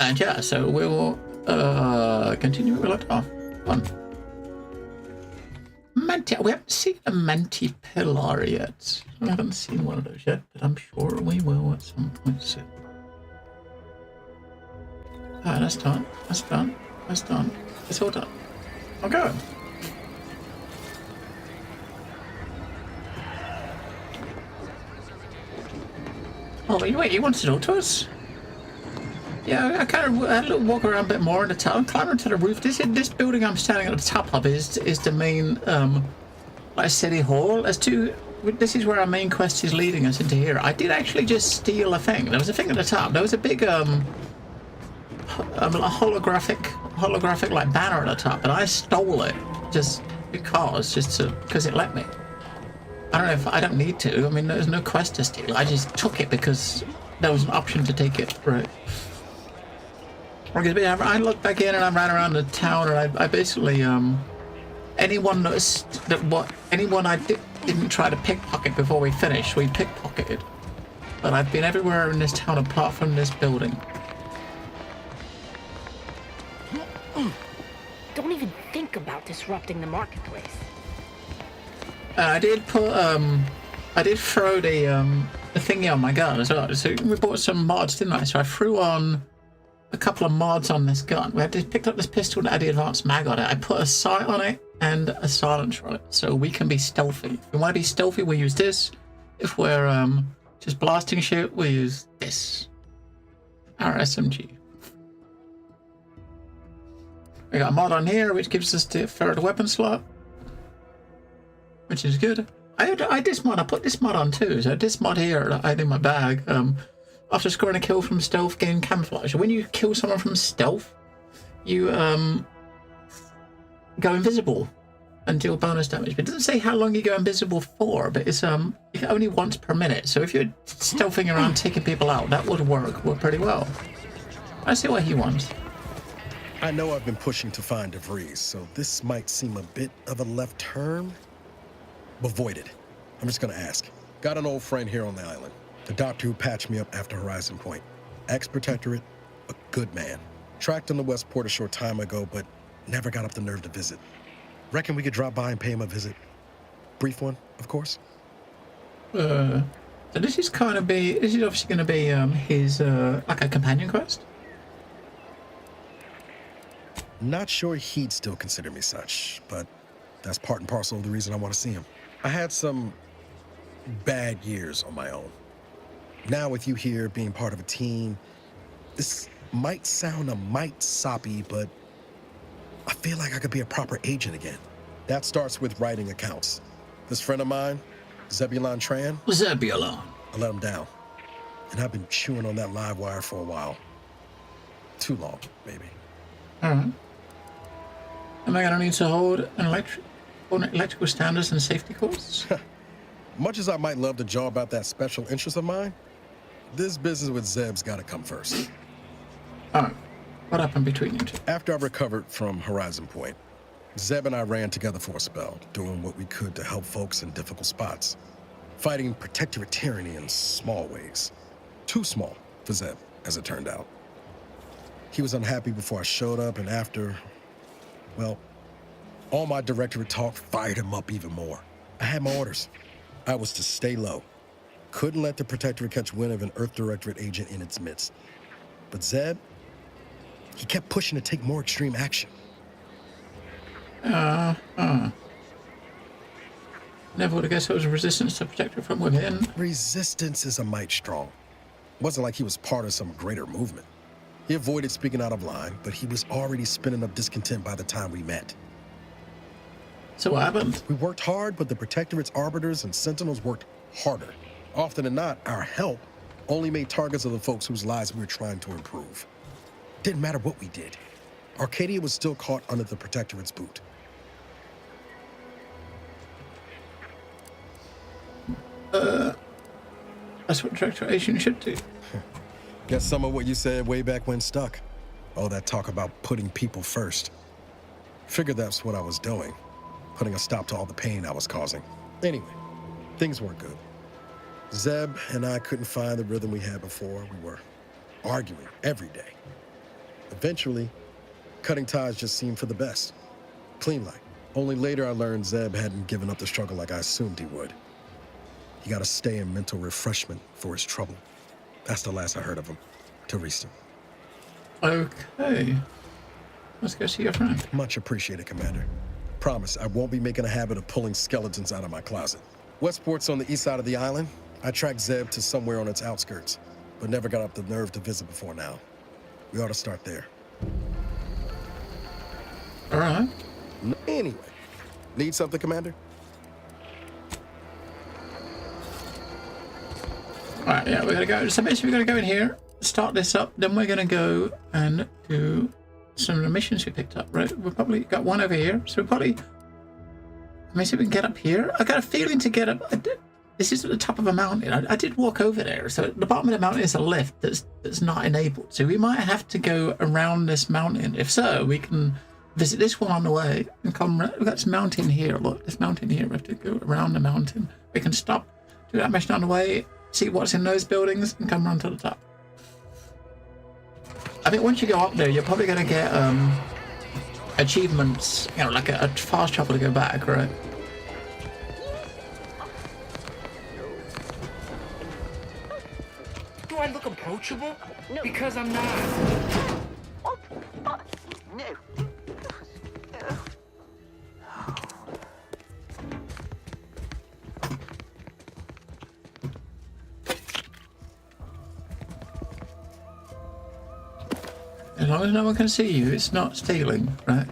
And yeah, so we'll continue where we left off. Fun. Menti, we haven't seen a Menti Pillar yet. I haven't seen one of those yet, but I'm sure we will at some point soon. Ah, that's done. That's done. That's done. It's all done. I'll go. Oh, wait, you want to talk to us? Yeah, I kind of had a little walk around a bit more in the town, climbed to the roof. This building I'm standing at the top of is the main like city hall. This is where our main quest is leading us into here. I did actually just steal a thing. There was a thing at the top. There was a big holographic like banner at the top, and I stole it just because it let me. I don't know if I don't need to. I mean, there's no quest to steal. I just took it because there was an option to take it. Right. I looked back in and I ran around the town, and I basically anyone I didn't try to pickpocket before we finished, we pickpocketed. But I've been everywhere in this town apart from this building. Don't even think about disrupting the marketplace. I did throw the thingy on my gun as well. So we bought some mods, didn't I? So I threw on a couple of mods on this gun. We picked up this pistol that had the advanced mag on it. I put a sight on it and a silencer on it, so we can be stealthy. If we want to be stealthy, we use this. If we're just blasting shit, we use this. Our SMG. We got a mod on here, which gives us the third weapon slot, which is good. I put this mod on too. So this mod here that I had in my bag, after scoring a kill from stealth, gain camouflage. When you kill someone from stealth, you go invisible and deal bonus damage. But it doesn't say how long you go invisible for, but it's only once per minute. So if you're stealthing around taking people out, that would work pretty well. I see what he wants. I know I've been pushing to find DeVries, so this might seem a bit of a left turn. But void it. I'm just gonna ask. Got an old friend here on the island. The doctor who patched me up after Horizon Point. Ex-protectorate, a good man. Tracked on the Westport a short time ago, but never got up the nerve to visit. Reckon we could drop by and pay him a visit. Brief one, of course. So this is obviously going to be his like a companion quest. Not sure he'd still consider me such, but that's part and parcel of the reason I want to see him. I had some bad years on my own. Now with you here being part of a team, this might sound a mite soppy, but I feel like I could be a proper agent again. That starts with writing accounts. This friend of mine, Zebulon Tran. Zebulon. I let him down. And I've been chewing on that live wire for a while. Too long, maybe. Alright. Am I going to need to hold an electrical standards and safety courses? Much as I might love to jaw about that special interest of mine, this business with Zeb's got to come first. Alright. What happened between you two? After I recovered from Horizon Point, Zeb and I ran together for a spell, doing what we could to help folks in difficult spots. Fighting protectorate tyranny in small ways. Too small for Zeb, as it turned out. He was unhappy before I showed up, and after, well, all my directorate talk fired him up even more. I had my orders. I was to stay low. Couldn't let the protectorate catch wind of an Earth Directorate agent in its midst. But Zeb, he kept pushing to take more extreme action. Never would have guessed it was resistance to protectorate from within. Resistance is a mite strong. Wasn't like he was part of some greater movement. He avoided speaking out of line, but he was already spinning up discontent by the time we met. So what happened? We worked hard, but the protectorate's arbiters and sentinels worked harder. Often than not, our help only made targets of the folks whose lives we were trying to improve. Didn't matter what we did. Arcadia was still caught under the protectorate's boot. That's what director agent should do. Guess some of what you said way back when stuck. All that talk about putting people first. Figured that's what I was doing. Putting a stop to all the pain I was causing. Anyway, things weren't good. Zeb and I couldn't find the rhythm we had before. We were arguing every day. Eventually, cutting ties just seemed for the best. Clean like. Only later I learned Zeb hadn't given up the struggle like I assumed he would. He got to stay in mental refreshment for his trouble. That's the last I heard of him. Till recent. Okay. Let's go see your friend. Much appreciated, Commander. Promise, I won't be making a habit of pulling skeletons out of my closet. Westport's on the east side of the island. I tracked Zeb to somewhere on its outskirts, but never got up the nerve to visit before now. We ought to start there. All right. Anyway, need something, Commander? All right, yeah, we're gonna go. So basically, we're gonna go in here, start this up, then we're gonna go and do some of the missions we picked up. Right, we've probably got one over here, so we probably. Let me see if we can get up here. I got a feeling to get up. This is at the top of a mountain. I did walk over there, so at the bottom of the mountain is a lift that's not enabled. So we might have to go around this mountain. If so, we can visit this one on the way and come. We've got this mountain here. Look, this mountain here. We have to go around the mountain. We can stop, do that mission on the way, see what's in those buildings, and come around to the top. I think once you go up there, you're probably going to get achievements, you know, like a fast travel to go back, right? Do I look approachable? No. Because I'm not. No. As long as no one can see you, it's not stealing, right?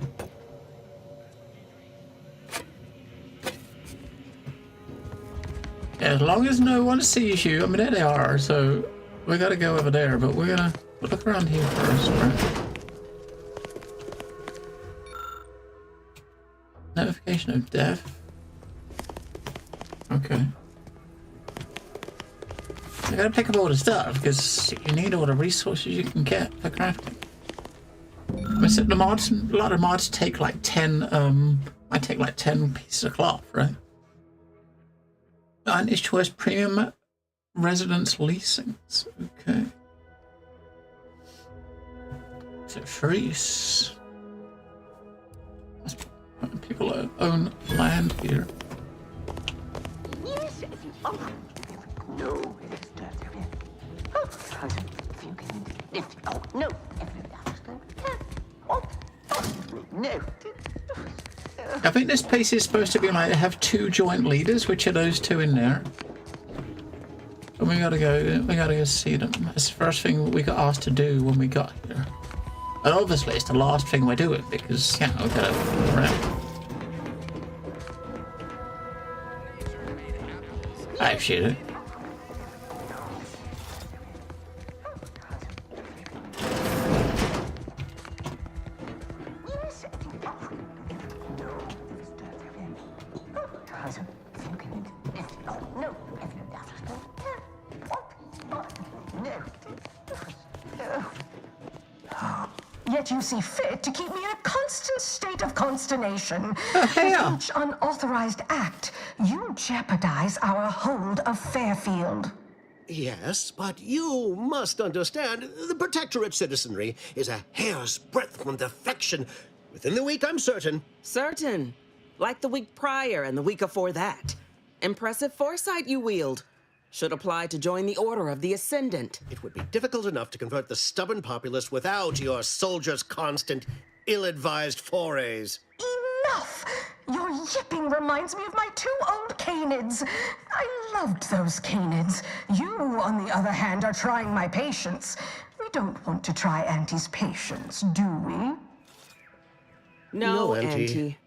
As long as no one sees you, I mean, there they are, so we gotta go over there, but we're gonna look around here first, right? Notification of death. Okay. I gotta pick up all the stuff, because you need all the resources you can get for crafting. The mods, a lot of mods take like 10, might take like 10 pieces of cloth, right? Advantage choice premium residence leasings. Okay. So freeze. People that own land here. Yes. Oh, no. Oh, no. No. I think this place is supposed to be like have two joint leaders, which are those two in there. And we gotta go see them. That's the first thing we got asked to do when we got here. And obviously it's the last thing we're doing because, you know, we gotta right. I shoot it. Yet you see fit to keep me in a constant state of consternation. Yeah. With each unauthorized act, you jeopardize our hold of Fairfield. Yes, but you must understand, the Protectorate citizenry is a hair's breadth from defection. Within the week, I'm certain. Certain. Like the week prior and the week before that. Impressive foresight you wield. Should apply to join the Order of the Ascendant. It would be difficult enough to convert the stubborn populace without your soldiers' constant, ill-advised forays. Enough! Your yipping reminds me of my two old canids. I loved those canids. You, on the other hand, are trying my patience. We don't want to try Auntie's patience, do we? No, No, Auntie. Auntie.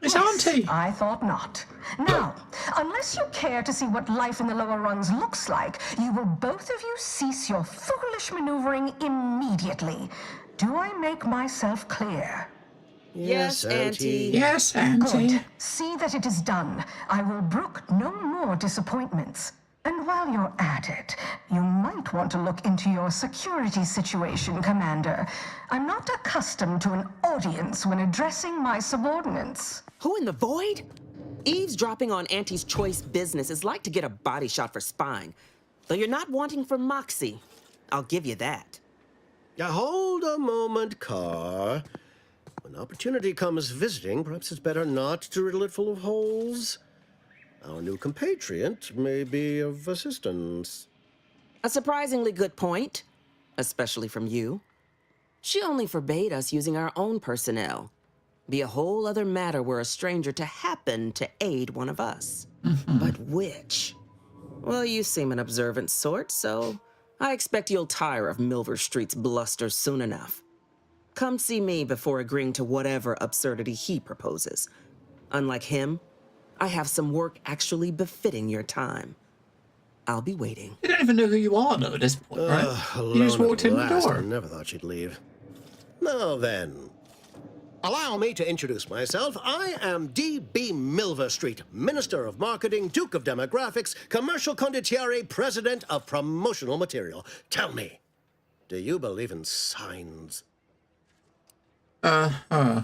It's Auntie. I thought not. Now, unless you care to see what life in the lower rungs looks like, you will both of you cease your foolish maneuvering immediately. Do I make myself clear? Yes, Auntie. Yes, Auntie. Good. See that it is done. I will brook no more disappointments. And while you're at it, you might want to look into your security situation, Commander. I'm not accustomed to an audience when addressing my subordinates. Who in the void? Eavesdropping on Auntie's choice business is like to get a body shot for spying. Though you're not wanting for moxie. I'll give you that. Hold a moment, Carr. When opportunity comes visiting, perhaps it's better not to riddle it full of holes. Our new compatriot may be of assistance. A surprisingly good point, especially from you. She only forbade us using our own personnel. Be a whole other matter were a stranger to happen to aid one of us. But which? Well, you seem an observant sort, so I expect you'll tire of Milver Street's bluster soon enough. Come see me before agreeing to whatever absurdity he proposes. Unlike him, I have some work actually befitting your time. I'll be waiting. You don't even know who you are, though, at this point, right? You just Alone walked at in the last. door. I never thought she'd leave. Now then, allow me to introduce myself. I am D.B. Milver Street, Minister of Marketing, Duke of Demographics, Commercial Condottiere, President of Promotional Material. Tell me, do you believe in signs? I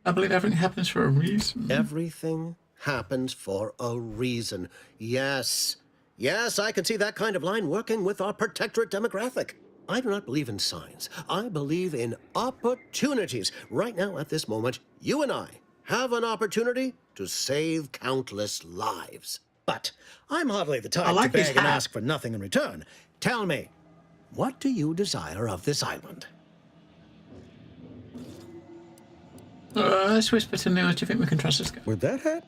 believe everything happens for a reason. Everything happens for a reason. Yes. Yes, I can see that kind of line working with our protectorate demographic. I do not believe in signs. I believe in opportunities. Right now, at this moment, you and I have an opportunity to save countless lives. But I'm hardly the type like to his beg and hat. ask for nothing in return. Tell me, what do you desire of this island? Let's whisper to Niels. Do you think we can trust this guy? With that hat?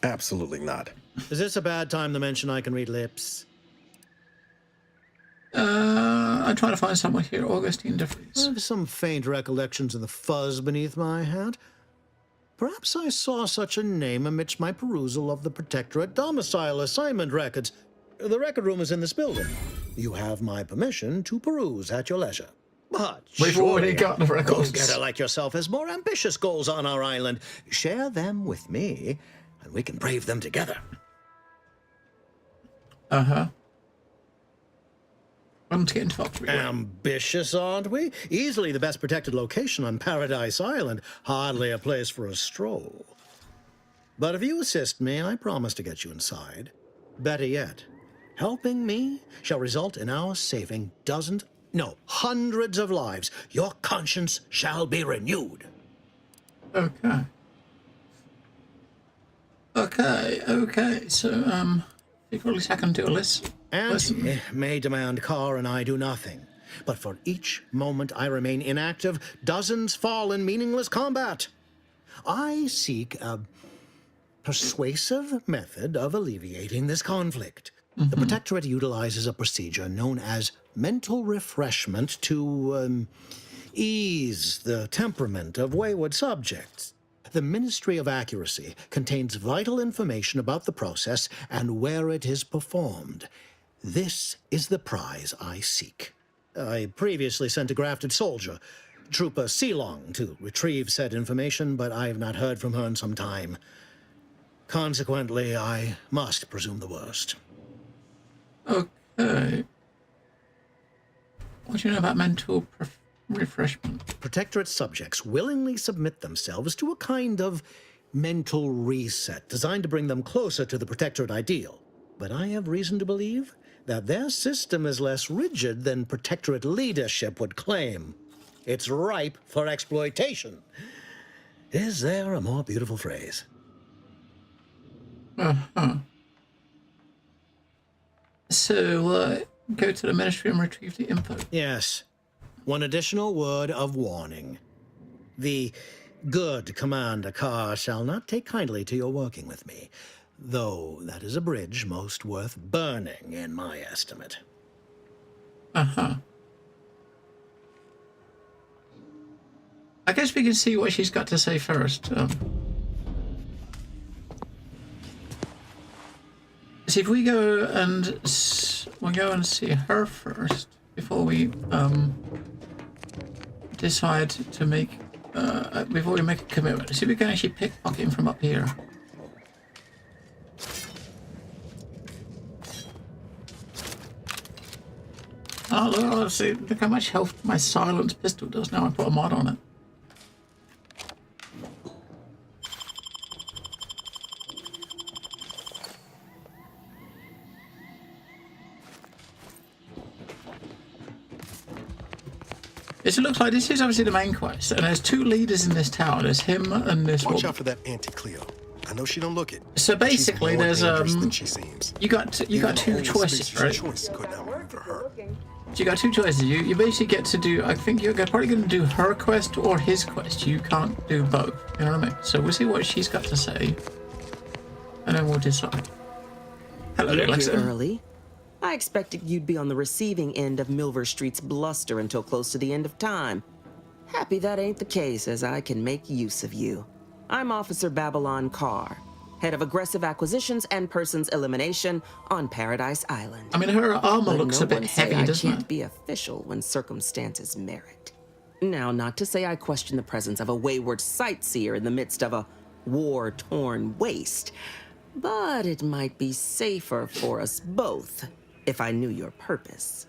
Absolutely not. Is this a bad time to mention I can read lips? I'm trying to find someone here. Augustine I DeFries. have some faint recollections of the fuzz beneath my hat. Perhaps I saw such a name amidst my perusal of the Protectorate domicile assignment records. The record room is in this building. You have my permission to peruse at your leisure. But We've already surely got the a records. go-getter like yourself has more ambitious goals on our island. Share them with me, and we can brave them together. I'm to get into Foxbury. Ambitious, aren't we? Easily the best protected location on Paradise Island. Hardly a place for a stroll. But if you assist me, I promise to get you inside. Better yet, helping me shall result in our saving dozens, no, hundreds of lives. Your conscience shall be renewed. Okay. Okay. So, figure at least I can do a list. Anti may demand Carr and I do nothing. But for each moment I remain inactive, dozens fall in meaningless combat. I seek a persuasive method of alleviating this conflict. The Protectorate utilizes a procedure known as mental refreshment to ease the temperament of wayward subjects. The Ministry of Accuracy contains vital information about the process and where it is performed. This is the prize I seek. I previously sent a grafted soldier, Trooper Sealong, to retrieve said information, but I have not heard from her in some time. Consequently, I must presume the worst. Okay. What do you know about mental refreshment? Protectorate subjects willingly submit themselves to a kind of mental reset designed to bring them closer to the Protectorate ideal. But I have reason to believe that their system is less rigid than Protectorate leadership would claim. It's ripe for exploitation. Is there a more beautiful phrase? So, go to the ministry and retrieve the info. Yes. One additional word of warning. The good Commander Carr shall not take kindly to your working with me, though that is a bridge most worth burning, in my estimate. I guess we can see what she's got to say first. See if we go and see her first before we decide to make before we make a commitment. See if we can actually pickpocket him from up here. Oh, look how much health my silenced pistol does now I put a mod on it. is it looks like this is obviously the main quest, and there's two leaders in this town. There's him and this Watch woman. out for that Auntie Cleo. I know she don't look it. So basically, She's more there's dangerous than she seems. you got two Even the choices, holy right? Choice couldn't outmaneuver her. So you got two choices. You basically get to do. I think you're probably going to do her quest or his quest. You can't do both. You know what I mean? So we'll see what she's got to say, and then we'll decide. Hello, You're Alexa. here early. I expected you'd be on the receiving end of Milver Street's bluster until close to the end of time. Happy that ain't the case, as I can make use of you. I'm Officer Babylon Carr, head of aggressive acquisitions and persons elimination on Paradise Island. I mean, her armor Let looks no a bit one say heavy, I doesn't can't it? be official when circumstances merit. Now, not to say I question the presence of a wayward sightseer in the midst of a war-torn waste, but it might be safer for us both if I knew your purpose.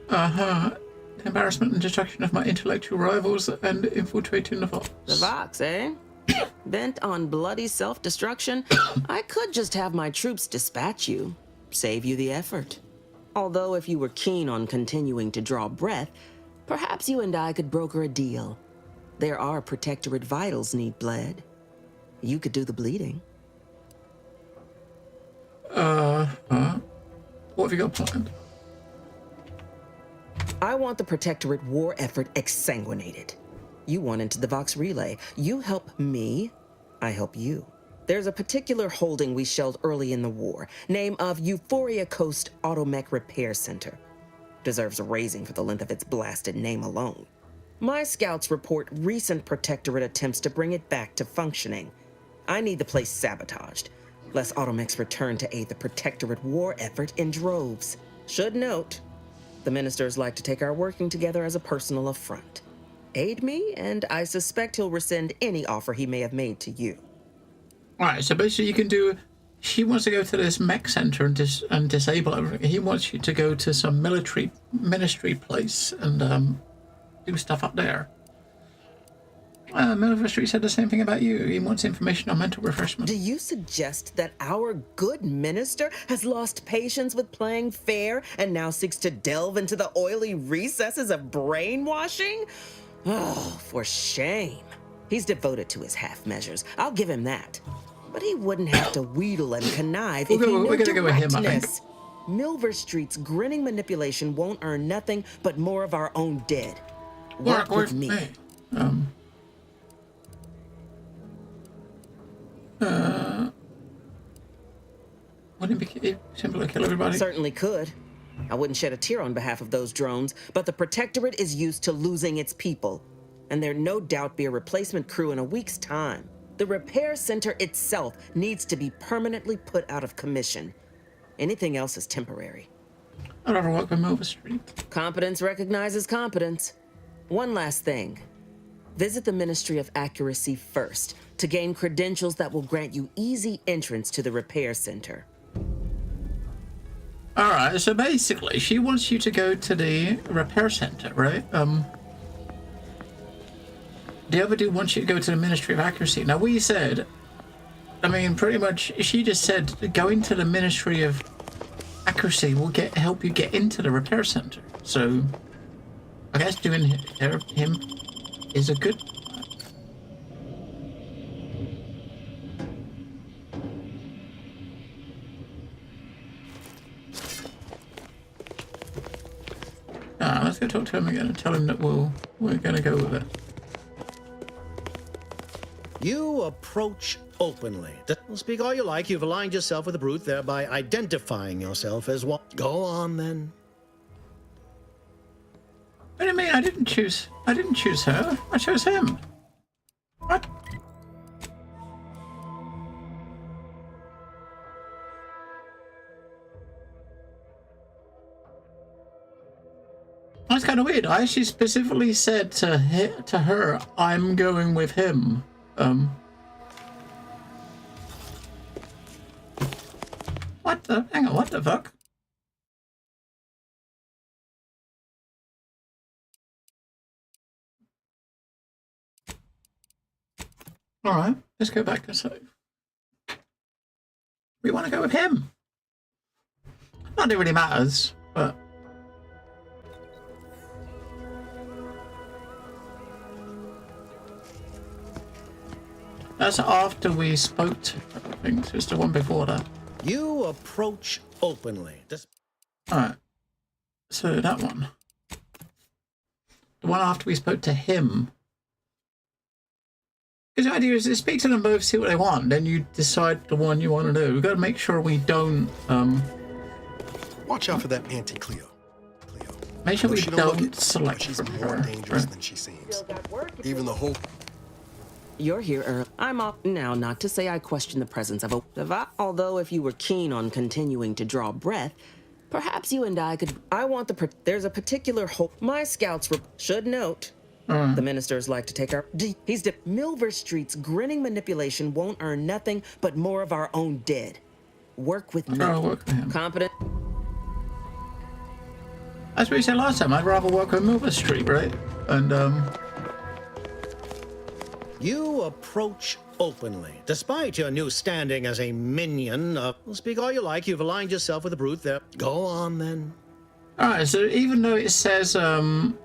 The embarrassment and destruction of my intellectual rivals and infiltrating the Vox. The Vox, eh? Bent on bloody self-destruction, I could just have my troops dispatch you, save you the effort. Although if you were keen on continuing to draw breath, perhaps you and I could broker a deal. There are Protectorate vitals need bled. You could do the bleeding. What have you got planned? I want the Protectorate war effort exsanguinated. You want into the Vox Relay. You help me, I help you. There's a particular holding we shelled early in the war, name of Euphoria Coast Automech Repair Center. Deserves a raising for the length of its blasted name alone. My scouts report recent Protectorate attempts to bring it back to functioning. I need the place sabotaged, lest Automechs return to aid the Protectorate war effort in droves. Should note, the ministers like to take our working together as a personal affront. Aid me, and I suspect he'll rescind any offer he may have made to you. Alright, so basically you can do... She wants to go to this mech center and disable everything. He wants you to go to some ministry place and do stuff up there. Milver Street said the same thing about you. He wants information on mental refreshment. Do you suggest that our good minister has lost patience with playing fair and now seeks to delve into the oily recesses of brainwashing? Oh, for shame. He's devoted to his half measures. I'll give him that. But he wouldn't have to wheedle and connive if he knew we're gonna go with him, I think. directness. Milver Street's grinning manipulation won't earn nothing but more of our own dead. Work with me. Wouldn't it be simple to kill everybody? Certainly could. I wouldn't shed a tear on behalf of those drones, but the Protectorate is used to losing its people, and there'd no doubt be a replacement crew in a week's time. The repair center itself needs to be permanently put out of commission. Anything else is temporary. I'd rather work with Milver Street. Competence recognizes competence. One last thing. Visit the Ministry of Accuracy first to gain credentials that will grant you easy entrance to the repair center. Alright, so basically she wants you to go to the repair center, right? The other dude wants you to go to the Ministry of Accuracy. Now we said, I mean, pretty much, she just said going to the Ministry of Accuracy will help you get into the repair center. So, I guess doing him is a good... let's go talk to him again and tell him that we're going to go with it. You approach openly. Speak all you like. You've aligned yourself with the brute, thereby identifying yourself as one. Go on, then. What do you mean? I didn't choose her. I chose him. What? That's kind of weird. I actually specifically said to her, I'm going with him. What the? Hang on, what the fuck? Alright, let's go back to save. We want to go with him. Not that it really matters, but... That's after we spoke to her, I think. So it's the one before that. You approach openly. Alright. So that one. The one after we spoke to him. Because the idea is to speak to them both, see what they want, then you decide the one you want to do. We've got to make sure we don't, Watch out for that Auntie Cleo. make sure I know we she don't look don't it, select but she's from more her. dangerous Right? than she seems. Even the whole You're here early. I'm off now, not to say I question the presence of a... Although if you were keen on continuing to draw breath, perhaps you and I could... I want the... There's a particular hope. My scouts should note... The ministers like to take our... He's... Milver Street's grinning manipulation won't earn nothing but more of our own dead. Work with me. I'll work with him. Competent... That's what you said last time. I'd rather work with Milver Street, right? And, You approach openly. Despite your new standing as a minion, speak all you like, you've aligned yourself with the brute there. Go on, then. Alright, so even though it says, even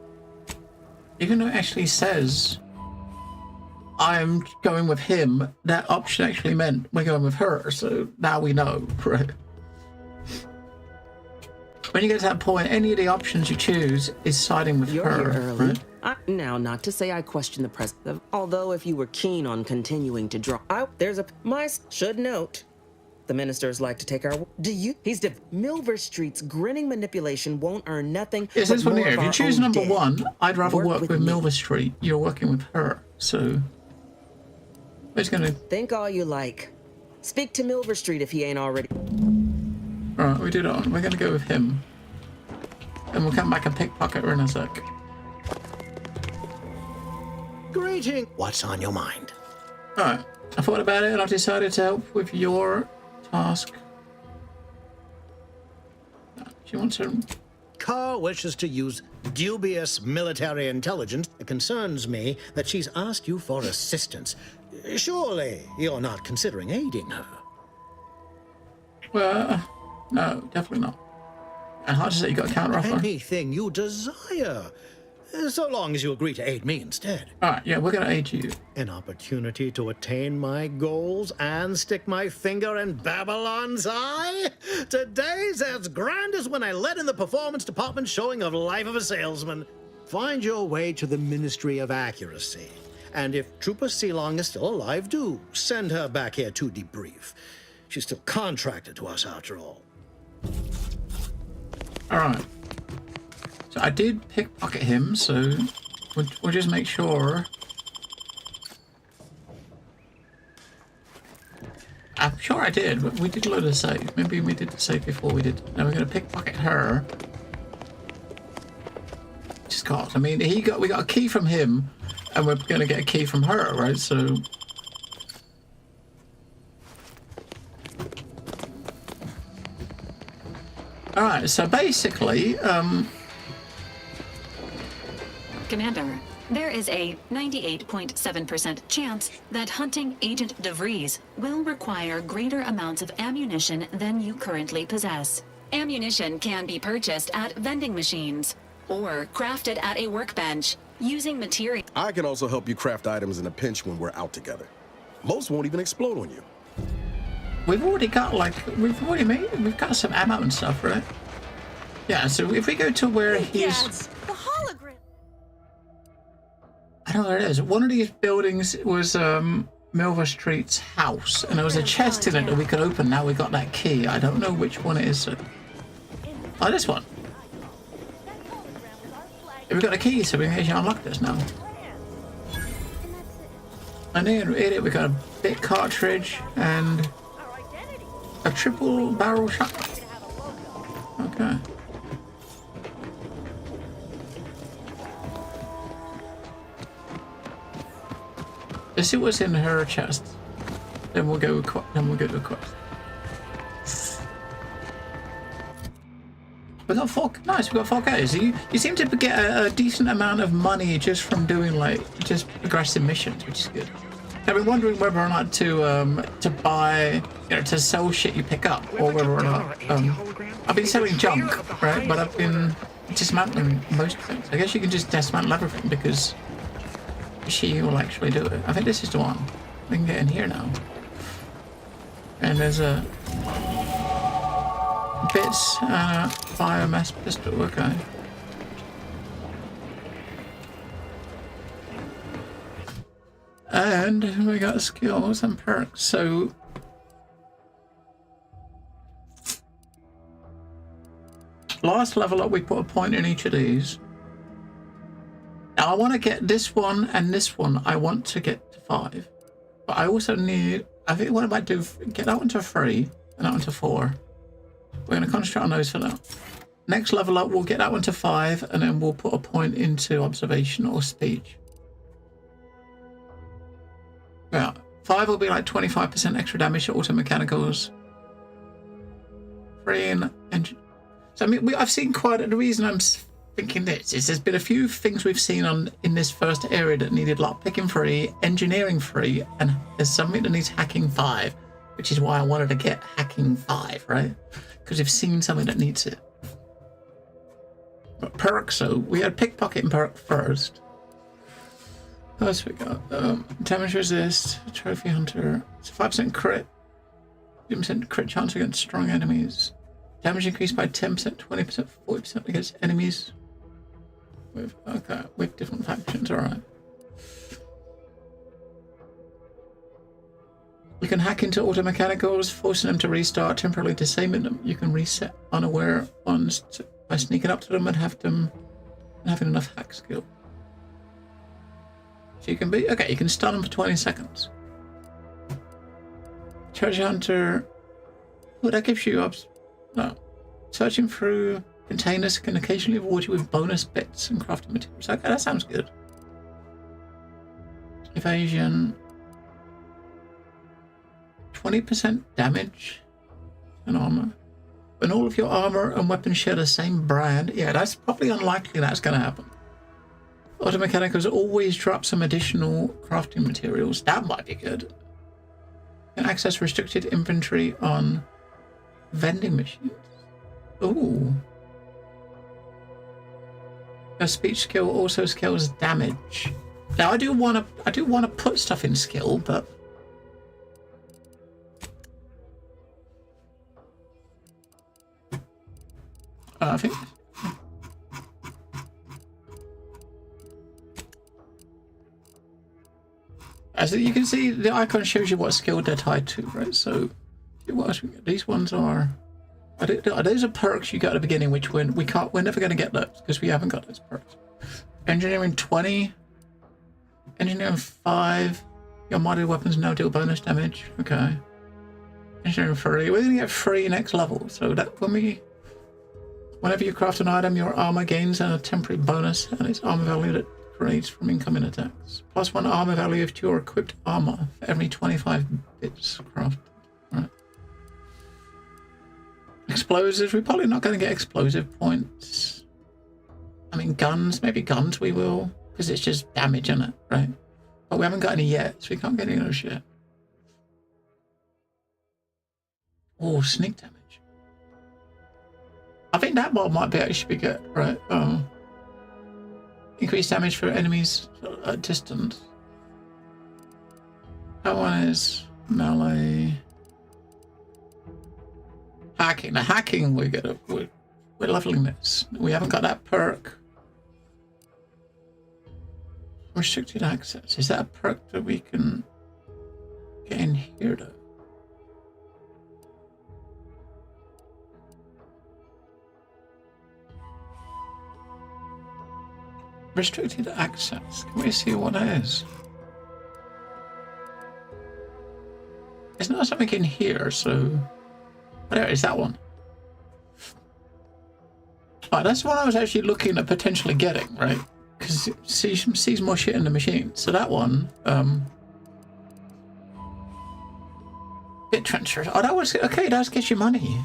though it actually says I'm going with him, that option actually meant we're going with her, so now we know, right? When you get to that point, any of the options you choose is siding with You're her. here early. Right? Now, not to say I question the presence of... Although if you were keen on continuing to draw... There's a... My... Should note... The ministers like to take our... He's... Milver Street's grinning manipulation won't earn nothing It's but this one more here. of If you our choose own number dead. one, I'd rather work with me. Milver Street. You're working with her, so... We're just gonna... Think all you like. Speak to Milver Street if he ain't already... Alright, we do that one. We're gonna go with him. And we'll come back and pickpocket her in a sec. Greeting. What's on your mind? Alright, I thought about it and I've decided to help with your task. She wants her... Carr wishes to use dubious military intelligence. It concerns me that she's asked you for assistance. Surely you're not considering aiding her. Well, no, definitely not. And hard to say you got a counter offer. Anything you desire, so long as you agree to aid me instead. Alright, yeah, we're gonna aid you. An opportunity to attain my goals and stick my finger in Babylon's eye? Today's as grand as when I led in the performance department showing of Life of a Salesman. Find your way to the Ministry of Accuracy. And if Trooper Sealong is still alive, do send her back here to debrief. She's still contracted to us after all. Alright. So I did pickpocket him, so we'll just make sure. I'm sure I did, but we did load a save. Maybe we did the save before we did. Now we're gonna pickpocket her. Just got. I mean, we got a key from him, and we're gonna get a key from her, right? So. Alright, so basically, Commander, there is a 98.7% chance that hunting Agent DeVries will require greater amounts of ammunition than you currently possess. Ammunition can be purchased at vending machines or crafted at a workbench using material. I can also help you craft items in a pinch when we're out together. Most won't even explode on you. we've already got we've got some ammo and stuff, right? Yeah, so if we go to where he's... The hologram! I don't know where it is. One of these buildings was Milver Street's house, and there was a chest in it that we could open. Now we got that key. I don't know which one it is. Oh, this one. We've got a key, so we can actually unlock this now. And then in it we got a bit cartridge and a triple barrel shotgun. Okay. Let's see what's in her chest. Then we'll go to equip. We got 4. Nice, we got 4K. So you seem to get a decent amount of money just from doing just aggressive missions, which is good. I've been wondering whether or not to buy, to sell shit you pick up, or whether or not I've been selling junk, right? But I've been dismantling most things. I guess you can just dismantle everything because she will actually do it. I think this is the one. We can get in here now. And there's a bits and a biomass pistol. Okay. And we got skills and perks. So last level up, we put a point in each of these. Now I want to get this one and this one. I want to get to 5, but I also need. I think what I might do, get that one to 3 and that one to 4. We're going to concentrate on those for now. Next level up, we'll get that one to 5, and then we'll put a point into observation or speech. Yeah, 5 will be like 25% extra damage to auto mechanicals. 3 in engine. So I mean, I've seen quite. The reason I'm thinking this is there's been a few things we've seen in this first area that needed lockpicking 3, engineering 3, and there's something that needs hacking 5, which is why I wanted to get hacking 5, right? Because we've seen something that needs it. But perk, so we had pickpocketing perk first. What else we got? Damage resist, trophy hunter. It's a 5% crit, 10% crit chance against strong enemies. Damage increased by 10%, 20%, 40% against enemies. With different factions, alright. You can hack into auto mechanicals, forcing them to restart, temporarily disabling them. You can reset unaware ones by sneaking up to them and having enough hack skill. So you can you can stun them for 20 seconds. Treasure hunter. Oh, that gives you no. Searching through containers can occasionally reward you with bonus bits and crafting materials. Okay, that sounds good. Evasion. 20% damage and armor. When all of your armor and weapons share the same brand, yeah, that's probably unlikely that's going to happen. Auto mechanicals always drop some additional crafting materials. That might be good. You can access restricted inventory on vending machines. Ooh. A speech skill also scales damage. Now I do want to put stuff in skill, but I think as you can see, the icon shows you what skill they're tied to, right? So what else we get? These ones are those are perks you got at the beginning, which we're never going to get those because we haven't got those perks. Engineering 20, engineering 5. Your modded weapons now deal bonus damage. Okay. Engineering 3. We're going to get 3 next level. So that whenever you craft an item, your armor gains a temporary bonus, and it's armor value that creates from incoming attacks. +1 armor value to your equipped armor for every 25 bits crafted. Right. Explosives, we're probably not going to get explosive points. I mean, guns, maybe guns we will, because it's just damage in it, right? But we haven't got any yet, so we can't get any of those yet. Oh, sneak damage. I think that one might be actually be good, right? Increased damage for enemies at distance. That one is melee. Hacking. The hacking we're leveling this. We haven't got that perk. Restricted access. Is that a perk that we can get in here though? Restricted access. Can we see what that is? It's not something in here, so there is that one. Oh, that's what I was actually looking at potentially getting, right? Because it sees more shit in the machine. So that one, bit transfers. Oh, that was okay. That gets you money.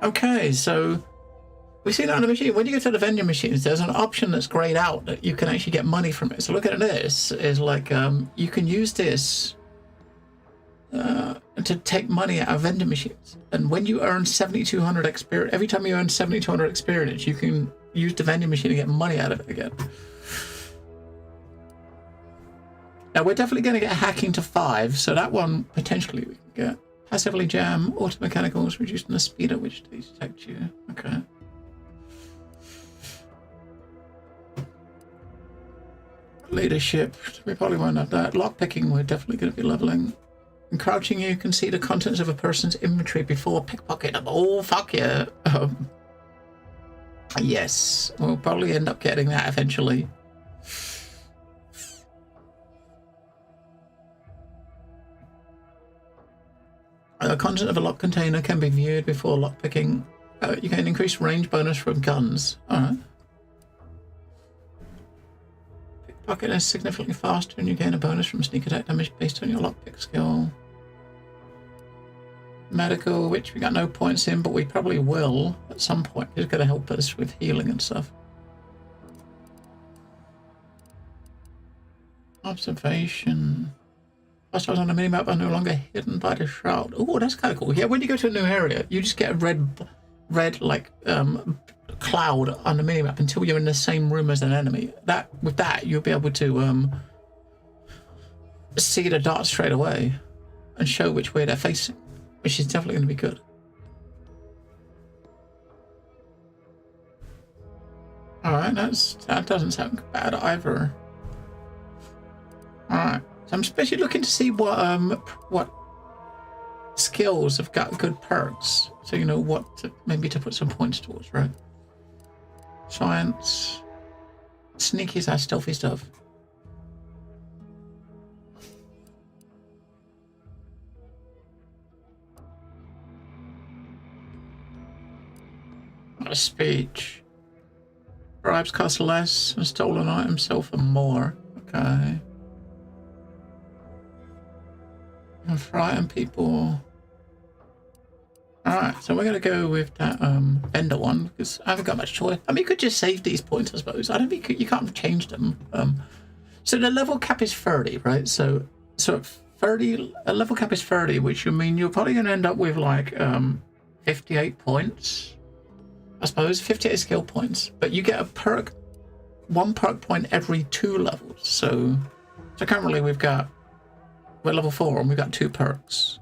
Okay, so we see that on the machine. When you go to the vending machines, there's an option that's grayed out that you can actually get money from it. So look at this. Is like you can use this to take money out of vending machines. And when you earn 7,200 experience, every time you earn 7,200 experience, you can use the vending machine to get money out of it again. Now we're definitely going to get hacking to 5, so that one potentially we can get. Passively jam, auto mechanicals, reducing the speed at which they detect you. Okay. Leadership, we probably won't have that. Lockpicking, we're definitely going to be leveling. And crouching, you can see the contents of a person's inventory before pickpocket them. Oh, fuck yeah. Yes, we'll probably end up getting that eventually. The content of a lock container can be viewed before lockpicking. You get an increased range bonus from guns. Alright. Pickpocket is significantly faster and you gain a bonus from sneak attack damage based on your lockpick skill. Medical, which we got no points in, but we probably will at some point. It's going to help us with healing and stuff. Observation. Hostiles on the minimap are no longer hidden by the shroud. Oh, that's kind of cool. Yeah, when you go to a new area, you just get a red like cloud on the minimap until you're in the same room as an enemy. With that, you'll be able to see the darts straight away and show which way they're facing, which is definitely going to be good. All right, that doesn't sound bad either. All right. I'm especially looking to see what skills have got good perks, so you know what to, maybe to put some points towards, right? Science, sneaky is our stealthy stuff. A speech. Bribes cost less and stolen items sell for more. Okay. And frighten people. Alright, so we're going to go with that vendor one, because I haven't got much choice. I mean, you could just save these points, I suppose. I don't think you can't change them. So the level cap is 30, right? So 30, a level cap is 30, which you mean you're probably going to end up with like 58 points. I suppose 58 skill points, but you get a perk, 1 perk point every 2 levels. So currently we're level 4 and we've got 2 perks.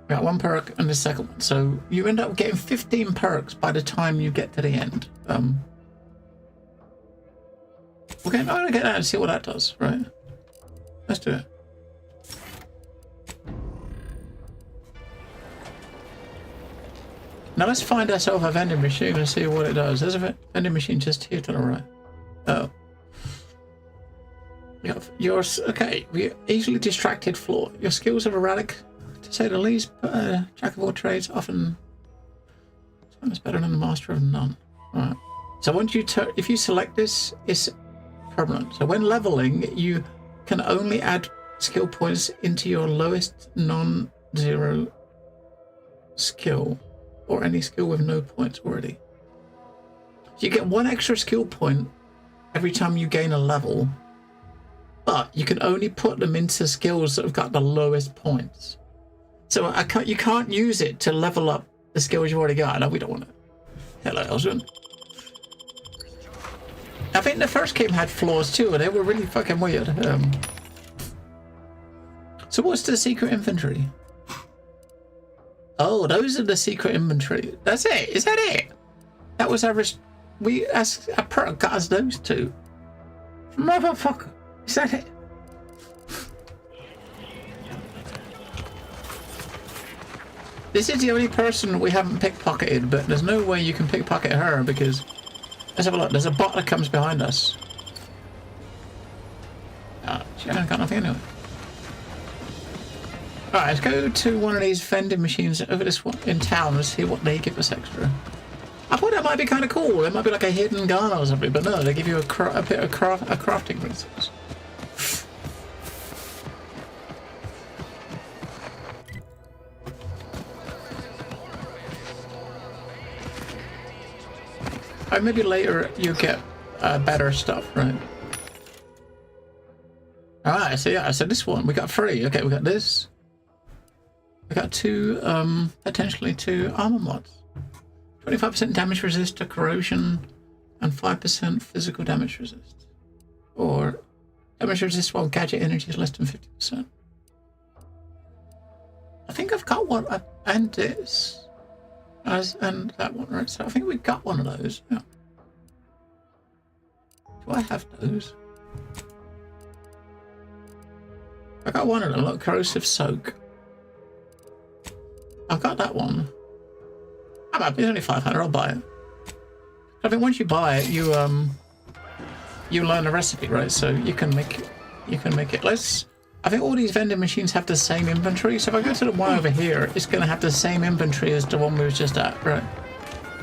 We got 1 perk and the second one. So you end up getting 15 perks by the time you get to the end. Okay, I'm gonna get that and see what that does, right? Let's do it. Now let's find ourselves a vending machine and see what it does. There's a vending machine just here to the right. Oh. Okay, we're easily distracted floor. Your skills are erratic, to say the least, but jack of all trades often is better than the master of none. Right. So once if you select this, it's permanent. So when leveling, you can only add skill points into your lowest non-zero skill, or any skill with no points already. So you get 1 extra skill point every time you gain a level, but you can only put them into skills that have got the lowest points. So you can't use it to level up the skills you've already got. No, we don't want it. Hello, Elson. I think the first game had flaws too, and they were really fucking weird. So what's the secret inventory? Oh, those are the secret inventory. That's it. Is that it? That was our a perk got us those 2. Motherfucker. Is that it? This is the only person we haven't pickpocketed, but there's no way you can pickpocket her because... Let's have a look. There's a bot that comes behind us. She hasn't got nothing anyway. Alright, let's go to one of these vending machines over this one in town and see what they give us extra. I thought that might be kind of cool. It might be like a hidden gun or something, but no, they give you a bit of crafting resource. Or maybe later you get better stuff, right? Alright, so yeah, so this one, we got 3. Okay, we got this. We got 2, potentially 2 armor mods. 25% damage resist to corrosion and 5% physical damage resist. Or Damage resist while gadget energy is less than 50%. I think I've got one, and this, and that one, right? So I think we got one of those. Yeah. Do I have those? I got one of them. Look, corrosive soak. I've got that one. I'm happy. It's only 500. I'll buy it. I think once you buy it, you learn the recipe, right? So you can make it. I think all these vending machines have the same inventory. So if I go to the one over here, it's going to have the same inventory as the one we were just at, right?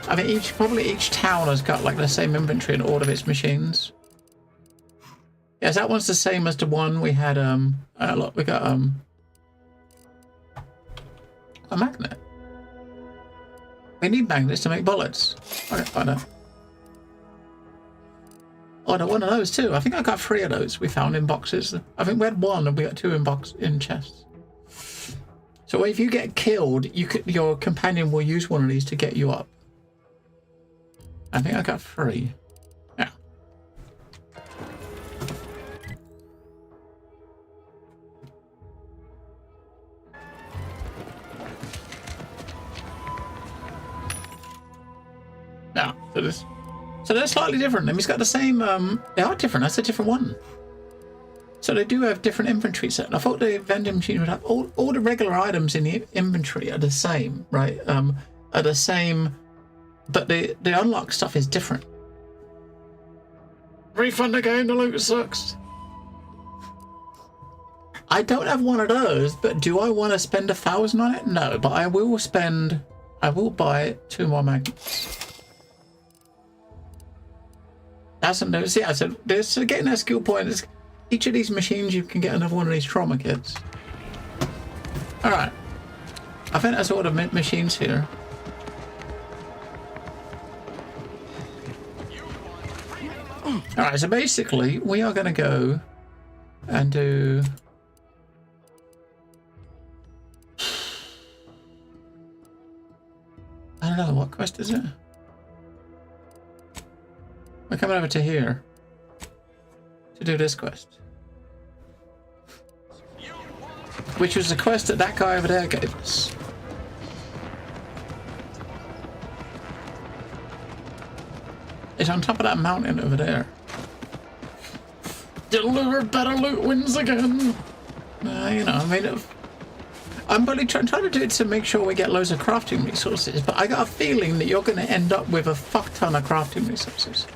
I think probably each town has got like the same inventory in all of its machines. Yes, that one's the same as the one we had. Look, we got a magnet. We need magnets to make bullets. Okay, find out. Oh, no, one of those too. I think I got 3 of those we found in boxes. I think we had 1 and we got 2 in chests. So if you get killed, your companion will use one of these to get you up. I think I got 3. Yeah. Now, so they're slightly different. I mean, it's got the same. They are different. That's a different one. So they do have different inventory set. I thought the vending machine would have all the regular items in the inventory are the same, right? Are the same, but the unlock stuff is different. Refund the game. The loot sucks. I don't have one of those, but do I want to spend 1,000 on it? No, but I will buy 2 more magnets. That's no. See, I said there's getting that skill point. Each of these machines, you can get another one of these trauma kits. All right, I think that's all the machines here. All right, so basically, we are going to go and do. I don't know what quest is it. We're coming over to here to do this quest, which was the quest that guy over there gave us. It's on top of that mountain over there. Deliver better loot wins again. You know, I mean, I'm really trying to do it to make sure we get loads of crafting resources, but I got a feeling that you're going to end up with a fuck ton of crafting resources.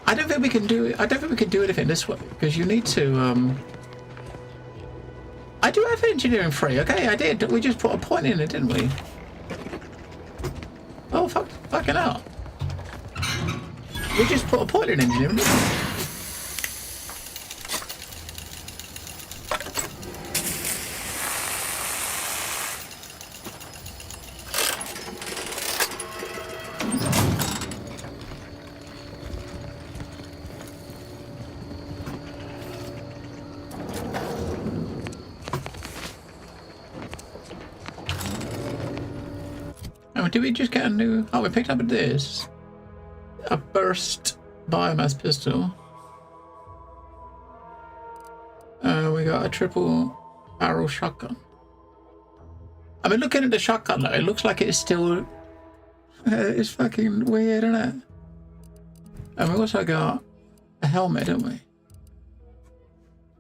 I don't think we can do it. I don't think we can do anything this way because you need to. I do have engineering free. Okay, I did. We just put a point in it, didn't we? Oh fucking hell! We just put a point in engineering. Didn't we? Did we just get a new... Oh, we picked up this. A burst biomass pistol. We got a triple barrel shotgun. I mean, looking at the shotgun though, it looks like it's still... it's fucking weird, isn't it? And we also got a helmet, don't we?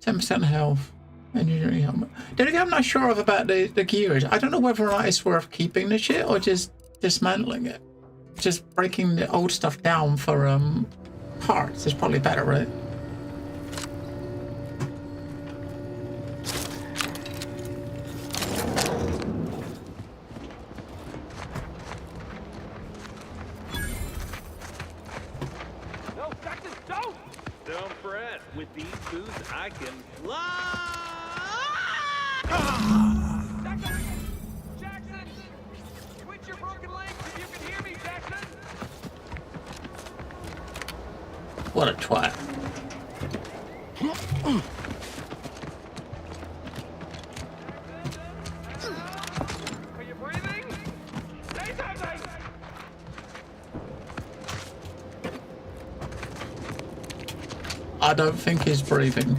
10% health. Engineering helmet. The only thing I'm not sure of about the gears, I don't know whether or not it's worth keeping the shit or just dismantling it. Just breaking the old stuff down for parts is probably better, right? No, Jackson, don't! Don't fret. With these boots, I can fly! Jackson! Jackson! Quit your broken legs if you can hear me, Jackson! What a twat. Are you breathing? Say something! I don't think he's breathing.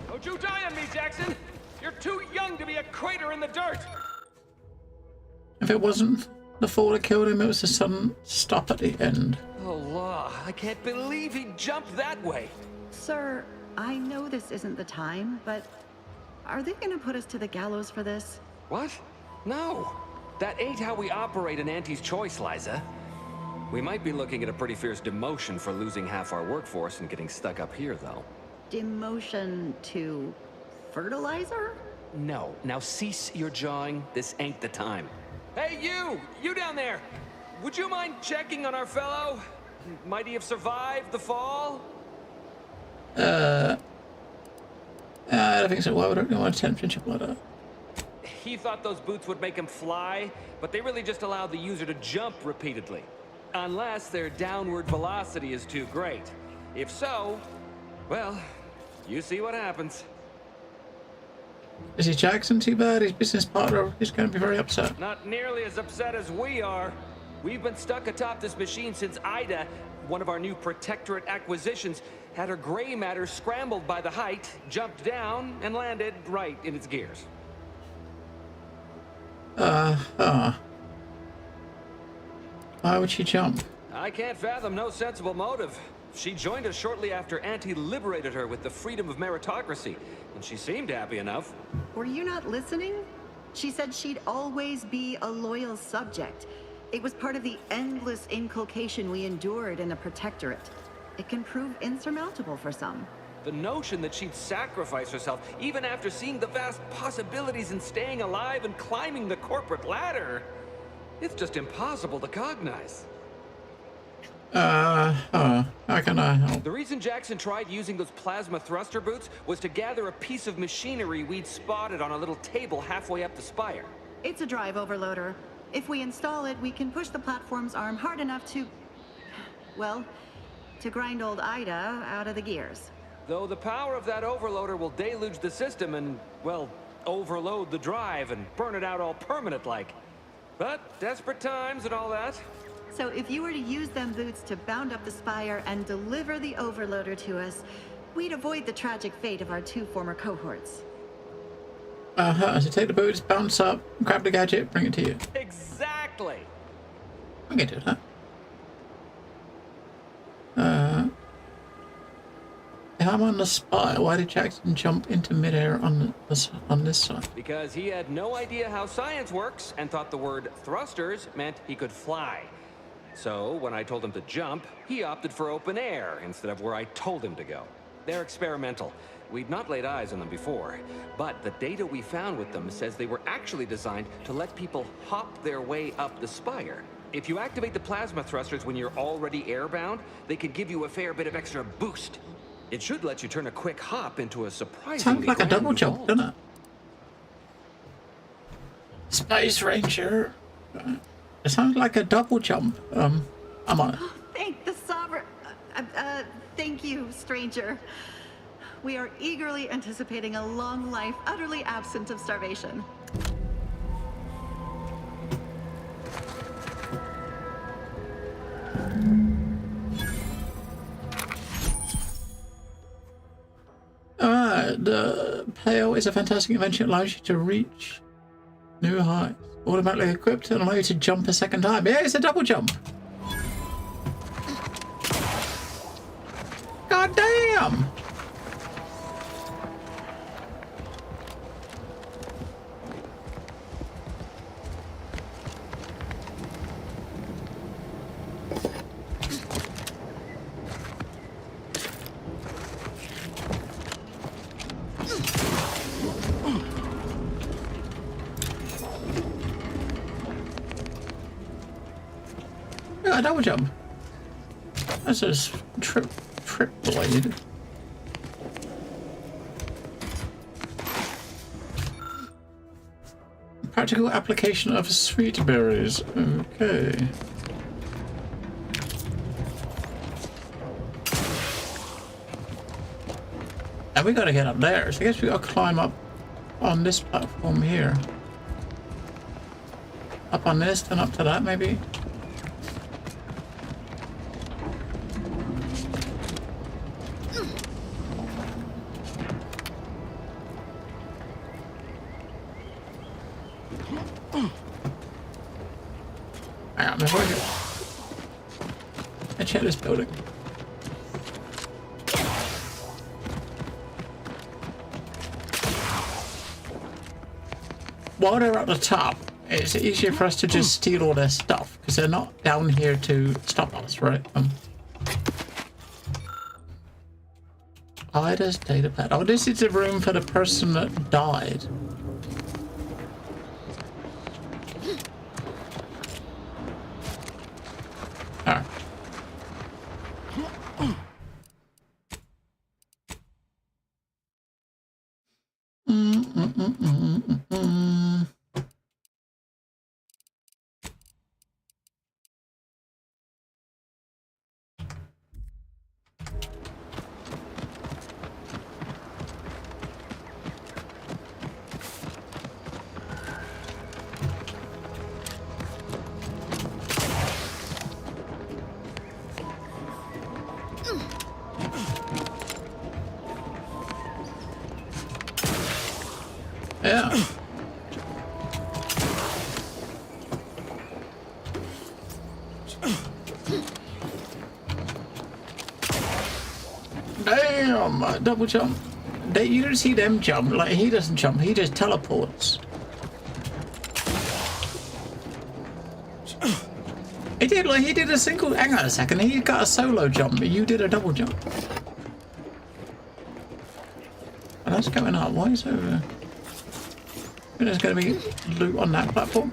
Don't you die on me, Jackson! You're too young to be a crater in the dirt! If it wasn't the fall that killed him, it was the sudden stop at the end. Oh, law, I can't believe he jumped that way! Sir, I know this isn't the time, but are they gonna put us to the gallows for this? What? No. That ain't how we operate in Auntie's Choice, Liza. We might be looking at a pretty fierce demotion for losing half our workforce and getting stuck up here, though. Demotion to fertilizer? No. Now cease your jawing. This ain't the time. Hey, you! You down there! Would you mind checking on our fellow? Might he have survived the fall? I don't think so. Why would I want to attempt to like that? He thought those boots would make him fly, but they really just allowed the user to jump repeatedly. Unless their downward velocity is too great. If so, well, you see what happens. Is he Jackson too bad? His business partner is going to be very upset. Not nearly as upset as we are. We've been stuck atop this machine since Ida, one of our new Protectorate acquisitions, had her gray matter scrambled by the height, jumped down, and landed right in its gears. Why would she jump? I can't fathom no sensible motive. She joined us shortly after Auntie liberated her with the freedom of meritocracy, and she seemed happy enough. Were you not listening? She said she'd always be a loyal subject. It was part of the endless inculcation we endured in the Protectorate. It can prove insurmountable for some. The notion that she'd sacrifice herself, even after seeing the vast possibilities in staying alive and climbing the corporate ladder, it's just impossible to cognize. How can I help? The reason Jackson tried using those plasma thruster boots was to gather a piece of machinery we'd spotted on a little table halfway up the spire. It's a drive overloader. If we install it, we can push the platform's arm hard enough to, well, to grind old Ida out of the gears. Though the power of that overloader will deluge the system and, well, overload the drive and burn it out all permanent-like. But desperate times and all that. So if you were to use them boots to bound up the spire and deliver the overloader to us, we'd avoid the tragic fate of our two former cohorts. So take the boots, bounce up, grab the gadget, bring it to you. Exactly. I can do that. If I'm on the spire, why did Jackson jump into midair on this side? Because he had no idea how science works and thought the word thrusters meant he could fly. So when I told him to jump, he opted for open air instead of where I told him to go. They're experimental. We'd not laid eyes on them before, but the data we found with them says they were actually designed to let people hop their way up the spire. If you activate the plasma thrusters when you're already airbound, they could give you a fair bit of extra boost. It should let you turn a quick hop into a surprisingly Sounds like a double grand jump, result. doesn't it? Space Ranger. It sounds like a double jump. I'm on it. Thank the Sovereign. Thank you, stranger. We are eagerly anticipating a long life utterly absent of starvation. The Pale is a fantastic invention that allows you to reach new heights. Automatically equipped and allow you to jump a second time. Yeah, it's a double jump. God damn! Yeah, double jump. That's just trip blade. Practical application of sweet berries. Okay. And we gotta get up there, so I guess we gotta climb up on this platform here. Up on this, then up to that maybe. Hang on, before I go. Let's check this building. While they're at the top, it's easier for us to just steal all their stuff because they're not down here to stop us, right? Ida's data pad. Oh, this is the room for the person that died. Alright. Yeah. Damn, double jump. You don't see them jump. Like, he doesn't jump, he just teleports. He did a single, hang on a second, he got a solo jump, but you did a double jump. Oh, that's going up, why is there there's going to be loot on that platform?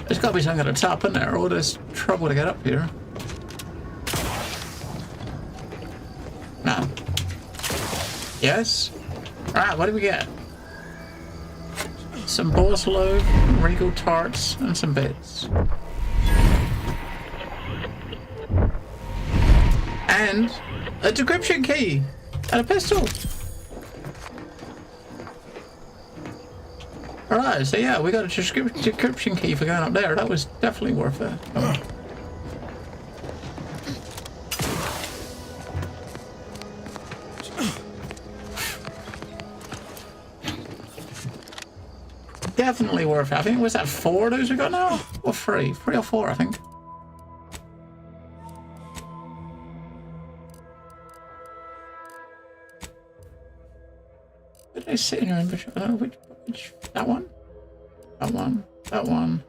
There's got to be something at the top, isn't there? Or there's trouble to get up here. No. Yes? Alright, what do we get? Some boar's loaf, regal tarts, and some bits. And a decryption key and a pistol. Alright, so yeah, we got a decryption key for going up there. That was definitely worth it. Oh. Definitely worth it. I think, was that 4 of those we got now? Or 3? 3 or 4, I think. Where did they sit in your inventory? I don't know which, that one? That one? That one?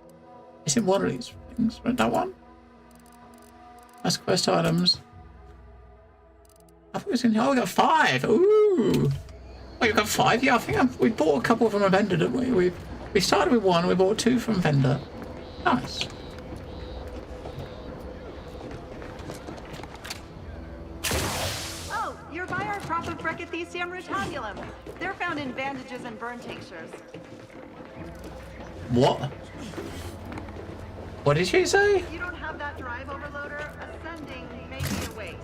It's in one of these things, right? That one? That's quest items. I thought it was in here. Oh, we got 5! Ooh! Oh, you got 5? Yeah, I think we bought a couple from a vendor, didn't we? We started with 1, we bought 2 from vendor. Nice. Oh, you're by our crop of Brachythecium rotundulum. They're found in bandages and burn tinctures. What? What did she say? You don't have that drive overloader. Ascending may be a waste.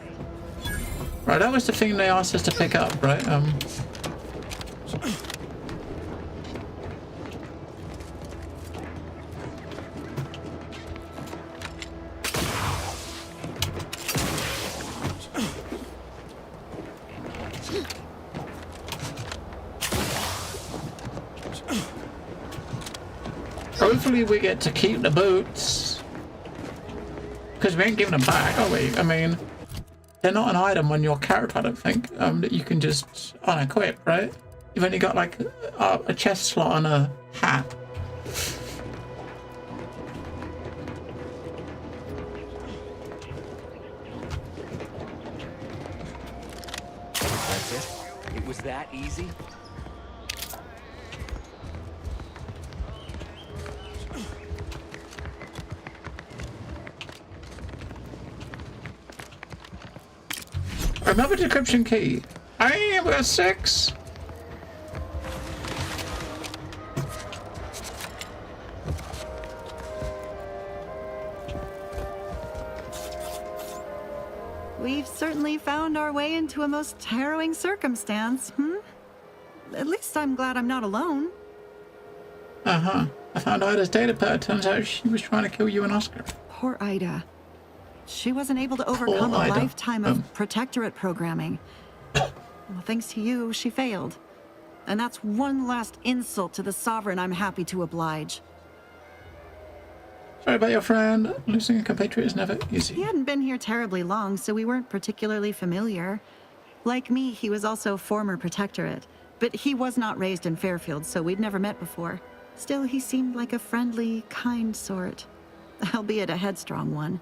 Right, that was the thing they asked us to pick up, right? Hopefully we get to keep the boots. Because we ain't giving them back, are we? I mean, they're not an item on your character, I don't think, that you can just unequip, right? You've only got like a chest slot and a hat. That's it? It was that easy? Remember decryption key. Hey, we got 6. We've certainly found our way into a most harrowing circumstance, At least I'm glad I'm not alone. Uh-huh. I found Ida's data pad. Turns out she was trying to kill you and Oscar. Poor Ida. She wasn't able to overcome a Ida. lifetime of protectorate programming. Well, thanks to you, she failed. And that's one last insult to the Sovereign I'm happy to oblige. Sorry about your friend. Losing a compatriot is never easy. He hadn't been here terribly long, so we weren't particularly familiar. Like me, he was also former protectorate. But he was not raised in Fairfield, so we'd never met before. Still, he seemed like a friendly, kind sort. Albeit a headstrong one.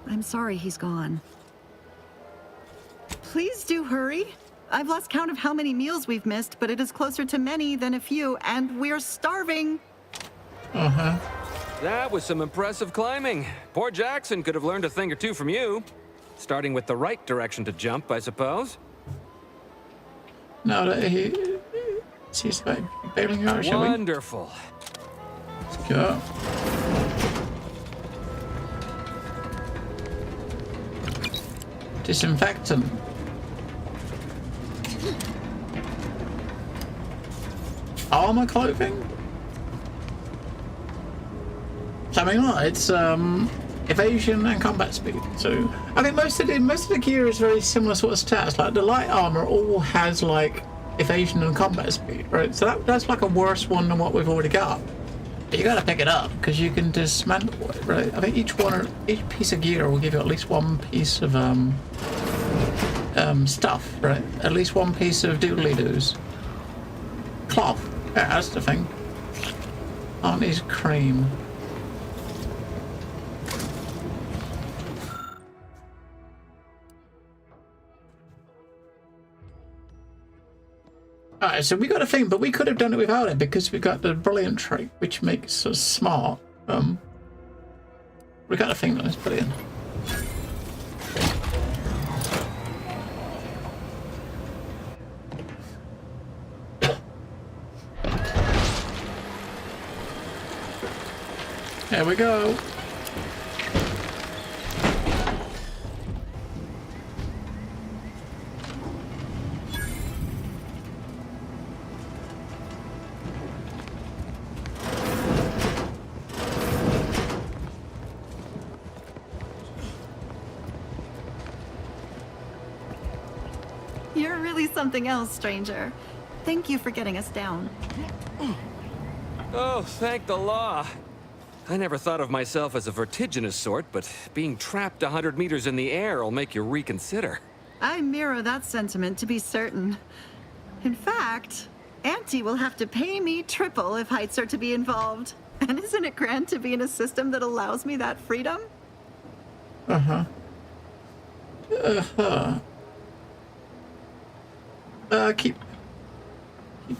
I'm sorry he's gone. Please do hurry. I've lost count of how many meals we've missed, but it is closer to many than a few, and we're starving. Uh-huh. That was some impressive climbing. Poor Jackson could have learned a thing or two from you. Starting with the right direction to jump, I suppose. Now that he sees like bailing out, shall we? Wonderful. Let's go. Disinfectant. Armor clothing? So, I mean, look, it's evasion and combat speed. So I think most of the gear is very similar sort of stats. Like the light armor all has like evasion and combat speed, right? So that's like a worse one than what we've already got. But you gotta pick it up because you can dismantle it, right? I think each piece of gear will give you at least one piece of stuff, right? At least one piece of doodly-doos. Cloth. Yeah, that's the thing. Auntie's cream. Alright, so we got a thing, but we could have done it without it because we got the brilliant trait, which makes us smart. We got a thing that is brilliant. There we go. You're really something else, stranger. Thank you for getting us down. Oh, thank the law. I never thought of myself as a vertiginous sort, but being trapped 100 meters in the air will make you reconsider. I mirror that sentiment, to be certain. In fact, Auntie will have to pay me triple if heights are to be involved. And isn't it grand to be in a system that allows me that freedom? Uh-huh. Keep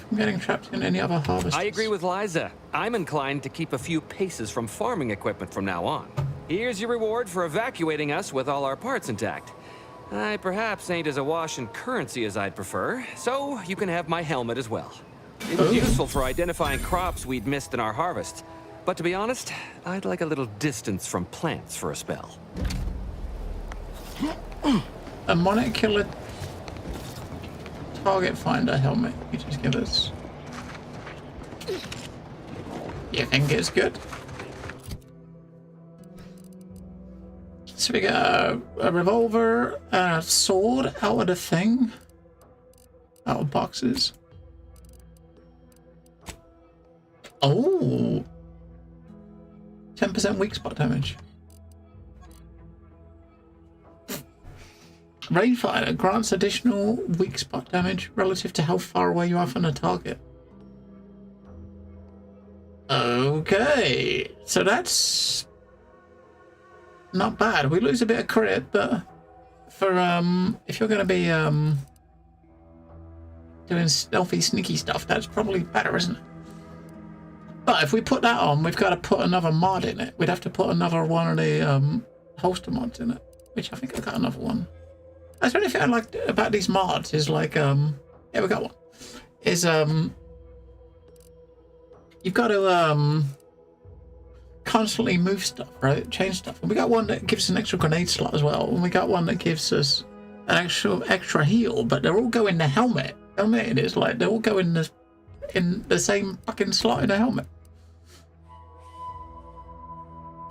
from getting trapped in any other harvest. I agree with Liza. I'm inclined to keep a few paces from farming equipment from now on. Here's your reward for evacuating us with all our parts intact. I perhaps ain't as awash in currency as I'd prefer, so you can have my helmet as well. It was useful for identifying crops we'd missed in our harvest. But to be honest, I'd like a little distance from plants for a spell. A monocular target finder helmet. You just give us. You think it's good? So we got a revolver, a sword out of the thing, out of boxes. Oh, 10% weak spot damage. Rainfighter grants additional weak spot damage relative to how far away you are from the target. Okay, so that's not bad. We lose a bit of crit, but for if you're going to be doing stealthy, sneaky stuff, that's probably better, isn't it? But if we put that on, we've got to put another mod in it. We'd have to put another one of the holster mods in it, which I think I got another one. That's the only thing I like about these mods is like, yeah, we got one. Is you've got to constantly move stuff, right? Change stuff. And we got one that gives us an extra grenade slot as well. And we got one that gives us an extra heal, but they're all go in the helmet. Helmet, it is like they all go in the in the same fucking slot in a helmet.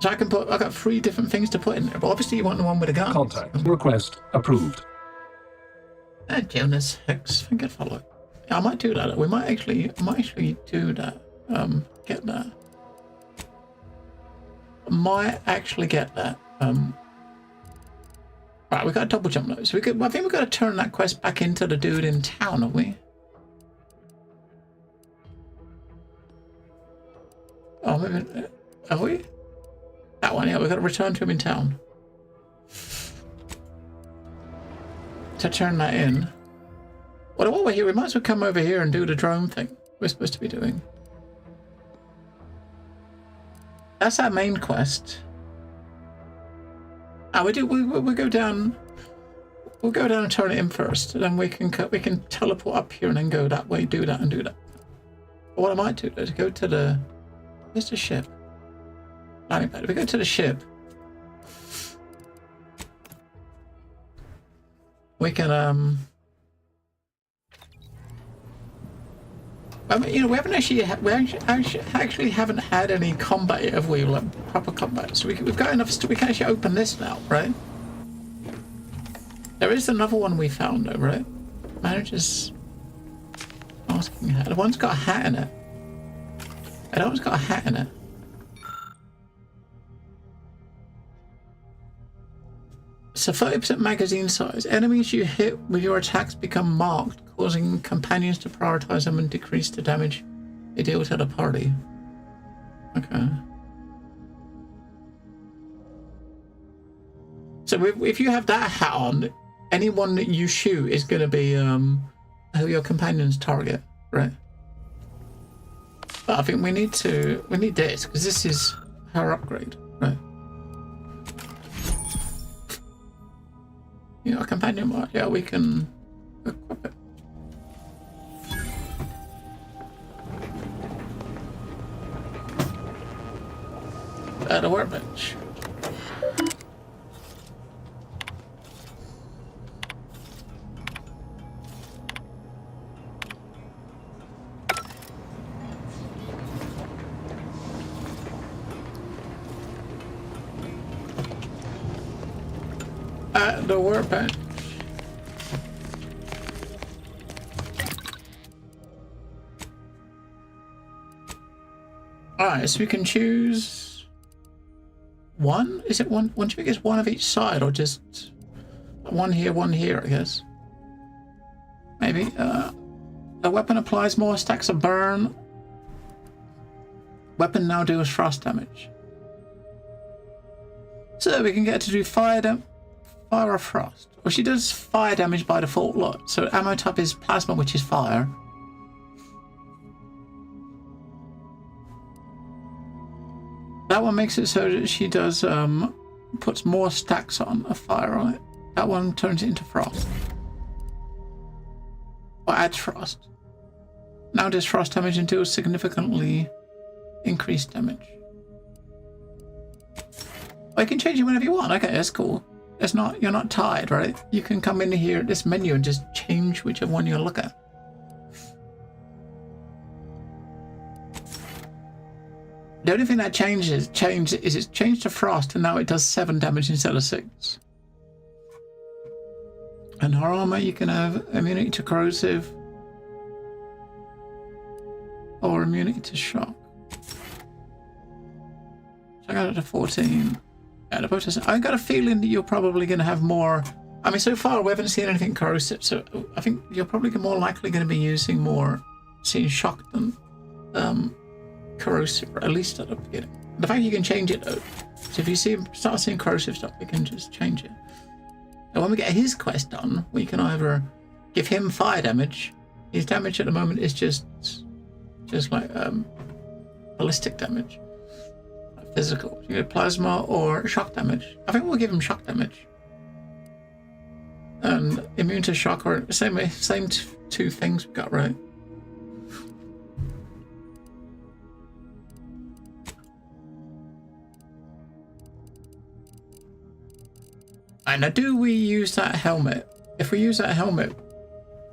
So I got 3 different things to put in there, but obviously you want the one with a gun. Contact request approved. Jonas Hicks, I get follow. Yeah, I might do that. I might actually do that. Get that. I might actually get that. Right, we got a double jump though. So I think we've got to turn that quest back into the dude in town, have we? Oh, maybe, have we? That one, yeah, we've got to return to him in town. To turn that in. Well, while we're here, we might as well come over here and do the drone thing we're supposed to be doing. That's our main quest. We'll go down. We'll go down and turn it in first, and then we can teleport up here and then go that way, do that and do that. But what I might do is go to the. Where's the ship? Landing pad. If we go to the ship, we can I mean, you know, we actually haven't had any combat yet, have we? Like proper combat. So we've got enough. We can actually open this now, right? There is another one we found, though, right? Manager's asking hat. The one's got a hat in it. That one's got a hat in it. So 30% magazine size. Enemies you hit with your attacks become marked, causing companions to prioritize them and decrease the damage they deal to the party. Okay. So if you have that hat on, anyone that you shoot is going to be who your companions target, right? But I think we need this because this is her upgrade, right? You know, a companion mod, yeah, we can equip it. At a workbench. At the workbench. Alright, so we can choose one? Is it one? Should we get one of each side or just one here, I guess? Maybe. The weapon applies more stacks of burn. Weapon now deals frost damage. So we can get to do fire or frost. Well, she does fire damage by default lot. So ammo type is plasma, which is fire. That one makes it so that she does puts more stacks on a fire on it. That one turns it into frost. Or adds frost. Now does frost damage and deals significantly increased damage. Well, you can change it whenever you want. Okay, that's cool. It's not, you're not tied, right? You can come in here at this menu and just change whichever one you look at. The only thing that changed is it's changed to frost and now it does 7 damage instead of 6. And her armor, you can have immunity to corrosive or immunity to shock. So I got it to 14. Yeah, I got a feeling that you're probably going to have more. I mean, so far we haven't seen anything corrosive, so I think you're probably more likely going to be using seeing shock than corrosive, or at least at the beginning. The fact you can change it though, so if you start seeing corrosive stuff, we can just change it. And when we get his quest done, we can either give him fire damage. His damage at the moment is just like ballistic damage. Physical. You get plasma or shock damage. I think we'll give him shock damage. And immune to shock are same 2 things we got right. And now do we use that helmet? If we use that helmet,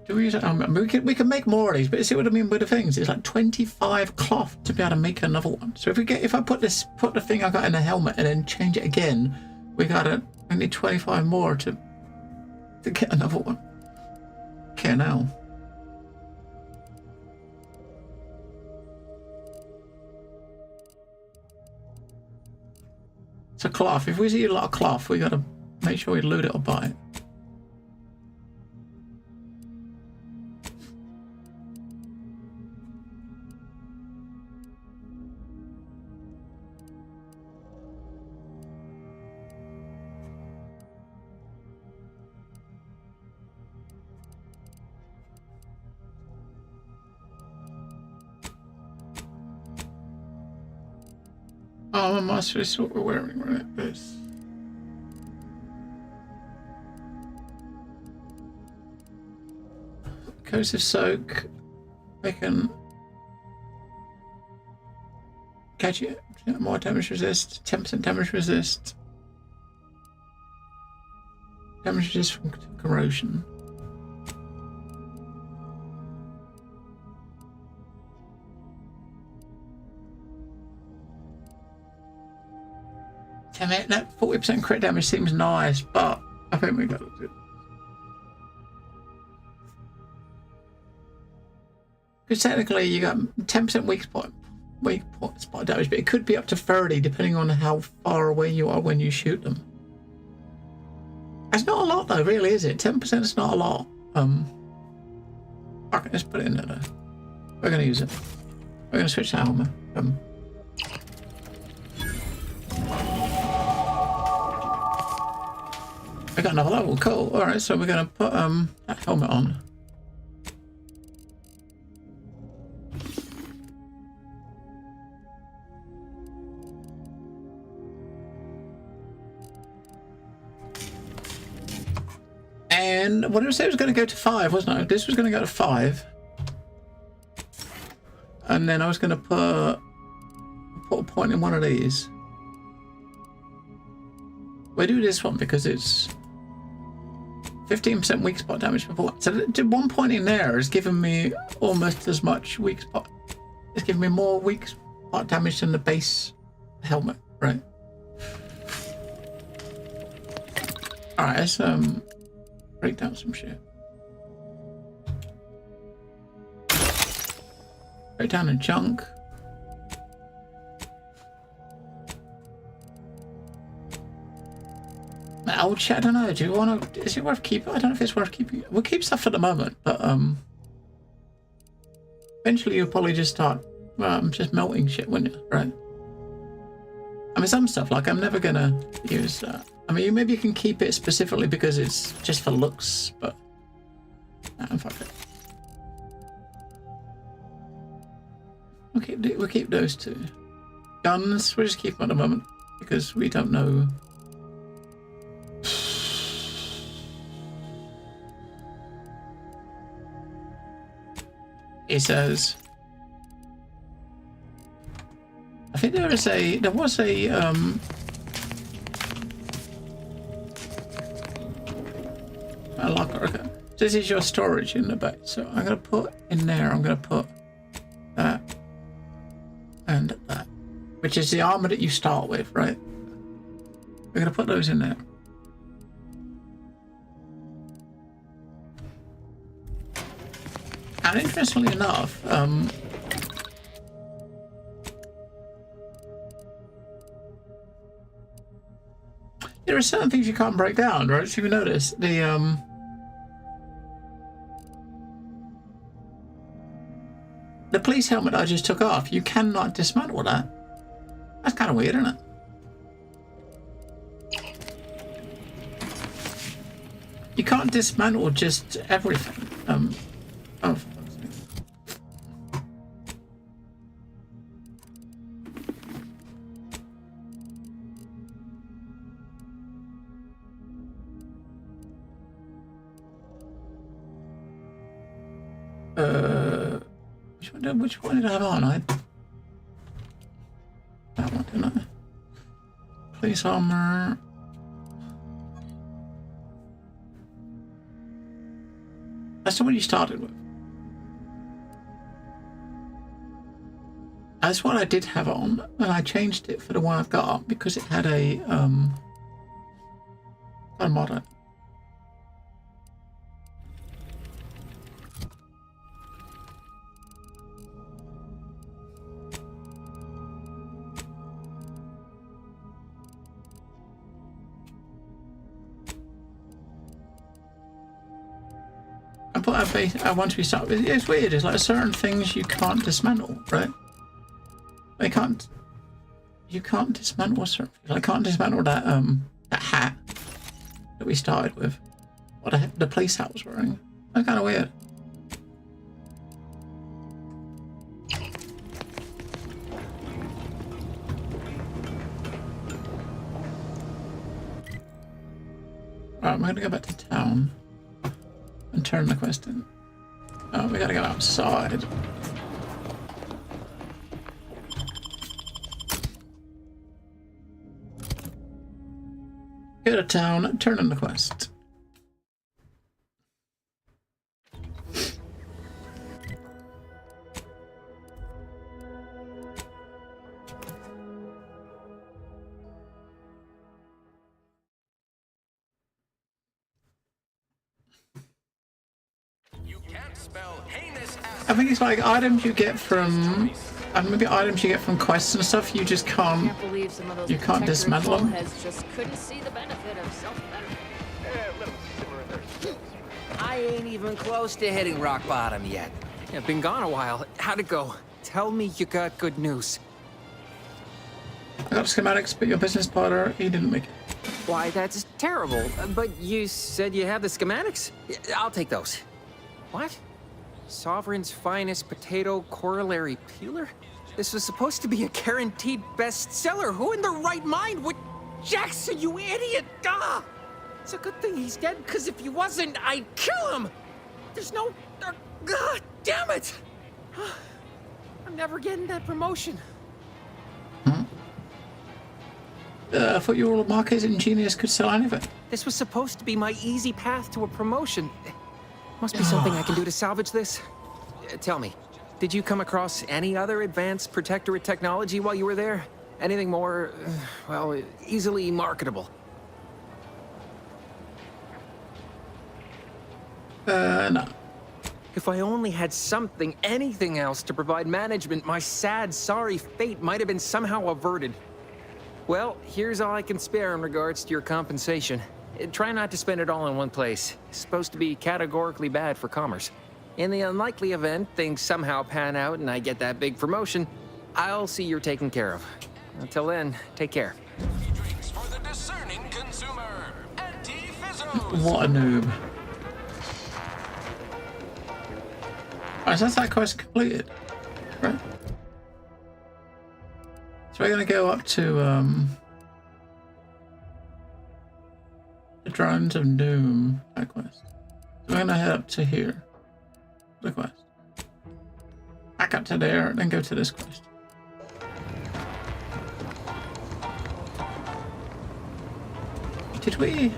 Do we use it? I mean, we can make more of these, but see what I mean with the things? It's like 25 cloth to be able to make another one. So if I put the thing I got in the helmet and then change it again, we need 25 more to get another one. Okay, now. So cloth. If we see a lot of cloth, we gotta make sure we loot it or buy it. Oh, my master is what we're wearing, right? This. Corrosive soak. We can catch it. More damage resist. 10% damage resist. Damage resist from corrosion. That 40% crit damage seems nice, but I think we got to do it. Because technically you got 10% weak spot damage, but it could be up to 30 depending on how far away you are when you shoot them. That's not a lot though, really, is it? 10% is not a lot. Okay, let's put it in there though. We're gonna use it. We're gonna switch to helmet. I got another level, cool. Alright, so we're gonna put that helmet on. And what did I say? It was going to go to 5, wasn't it? This was going to go to 5. And then I was going to put a point in one of these. We do this one because it's 15% weak spot damage before. So one point in there is giving me almost as much weak spot. It's giving me more weak spot damage than the base helmet, right? Alright, let's break down some shit. Break down the junk. Old shit, I don't know. Do you want to? Is it worth keeping? I don't know if it's worth keeping. We'll keep stuff at the moment, but eventually you'll probably just start just melting shit, wouldn't you? Right? I mean, some stuff like I'm never gonna use that. I mean, maybe you can keep it specifically because it's just for looks, but fuck it. We'll keep those two. Guns, we'll just keep them at the moment because we don't know. He says, I think there was a locker. Okay. This is your storage in the back. So I'm gonna put in there. I'm gonna put that and that, which is the armor that you start with, right? We're gonna put those in there. And interestingly enough, there are certain things you can't break down, right? So if you notice, the police helmet I just took off, you cannot dismantle that. That's kind of weird, isn't it? You can't dismantle just everything. Oh. Which one did I have on? That one, didn't I? Police armor. That's the one you started with. That's what I did have on, and I changed it for the one I've got because it had a mod on it. Once we start, it's weird. It's like certain things you can't dismantle, right? You can't dismantle certain things. I can't dismantle that that hat that we started with. What the police hat was wearing. That's kind of weird. Right, I'm gonna go back to town and turn the quest in. Oh, we gotta go outside. Go to town, turn in the quest. I think it's like items you get from, maybe items you get from quests and stuff. You just can't. You can't dismantle them. Just couldn't see the benefit of self-betterment. I ain't even close to hitting rock bottom yet. Yeah, been gone a while. How'd it go? Tell me you got good news. I got schematics, but your business partner, he didn't make it. Why, that's terrible. But you said you have the schematics? I'll take those. What? Sovereign's finest potato corollary peeler? This was supposed to be a guaranteed bestseller. Who in their right mind would... Jackson, you idiot! Ah! It's a good thing he's dead, because if he wasn't, I'd kill him! There's no... God damn it! I'm never getting that promotion. I thought you were all marketing genius could sell anything. This was supposed to be my easy path to a promotion. Must be something I can do to salvage this. Tell me, did you come across any other advanced protectorate technology while you were there? Anything more, well, easily marketable? No. If I only had something, anything else to provide management, my sad, sorry fate might have been somehow averted. Well, here's all I can spare in regards to your compensation. Try not to spend it all in one place. It's supposed to be categorically bad for commerce. In the unlikely event things somehow pan out and I get that big promotion, I'll see you're taken care of. Until then, take care. Drinks for the discerning consumer. Anti-Fizzos. What a noob. Alright, so that's that quest completed. Right. So we're gonna go up to the Drones of Doom, that quest. So we're gonna head up to here. The quest. Back up to there, then go to this quest. Did we...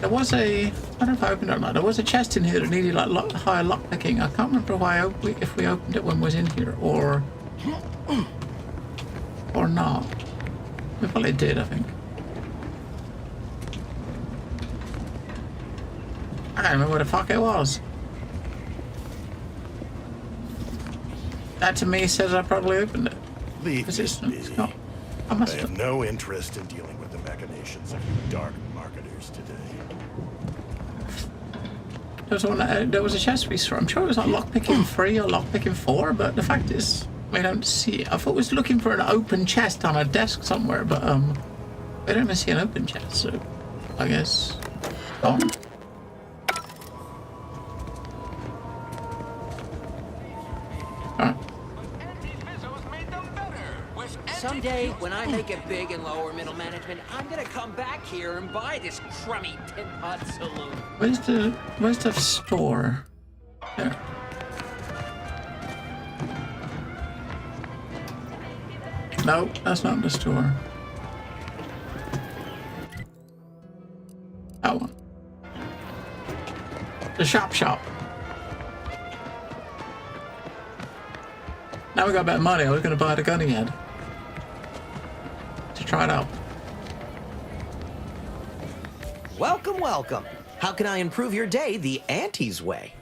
There was a... I don't know if I opened it or not. There was a chest in here that needed like higher lockpicking. I can't remember why if we opened it when it was in here or not. We probably did, I think. I don't remember where the fuck it was. That to me says I probably opened it. Leave this be. Not, I have no interest in dealing with the machinations of you dark marketers today. There was a chest piece for. I'm sure it was like lockpicking 3 or lockpicking 4, but the fact is we don't see it. I thought it was looking for an open chest on a desk somewhere, but we don't even see an open chest, so I guess. Oh. Someday, when I make it big in lower middle management, I'm gonna come back here and buy this crummy tin pot saloon. Where's the store? There. No, that's not the store. That one. The shop. Now we got a bit of money. I was going to buy the gun again to try it out. Welcome, welcome. How can I improve your day the Auntie's way?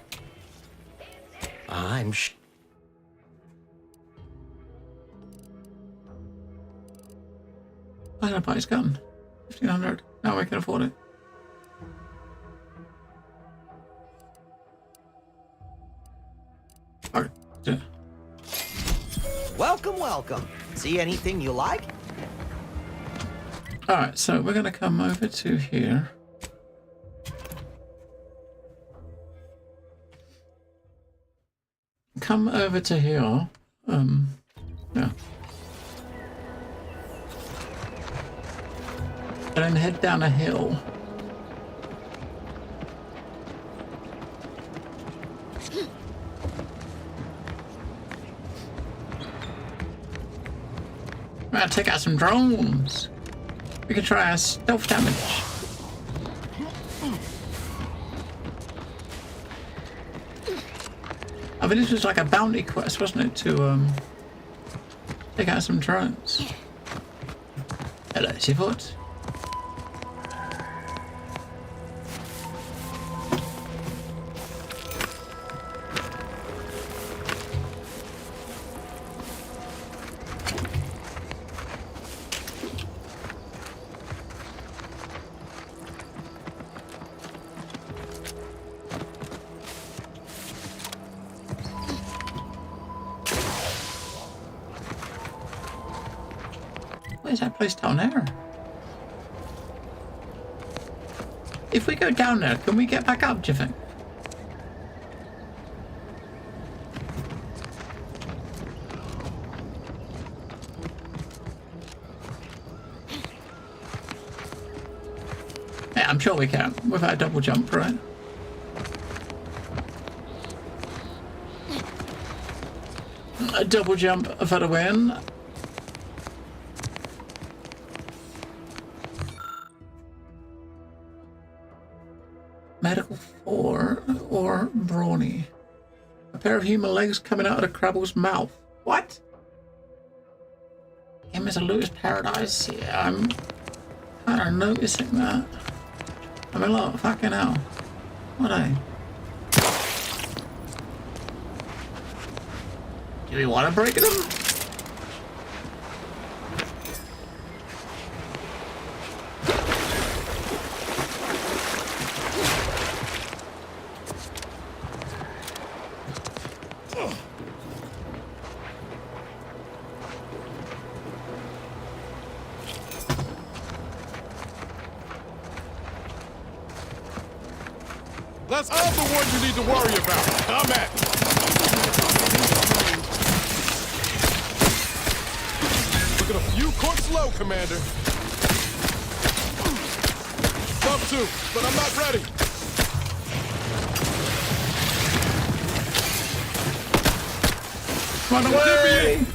I'm I'm going to buy his gun. 1,500. Now we can afford it. Okay. Yeah. Welcome, welcome. See anything you like? Alright, so we're going to come over to here. Come over to here. Yeah. And then head down a hill. We're gonna take out some drones. We can try our stealth damage. I mean, this was like a bounty quest, wasn't it, to take out some drones. Hello, Seafoot. Where's that place down there? If we go down there, can we get back up, do you think? Yeah, I'm sure we can. Without a double jump, right? A double jump for the win. Medical 4 or brawny. A pair of human legs coming out of the Crabble's mouth. What? Him is a looter's paradise. Yeah, I'm kind of noticing that. I mean, look, fucking hell. What a... Do we want to break them? I'm the one you need to worry about. Come at me. Looking a few corks low, Commander. Love to, but I'm not ready. Run away!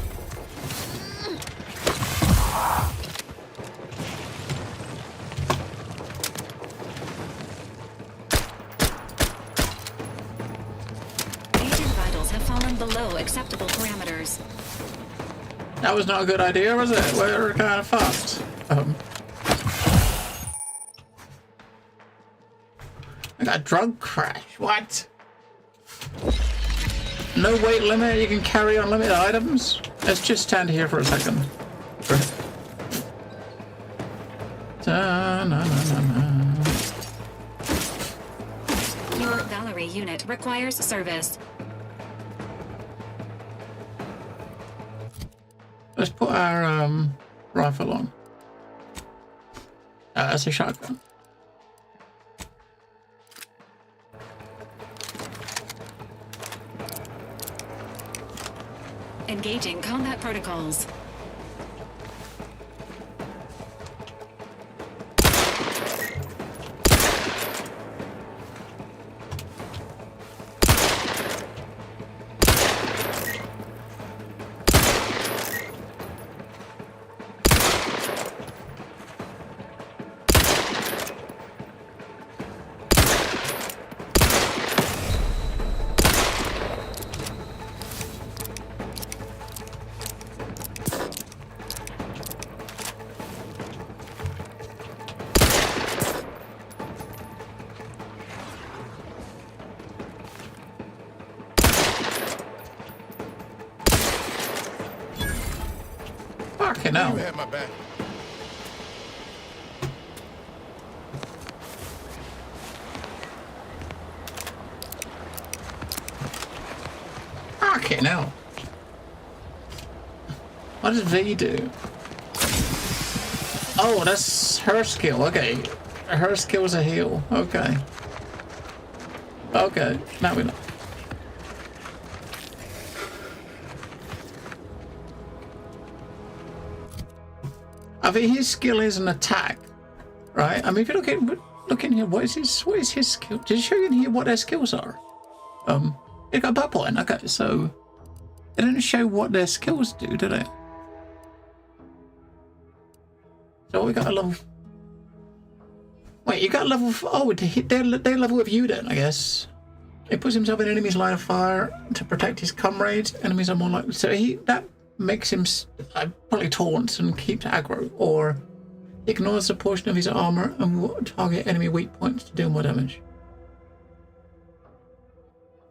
Below acceptable parameters. That was not a good idea, was it? We're kind of fucked. I got a drug crash. What? No weight limit. You can carry unlimited items. Let's just stand here for a second. Your Valerie unit requires service. Let's put our rifle on. That's a shotgun. Engaging combat protocols. Fucking hell. You had my back. Fucking hell. What does V do? Oh, that's her skill. Okay. Her skill's a heal. Okay. Okay. Now we know. I think his skill is an attack, right? I mean, if you look in here, what is his skill? Did it show you in here what their skills are? It got a purple in. Okay, so it didn't show what their skills do, did it? So we got a level. Wait, you got a level. Oh, to hit their level with you then, I guess. He puts himself in enemy's line of fire to protect his comrades. Enemies are more likely. So that makes him probably taunts and keeps aggro, or ignores a portion of his armor and will target enemy weak points to deal more damage.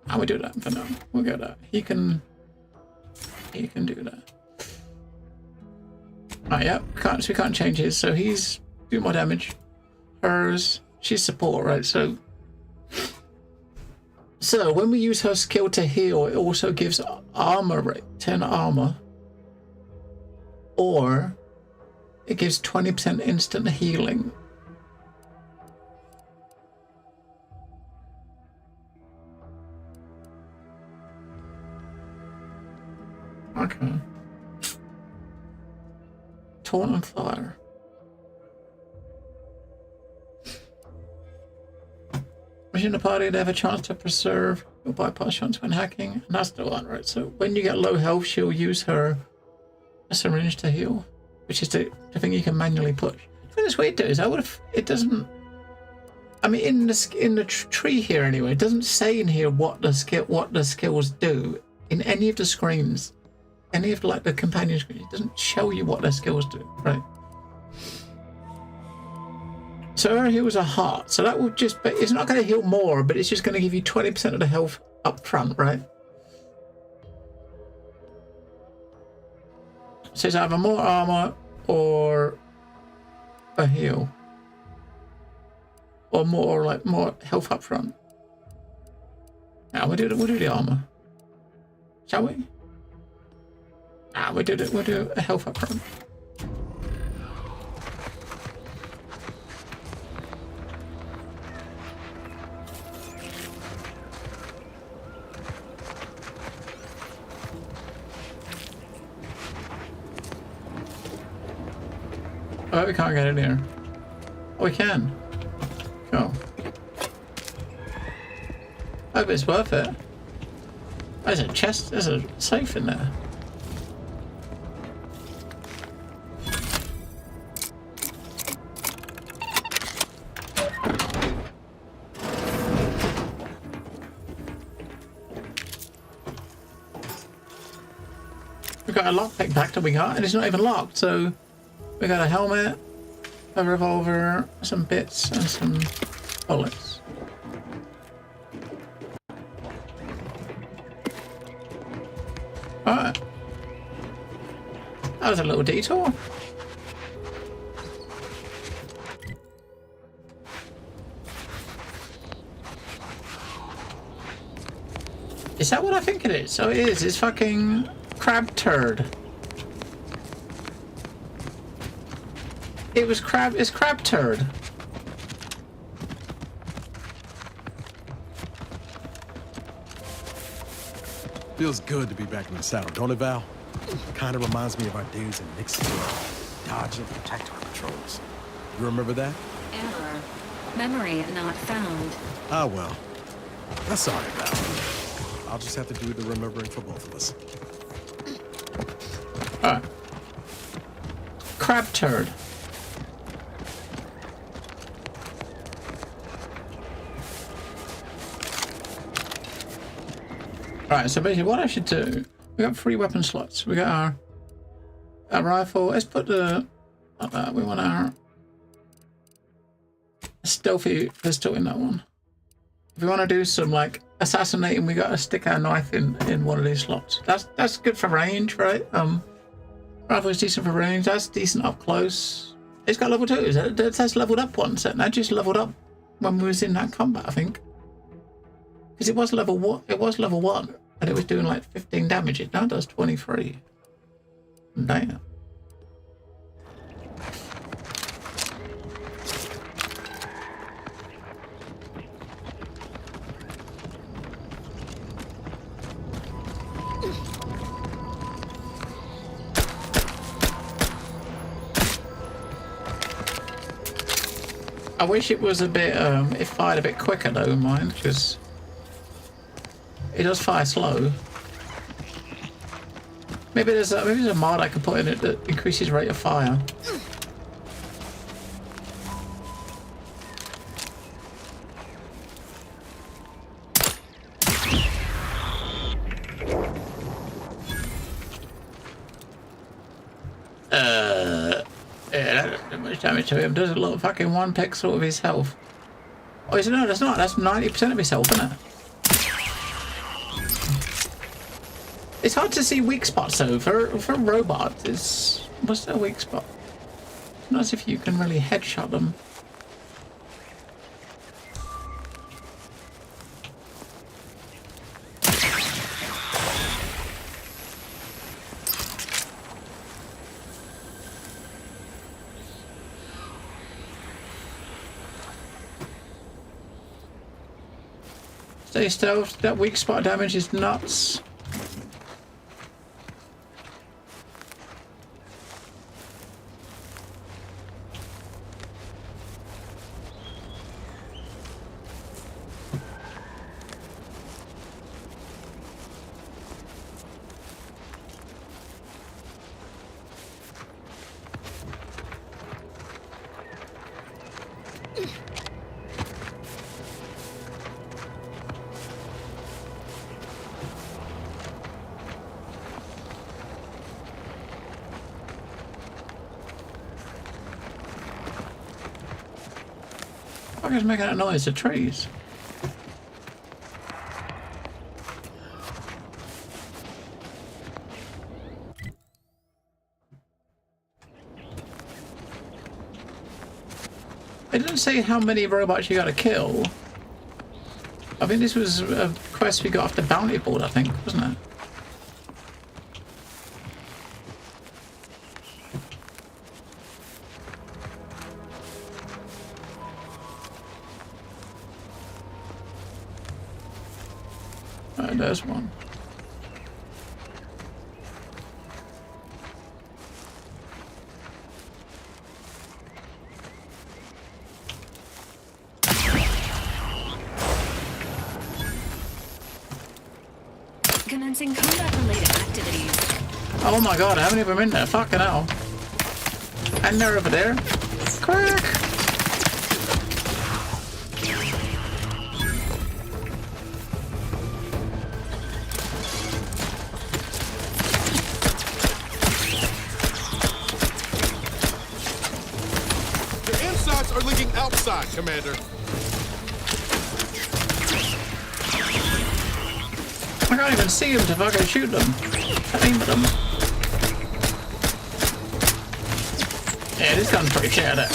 How we do that for now? We'll get that. He can do that. Oh yeah, so we can't change his. So he's doing more damage. Hers, she's support, right? So when we use her skill to heal, it also gives armor rate, 10 armor. Or it gives 20% instant healing. Okay. Taunt and fire. Wishing the party to have a chance to preserve or bypass chance when hacking. And that's the one, right? So when you get low health, she'll use her syringe to heal, which is the thing you can manually push. I think that's what it does. It doesn't. I mean, in the tree here anyway, it doesn't say in here what the skills do in any of the screens, any of the companion screens. It doesn't show you what their skills do, right? So her heals a heart, so that will just. But it's not going to heal more, but it's just going to give you 20% of the health up front, right? So it's either more armor or a heal. Or more health up front. Now we'll do the armor. Shall we? We'll do a health up front. Oh, we can't get in here. Oh, we can. Cool. I hope it's worth it. There's a chest, there's a safe in there. We've got a lockpick back that we got, and it's not even locked, so we got a helmet, a revolver, some bits, and some bullets. Alright. That was a little detour. Is that what I think it is? So it is. It's fucking crab turd. It's crab turd. Feels good to be back in the saddle, don't it, Val? Kind of reminds me of our days in Nixon, dodging protector patrols. You remember that? Error. Memory not found. Ah, well. That's all right, Val. I'll just have to do the remembering for both of us. Alright. Crab turd. Right, so basically what I should do, we got 3 weapon slots. We got our rifle. Let's put the, like that. We want our stealthy pistol in that one. If we want to do some like assassinating, we got to stick our knife in one of these slots. That's good for range, right? Rifle's decent for range. That's decent up close. It's got level 2. That's leveled up once. And that just leveled up when we was in that combat, I think. Because it was level 1. It was level 1, and it was doing like 15 damage. It now does 23. Damn. I wish it was a bit, it fired a bit quicker though, mine, because it does fire slow. Maybe there's a mod I could put in it that increases rate of fire. Yeah, that doesn't do much damage to him. Does it look fucking 1 pixel of his health? Oh, is it? No, that's not. That's 90% of his health, isn't it? It's hard to see weak spots though. For robots, what's their weak spot? It's not as if you can really headshot them. Stay stealth. That weak spot damage is nuts. What is making that noise? The trees. It didn't say how many robots you got to kill. I think this was a quest we got off the bounty board, I think, wasn't it? There's one. Commencing combat-related activities. Oh my god, how many of them in there? Fucking hell. And they're over there. Crack! Are leaking outside, Commander. I can't even see him to fucking shoot them. Aim at them. Yeah, this gun's pretty shit at it.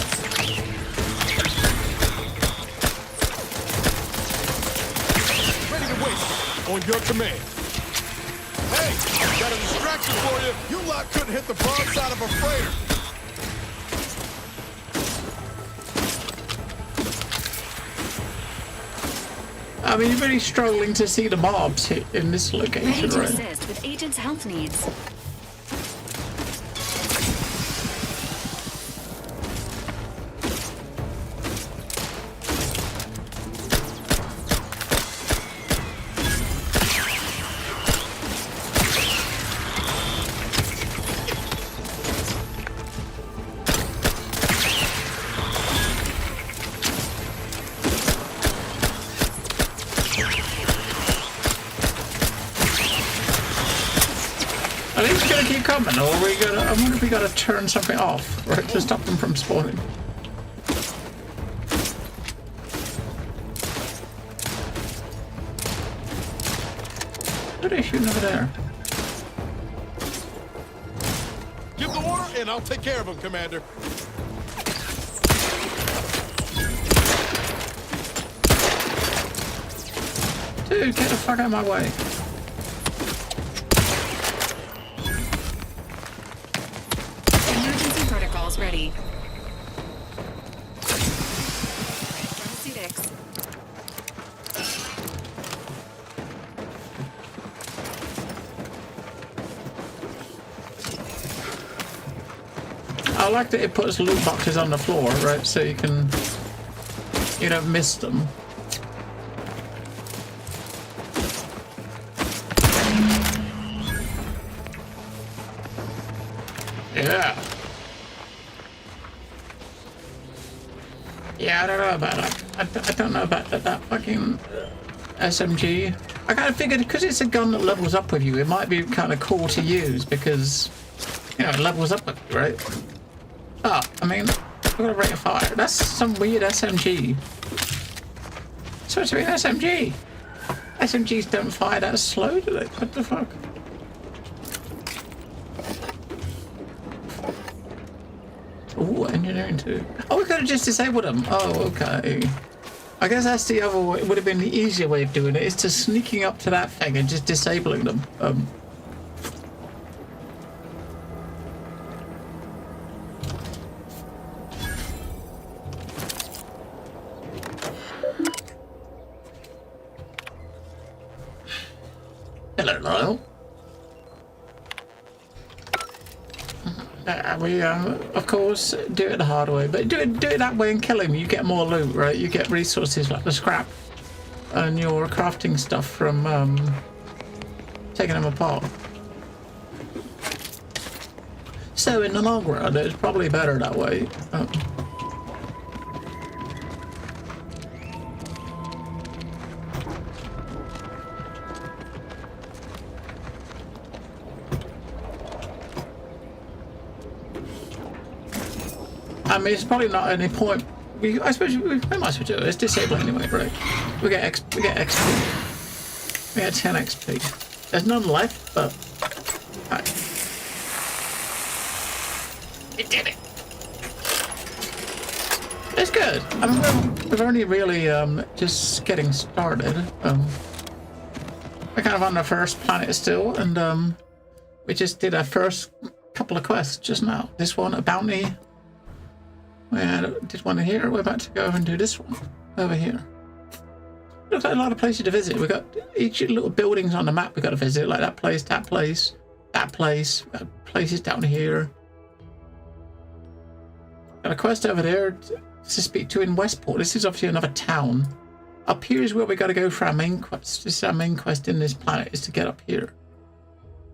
Ready to waste on your command. Hey, got a distraction for you. You lot couldn't hit the broadside of a freighter. I mean, you're really struggling to see the mobs hit in this location, Ready to right? assist with agent's health needs. Are these gonna keep coming, or are we gonna? I wonder if we gotta turn something off, right, to stop them from spawning. What are they shooting over there? Give the order, and I'll take care of him, Commander. Dude, get the fuck out of my way. Emergency protocols ready. Pharmaceutics. I like that it puts loot boxes on the floor, right? So you can, you don't miss them. Yeah. Yeah, I don't know about that. I don't know about that fucking SMG. I kind of figured because it's a gun that levels up with you, it might be kind of cool to use because, you know, it levels up with you, right? Oh, I mean, I've got a rate of fire. That's some weird SMG. It's supposed to be an SMG. SMGs don't fire that slow, do they? What the fuck? Ooh, engineering too. Oh, we could have just disabled them. Oh, okay. I guess that's the other way. It would have been the easier way of doing it, is to sneaking up to that thing and just disabling them. Hello, Lyle. We, of course, do it the hard way, but do it that way and kill him. You get more loot, right? You get resources like the scrap and your crafting stuff from taking them apart. So in the long run, it's probably better that way. I mean, it's probably not any point. I suppose we might as well do it. It's disabled anyway, right? We get XP. We get 10 XP. There's none left, but right. It did it. It's good. I mean, we're only really just getting started. We're kind of on the first planet still, and we just did our first couple of quests just now. This one, a bounty. We did one here. We're about to go and do this one over here. Looks like a lot of places to visit. We've got each little buildings on the map we've got to visit, like that place, that place, that place. We've got places down here. Got a quest over there to speak to in Westport. This is obviously another town. Up here is where we got to go for our main quest. This is our main quest in this planet, is to get up here.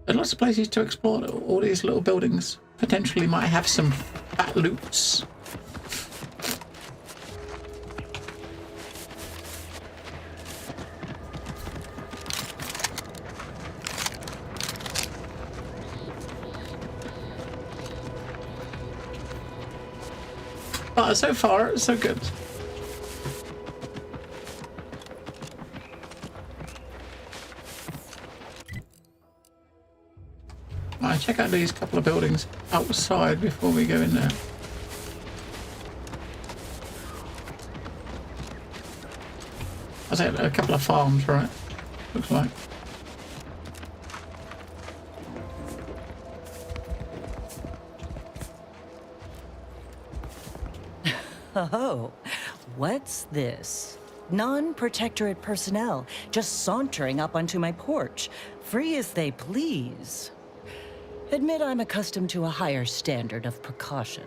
There's lots of places to explore. All these little buildings potentially might have some fat loots. But so far, so good. Right, check out these couple of buildings outside before we go in there. I say a couple of farms, right? Looks like. Oh, what's this? Non-protectorate personnel just sauntering up onto my porch, free as they please. Admit I'm accustomed to a higher standard of precaution.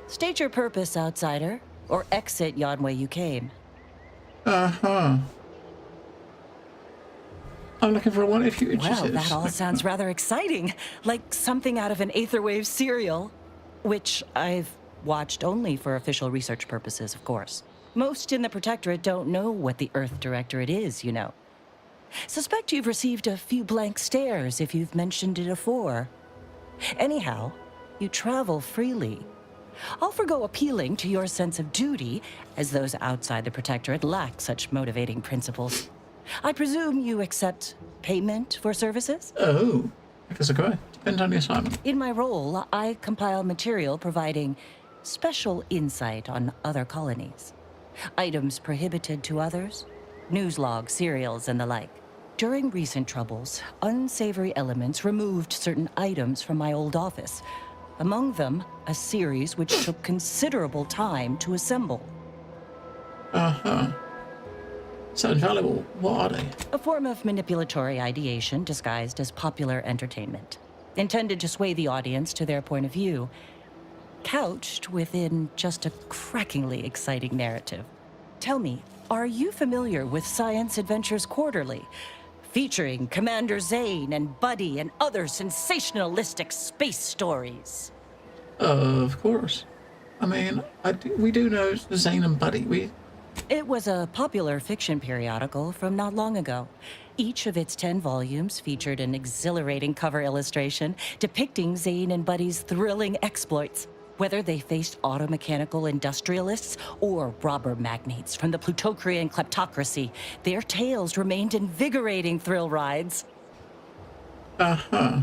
State your purpose, outsider, or exit yon way you came. Uh-huh. I'm looking for one if you're interested. Well, that all sounds rather exciting, like something out of an Aetherwave serial, which I've watched only for official research purposes, of course. Most in the Protectorate don't know what the Earth Directorate is, you know. Suspect you've received a few blank stares if you've mentioned it afore. Anyhow, you travel freely. I'll forgo appealing to your sense of duty, as those outside the Protectorate lack such motivating principles. I presume you accept payment for services? Oh. Because of course, depends on the assignment. In my role, I compile material providing special insight on other colonies. Items prohibited to others, news logs, serials, and the like. During recent troubles, unsavory elements removed certain items from my old office. Among them, a series which took considerable time to assemble. Uh-huh. Sounds valuable. What are they? A form of manipulatory ideation disguised as popular entertainment, intended to sway the audience to their point of view, couched within just a crackingly exciting narrative. Tell me, are you familiar with Science Adventures Quarterly, featuring Commander Zane and Buddy and other sensationalistic space stories? Of course. I mean, we do know Zane and Buddy. It was a popular fiction periodical from not long ago. Each of its 10 volumes featured an exhilarating cover illustration depicting Zane and Buddy's thrilling exploits. Whether they faced automechanical industrialists or robber magnates from the Plutocrian kleptocracy, their tales remained invigorating thrill rides. Uh-huh.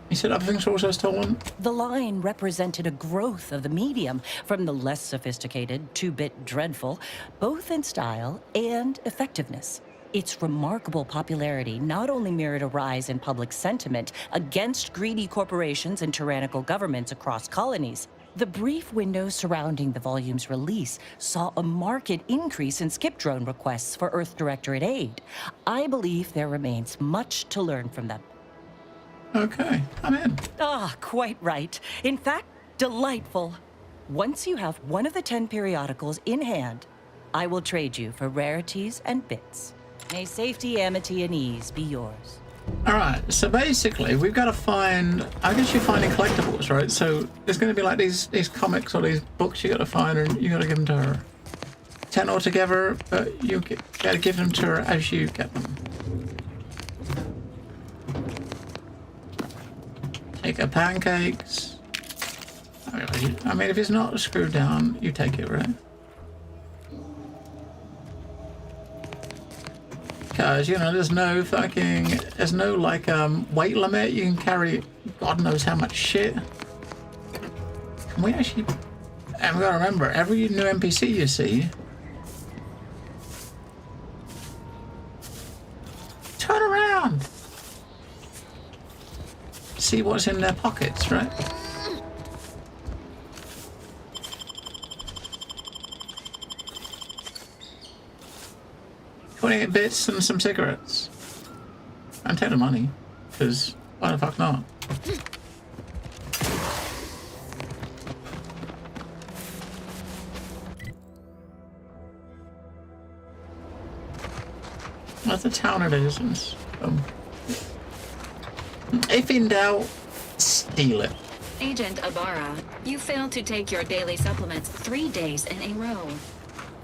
You said other things were also stolen? The line represented a growth of the medium from the less sophisticated 2-bit dreadful, both in style and effectiveness. Its remarkable popularity not only mirrored a rise in public sentiment against greedy corporations and tyrannical governments across colonies. The brief window surrounding the volume's release saw a marked increase in skip drone requests for Earth Directorate aid. I believe there remains much to learn from them. Okay, I'm in. Ah, quite right. In fact, delightful. Once you have one of the 10 periodicals in hand, I will trade you for rarities and bits. May safety, amity, and ease be yours. Alright, so basically, we've got to find... I guess you're finding collectibles, right? So there's going to be like these comics or these books you got to find and you got to give them to her. 10 altogether, but you got to give them to her as you get them. Take her pancakes. I mean, if it's not screwed down, you take it, right? Because, you know, there's no like weight limit. You can carry God knows how much shit. And we actually, and we gotta remember, every new NPC you see, turn around, see what's in their pockets, right? 28 bits and some cigarettes. And take the money, because why the fuck not? That's the town it is. If in doubt, steal it. Agent Ibarra, you failed to take your daily supplements 3 days in a row.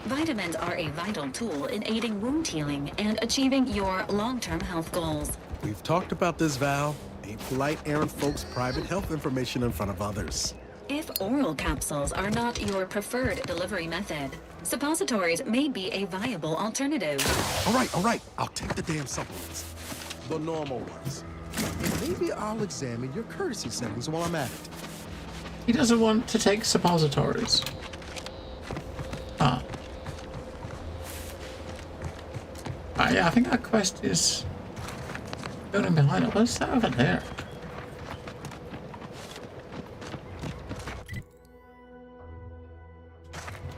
Vitamins are a vital tool in aiding wound healing and achieving your long-term health goals. We've talked about this, Val. Ain't polite airing folks' private health information in front of others. If oral capsules are not your preferred delivery method, suppositories may be a viable alternative. All right. I'll take the damn supplements. The normal ones. And maybe I'll examine your courtesy settings while I'm at it. He doesn't want to take suppositories. Ah. Yeah, I think that quest is building behind it. What's that over there?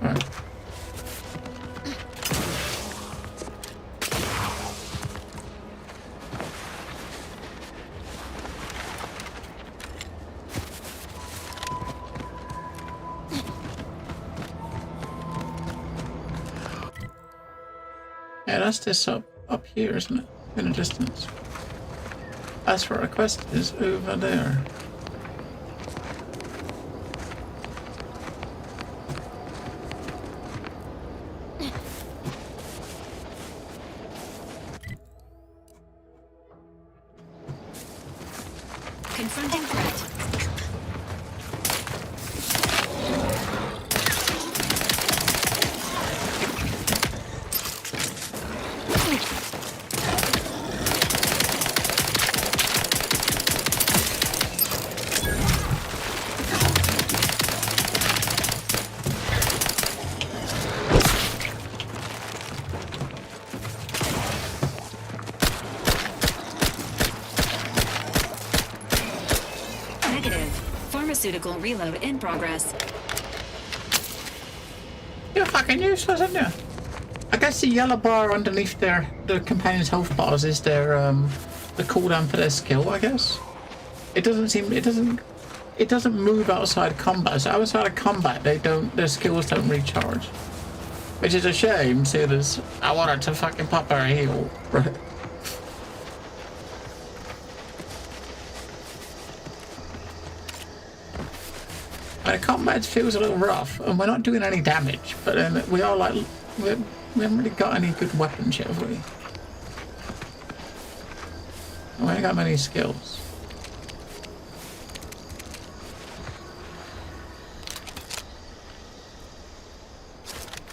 Right. Yeah, that's this up here, isn't it? In the distance. That's where our quest is, over there. Confronting threat. Negative. Pharmaceutical reload in progress. You're fucking useless, aren't you? I guess the yellow bar underneath the companion's health bars is their the cooldown for their skill, I guess. It doesn't move outside combat. So outside of combat their skills don't recharge. Which is a shame, seeing as I wanted to fucking pop her heal. Right. Combat feels a little rough, and we're not doing any damage, but then we are like, we haven't really got any good weapons yet, have we? We ain't got many skills.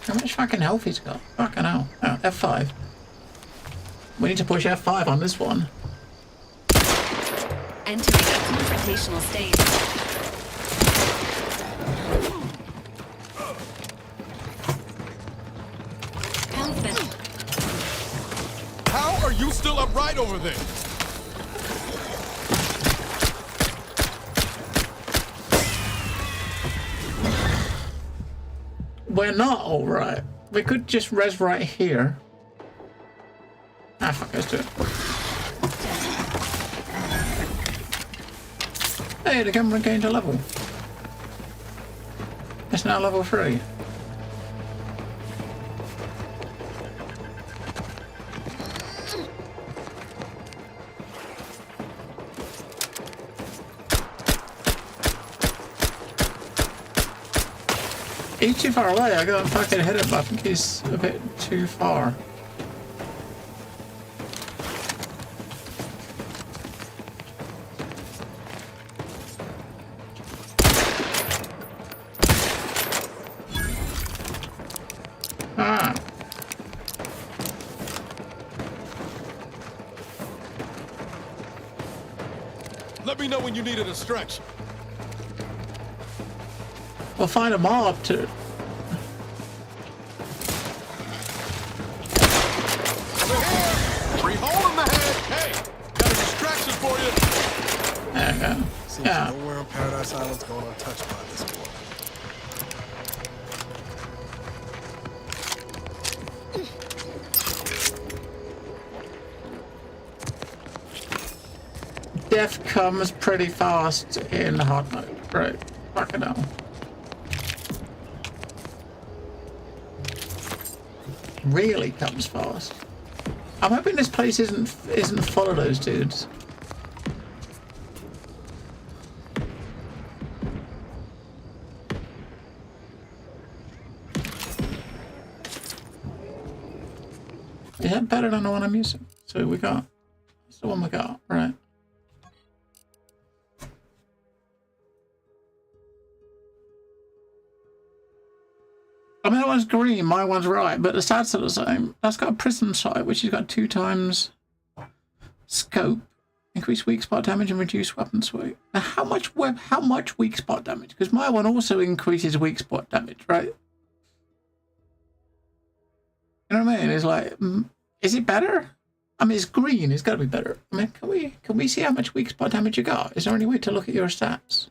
How much fucking health he's got? Fucking hell. Oh, F5. We need to push F5 on this one. Entering a confrontational state. How are you still upright over there? We're not alright. We could just res right here. Ah, fuck, let's do it. Hey, the camera gained a level. It's now level 3. He's too far away. I gotta fucking hit him, but I think he's a bit too far. Ah. Let me know when you need a distraction. We'll find a mob to... Free hole in the head! Hey! Got a distraction for you! There you go. Seems Yeah. nowhere on Paradise Island's going untouched by this point. Death comes pretty fast in hard mode. Right. Fucking hell. Really comes fast. I'm hoping this place isn't full of those dudes. Is that better than the one I'm using? So we got, that's the one we got, right? I mean, that one's green, my one's right, but the stats are the same. That's got a prism sight, which has got 2 times scope, increase weak spot damage and reduce weapon sway. Now, how much weak spot damage? Because my one also increases weak spot damage, right? You know what I mean? It's like, is it better? I mean, it's green. It's got to be better. I mean, can we see how much weak spot damage you got? Is there any way to look at your stats?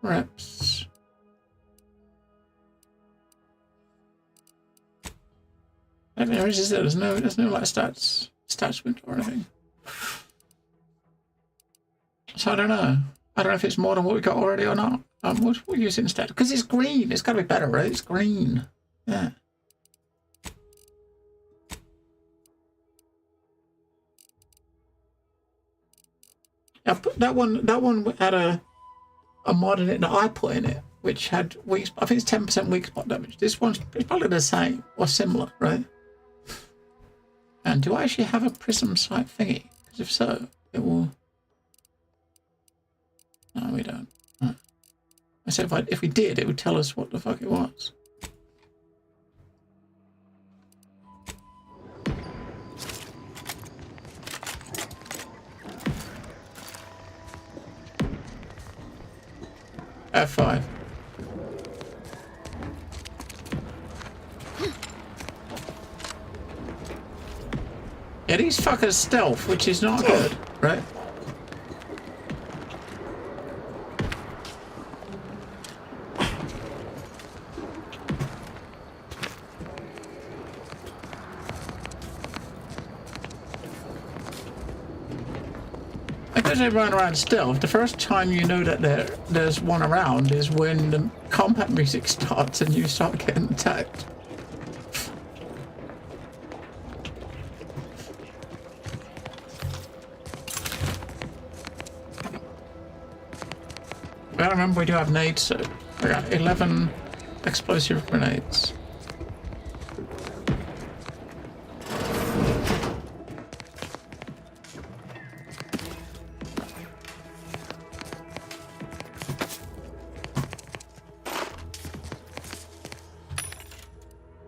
Reps. There is, there's no like stats window or anything. So I don't know. I don't know if it's more than what we got already or not. We'll use it instead because it's green. It's got to be better, right? It's green. Yeah. I put that one had a mod in it that I put in it, which had weak. I think it's 10% weak spot damage. This one's probably the same or similar, right? And do I actually have a prism sight thingy? Because if so, it will. No, we don't. No. I said if we did, it would tell us what the fuck it was. F5. Yeah, these fuckers stealth, which is not good, right? Because they run around stealth, the first time you know that there's one around is when the combat music starts and you start getting attacked. Well, remember we do have nades, so I got 11 explosive grenades.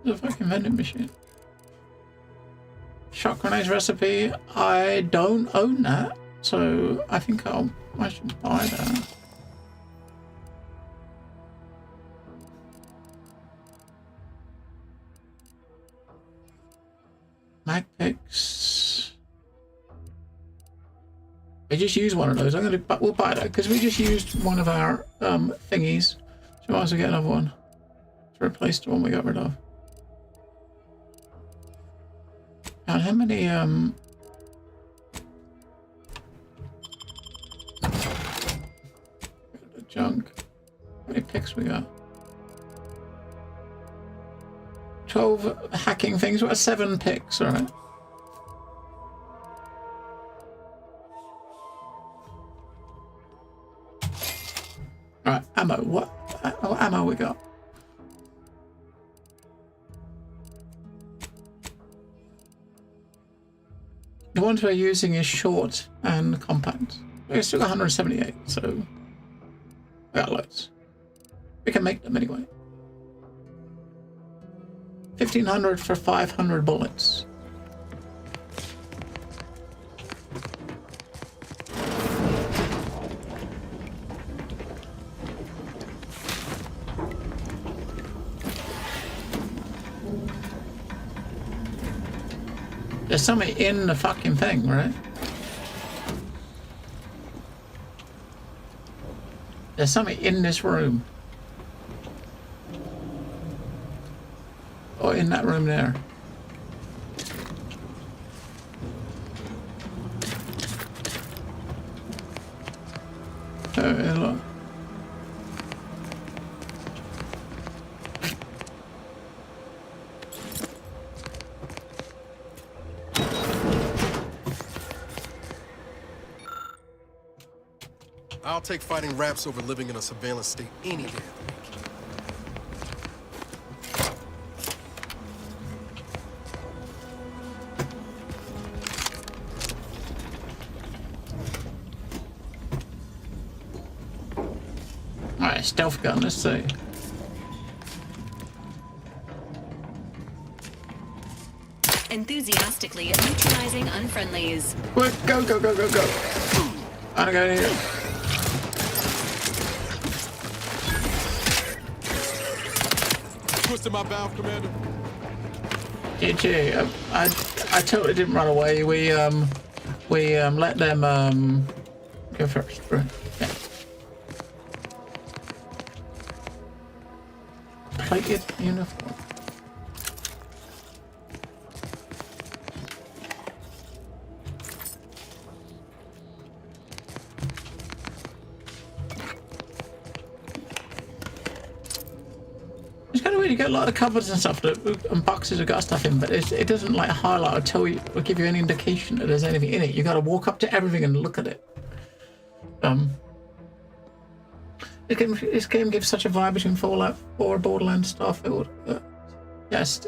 The fucking vending machine. Shot grenades recipe. I don't own that, so I think I should buy that. Mag picks. I just used one of those. We'll buy that because we just used one of our thingies. So we might as well get another one to replace the one we got rid of. And how many the junk? How many picks we got? 12 hacking things. What are 7 picks? All right. All right, ammo. What ammo we got? The ones we're using is short and compact. We still got 178, so we got loads. We can make them anyway. 1,500 for 500 bullets. There's something in the fucking thing, right? There's something in this room. Or in that room there. Oh, yeah, look. I'll take fighting raps over living in a surveillance state any day of the week. Alright, stealth gun, let's see. Enthusiastically neutralizing unfriendlies. Quick, go, go, go, go, go. I gotta go here. Twisted my valve, Commander. GG. I totally didn't run away. We let them go first. Right. Yeah. Plated uniform. It's kind of weird. You get a lot of cupboards and stuff and boxes have got stuff in, but it doesn't like highlight or tell you or give you any indication that there's anything in it. You got to walk up to everything and look at it. This game gives such a vibe between Fallout 4, Borderlands, Starfield. Yes,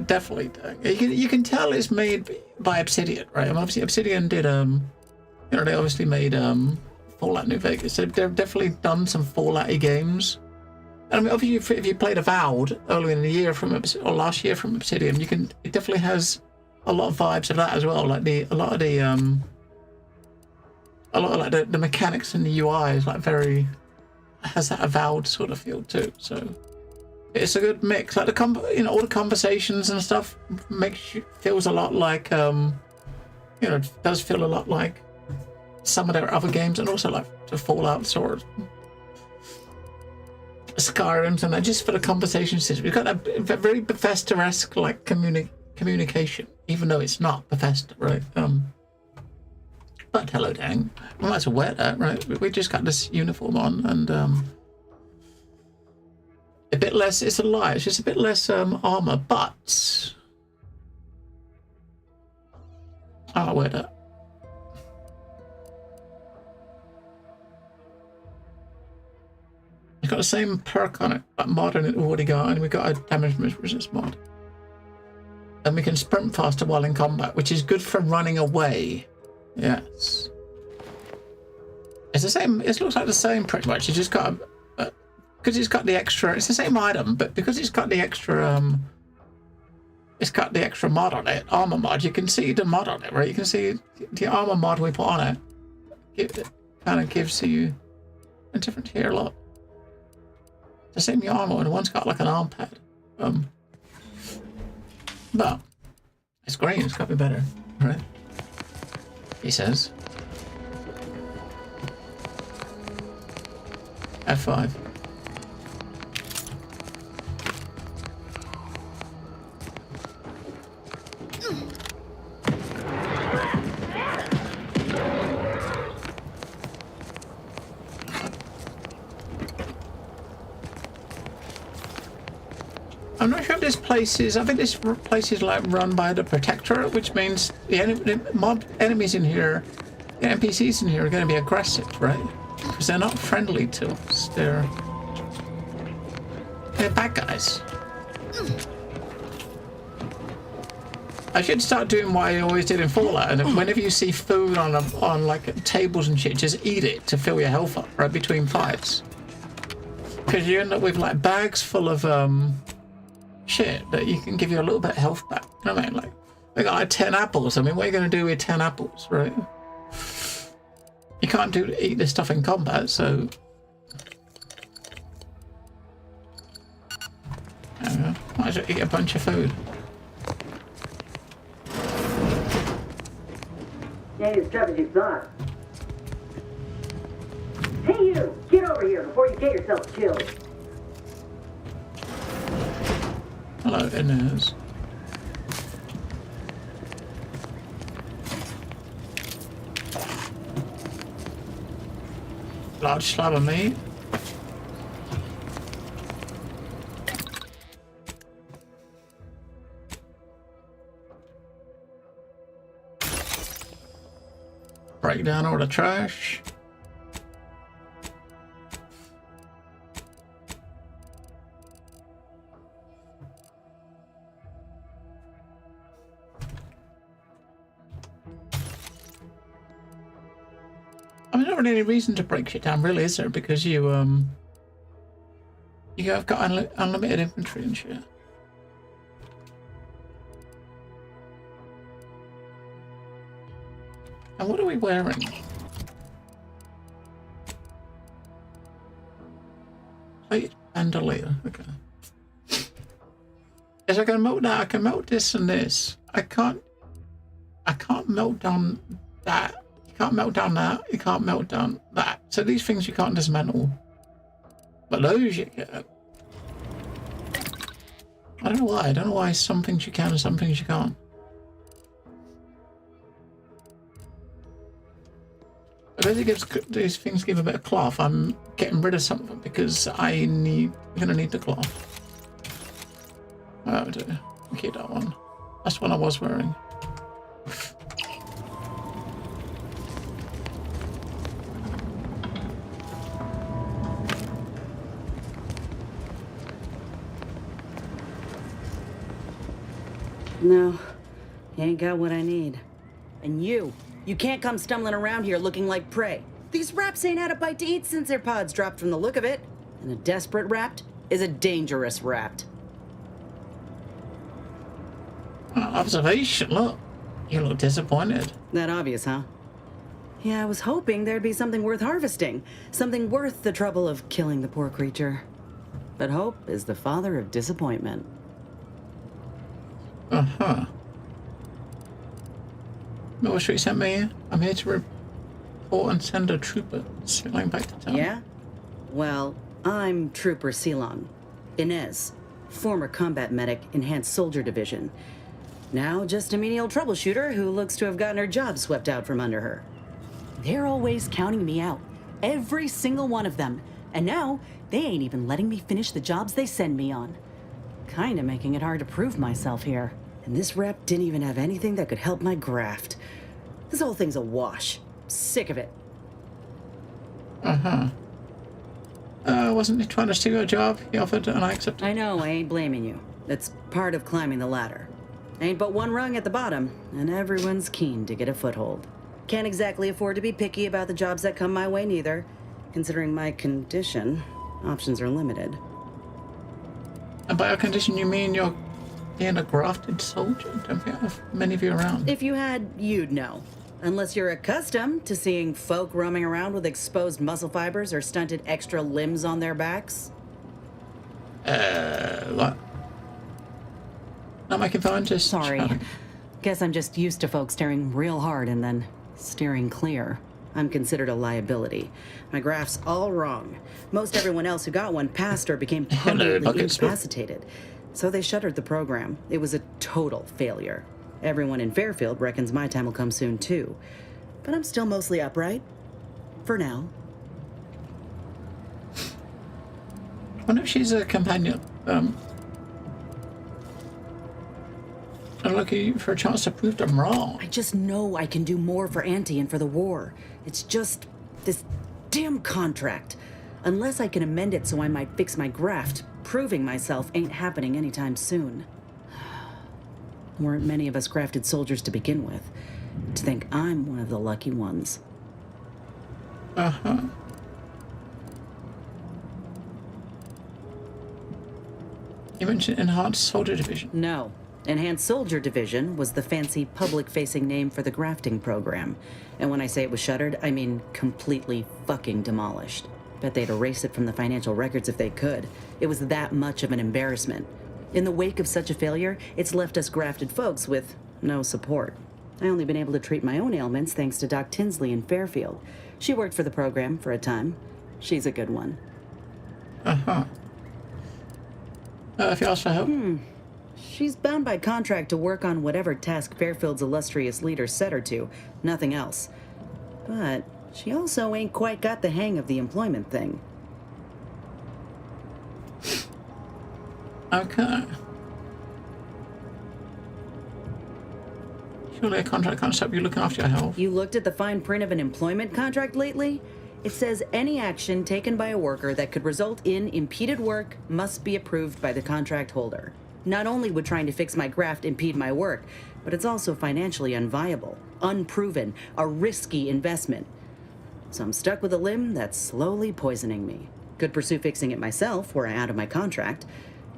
definitely. You can tell it's made by Obsidian, right? I mean, obviously Obsidian did they obviously made Fallout New Vegas. They've definitely done some Fallout-y games. I mean, obviously, if you played Avowed earlier in the year or last year from Obsidian, it definitely has a lot of vibes of that as well. Like a lot of the mechanics and the UI is like has that Avowed sort of feel too. So it's a good mix. Like all the conversations and stuff feels a lot like you know, it does feel a lot like some of their other games, and also like the Fallout sort of Skyrims, and just for the conversation system. We've got a very Bethesda-esque like communication, even though it's not Bethesda, right? But hello, Dang. We might as well wear that, right? We just got this uniform on, and a bit less. It's a lie. It's just a bit less armor, but I'll wear that. It's got the same perk on it, like modern it already got, and we got a damage resistance mod. And we can sprint faster while in combat, which is good for running away. Yes. It's the same, it looks like the same pretty much. You just got because it's got the extra, it's the same item, but because it's got the extra mod on it, armor mod, you can see the mod on it, right? You can see the armor mod we put on it. It kind of gives you a different here, look. The same armor, and one's got like an arm pad. But it's green, it's got to be better, right? He says. F5. I'm not sure if this place is, I think this place is like run by the Protectorate, which means the mob enemies in here, the NPCs in here are going to be aggressive, right? Because they're not friendly to us. They're bad guys. I should start doing what I always did in Fallout, and whenever you see food on like tables and shit, just eat it to fill your health up, right, between fights. Because you end up with like bags full of shit that you can give you a little bit of health back. You know what I mean? Like, we got like 10 apples. I mean, what are you going to do with 10 apples, right? You can't eat this stuff in combat, so... There we go. Might as well eat a bunch of food. Ain't as tough as you thought. Hey you! Get over here before you get yourself killed. Hello, Inez. Large slab of meat. Break down all the trash. I mean, not really any reason to break shit down, really, is there? Because you have got unlimited inventory and shit. And what are we wearing? Plate bandolier. Okay. Is I can melt that? I can melt this and this. I can't melt down that. You can't melt down that. You can't melt down that. So these things you can't dismantle. But those you can. I don't know why. I don't know why some things you can and some things you can't. If these things give a bit of cloth, I'm getting rid of something because I'm gonna need the cloth. Oh dear. I'll keep that one. That's the one I was wearing. No, you ain't got what I need. And you can't come stumbling around here looking like prey. These raps ain't had a bite to eat since their pods dropped from the look of it. And a desperate rapt is a dangerous rapt. Observation, look. You look disappointed. That obvious, huh? Yeah, I was hoping there'd be something worth harvesting. Something worth the trouble of killing the poor creature. But hope is the father of disappointment. Uh-huh. What she sent me? I'm here to report and send a trooper sailing back to town. Yeah? Well, I'm Trooper Ceylon. Inez, former combat medic, Enhanced Soldier Division. Now just a menial troubleshooter who looks to have gotten her job swept out from under her. They're always counting me out. Every single one of them. And now, they ain't even letting me finish the jobs they send me on. Kinda making it hard to prove myself here. And this rep didn't even have anything that could help my graft. This whole thing's a wash. Sick of it. Uh-huh. Wasn't he trying to steal your job? He offered and I accepted. I know, I ain't blaming you. It's part of climbing the ladder. Ain't but one rung at the bottom, and everyone's keen to get a foothold. Can't exactly afford to be picky about the jobs that come my way neither. Considering my condition, options are limited. And by your condition, you mean you're being a grafted soldier? Don't we have many of you around? If you had, you'd know. Unless you're accustomed to seeing folk roaming around with exposed muscle fibers or stunted extra limbs on their backs. What? Not making fun, just... Sorry. shouting. Guess I'm just used to folks staring real hard and then steering clear. I'm considered a liability. My graph's all wrong. Most everyone else who got one passed or became permanently incapacitated. So they shuttered the program. It was a total failure. Everyone in Fairfield reckons my time will come soon too. But I'm still mostly upright. For now. I wonder if she's a companion. I'm looking for a chance to prove them wrong. I just know I can do more for Auntie and for the war. It's just this damn contract. Unless I can amend it so I might fix my graft, proving myself ain't happening anytime soon. Weren't many of us grafted soldiers to begin with. To think I'm one of the lucky ones. Uh-huh. You mentioned Enhanced Soldier Division. No. Enhanced Soldier Division was the fancy public-facing name for the grafting program. And when I say it was shuttered, I mean completely fucking demolished. Bet they'd erase it from the financial records if they could. It was that much of an embarrassment. In the wake of such a failure, it's left us grafted folks with no support. I only been able to treat my own ailments thanks to Doc Tinsley in Fairfield. She worked for the program for a time. She's a good one. Uh-huh. If you ask for help? She's bound by contract to work on whatever task Fairfield's illustrious leader set her to, nothing else. But she also ain't quite got the hang of the employment thing. Okay. Surely a contract can't stop you looking after your health. You looked at the fine print of an employment contract lately? It says any action taken by a worker that could result in impeded work must be approved by the contract holder. Not only would trying to fix my graft impede my work, but it's also financially unviable, unproven, a risky investment. So I'm stuck with a limb that's slowly poisoning me. Could pursue fixing it myself were I out of my contract,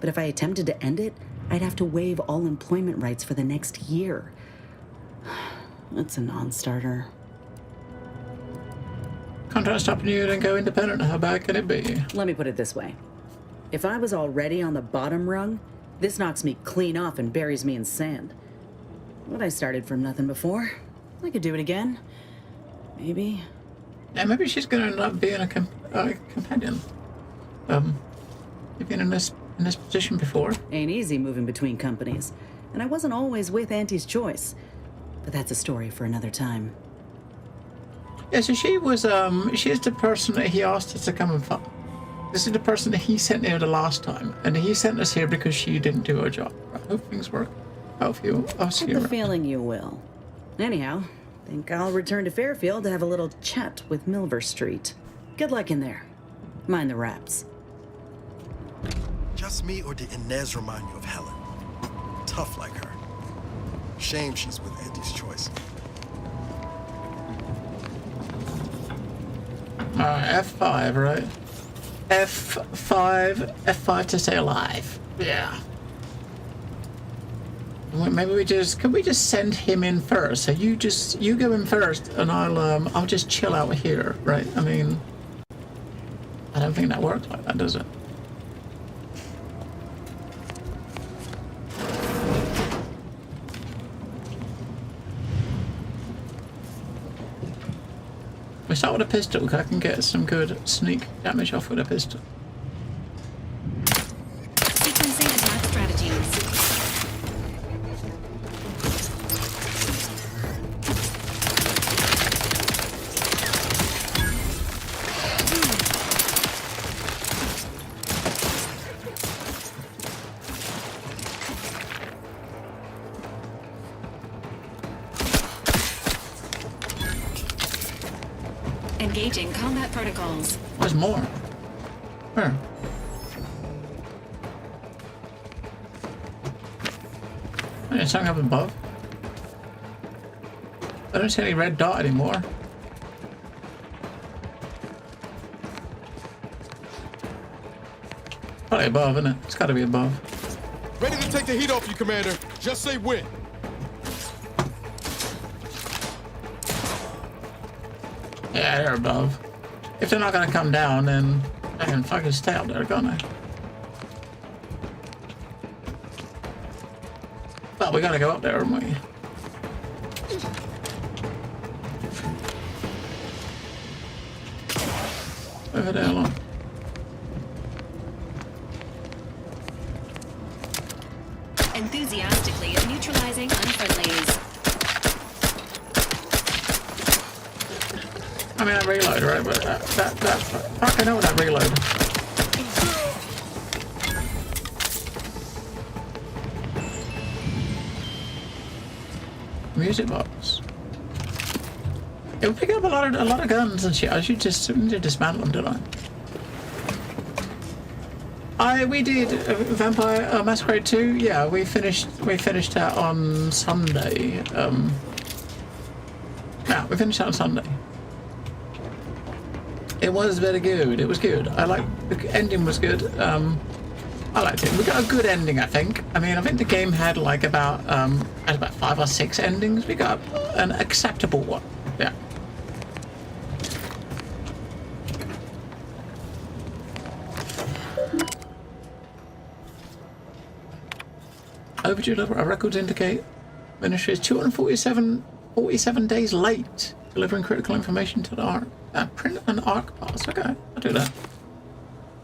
but if I attempted to end it, I'd have to waive all employment rights for the next year. That's a non-starter. Contract stopping you, then go independent. How bad can it be? Let me put it this way. If I was already on the bottom rung, this knocks me clean off and buries me in sand. But I started from nothing before. I could do it again. Maybe. Yeah, maybe she's gonna end up being a companion. You've been in this position before. Ain't easy moving between companies. And I wasn't always with Auntie's choice. But that's a story for another time. Yeah, so she was, she's the person that he asked us to come and find. This is the person that he sent here the last time. And he sent us here because she didn't do her job. I hope things work out for you. I'll see I you have the around. feeling you will. Anyhow, think I'll return to Fairfield to have a little chat with Milver Street. Good luck in there. Mind the raps. Just me, or did Inez remind you of Helen? Tough like her. Shame she's with Auntie's choice. F5, right? F5 to stay alive. Yeah. Maybe could we just send him in first? So you go in first, and I'll just chill out here, right? I mean, I don't think that works like that, does it? We start with a pistol, because I can get some good sneak damage off with a pistol. Sequencing attack strategies. Engaging combat protocols. There's more. Where? There's something up above. I don't see any red dot anymore. Probably above, isn't it? It's gotta be above. Ready to take the heat off you, Commander. Just say when. Yeah, they're above. If they're not gonna come down, then they can fucking stay up there, can't they? Well, we gotta go up there, haven't we? Over there, along. Enthusiastically neutralizing unfriendlies. I mean, I reload, right? But that fuck, I know that reload. Music box. It would pick up a lot of guns and shit. I should just need to dismantle them, don't I? We did Vampire Masquerade 2. Yeah, we finished that on Sunday. Yeah, we finished that on Sunday. It was very good. It was good. I like the ending was good. I liked it. We got a good ending, I think. I mean, I think the game had like about 5 or 6 endings. We got an acceptable one. Yeah. Overdue level. Our records indicate Ministry is 247 days late delivering critical information to the ARC. Print an ARC pass. Okay, I'll do that.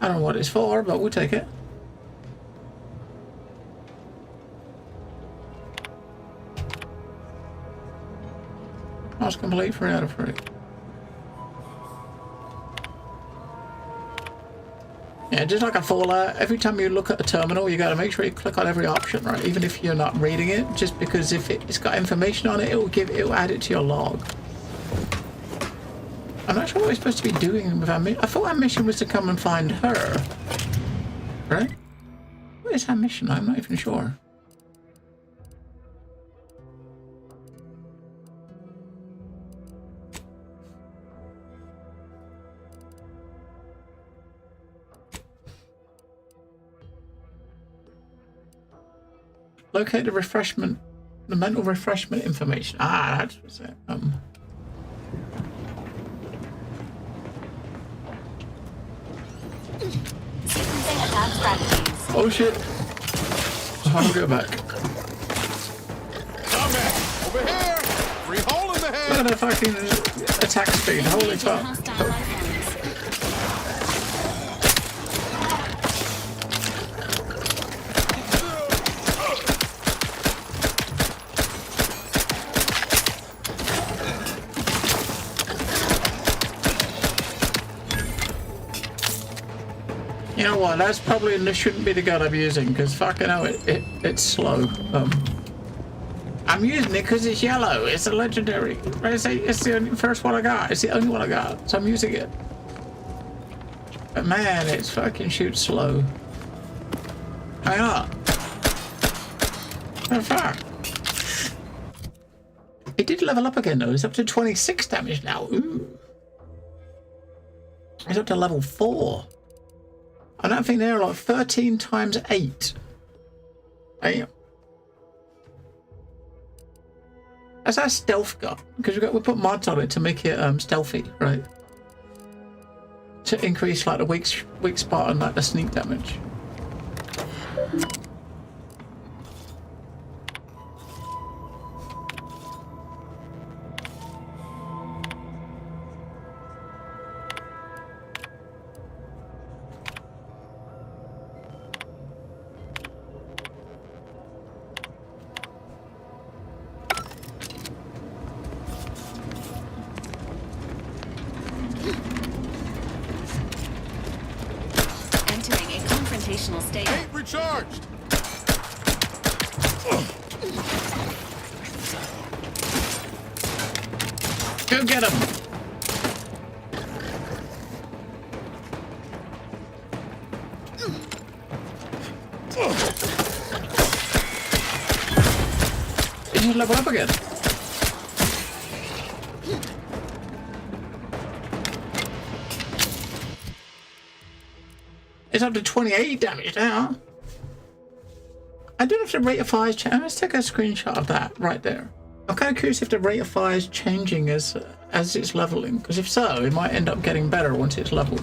I don't know what it's for, but we'll take it. Task complete 3 out of 3. Yeah, just like a Fallout, every time you look at a terminal, you gotta make sure you click on every option, right? Even if you're not reading it, just because if it's got information on it, it'll add it to your log. I'm not sure what we're supposed to be doing with our mission. I thought our mission was to come and find her. Right? What is our mission? I'm not even sure. Locate the mental refreshment information. Ah, that's what's it. Oh shit! How do we go back? Over here! Free hole in the head! Look at that fucking attack speed. Holy fuck! You know what? That's probably this shouldn't be the gun I'm using because fucking hell, it's slow. I'm using it because it's yellow. It's a legendary. It's the only, first one I got. It's the only one I got, so I'm using it. But man, it's fucking shoots slow. Hang on. Oh fuck! It did level up again though. It's up to 26 damage now. Ooh. It's up to level 4. I don't think they're like 13 times 8. Damn. That's our stealth gun because we put mods on it to make it stealthy, right? To increase like the weak spot and like the sneak damage. gravitational state. Ain't recharged. Go get him. Did you level up again? It's up to 28 damage now. I don't know if the rate of fire is changing. Let's take a screenshot of that right there. I'm kind of curious if the rate of fire is changing as it's leveling. Because if so, it might end up getting better once it's leveled.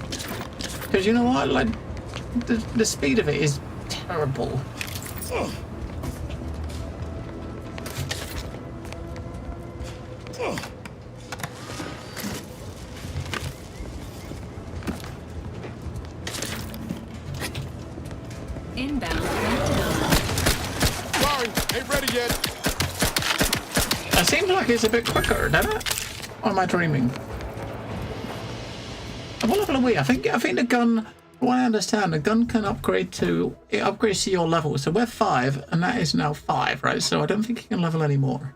Because you know what? Like, the speed of it is terrible. Inbound. Sorry, ain't ready yet. It seems like it's a bit quicker, doesn't it? Or am I dreaming? What level are we? I think the gun. From what I understand, the gun can upgrade to it upgrades to your level. So we're 5, and that is now 5, right? So I don't think you can level any more.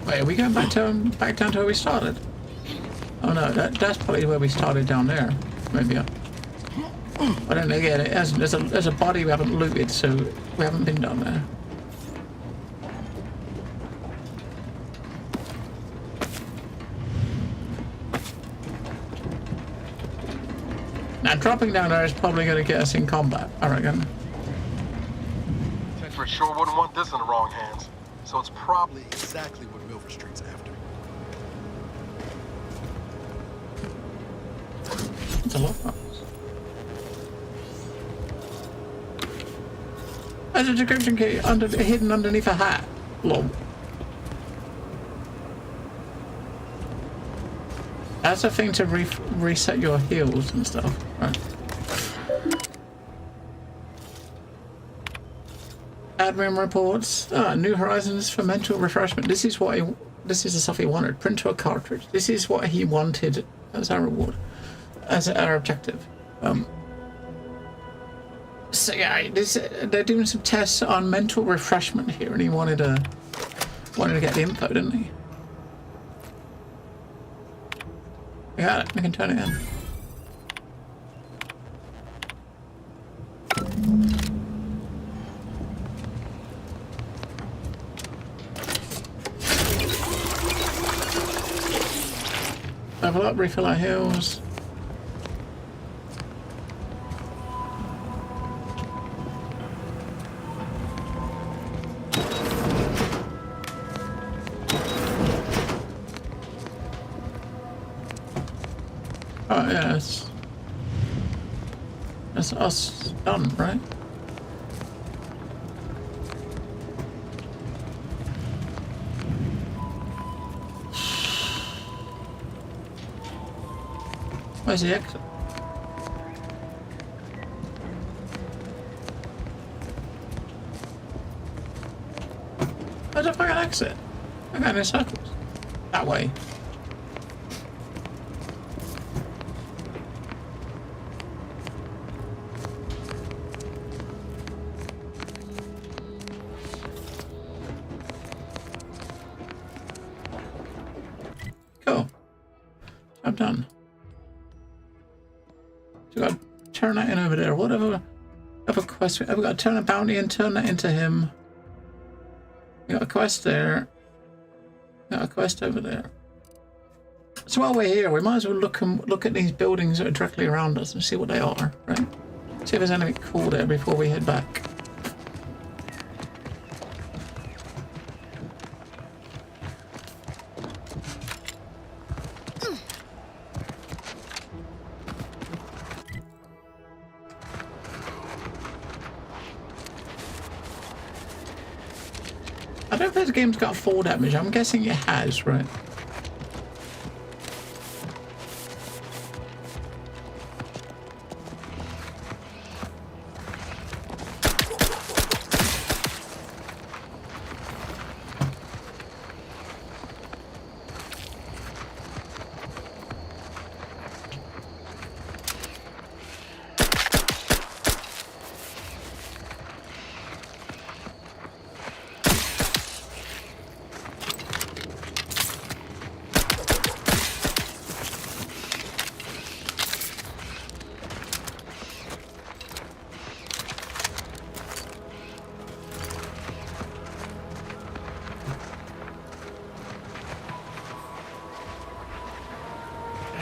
Wait, are we going back down to where we started? Oh no, that's probably where we started down there. Maybe. I don't know. Again, there's a body we haven't looted, so we haven't been down there. Now dropping down there is probably going to get us in combat, I reckon. Tetra sure wouldn't want this in the wrong hands. So it's probably exactly what Milford Street's after. It's a lockbox. There's a decryption key hidden underneath a hat. Lol. That's a thing to reset your heals and stuff, right? Admin reports. New Horizons for mental refreshment. This is the stuff he wanted. Print to a cartridge. This is what he wanted as our reward, as our objective. So yeah, they're doing some tests on mental refreshment here, and he wanted to get the info, didn't he? We got it. We can turn it in. Level up, refill our heals. Oh yes. That's us done, right? Where's the exit? Where's the fucking exit? I'm going in circles. That way. Cool. I'm done. So I've got to turn that in over there. Whatever quest. I've got to turn a bounty and turn that into him. We got a quest there. Got a quest over there. So while we're here, we might as well look at these buildings that are directly around us and see what they are, right? See if there's anything cool there before we head back. I don't know if this game's got 4 damage. I'm guessing it has, right?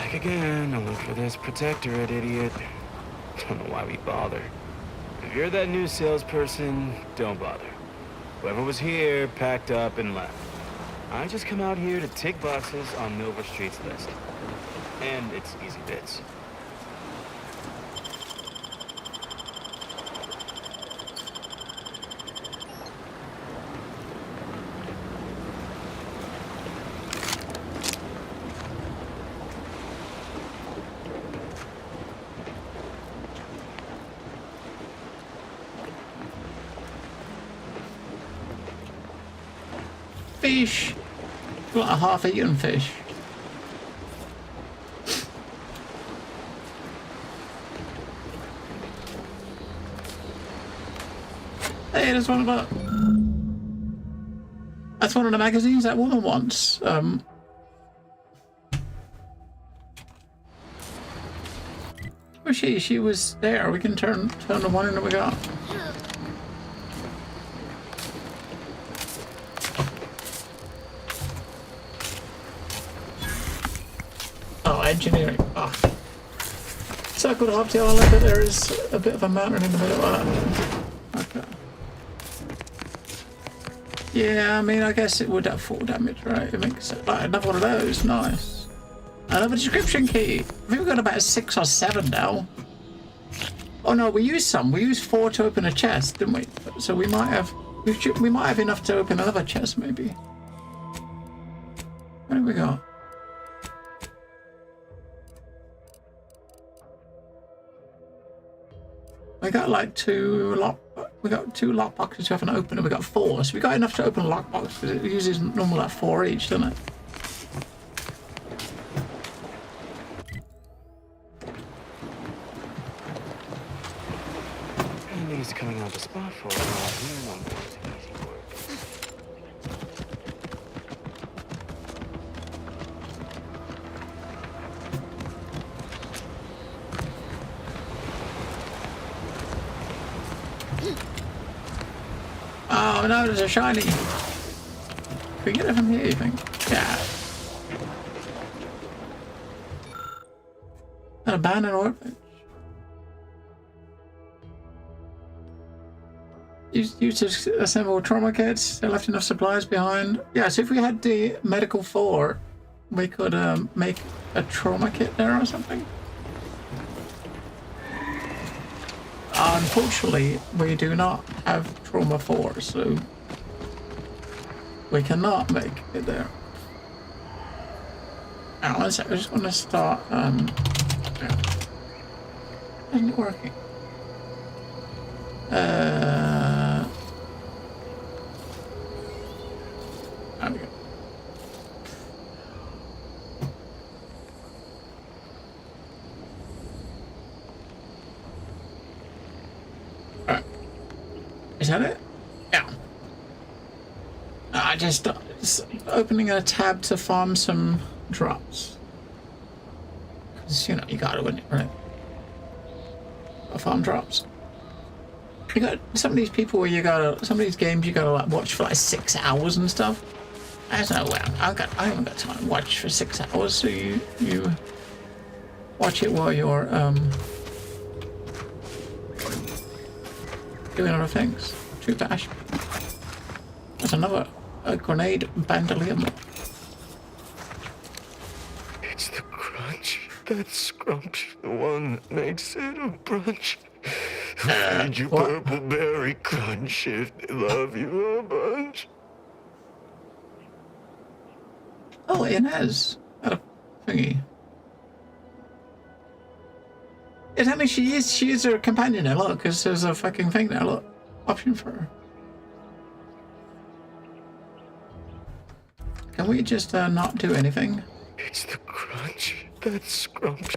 Back again, to look for this protectorate idiot. Don't know why we bother. If you're that new salesperson, don't bother. Whoever was here packed up and left. I just come out here to tick boxes on Milver Street's list. And it's easy bits. Fish! Like a half-eaten fish. Hey, there's one of the... That's one of the magazines that woman wants. Where's she? She was there. We can turn the one in that we got. Engineering. Oh. Circled up the island, but there is a bit of a mountain in the middle of that. Okay. Yeah, I mean, I guess it would have 4 damage, right? It makes it like another one of those. Nice. Another description key. I think we've got about 6 or 7 now. Oh no, we used some. We used 4 to open a chest, didn't we? So we might have enough to open another chest, maybe. What have we got? We got like 2 lockboxes we haven't opened, and we got 4, so we got enough to open a lockbox because it uses normal like 4 each, doesn't it? He's coming out the spot for a while. Oh no, there's a shiny. Can we get it from here, you think? Yeah. An abandoned orphanage. Used to assemble trauma kits. They left enough supplies behind. Yeah, so if we had the medical 4, we could make a trauma kit there or something. Unfortunately, we do not have trauma 4, so we cannot make it there. Hang on one sec, I just want to start. Isn't it working? There we go. Is that it? Yeah. I just opening a tab to farm some drops. Because, you know, you gotta win it, right? Farm drops. You got some of these people where some of these games you gotta like watch for like 6 hours and stuff. There's no way. I haven't got time to watch for 6 hours, so you watch it while you're doing other things. True dash. There's a grenade bandolier. It's the crunch. That scrumptious, the one that makes it a brunch. Feed you purple berry crunch if they love you a bunch. Oh, Inez. Got a thingy. Yeah, that means she is her companion now, look, because there's a fucking thing there, look. Option for her. Can we just not do anything? It's the crunch. That scrumptious.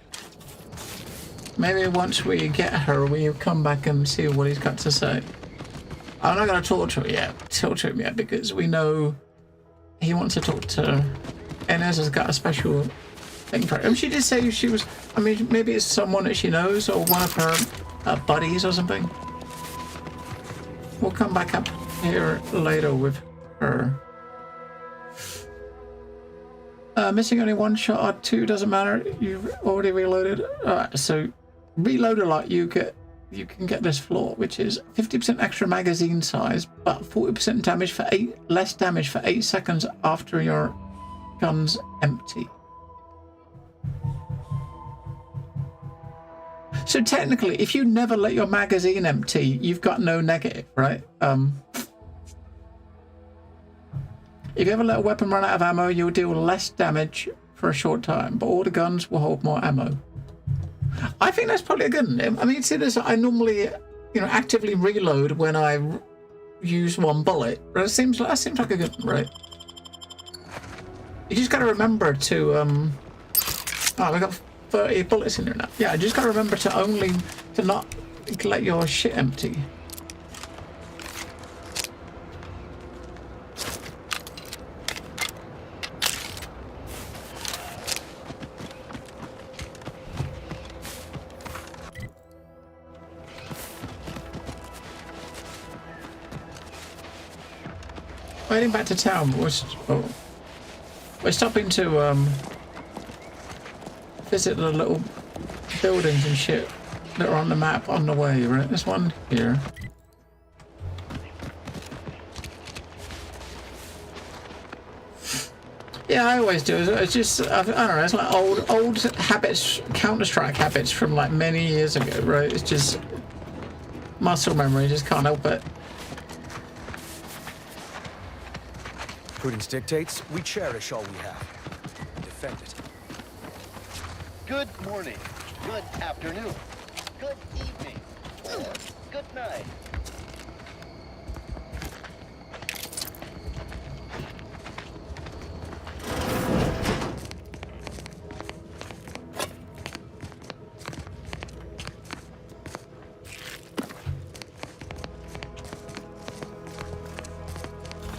Maybe once we get her, we come back and see what he's got to say. I'm not going to talk to him yet, because we know he wants to talk to her. Inez has got a special thing for him. She did say she was, I mean, maybe it's someone that she knows or one of her buddies or something. We'll come back up here later with her. Missing only one shot or two doesn't matter. You've already reloaded. So reload a lot. You can get this floor, which is 50% extra magazine size, but 40% damage for less damage for 8 seconds after your gun's empty. So technically, if you never let your magazine empty, you've got no negative, right? If you ever let a weapon run out of ammo, you'll deal less damage for a short time, but all the guns will hold more ammo. I think that's probably a good one. I mean, see this, I normally, actively reload when I use one bullet, but that seems like a good one, right? You just got to remember to, oh, we got 30 bullets in there now. Yeah, you just got to remember to not let your shit empty. Heading back to town, we're stopping to visit the little buildings and shit that are on the map on the way, right? There's one here. Yeah, I always do. It's just, I don't know, it's like old habits, Counter-Strike habits from like many years ago, right? It's just muscle memory, just can't help it. Prudence dictates, we cherish all we have. Defend it. Good morning, good afternoon, good evening, or good night.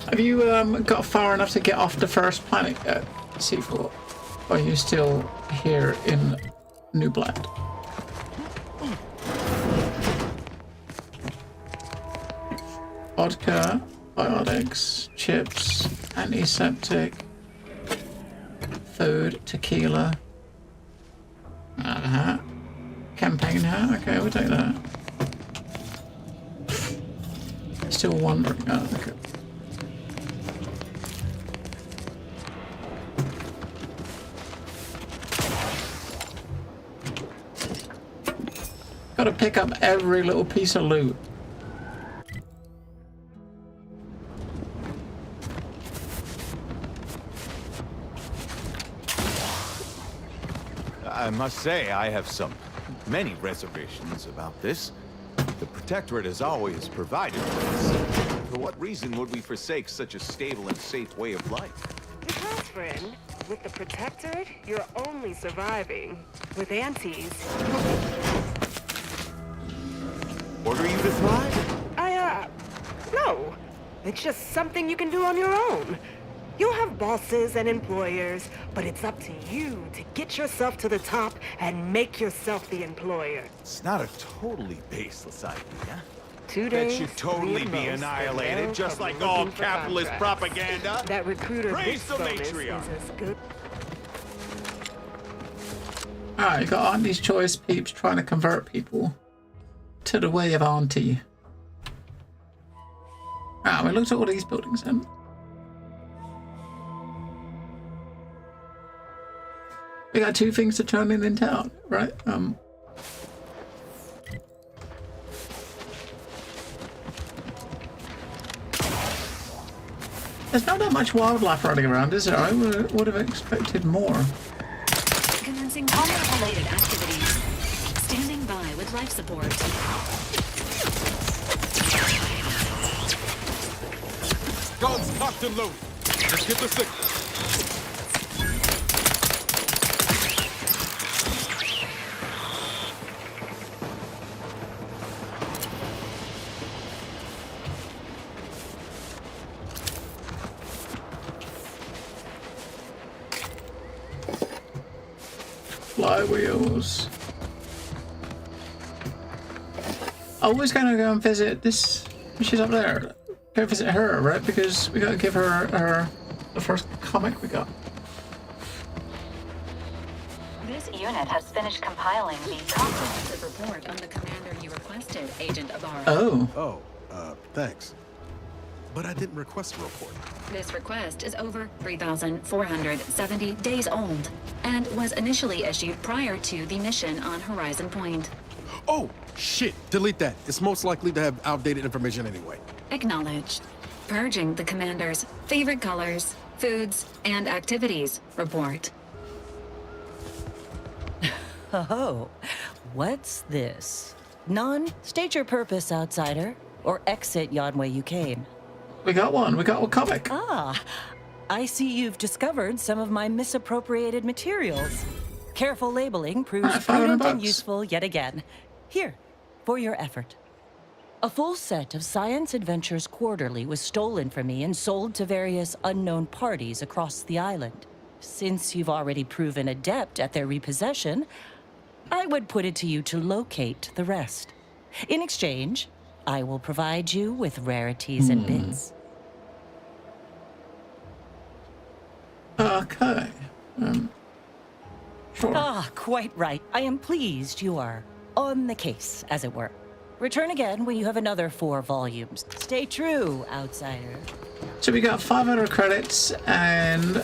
Have you got far enough to get off the first planet yet, C4? Or are you still here in New Blood? Vodka, biotics, chips, antiseptic, food, tequila, hat, campaign hat. Okay, we'll take that. Still wondering. Oh, okay. Gotta pick up every little piece of loot. I must say, I have many reservations about this. The Protectorate has always provided for us. For what reason would we forsake such a stable and safe way of life? Because, friend, with the Protectorate, you're only surviving. With Antes... Order you to thrive? No. It's just something you can do on your own. You'll have bosses and employers, but it's up to you to get yourself to the top and make yourself the employer. It's not a totally baseless idea. 2 That days, should totally be annihilated, just like all capitalist propaganda. That recruiter Praise the bonus is matriarch. as good. Alright, you got Auntie's Choice peeps trying to convert people to the way of Auntie. We looked at all these buildings then. We got 2 things to turn in town, right? There's not that much wildlife running around, is there? I would have expected more. Commencing combat-related activities. Standing by with life support. Guns cocked and loaded. Let's get the signal. Flywheels. Always gonna go and visit this. She's up there. Go visit her, right? Because we gotta give her the first comic we got. This unit has finished compiling the comprehensive report on the commander you requested, Agent Ibarra. Oh. Thanks. But I didn't request a report. This request is over 3,470 days old and was initially issued prior to the mission on Horizon Point. Oh, shit. Delete that. It's most likely to have outdated information anyway. Acknowledged. Purging the commander's favorite colors, foods, and activities report. Oh, what's this? None? State your purpose, outsider, or exit yon way you came. We got one. We got a comic. Ah, I see you've discovered some of my misappropriated materials. Careful labeling proves prudent and useful yet again. Here, for your effort. A full set of Science Adventures Quarterly was stolen from me and sold to various unknown parties across the island. Since you've already proven adept at their repossession, I would put it to you to locate the rest. In exchange, I will provide you with rarities and bits. Okay. Sure. Ah, quite right. I am pleased you are on the case, as it were. Return again when you have another 4 volumes. Stay true, outsider. So we got 500 credits and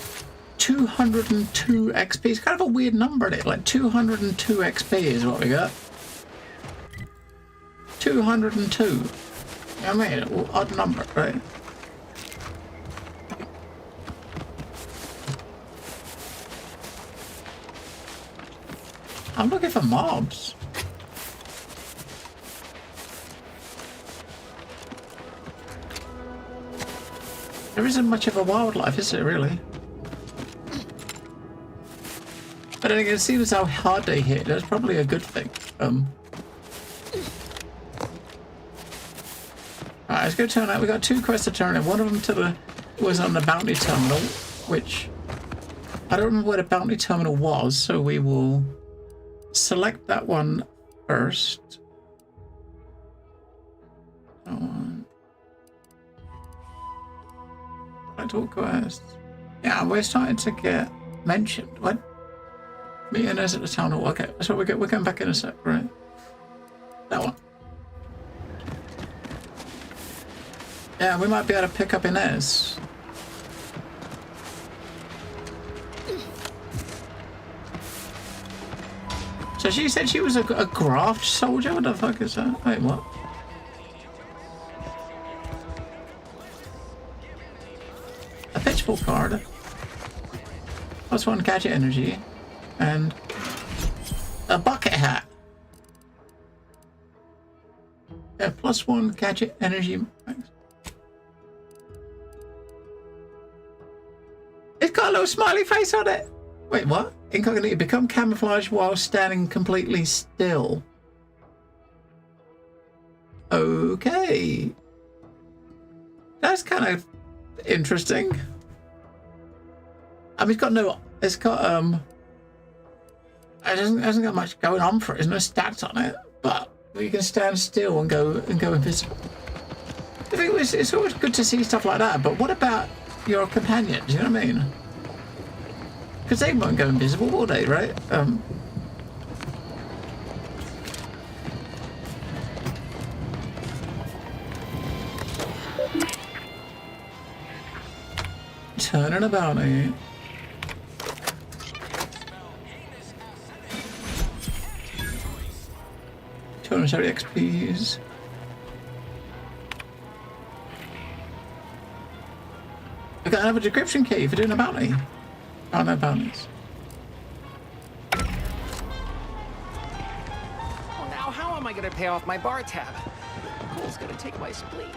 202 XP. It's kind of a weird number, isn't it? Like 202 XP is what we got. 202. I mean, odd number, right? I'm looking for mobs. There isn't much of a wildlife, is there really? But then again, it seems how hard they hit. That's probably a good thing. Alright, let's go turn out. We got 2 quests to turn in. One of them was on the bounty terminal, which I don't remember where the bounty terminal was, so we will select that one first. Vital quest. Yeah, we're starting to get mentioned. What? Me and us at the town hall. Okay, so we're going back in a sec, right? That one. Yeah, we might be able to pick up Inez. So she said she was a graft soldier? What the fuck is that? Wait, what? A pitchfork card. +1 gadget energy. And a bucket hat. Yeah, +1 gadget energy. It's got a little smiley face on it. Wait, what? Incognito. Become camouflage while standing completely still. Okay. That's kind of interesting. I mean, it hasn't got much going on for it. There's no stats on it, but you can stand still and go invisible. I think it's always good to see stuff like that, but what about your companions? You know what I mean? Because they won't go invisible, will they, right? Turning a bounty. $230 XPs. I got another decryption key for doing a bounty. Oh, no bounties. Well, now how am I gonna pay off my bar tab? Cole's gonna take my spleen.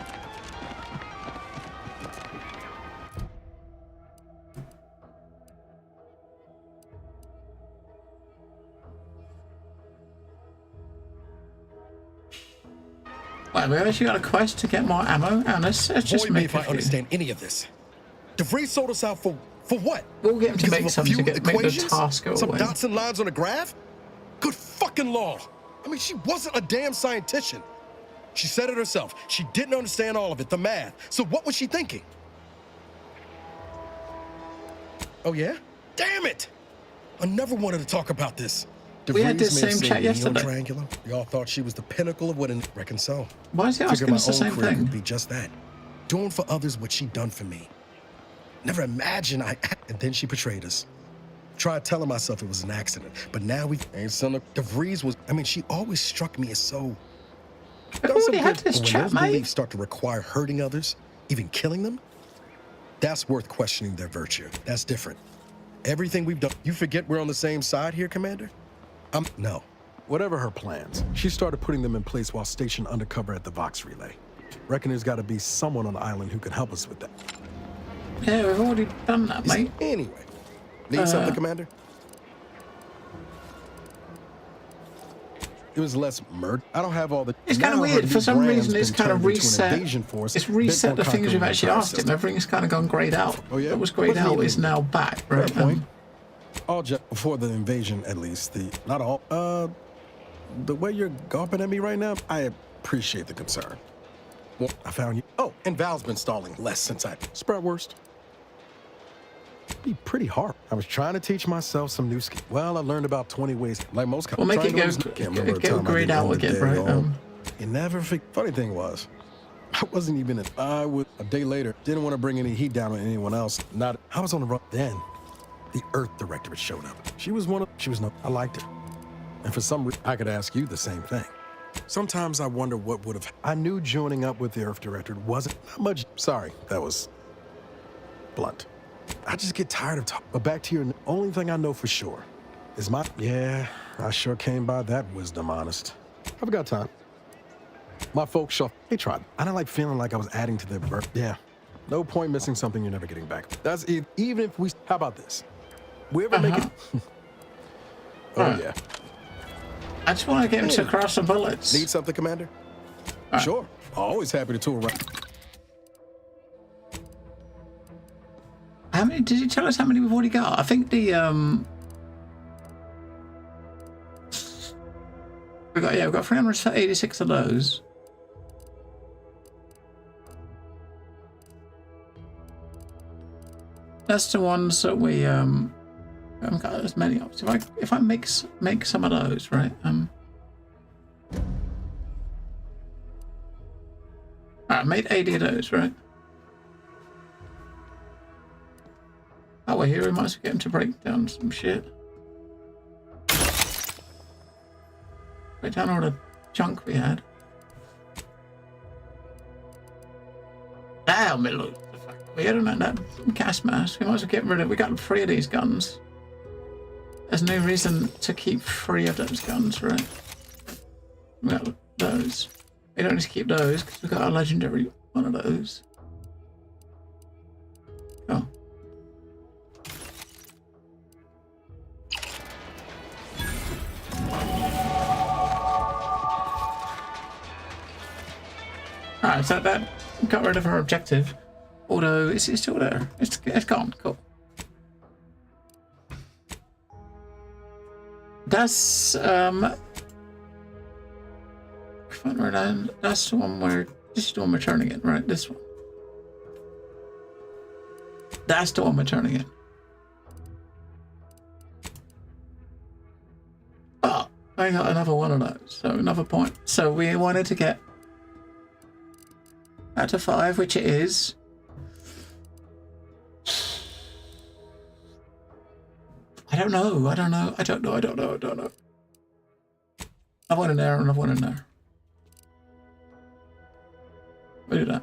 Well, we actually got a quest to get more ammo, and let's just Boy, make me if I understand any of this. DeVries sold us out for what? We'll get him to make some to make the task go Some away. dots and lines on a graph? Good fucking law. I mean, she wasn't a damn scientist. She said it herself. She didn't understand all of it, the math. So what was she thinking? Oh, yeah? Damn it! I never wanted to talk about this. We had this DeVries may have same seen chat Neo yesterday. Triangular. We all thought she was the pinnacle of what an reckon so. Why is he Figured asking my us the own same career thing? could be just that. Doing for others what she done for me. Never imagined and then she betrayed us. Tried telling myself it was an accident, but now we ain't son of DeVries was. I mean, she always struck me as so. We've already had this But when chat, those mate. beliefs start to require hurting others, even killing them, that's worth questioning their virtue. That's different. Everything we've done. You forget we're on the same side here, Commander? No. Whatever her plans, she started putting them in place while stationed undercover at the Vox Relay. Reckon there's got to be someone on the island who can help us with that. Yeah, we've already done that, mate. Anyway, need something, Commander? It was less murder. I don't have all the. It's kind of Now her weird. For new some brand's reason, it's been kind of turned into an reset. invasion force It's bent reset on the things conquering we've the actually entire asked him. system. Everything's kind of gone grayed out. Oh, yeah? What was grayed What's out the is now back, Fair right? point. All just before the invasion, at least. Not all. The way you're gawping at me right now, I appreciate the concern. Well, I found you. Oh, and Val's been stalling less since I. Spratwurst. Be pretty hard. I was trying to teach myself some new skills. Well, I learned about 20 ways. Like most. We'll make it triangles, go- can't remember a get time I grayed didn't out end the again, day right? all. You never. Funny thing was, I wasn't even. I would a day later. Didn't want to bring any heat down on anyone else. Not. I was on the run then. The Earth Directorate showed up. She was one of. She was no. I liked her. And for some reason, I could ask you the same thing. Sometimes I wonder what would have. I knew joining up with the Earth Directorate wasn't not much. Sorry, that was blunt. I just get tired of talking. But back to your. Only thing I know for sure is my. Yeah, I sure came by that wisdom, honest. I've got time. My folks, they tried. I don't like feeling like I was adding to their birth. Yeah. No point missing something you're never getting back. That's even if we. How about this? We ever make it. Oh, yeah. I just want to get him to cross some bullets. Need something, Commander? Sure. Always happy to tour around. How many? Did you tell us how many we've already got? I think the we've got 386 of those. That's the ones that we haven't got as many of. So if I make some of those, right? I made 80 of those, right? Oh, we're here. We might as well get him to break down some shit. Break down all the junk we had. Damn, it looks weird, isn't it? That gas mask. We might as well get rid of. We got 3 of these guns. There's no reason to keep 3 of those guns, right? We got those. We don't need to keep those because we've got a legendary one of those. Oh. Alright, so that got rid of our objective. Although it's still there. It's gone. Cool. That's that's the one where this is the one we're turning in, right? This one. That's the one we're turning in. Oh, I got another one of those. So another point. So we wanted to get out to 5, which it is. I don't know. I've one in there and I've one in there. We do that.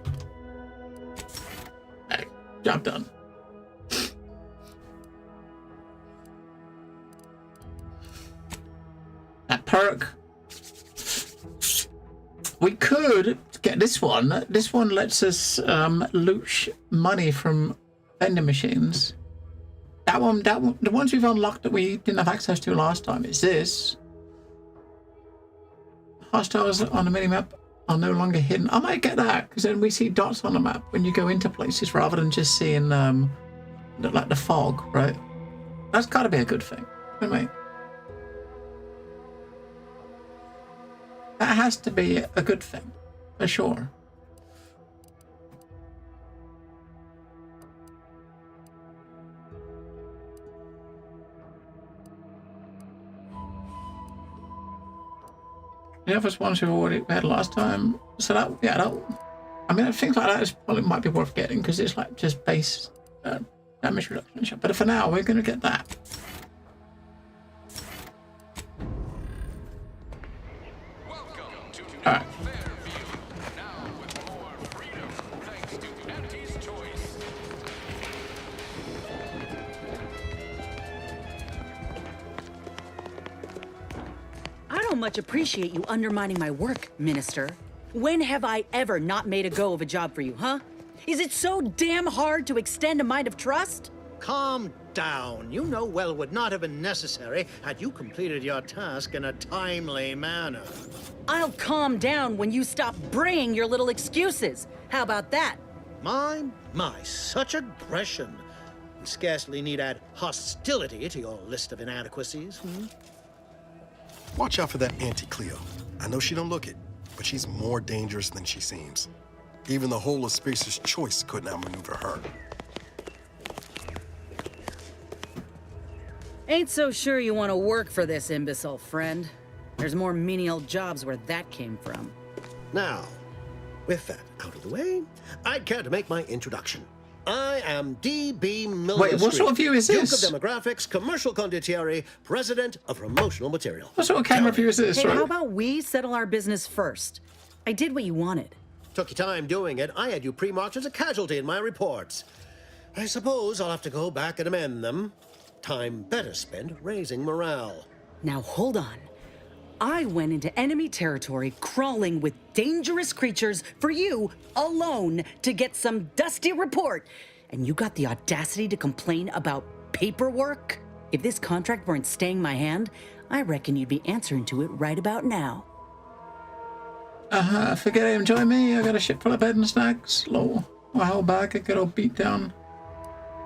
Hey, job done. That perk. We could get this one. This one lets us loot money from vending machines. That one, the ones we've unlocked that we didn't have access to last time is this. Hostiles on the minimap are no longer hidden. I might get that because then we see dots on the map when you go into places rather than just seeing like the fog, right? That's got to be a good thing, isn't it? That has to be a good thing, for sure. The other ones we had last time. So that, yeah, that, I mean, things like that is probably might be worth getting because it's like just base damage reduction and shit. But for now, we're gonna get that. All right. I don't much appreciate you undermining my work, Minister. When have I ever not made a go of a job for you, huh? Is it so damn hard to extend a mind of trust? Calm down. You know well would not have been necessary had you completed your task in a timely manner. I'll calm down when you stop bringing your little excuses. How about that? My, such aggression. You scarcely need add hostility to your list of inadequacies. Watch out for that Auntie Cleo. I know she don't look it, but she's more dangerous than she seems. Even the whole of Spears' choice couldn't outmaneuver her. Ain't so sure you want to work for this imbecile, friend. There's more menial jobs where that came from. Now, with that out of the way, I'd care to make my introduction. I am D.B. Miller. Wait, what sort of view is this? Duke of Demographics, Commercial Condottieri, President of Promotional Material. What sort of camera view is this? Hey, how about we settle our business first? I did what you wanted. Took your time doing it. I had you pre-marked as a casualty in my reports. I suppose I'll have to go back and amend them. Time better spent raising morale. Now hold on. I went into enemy territory crawling with dangerous creatures for you alone to get some dusty report. And you got the audacity to complain about paperwork? If this contract weren't staying my hand, I reckon you'd be answering to it right about now. Forget it, enjoy me. I got a shit full of bed and snacks. Lol. A while back, I got all beat down.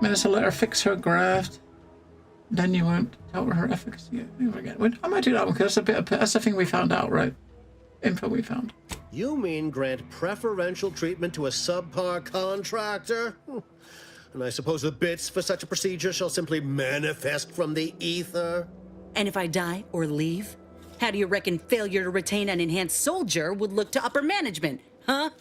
Minister let her fix her graft. Then you won't tell her efficacy again. I might do that one because that's the thing we found out, right? Info we found. You mean grant preferential treatment to a subpar contractor? And I suppose the bits for such a procedure shall simply manifest from the ether? And if I die or leave, how do you reckon failure to retain an enhanced soldier would look to upper management, huh?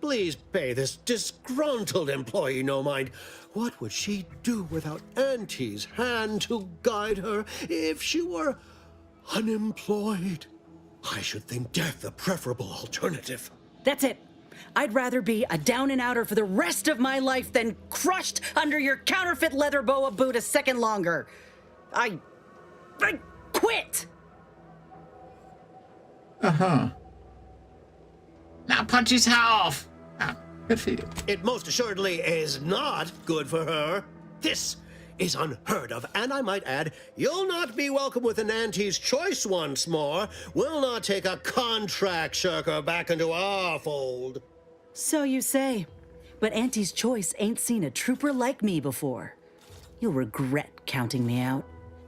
Please pay this disgruntled employee no mind. What would she do without Auntie's hand to guide her if she were unemployed? I should think death a preferable alternative. That's it. I'd rather be a down and outer for the rest of my life than crushed under your counterfeit leather boa boot a second longer. I quit! Now punch his hat off! Good for you. It most assuredly is not good for her. This is unheard of, and I might add, you'll not be welcome with an Auntie's choice once more. We'll not take a contract shirker back into our fold. So you say, but Auntie's choice ain't seen a trooper like me before. You'll regret counting me out.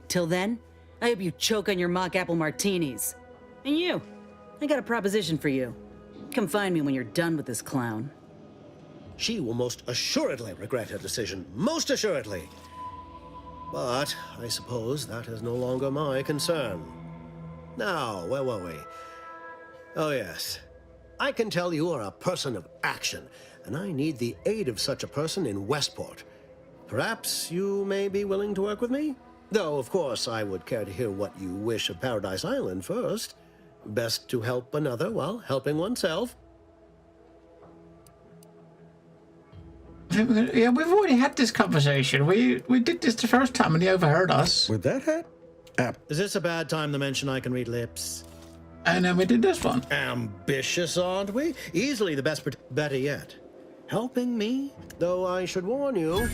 Till then, I hope you choke on your mock apple martinis. And you, I got a proposition for you. Come find me when you're done with this clown. She will most assuredly regret her decision, most assuredly. But I suppose that is no longer my concern. Now, where were we? Oh, yes. I can tell you are a person of action, and I need the aid of such a person in Westport. Perhaps you may be willing to work with me? Though, of course, I would care to hear what you wish of Paradise Island first. Best to help another while helping oneself. Yeah, we've already had this conversation. We did this the first time and he overheard us. With that hat? Is this a bad time to mention I can read lips? And then we did this one. Ambitious, aren't we? Easily the best, better yet. Helping me? Though I should warn you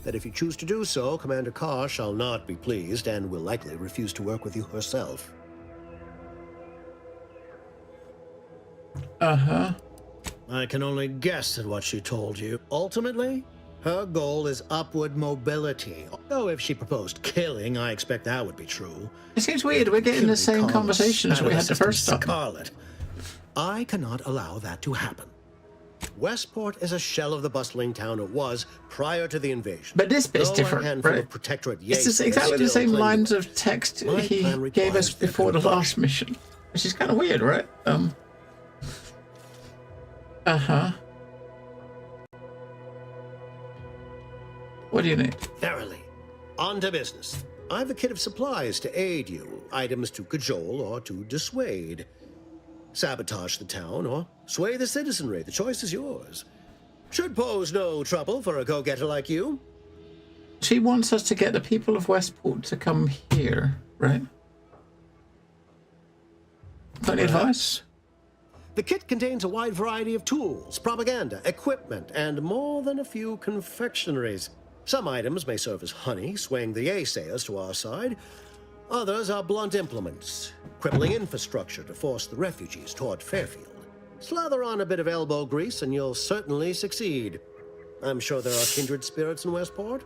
that if you choose to do so, Commander Carr shall not be pleased and will likely refuse to work with you herself. I can only guess at what she told you. Ultimately, her goal is upward mobility. Though if she proposed killing, I expect that would be true. It seems weird. We're getting the same conversations we had the first time. Scarlet. I cannot allow that to happen. Westport is a shell of the bustling town it was prior to the invasion. But this bit's different, right? Protectorate It's exactly the same lines of text he gave us before the last mission. Which is kind of weird, right? What do you need? Verily. On to business. I've a kit of supplies to aid you. Items to cajole or to dissuade. Sabotage the town or sway the citizenry. The choice is yours. Should pose no trouble for a go-getter like you. She wants us to get the people of Westport to come here, right? Got any advice? The kit contains a wide variety of tools, propaganda, equipment, and more than a few confectionaries. Some items may serve as honey, swaying the naysayers to our side. Others are blunt implements, crippling infrastructure to force the refugees toward Fairfield. Slather on a bit of elbow grease and you'll certainly succeed. I'm sure there are kindred spirits in Westport.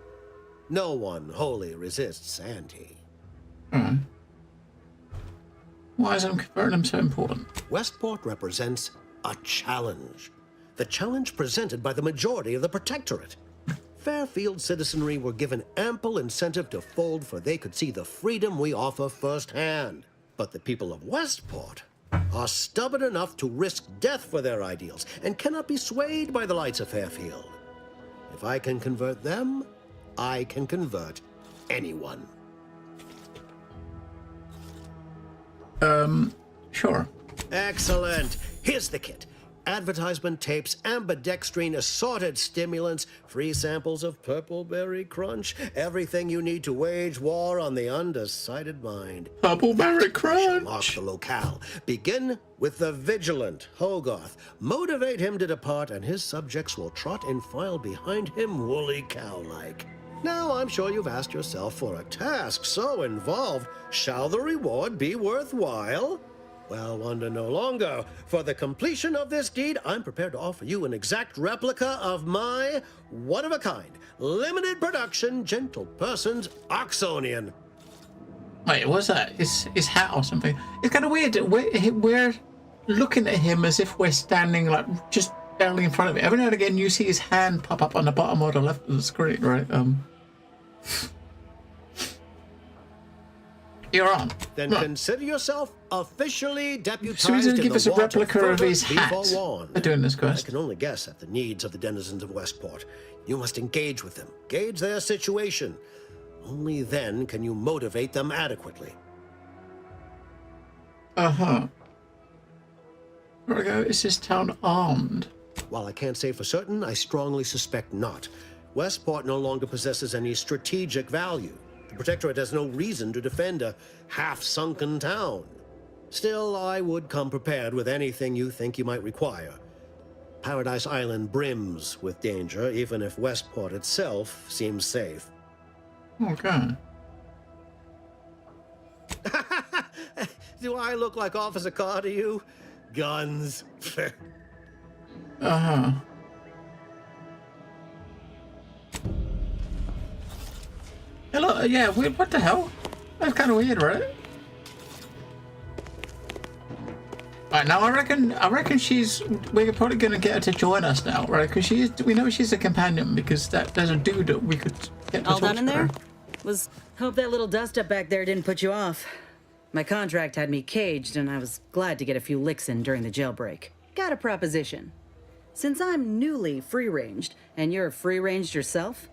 No one wholly resists Auntie. Why is converting him so important? Westport represents a challenge. The challenge presented by the majority of the Protectorate. Fairfield citizenry were given ample incentive to fold, for they could see the freedom we offer firsthand. But the people of Westport are stubborn enough to risk death for their ideals and cannot be swayed by the lights of Fairfield. If I can convert them, I can convert anyone. Sure. Excellent. Here's the kit. Advertisement tapes, ambidextrine, assorted stimulants, free samples of Purpleberry Crunch, everything you need to wage war on the undecided mind. Purpleberry Crunch! Mark the locale. Begin with the vigilant Hogarth. Motivate him to depart, and his subjects will trot in file behind him, woolly cow-like. Now, I'm sure you've asked yourself, for a task so involved, shall the reward be worthwhile? Well, wonder no longer. For the completion of this deed, I'm prepared to offer you an exact replica of my one-of-a-kind, limited production, gentle person's Oxonian. Wait, what's that? His hat or something? It's kind of weird. We're looking at him as if we're standing like just barely in front of him. Every now and again, you see his hand pop up on the bottom or the left of the screen, right? You're on. Then consider yourself officially deputized So he's going to give in us the a replica of his be hat forewarned. for doing this I quest. can only guess at the needs of the denizens of Westport. You must engage with them, gauge their situation. Only then can you motivate them adequately. Where we go? Is this town armed? While I can't say for certain, I strongly suspect not. Westport no longer possesses any strategic value. The Protectorate has no reason to defend a half-sunken town. Still, I would come prepared with anything you think you might require. Paradise Island brims with danger, even if Westport itself seems safe. Okay. Do I look like Officer Carr to you? Guns. Hello, yeah, weird. What the hell? That's kind of weird, right? Right, now I reckon we're probably gonna get her to join us now, right? Because we know she's a companion because there's a dude that we could get to All talk done in to her. there? Hope that little dust up back there didn't put you off. My contract had me caged, and I was glad to get a few licks in during the jailbreak. Got a proposition. Since I'm newly free-ranged, and you're free-ranged yourself,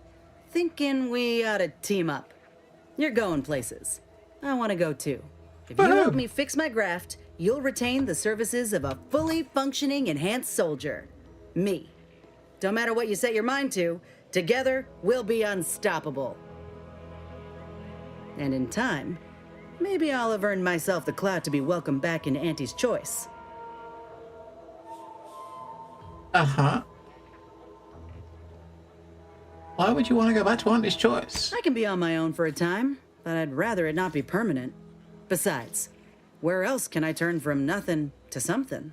thinking we ought to team up. You're going places. I want to go too. If you help me fix my graft, you'll retain the services of a fully functioning enhanced soldier. Me. Don't matter what you set your mind to, together we'll be unstoppable. And in time, maybe I'll have earned myself the clout to be welcomed back into Auntie's choice. Why would you want to go back to Auntie's choice? I can be on my own for a time, but I'd rather it not be permanent. Besides, where else can I turn from nothing to something?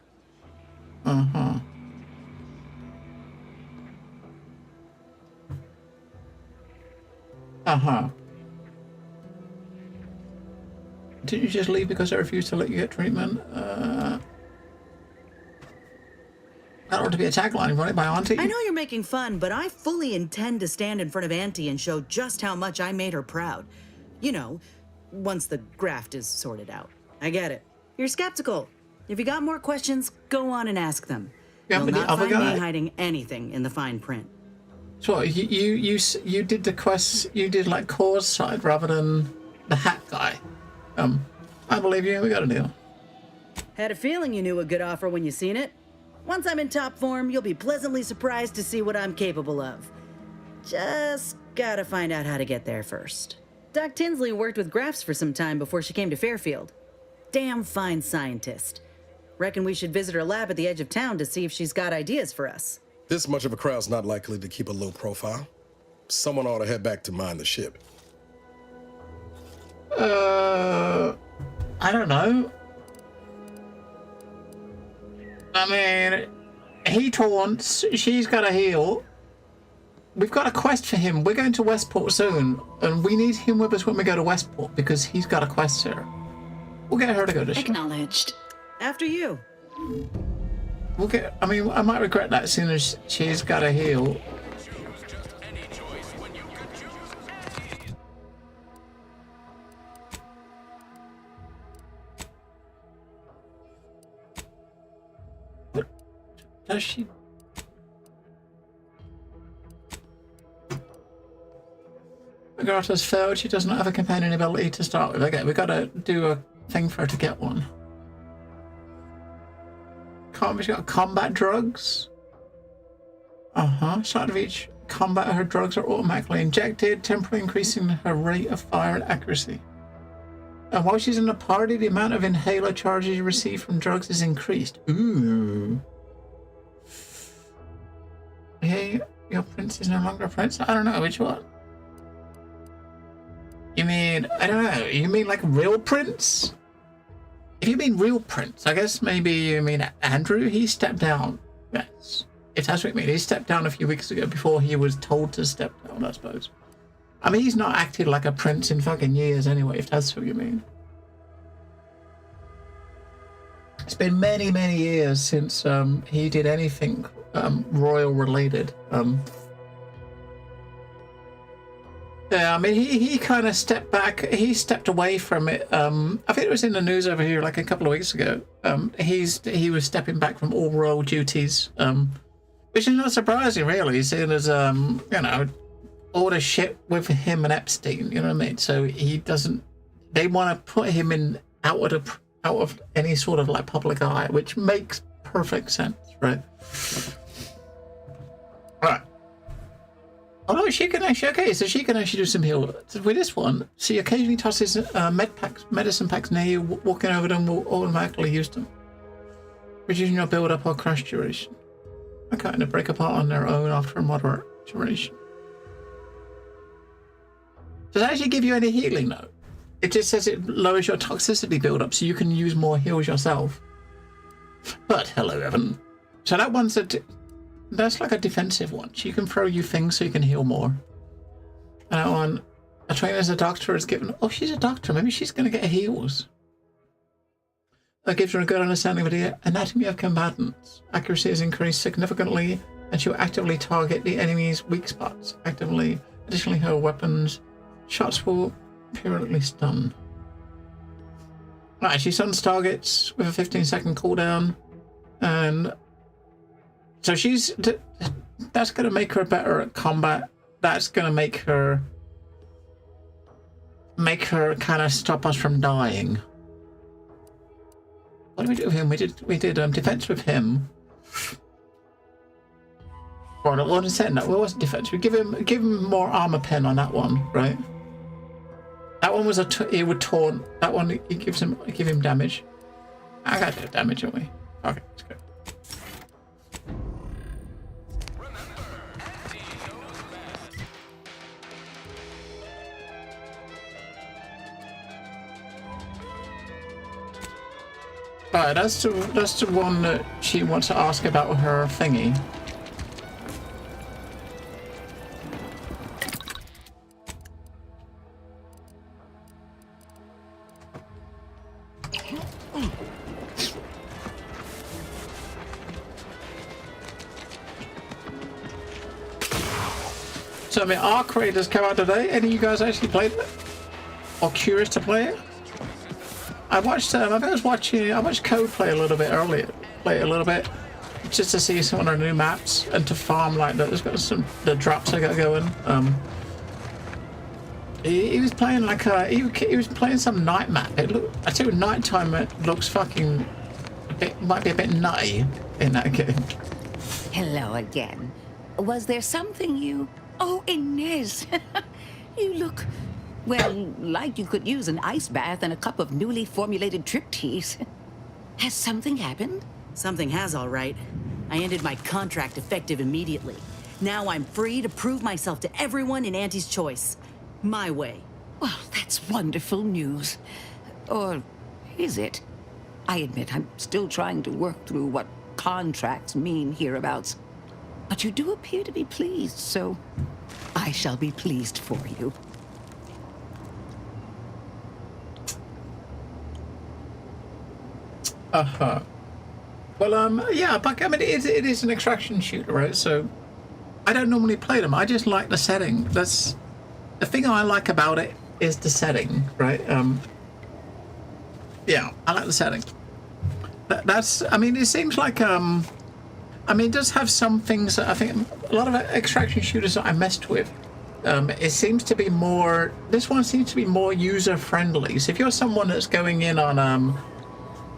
Didn't you just leave because I refused to let you get treatment? That ought to be a tagline running by Auntie. I know you're making fun, but I fully intend to stand in front of Auntie and show just how much I made her proud. You know, once the graft is sorted out. I get it. You're skeptical. If you got more questions, go on and ask them. Yeah, You'll but the not other find guy- me hiding anything in the fine print. So what, you did the quest, you did like Core's side rather than the hat guy. I believe you, we got a deal. Had a feeling you knew a good offer when you seen it. Once I'm in top form, you'll be pleasantly surprised to see what I'm capable of. Just gotta find out how to get there first. Doc Tinsley worked with Grafs for some time before she came to Fairfield. Damn fine scientist. Reckon we should visit her lab at the edge of town to see if she's got ideas for us. This much of a crowd's not likely to keep a low profile. Someone ought to head back to mine the ship. I don't know. I mean, he taunts, she's got to heal. We've got a quest for him. We're going to Westport soon, and we need him with us when we go to Westport because he's got a quest here. We'll get her to go to ship. Acknowledged. After you. We'll get. I mean, I might regret that as soon as she's got to heal. But does she? Agartha's failed. She does not have a companion ability to start with. Okay, we got to do a thing for her to get one. She's got combat drugs. Start of each combat, her drugs are automatically injected, temporarily increasing her rate of fire and accuracy. And while she's in the party, the amount of inhaler charges you receive from drugs is increased. Ooh. Hey, your prince is no longer a prince? I don't know, which one? You mean, I don't know, you mean like real prince? If you mean real prince, I guess maybe you mean Andrew. He stepped down. Yes. If that's what you mean. He stepped down a few weeks ago before he was told to step down, I suppose. I mean, he's not acted like a prince in fucking years anyway, if that's what you mean. It's been many, many years since he did anything royal related. Yeah, I mean, he kind of stepped back. He stepped away from it. I think it was in the news over here like a couple of weeks ago. He was stepping back from all royal duties, which is not surprising, really, seeing as you know, all the shit with him and Epstein. You know what I mean? So he doesn't. They want to put him in out of any sort of like public eye, which makes perfect sense, right? Right. Oh no, she can actually, okay, so she can actually do some heal. With this one, she occasionally tosses medicine packs near you, walking over them will automatically use them. Reducing your build up or crash duration. Okay, and they break apart on their own after a moderate duration. Does it actually give you any healing though? It just says it lowers your toxicity build up so you can use more heals yourself. But hello, Evan. So that one's that's like a defensive one. She can throw you things so you can heal more. And that one, a trainer as a doctor is given. Oh, she's a doctor. Maybe she's going to get heals. That gives her a good understanding of the anatomy of combatants. Accuracy is increased significantly, and she'll actively target the enemy's weak spots. Additionally, her weapons shots will periodically stun. Right, she stuns targets with a 15-second cooldown, and so that's going to make her better at combat. That's going to make her kind of stop us from dying. What did we do with him? We did defense with him. Or what is that? No, what was defense? We give him more armor pen on that one, right? That one was he would taunt. That one he give him damage. I got the damage, don't we? Okay, that's good. Alright, that's the one that she wants to ask about her thingy. So I mean, Ark Raiders come out today. Any of you guys actually played it? Or curious to play it? I watched I watched Code play a little bit earlier, just to see some of their new maps and to farm like that. There's got the drops I got going. He was playing like he was playing some night map. I tell you, nighttime it looks fucking might be a bit nutty in that game. Hello again. Was there something you... Oh, Inez! You look, well, like you could use an ice bath and a cup of newly formulated trip teas. Has something happened? Something has, all right. I ended my contract effective immediately. Now I'm free to prove myself to everyone in Auntie's Choice. My way. Well, that's wonderful news. Or is it? I admit I'm still trying to work through what contracts mean hereabouts. But you do appear to be pleased, so I shall be pleased for you. Well, yeah, but I mean, it is an extraction shooter, right? So I don't normally play them. I just like the setting. That's the thing I like about it is the setting, right? Yeah, I like the setting. That's. I mean, it seems like I mean, it does have some things that I think a lot of extraction shooters that I messed with. It seems to be more. This one seems to be more user friendly. So if you're someone that's going in on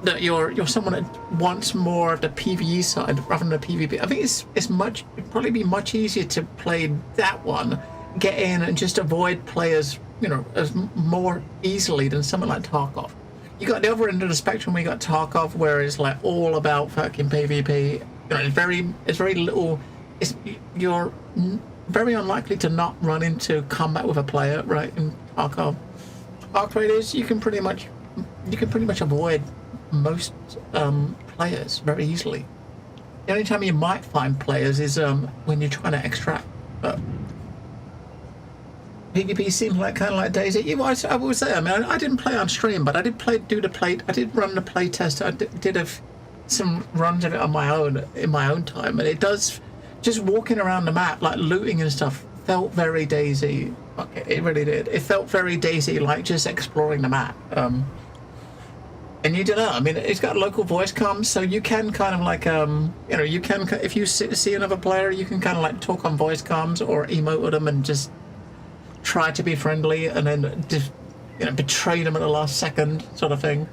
that you're someone that wants more of the PvE side rather than the PvP, I think it'd probably be much easier to play that one, get in and just avoid players, you know, as more easily than something like Tarkov. You got the other end of the spectrum. We got Tarkov, where it's like all about fucking PvP. You know, it's very little. You're very unlikely to not run into combat with a player, right? In Tarkov, Arc Raiders, you can pretty much avoid most players very easily. The only time you might find players is when you're trying to extract. But PvP seems like kind of like DayZ. I will say, I mean, I didn't play on stream, but I did run the play test. I did some runs of it on my own in my own time, and it does. Just walking around the map, like looting and stuff, felt very DayZ. Okay, it really did. It felt very DayZ, like just exploring the map. And you don't know. I mean, it's got local voice comms, so you can kind of like, you know, you can, if you see another player, you can kind of like talk on voice comms or emote with them and just try to be friendly, and then just, you know, betray them at the last second, sort of thing.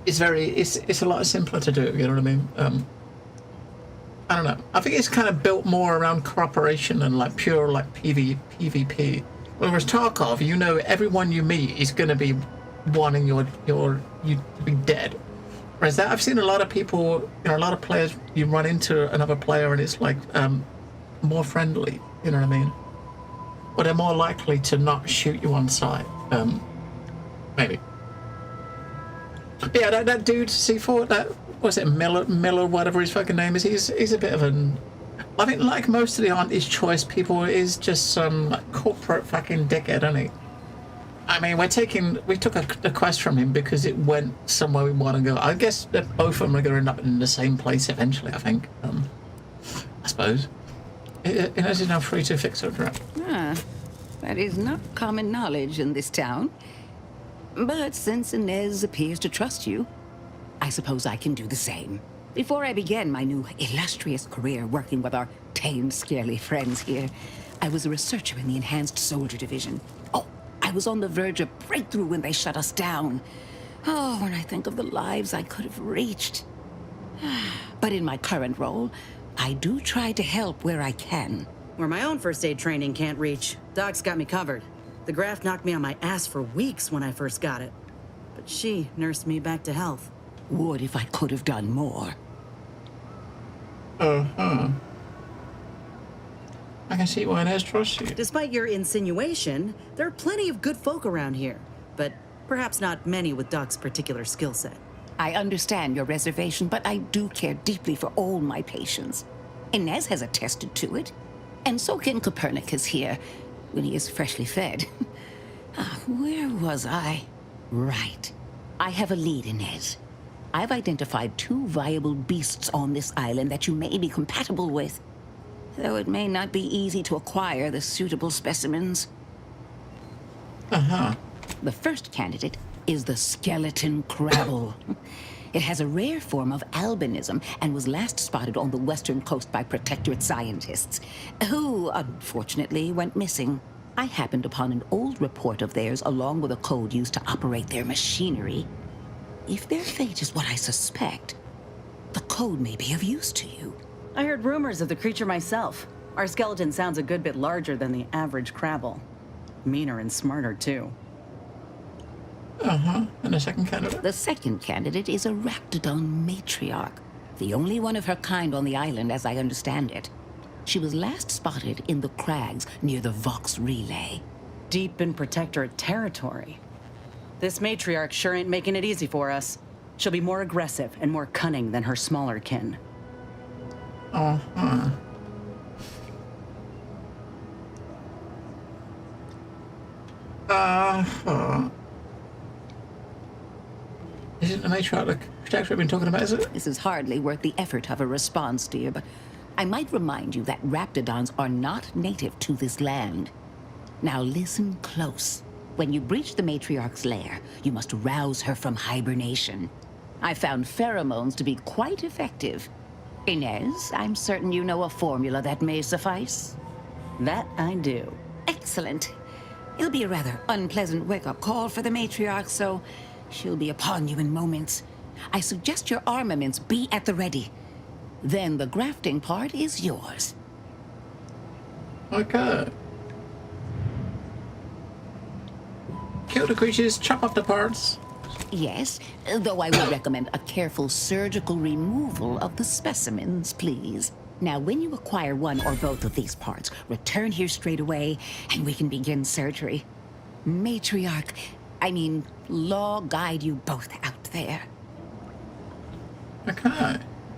It's a lot simpler to do. You know what I mean? I don't know. I think it's kind of built more around cooperation and like pure like PvP. Whereas Tarkov, you know, everyone you meet is going to be wanting you to be dead. Whereas that, I've seen a lot of people, you know, a lot of players, you run into another player and it's like more friendly. You know what I mean? Or they're more likely to not shoot you on sight. Maybe. But yeah, that dude C4, that was it Miller, whatever his fucking name is. He's a bit of an. I think like most of the Auntie's Choice people, is just some like, corporate fucking dickhead, isn't he? I mean, we took a quest from him because it went somewhere we want to go. I guess that both of them are going to end up in the same place eventually. I think. I suppose. Inez is now free to fix her trap. That is not common knowledge in this town. But since Inez appears to trust you, I suppose I can do the same. Before I began my new illustrious career working with our tame, scarily friends here, I was a researcher in the Enhanced Soldier Division. Oh, I was on the verge of breakthrough when they shut us down. Oh, when I think of the lives I could have reached. But in my current role, I do try to help where I can. Where my own first aid training can't reach, Doc's got me covered. The graft knocked me on my ass for weeks when I first got it. But she nursed me back to health. Would if I could have done more. I can see why Inez trusts you. Despite your insinuation, there are plenty of good folk around here. But perhaps not many with Doc's particular skill set. I understand your reservation, but I do care deeply for all my patients. Inez has attested to it. And so can Copernicus here, when he is freshly fed. Where was I? Right. I have a lead, Inez. I've identified 2 viable beasts on this island that you may be compatible with, though it may not be easy to acquire the suitable specimens. The first candidate is the skeleton crabble. It has a rare form of albinism and was last spotted on the western coast by Protectorate scientists, who unfortunately went missing. I happened upon an old report of theirs along with a code used to operate their machinery. If their fate is what I suspect, the code may be of use to you. I heard rumors of the creature myself. Our skeleton sounds a good bit larger than the average crabble. Meaner and smarter, too. Uh-huh. And the second candidate? The second candidate is a Raptidon matriarch, the only one of her kind on the island as I understand it. She was last spotted in the crags near the Vox Relay. Deep in Protectorate territory. This matriarch sure ain't making it easy for us. She'll be more aggressive and more cunning than her smaller kin. Uh-huh. Uh-huh. Isn't the matriarch the protector we've been talking about, is it? This is hardly worth the effort of a response, dear, but I might remind you that Raptidons are not native to this land. Now listen close. When you breach the matriarch's lair, you must rouse her from hibernation. I found pheromones to be quite effective. Inez, I'm certain you know a formula that may suffice. That I do. Excellent. It'll be a rather unpleasant wake-up call for the matriarch, so she'll be upon you in moments. I suggest your armaments be at the ready. Then the grafting part is yours. Okay. Kill the creatures, chop off the parts. Yes, though I would recommend a careful surgical removal of the specimens, please. Now, when you acquire one or both of these parts, return here straight away, and we can begin surgery. Matriarch, Law guide you both out there. Okay.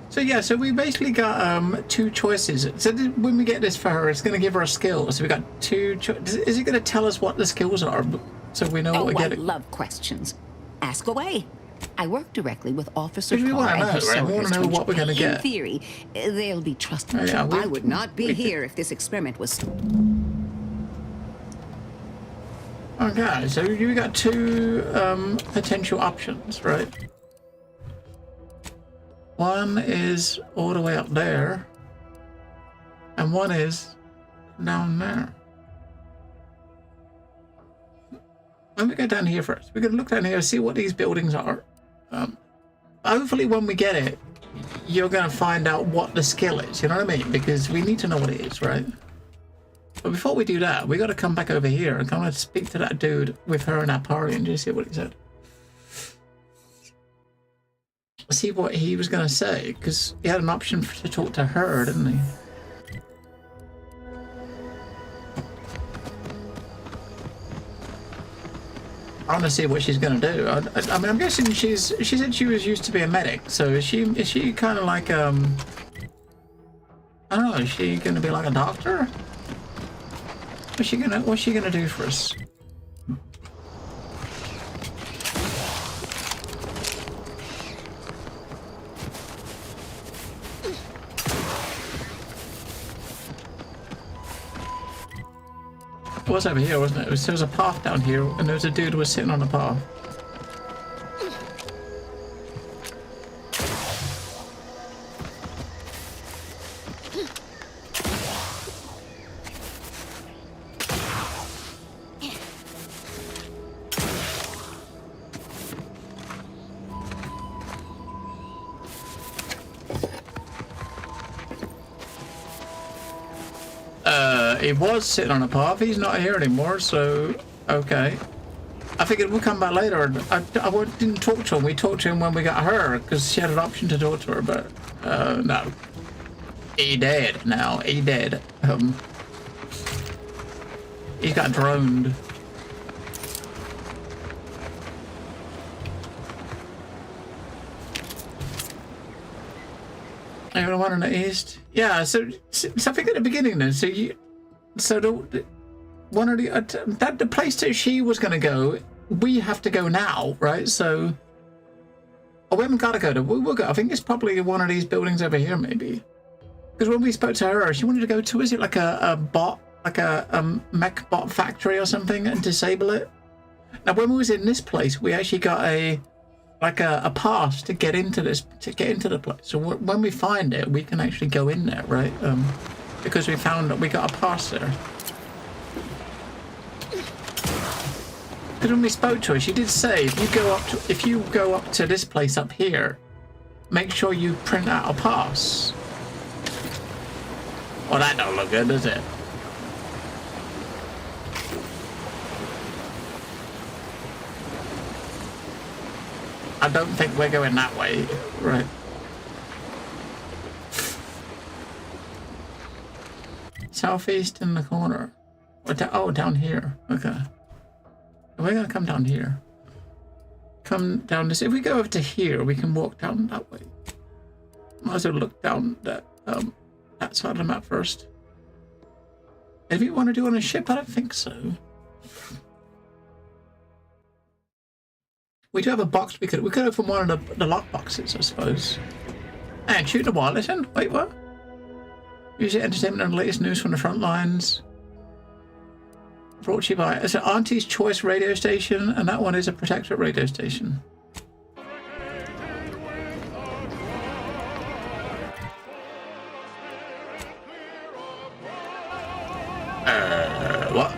So yeah, so we basically got two choices. So when we get this for her, it's going to give her a skill. So we got two is it going to tell us what the skills are so we know what we're getting? I love questions. Ask away. I work directly with Officer We Carr want to and know, his right? We want soldiers to know what we're going to In get. theory, they'll be trustworthy. Yeah, I would not be here if this experiment was... Okay, so you got two potential options, right? One is all the way up there, and one is down there. Let me go down here first. We're going to look down here, see what these buildings are. Hopefully when we get it, you're going to find out what the skill is, you know what I mean? Because we need to know what it is, right? But before we do that, we got to come back over here and kind of speak to that dude with her and that party and just see what he said. See what he was going to say, because he had an option to talk to her, didn't he? I want to see what she's going to do. I mean, I'm guessing she said she was used to be a medic, so is she kind of like I don't know, is she going to be like a doctor? What's she gonna do for us? It was over here, wasn't it? There was a path down here, and there was a dude who was sitting on the path. He was sitting on a path. He's not here anymore, so okay. I figured we'll come back later. I didn't talk to him. We talked to him when we got her because she had an option to talk to her, but no. He dead now. He dead. He got droned. Anyone want in the east? Yeah. So I think at the beginning then. So the place that she was going to go, we have to go now, right? So, we haven't got to go to. We'll go. I think it's probably one of these buildings over here, maybe. Because when we spoke to her, she wanted to go to. Is it like a bot, like a mech bot factory or something, and disable it? Now, when we was in this place, we actually got a pass to get into the place. So when we find it, we can actually go in there, right? Because we found that we got a pass there. Because when we spoke to her, she did say if you go up to this place up here, make sure you print out a pass. Well, that don't look good, does it? I don't think we're going that way, right? Southeast in the corner. Oh, down here. Okay. We're gonna come down here. Come down this. If we go over to here, we can walk down that way. Might as well look down that side of the map first. If you want to do on a ship, I don't think so. We do have a box. We could open one of the lock boxes, I suppose. And shoot the wireless in. Wait, what? Use the entertainment and the latest news from the front lines. Brought to you by it's an Auntie's Choice radio station, and that one is a Protectorate radio station. What?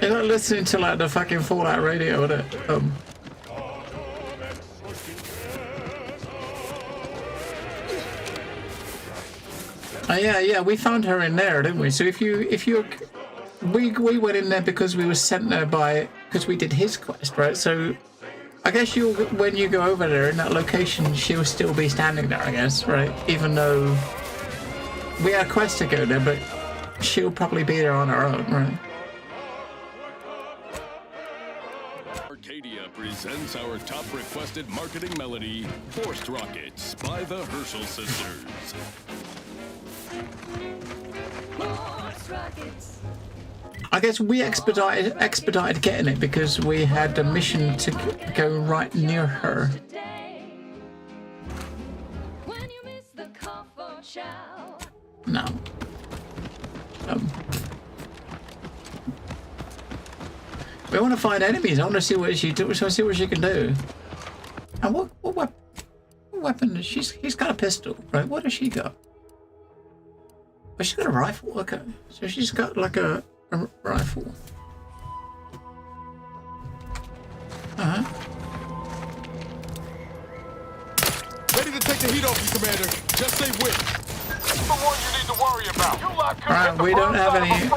You're not listening to like the fucking Fallout radio, is it? Yeah, we found her in there, didn't we? So we went in there because we were sent there because we did his quest, right? So I guess when you go over there in that location, she'll still be standing there, I guess, right? Even though we had a quest to go there, but she'll probably be there on her own, right? Arcadia presents our top requested marketing melody, Forced Rockets by the Herschel Sisters. I guess we expedited getting it because we had a mission to go right near her. No. We want to find enemies. I want to see what she do. So see what she can do. And what weapon? He's got a pistol, right? What does she got? Oh, she's got a rifle. Okay, so she's got like a rifle. Ready to take the heat off you, Commander. Just say which. This is the one you need to worry about. You lot could Alright, we don't have any.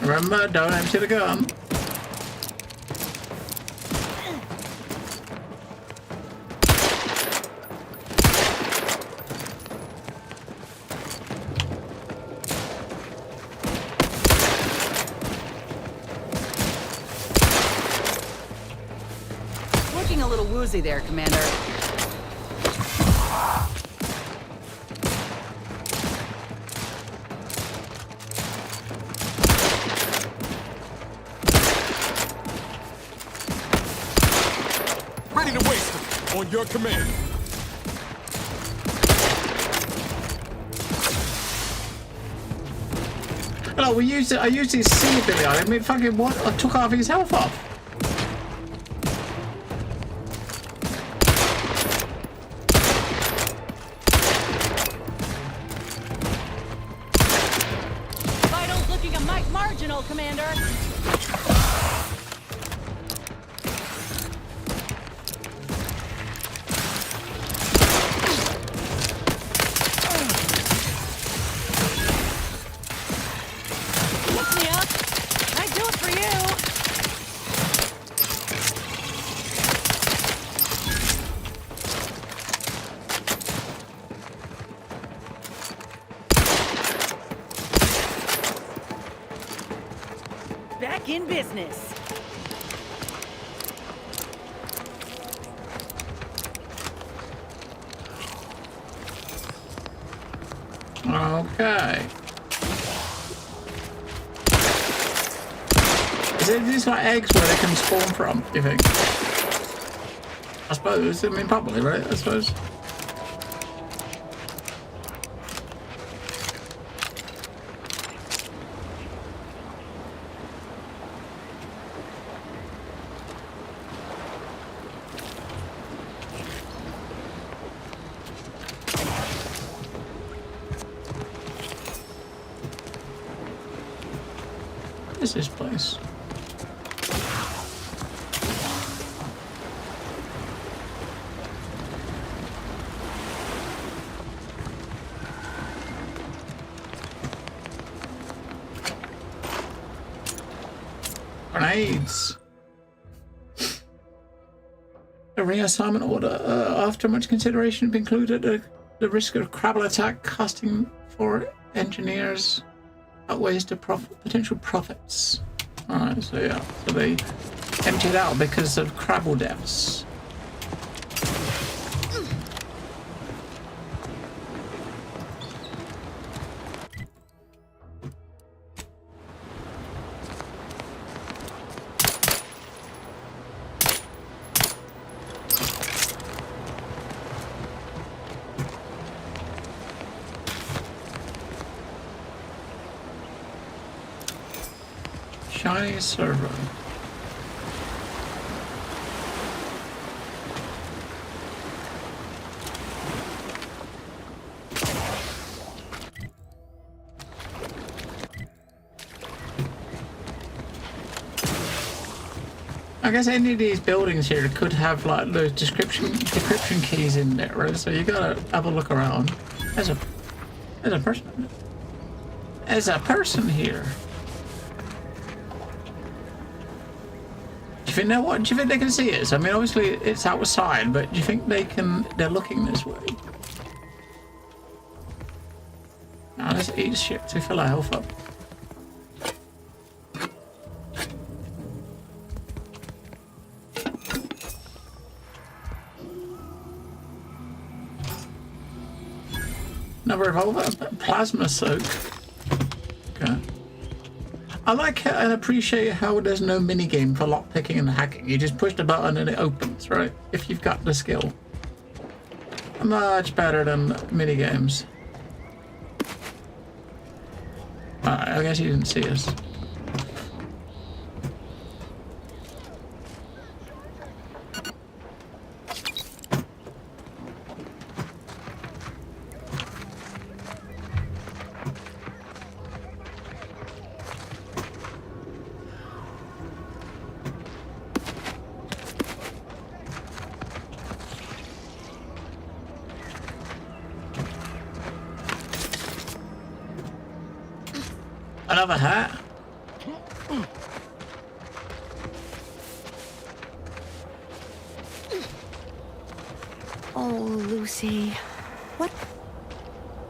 Remember, don't empty the gun. Looking a little woozy there, Commander. Ready to waste them. On your command. Hello, I used his C ability on him. I mean, fucking what? I took half his health off. Vitals looking a mite marginal, Commander. Look me up. I'd do it for you. back in business. Okay. Is it these like eggs where they can spawn from, do you think? I suppose. I mean, probably, right? I suppose. What is this place? Grenades. A reassignment order. After much consideration, included the risk of Crabble attack costing for engineers outweighs the potential profits. Alright, so yeah. So they emptied out because of Crabble deaths. Chinese server. I guess any of these buildings here could have like the decryption keys in there, right? So you gotta have a look around. There's a person. There's a person here. Do you think they can see us? I mean, obviously it's outside, but do you think they're looking this way? Now let's eat shit to fill our health up. Another revolver, plasma soak. Okay. I like and appreciate how there's no minigame for lockpicking and hacking. You just push the button and it opens, right? If you've got the skill. Much better than minigames. Alright, I guess you didn't see us. Another hat. Oh, Lucy. What?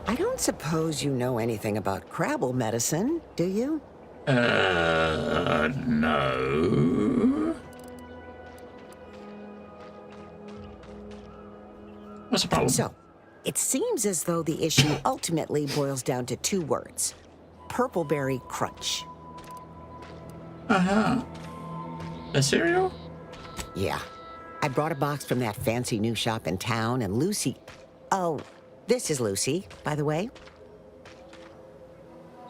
I don't suppose you know anything about Crabble medicine, do you? No. What's the problem? So, it seems as though the issue ultimately boils down to two words. Purpleberry Crunch. Uh-huh. A cereal? Yeah. I brought a box from that fancy new shop in town, and Lucy... Oh, this is Lucy, by the way.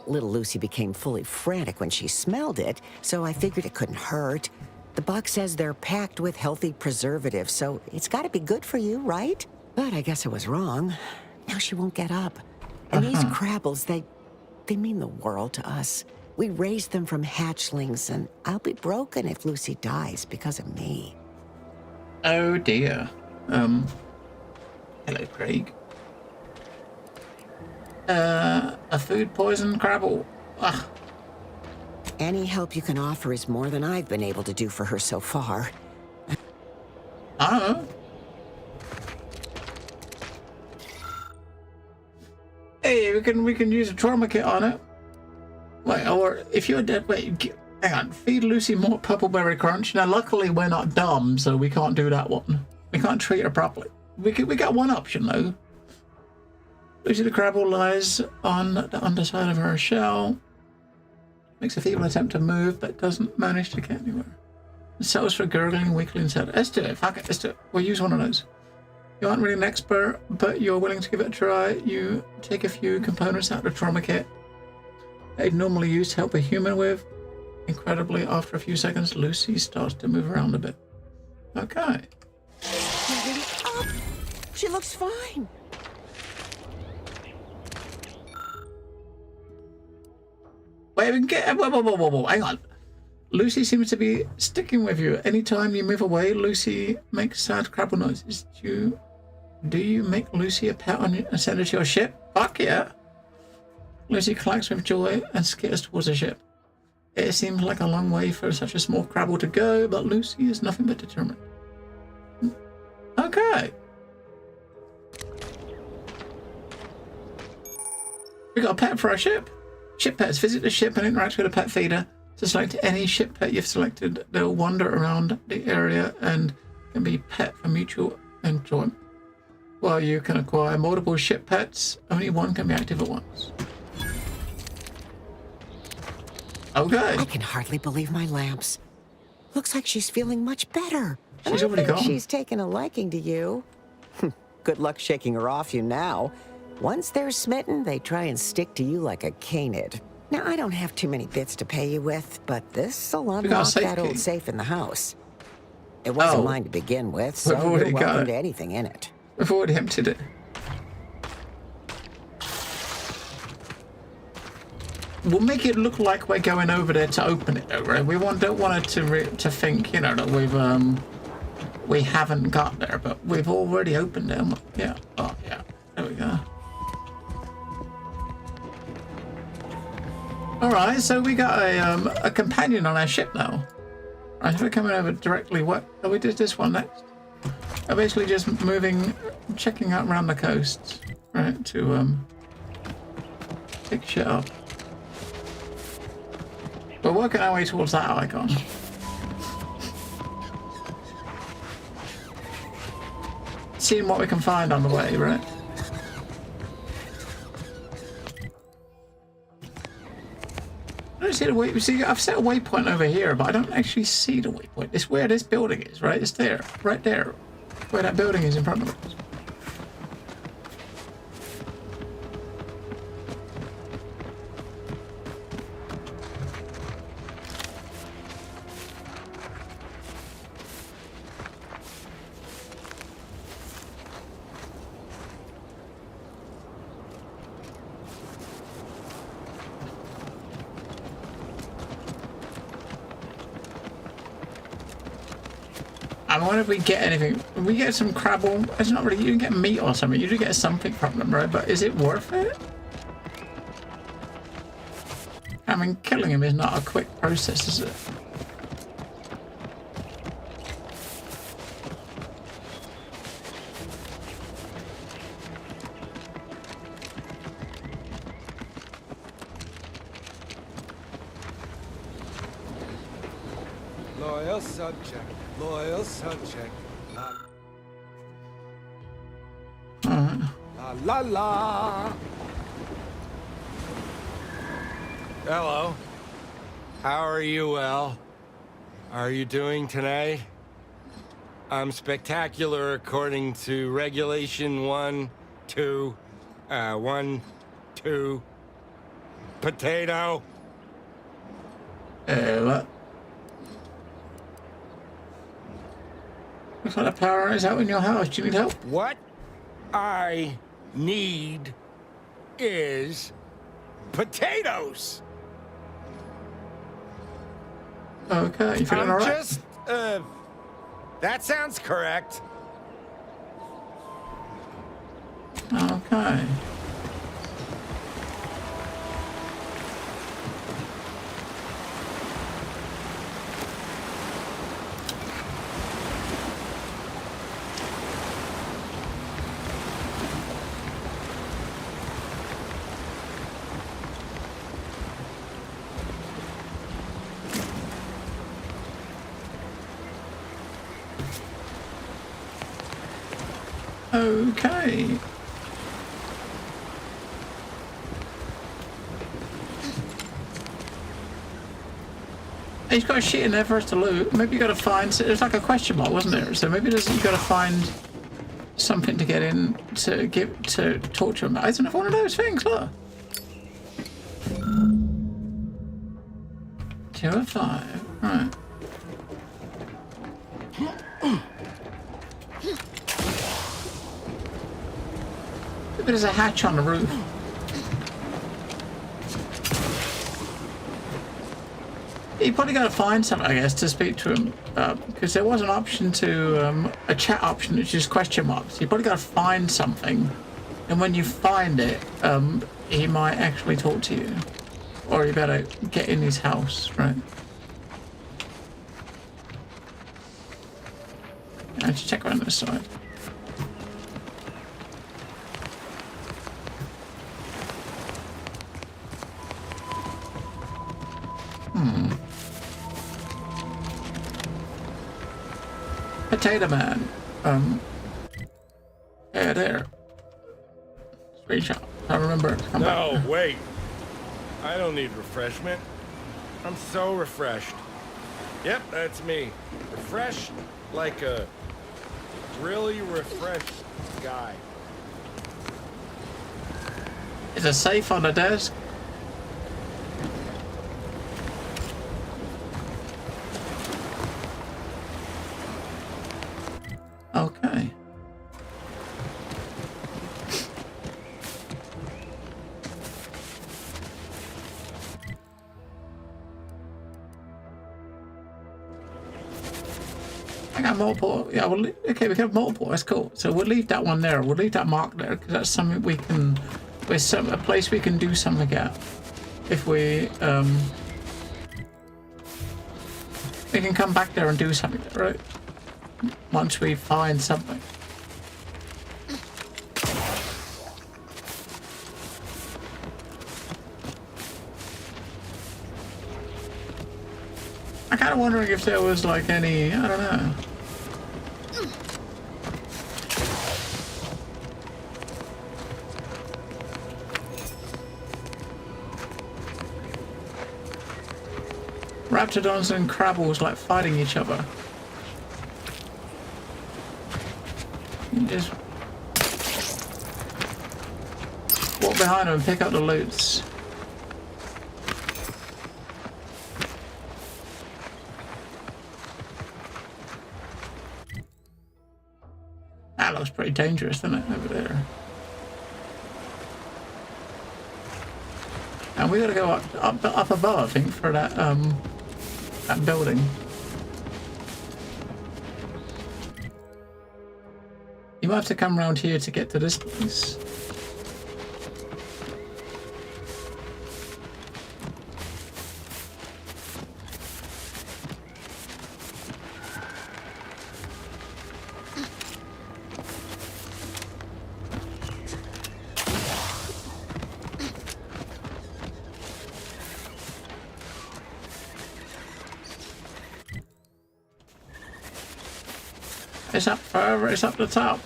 Little Lucy became fully frantic when she smelled it, so I figured it couldn't hurt. The box says they're packed with healthy preservatives, so it's gotta be good for you, right? But I guess I was wrong. Now she won't get up. And these Crabbles, they mean the world to us. We raised them from hatchlings, and I'll be broken if Lucy dies because of me. Oh dear. Hello, Craig. A food poison Crabble. Ugh. Any help you can offer is more than I've been able to do for her so far. I don't know. Hey, we can use a trauma kit on it. Wait, or if you're dead, wait, Hang on, feed Lucy more Purpleberry Crunch. Now, luckily, we're not dumb, so we can't do that one. We can't treat her properly. We got one option, though. Lucy the Crabble lies on the underside of her shell. Makes a feeble attempt to move, but doesn't manage to get anywhere. Settles for gurgling weakly inside. Let's do it. Fuck it. Let's do it. We'll use one of those. You aren't really an expert, but you're willing to give it a try. You take a few components out of the trauma kit they'd normally use to help a human with. Incredibly, after a few seconds, Lucy starts to move around a bit. Okay. Oh, she looks fine. Wait, we can get... Whoa, hang on. Lucy seems to be sticking with you. Anytime you move away, Lucy makes sad crabble noises. Do you make Lucy a pet and send her to your ship? Fuck yeah. Lucy clacks with joy and skitters towards the ship. It seems like a long way for such a small crabble to go, but Lucy is nothing but determined. Okay. We got a pet for our ship. Ship pets. Visit the ship and interact with a pet feeder. To select any ship pet you've selected, they'll wander around the area and can be pet for mutual enjoyment. While you can acquire multiple ship pets, only one can be active at once. Okay. I can hardly believe my lamps. Looks like she's feeling much better. She's already gone. She's taken a liking to you. Good luck shaking her off you now. Once they're smitten, they try and stick to you like a canid. Now, I don't have too many bits to pay you with, but this'll unlock that old safe in the house. It wasn't mine to begin with, so you're welcome to anything in it. We've already emptied it. We'll make it look like we're going over there to open it, though, right? We don't want it to think, you know, that we haven't got there, but we've already opened it. Yeah. Oh, yeah. There we go. All right, so we got a companion on our ship now. All right, so we're coming over directly. What? Oh, we did this one next. We're basically just moving, checking out around the coast, right, to pick shit up. We're working our way towards that icon. Seeing what we can find on the way, right? I don't see the way. See, I've set a waypoint over here, but I don't actually see the waypoint. It's where this building is, right? It's there, right there, where that building is in front of us. I wonder if we get anything. If we get some crabble, it's not really, you can get meat or something, you do get something from them, right? But is it worth it? I mean, killing him is not a quick process, is it? Loyal subject. Loyal subject. La la la. Hello. How are you, El? Are you doing tonight? I'm spectacular according to regulation 1, 2, 1, 2. Potato. What? Looks like the power is out in your house. Do you need help? What I need is potatoes. Okay, you feeling all right? Just, that sounds correct. Okay. Okay. He's got a shit in there for us to loot. Maybe you gotta find. There's like a question mark, wasn't there? So maybe there's, you gotta find something to get in to talk to him. It's another one of those things. Look. 2 of 5. Right. There's a hatch on the roof. You probably got to find something, I guess, to speak to him, because there was an option to a chat option, which is question marks. You probably got to find something, and when you find it, he might actually talk to you, or you better get in his house, right? Let's check around this side. Potato Man. Yeah, there. Screenshot. I remember. No, wait. I don't need refreshment. I'm so refreshed. Yep, that's me. Refreshed like a really refreshed guy. Is a safe on the desk? Okay. I got multiple. Yeah, okay, we have multiple. That's cool. So we'll leave that one there. We'll leave that mark there because that's something we can. There's a place we can do something at. If we can come back there and do something, right? Once we find something. I'm kind of wondering if there was like any, I don't know. Raptidons and Crabbles like fighting each other. You just walk behind them and pick up the loots. That looks pretty dangerous, doesn't it, over there? And we gotta go up above, I think, for that that building. You might have to come around here to get to this place. It's up further, it's up the top.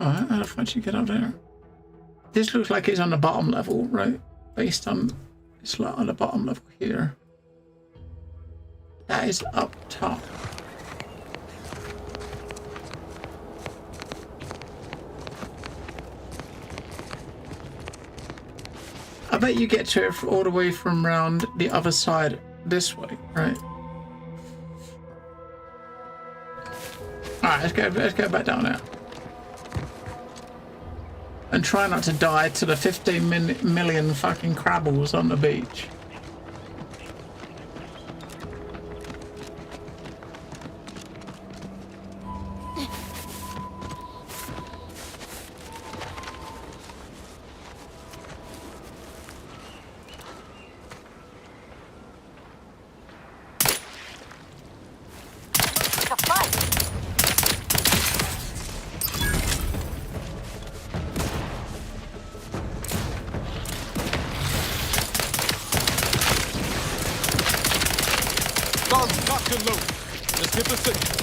Alright, how the fuck you get up there? This looks like it's on the bottom level, right? Based on, it's like on the bottom level here. That is up top. I bet you get to it all the way from around the other side this way, right? Alright, let's go back down there. And try not to die to the 15 million fucking Crabbles on the beach. Firearms cocked and loaded. Let's get the signal.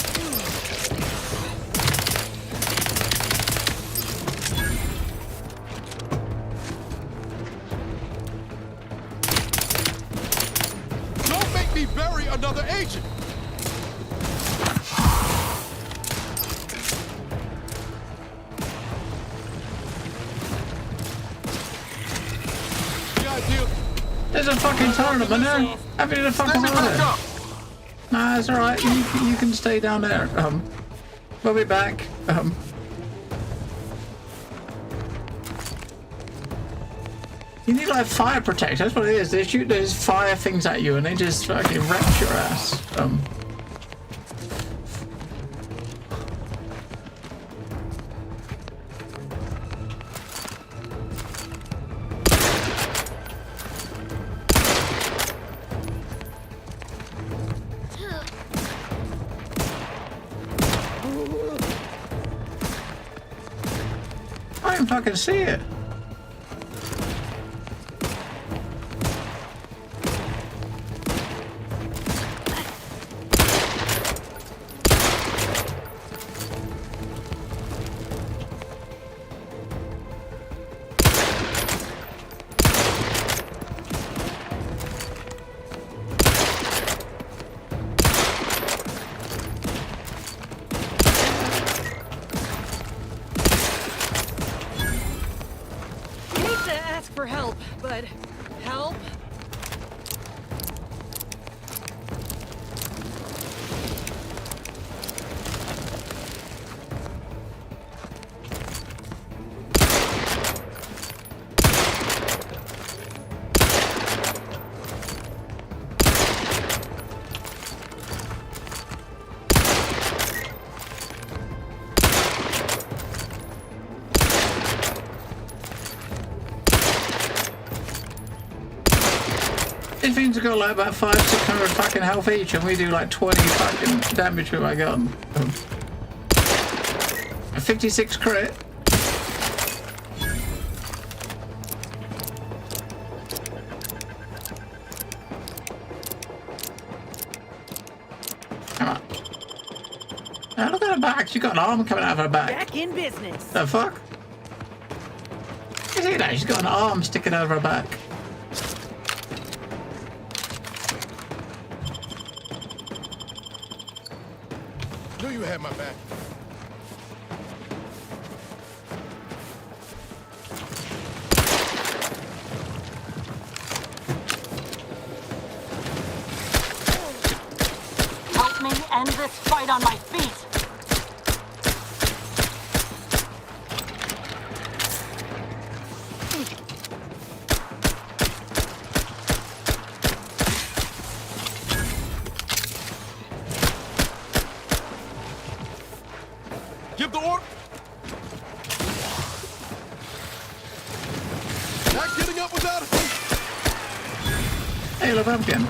Don't make me bury another agent! There's a fucking tournament there. Happy to fucking order. Nah, it's alright. You can stay down there. We'll be back. You need like fire protection. That's what it is. They shoot those fire things at you and they just fucking wreck your ass. I didn't fucking see it. For help, but help? These things have got like about 500-600 fucking health each, and we do like 20 fucking damage with my gun. A 56 crit. Come on. Now look at her back. She's got an arm coming out of her back. Back in business. The fuck? You see that? She's got an arm sticking out of her back. Knew you had my back. Help me end this fight on my feet. Give the order. Not getting up without a... Hey, little pumpkin.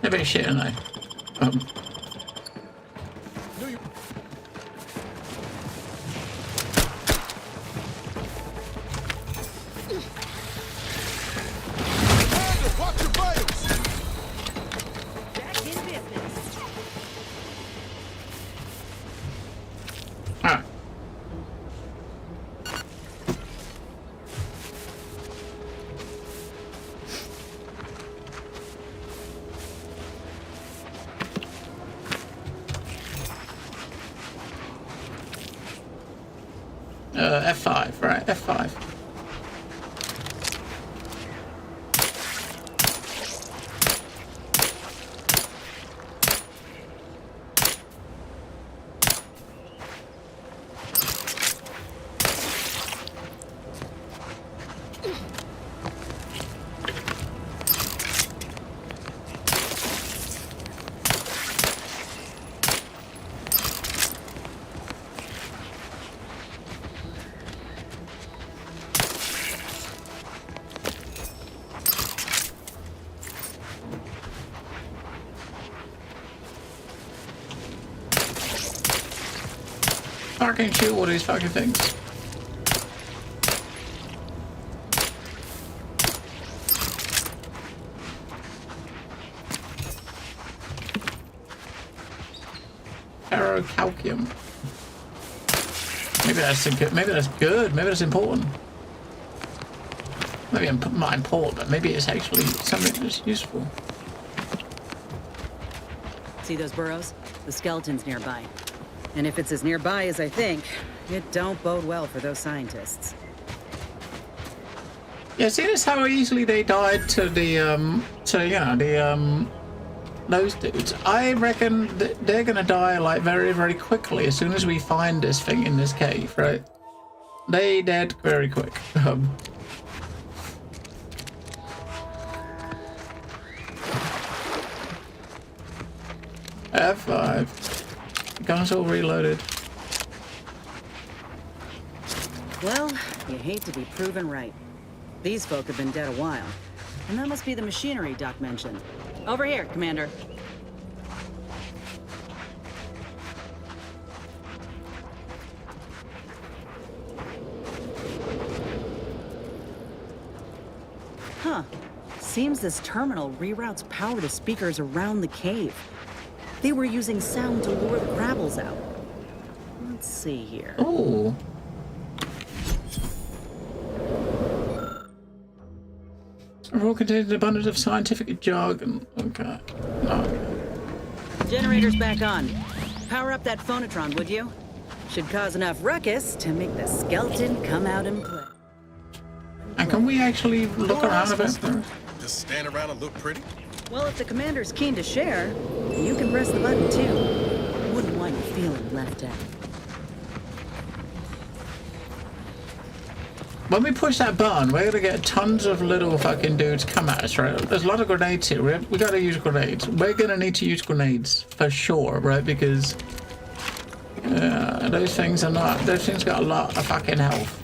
They're a bit shit, aren't they? Watch your vitals. Back in business. Ah. F5, right, F5. fucking shoot all these fucking things. Ferrocalcium. Maybe that's good. Maybe that's good. Maybe that's important. Maybe I'm not important, but maybe it's actually something that's useful. See those burrows? The skeleton's nearby. And if it's as nearby as I think, it don't bode well for those scientists. Yeah, see this how easily they died to the those dudes. I reckon that they're gonna die like very, very quickly as soon as we find this thing in this cave, right? They dead very quick. F5. Guns all reloaded. Well, you hate to be proven right. These folk have been dead a while. And that must be the machinery Doc mentioned. Over here, Commander. Huh. Seems this terminal reroutes power to speakers around the cave. They were using sound to lure the Grabbles out. Let's see here. Oh. All contains an abundance of scientific jargon. Okay. No. Generator's back on. Power up that phonotron, would you? Should cause enough ruckus to make the skeleton come out and play. And can we actually look around a bit? Just stand around and look pretty? Well, if the commander's keen to share, you can press the button too. Wouldn't want you feeling left out. When we push that button, we're gonna get tons of little fucking dudes come at us, right? There's a lot of grenades here. We gotta use grenades. We're gonna need to use grenades for sure, right? Because those things are not. Those things got a lot of fucking health.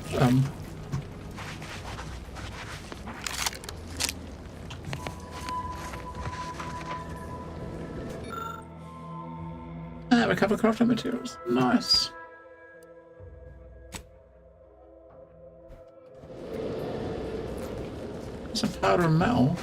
Recover crafting materials. Nice. Some powder and metal.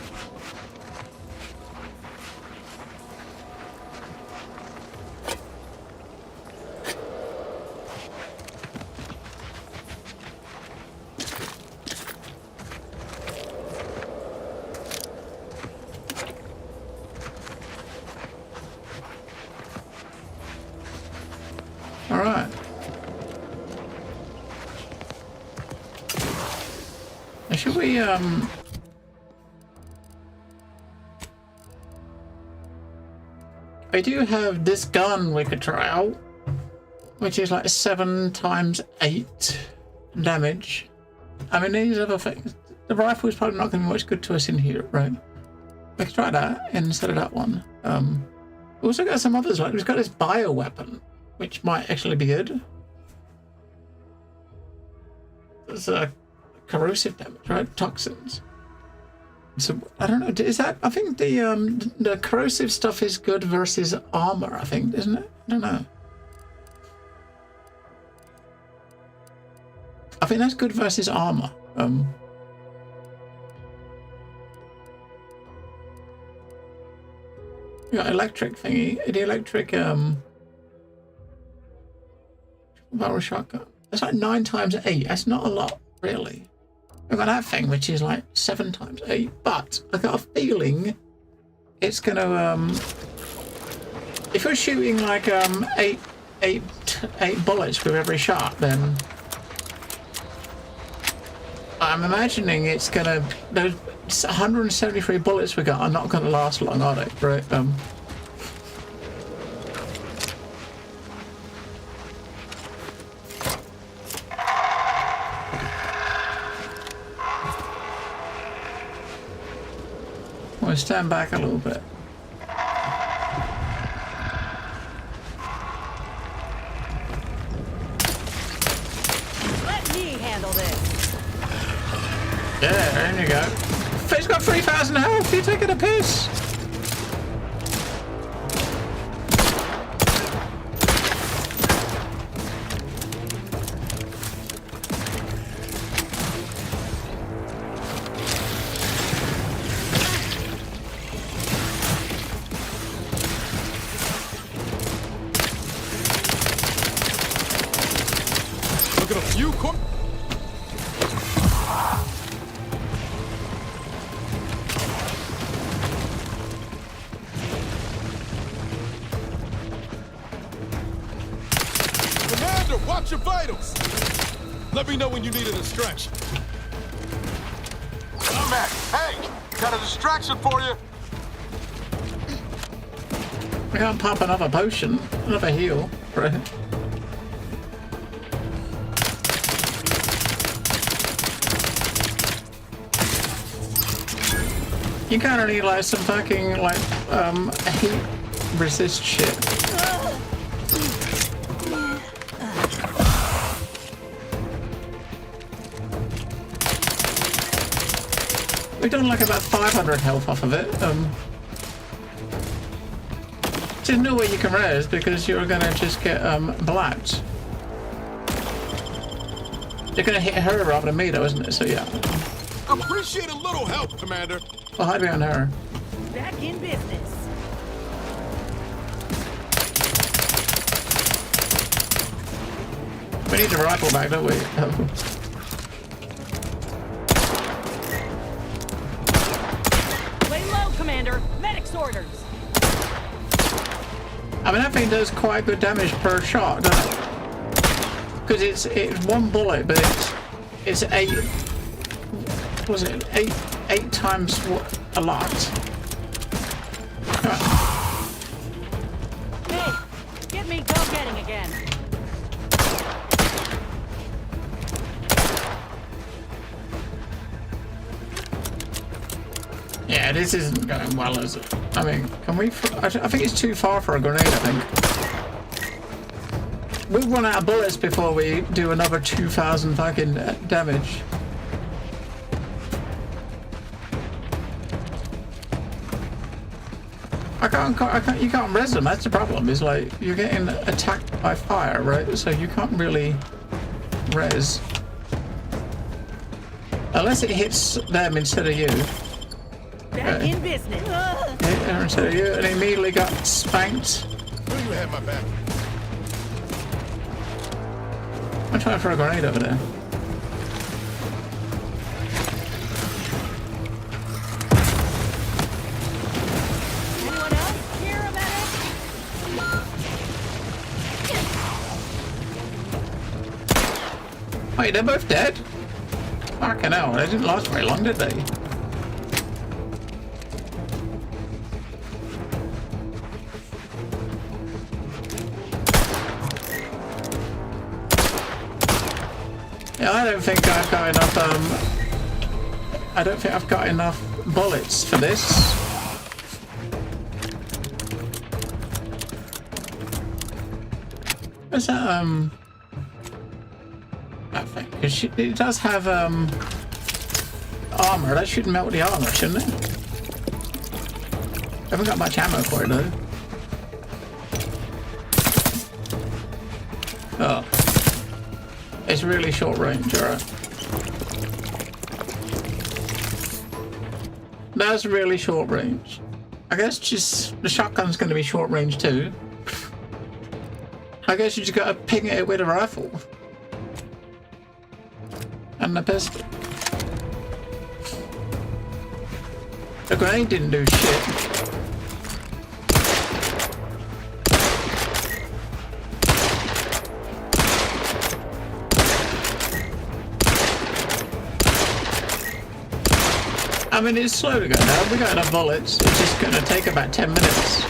All right. Now, should we I do have this gun we could try out, which is like 7 times 8 damage. I mean, these other things. The rifle is probably not going to be much good to us in here, right? We could try that instead of that one. We also got some others, like we've got this bio weapon, which might actually be good. There's a corrosive damage, right? Toxins. So I don't know. Is that? I think the corrosive stuff is good versus armor. I think, isn't it? I don't know. I think that's good versus armor. You got electric thingy. The electric barrel shotgun. That's like 9 times 8. That's not a lot, really. We've got that thing, which is like 7 times 8, but I got a feeling it's gonna if you're shooting like 8 bullets with every shot, then I'm imagining it's gonna, those 173 bullets we got are not gonna last long, are they? Right? We'll stand back a little bit. Let me handle this. Yeah, there you go. He's got 3,000 health. You're taking a piss. You Commander, watch your vitals. Let me know when you need a distraction. I'm back. Hey, got a distraction for you. I can't pop another potion, another heal, right? You kind of need like some fucking like heat resist shit. We've done like about 500 health off of it. There's no way you can res because you're gonna just get blacked. You're gonna hit her rather than me though, isn't it? So yeah. Appreciate a little help, Commander. Well, hide behind her. Back in business. We need the rifle back, don't we? Lay low, Commander. Medic's orders. I mean, that thing does quite good damage per shot, doesn't it? Because it's one bullet, but it's eight. What was it? Eight times a lot. Hey, get me go-getting again. Yeah, this isn't going well, is it? I mean, can we? I think it's too far for a grenade. I think we'll run out of bullets before we do another 2,000 fucking damage. I can't. You can't res them. That's the problem. Is like you're getting attacked by fire, right? So you can't really res unless it hits them instead of you. Back in business. Hit her instead of you, and immediately got spanked. Knew you had my back. I'm trying for a grenade over there. Anyone else here, a medic? Wait, they're both dead? Fucking hell, they didn't last very long, did they? Yeah, I don't think I've got enough, I don't think I've got enough bullets for this. What's that, that thing? It does have, armor. That should melt the armor, shouldn't it? I haven't got much ammo for it, though. Oh. It's really short range, alright. That's really short range. I guess just the shotgun's going to be short range too. I guess you just got to ping it with a rifle. And the pistol. The grenade didn't do shit. I mean, it's slow to go now. We got enough bullets. It's just going to take about 10 minutes.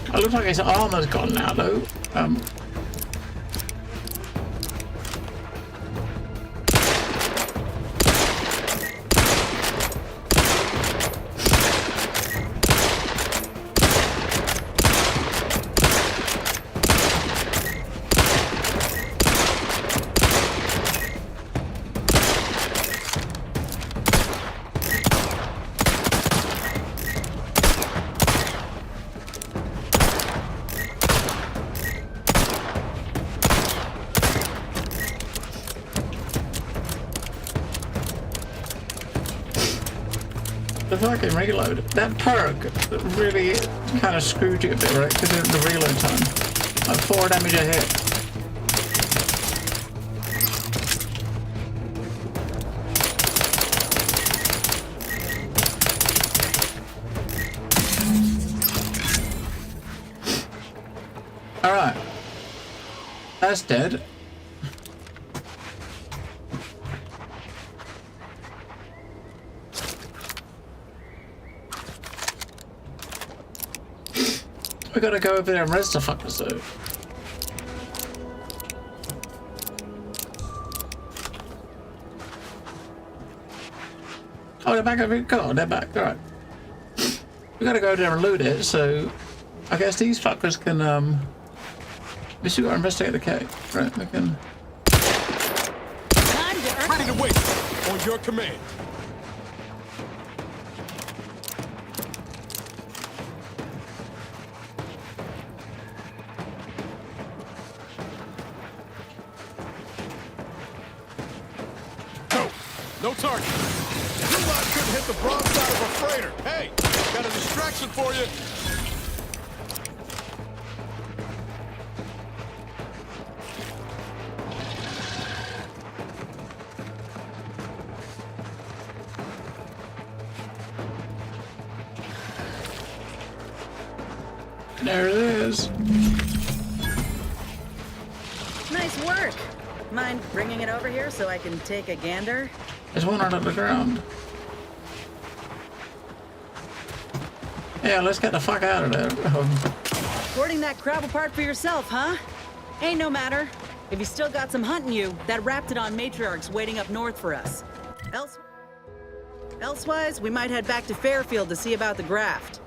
It looks like his armor's gone now, though. fucking reload. That perk really kind of screwed you a bit, right? Because of the reload time. Like 4 damage a hit. Alright. That's dead. We gotta go over there and res the fuckers though. Oh, they're back over here. God, they're back. Alright. We gotta go there and loot it, so I guess these fuckers can we still gotta investigate the cave. Right, we can Ready to wait. On your command. No target. Your lot couldn't hit the broadside of a freighter. Hey, got a distraction for you. There it is. Nice work. Mind bringing it over here so I can take a gander? There's one under the ground. Yeah, let's get the fuck out of there. Boarding that crab apart for yourself, huh? Ain't no matter. If you still got some hunting you, that Raptidon matriarch's waiting up north for us. Elsewise, we might head back to Fairfield to see about the graft.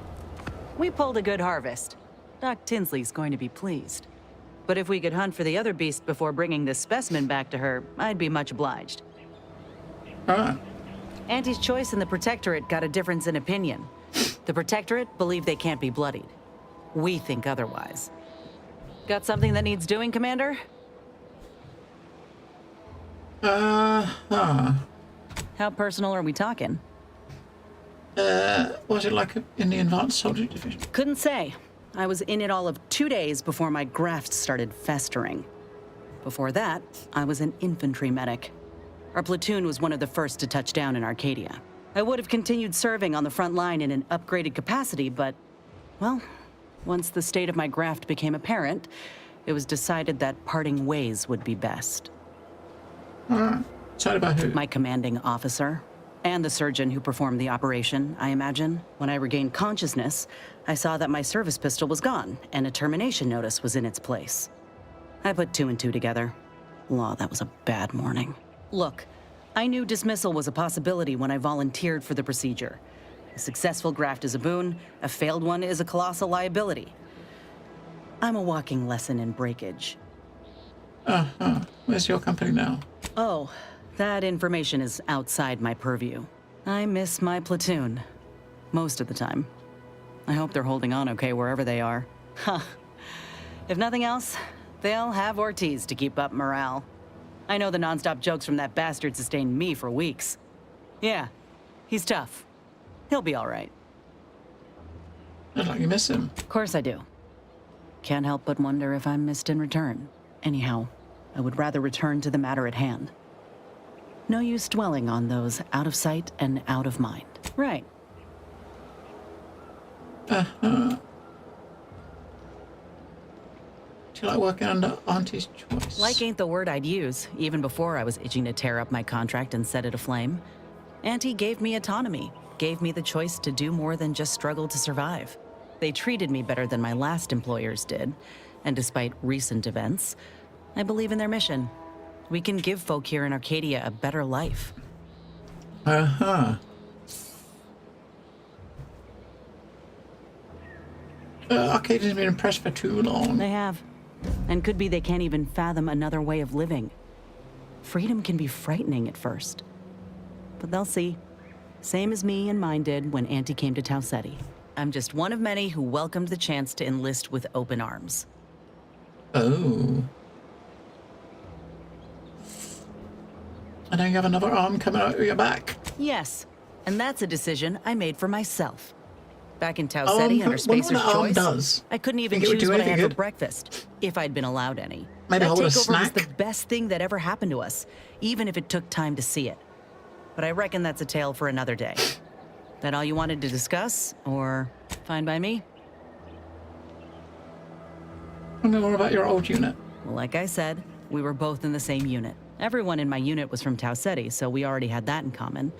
We pulled a good harvest. Doc Tinsley's going to be pleased. But if we could hunt for the other beast before bringing this specimen back to her, I'd be much obliged. Auntie's choice and the Protectorate got a difference in opinion. The Protectorate believe they can't be bloodied. We think otherwise. Got something that needs doing, Commander? How personal are we talking? Was it like in the Advanced Soldier Division? Couldn't say. I was in it all of 2 days before my graft started festering. Before that, I was an infantry medic. Our platoon was one of the first to touch down in Arcadia. I would have continued serving on the front line in an upgraded capacity, but, well, once the state of my graft became apparent, it was decided that parting ways would be best. Sorry about who? My commanding officer, and the surgeon who performed the operation, I imagine. When I regained consciousness, I saw that my service pistol was gone, and a termination notice was in its place. I put 2 and 2 together. Law, that was a bad morning. Look, I knew dismissal was a possibility when I volunteered for the procedure. A successful graft is a boon, a failed one is a colossal liability. I'm a walking lesson in breakage. Where's your company now? Oh, that information is outside my purview. I miss my platoon. Most of the time. I hope they're holding on okay wherever they are. Huh. If nothing else, they'll have Ortiz to keep up morale. I know the nonstop jokes from that bastard sustained me for weeks. Yeah, he's tough. He'll be all right. Looks like you miss him. Of course I do. Can't help but wonder if I'm missed in return. Anyhow, I would rather return to the matter at hand. No use dwelling on those out of sight and out of mind. Right. Do you like working under Auntie's choice? Like ain't the word I'd use, even before I was itching to tear up my contract and set it aflame. Auntie gave me autonomy, gave me the choice to do more than just struggle to survive. They treated me better than my last employers did, and despite recent events, I believe in their mission. We can give folk here in Arcadia a better life. Arcadia's been impressed for too long. They have. And could be they can't even fathom another way of living. Freedom can be frightening at first. But they'll see. Same as me and mine did when Auntie came to Tau Ceti. I'm just one of many who welcomed the chance to enlist with open arms. Oh. And then you have another arm coming out of your back. Yes. And that's a decision I made for myself. Back in Tau Ceti under wonder Spacer's what Arm Choice, does. I couldn't even Think it would choose do what I had anything for good? breakfast, if I'd been allowed any. Maybe That hold a takeover was snack? the best thing that ever happened to us, even if it took time to see it. But I reckon that's a tale for another day. That all you wanted to discuss, or fine by me? Tell me more about your old unit. Well, like I said, we were both in the same unit. Everyone in my unit was from Tau Ceti, so we already had that in common.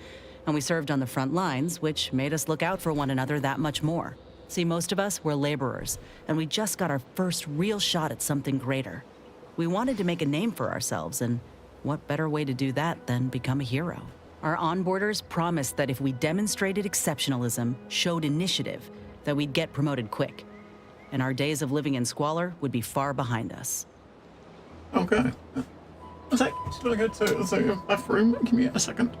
And we served on the front lines, which made us look out for one another that much more. See, most of us were laborers, and we just got our first real shot at something greater. We wanted to make a name for ourselves, and what better way to do that than become a hero? Our onboarders promised that if we demonstrated exceptionalism, showed initiative, that we'd get promoted quick. And our days of living in squalor would be far behind us. Okay. Should I go to the bathroom? Give me a second.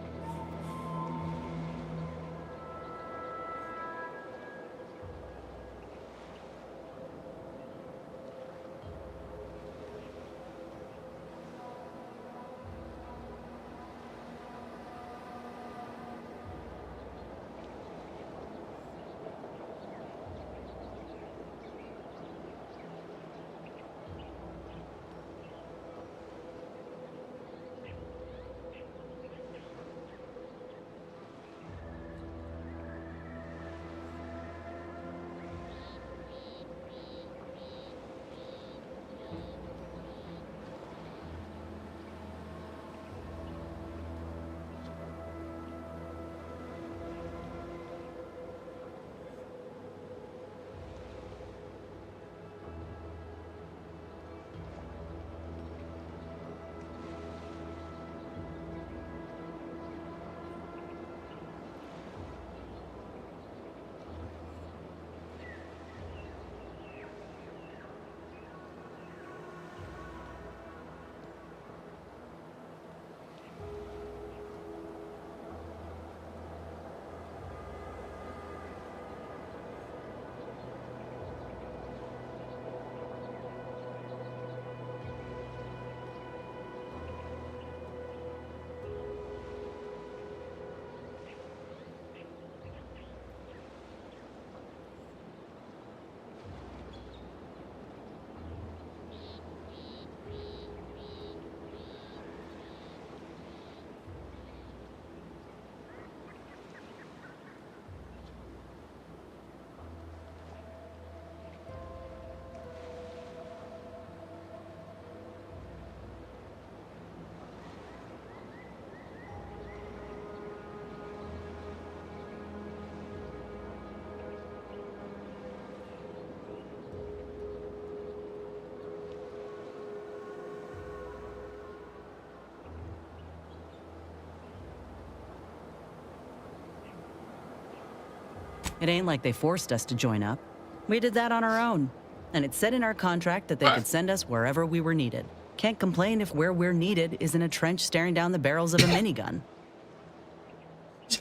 It ain't like they forced us to join up. We did that on our own. And it said in our contract that they could send us wherever we were needed. Can't complain if where we're needed is in a trench staring down the barrels of a minigun.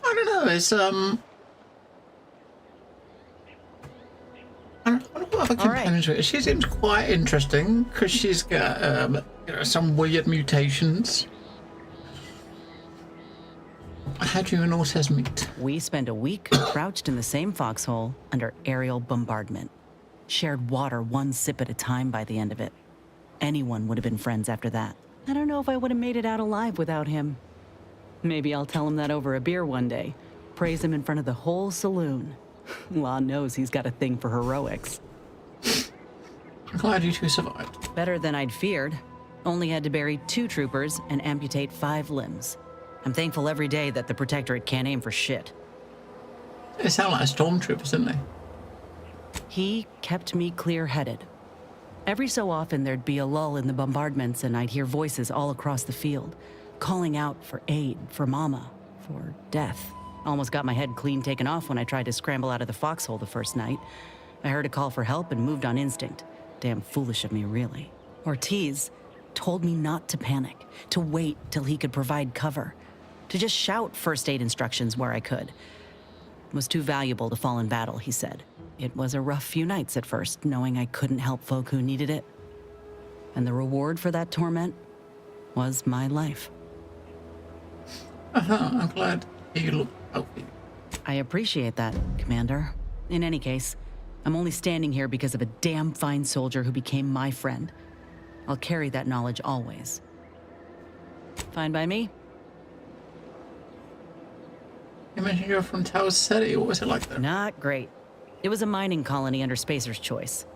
I don't know, it's, I don't know what other companions with. She seems quite interesting, because she's got, you know, some weird mutations. How'd you and Ortez meet? We spent a week crouched in the same foxhole under aerial bombardment. Shared water one sip at a time by the end of it. Anyone would have been friends after that. I don't know if I would have made it out alive without him. Maybe I'll tell him that over a beer one day. Praise him in front of the whole saloon. Law knows he's got a thing for heroics. I'm glad you two survived. Better than I'd feared. Only had to bury 2 troopers and amputate 5 limbs. I'm thankful every day that the Protectorate can't aim for shit. They sound like stormtroopers, don't they? He kept me clear-headed. Every so often there'd be a lull in the bombardments and I'd hear voices all across the field, calling out for aid, for Mama, for death. Almost got my head clean taken off when I tried to scramble out of the foxhole the first night. I heard a call for help and moved on instinct. Damn foolish of me, really. Ortiz told me not to panic, to wait till he could provide cover, to just shout first aid instructions where I could. It was too valuable to fall in battle, he said. It was a rough few nights at first, knowing I couldn't help folk who needed it. And the reward for that torment was my life. I'm glad you look help you. I appreciate that, Commander. In any case, I'm only standing here because of a damn fine soldier who became my friend. I'll carry that knowledge always. Fine by me? You mentioned you're from Tau Ceti. What was it like there? Not great. It was a mining colony under Spacer's choice.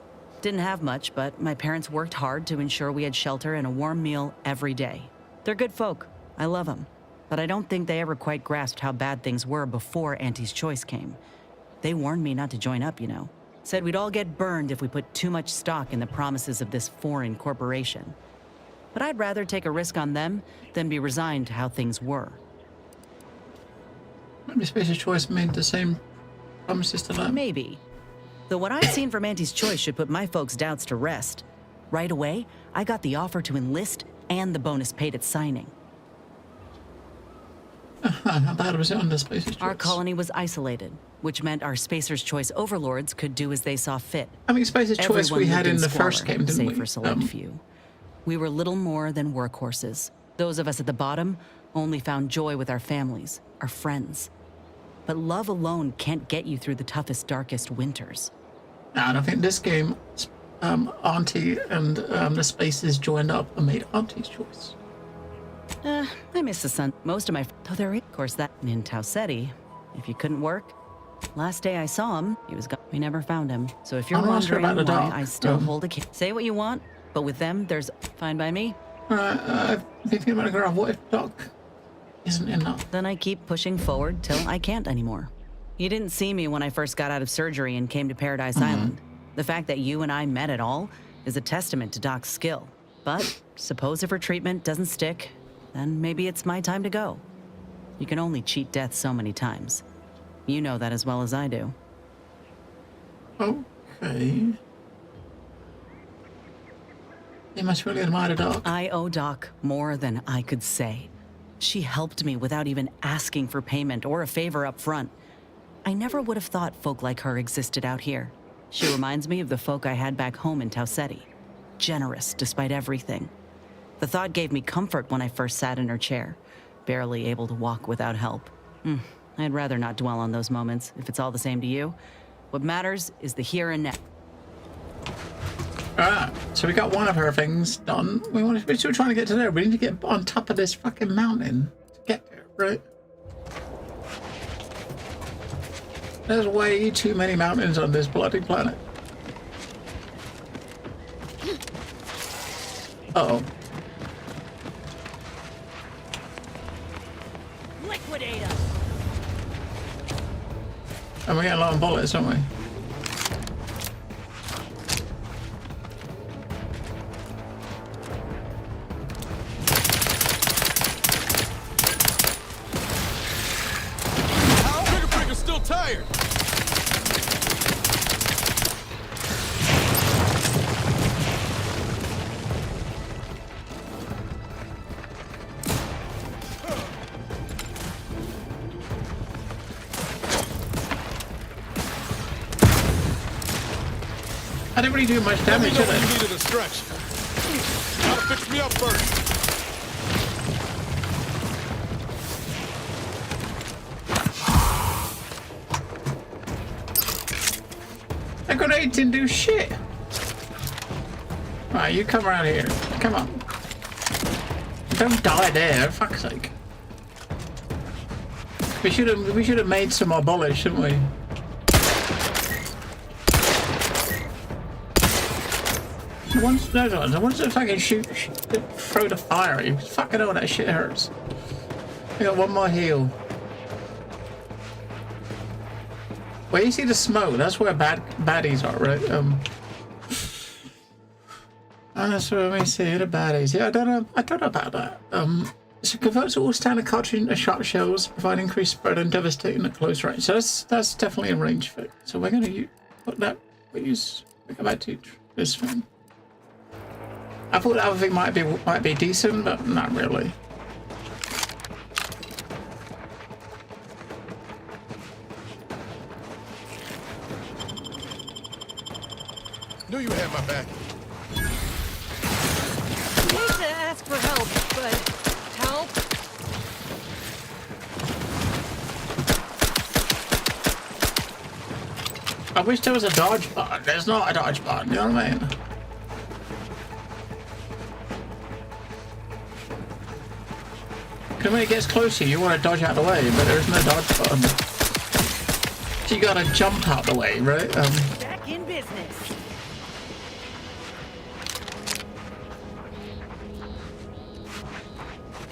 Didn't have much, but my parents worked hard to ensure we had shelter and a warm meal every day. They're good folk. I love them. But I don't think they ever quite grasped how bad things were before Auntie's choice came. They warned me not to join up, you know. Said we'd all get burned if we put too much stock in the promises of this foreign corporation. But I'd rather take a risk on them than be resigned to how things were. Maybe Spacer's Choice made the same promises to them. Maybe. Though what I've seen from Auntie's choice should put my folks' doubts to rest. Right away, I got the offer to enlist and the bonus paid at signing. How bad was it on the Spacer's Choice? Our colony was isolated, which meant our Spacer's Choice overlords could do as they saw fit. I mean, Spacer's Choice we had in the first game, didn't we? Save for select few. We were little more than workhorses. Those of us at the bottom only found joy with our families, our friends. But love alone can't get you through the toughest, darkest winters. Now, and I think this game, Auntie and the Spacers joined up and made Auntie's Choice. I miss the sun. Most of my... Though there is, of course, that in Tau Ceti. If you couldn't work, last day I saw him, he was gone. We never found him. So if you're wondering why I still hold a key, say what you want, but with them, there's... Fine by me. I've been thinking about a girl. What if Doc isn't enough? Then I keep pushing forward till I can't anymore. You didn't see me when I first got out of surgery and came to Paradise Island. The fact that you and I met at all is a testament to Doc's skill. But suppose if her treatment doesn't stick, then maybe it's my time to go. You can only cheat death so many times. You know that as well as I do. Okay. You must really admire Doc. I owe Doc more than I could say. She helped me without even asking for payment or a favor up front. I never would have thought folk like her existed out here. She reminds me of the folk I had back home in Tau Ceti. Generous despite everything. The thought gave me comfort when I first sat in her chair, barely able to walk without help. I'd rather not dwell on those moments, if it's all the same to you. What matters is the here and now. Alright, so we got one of her things done. We're still trying to get to there. We need to get on top of this fucking mountain to get there, right? There's way too many mountains on this bloody planet. Uh-oh. Liquidate us. And we get a lot of bullets, don't we? Trigger still tired. I didn't really do much damage, did I? You needed a stretch. Gotta fix me up first. That grenade didn't do shit. Right, you come around here. Come on. Don't die there, for fuck's sake. We should have made some more bullets, shouldn't we? The ones that fucking shoot, throw the fire at you. Fucking hell, that shit hurts. I got one more heal. Where you see the smoke, that's where baddies are, right? That's where we see the baddies. Yeah, I don't know about that. So converts all standard cartridge into shot shells, provide increased spread and devastating at close range. So that's definitely a range fit. So we're gonna put that. We go back to this thing. I thought the other thing might be decent, but not really. Knew you had my back. I hate to ask for help, but help? I wish there was a dodge button. There's not a dodge button, you know what I mean? Because when it gets closer, you want to dodge out of the way, but there's no dodge button. So you gotta jump out the way, right? Back in business.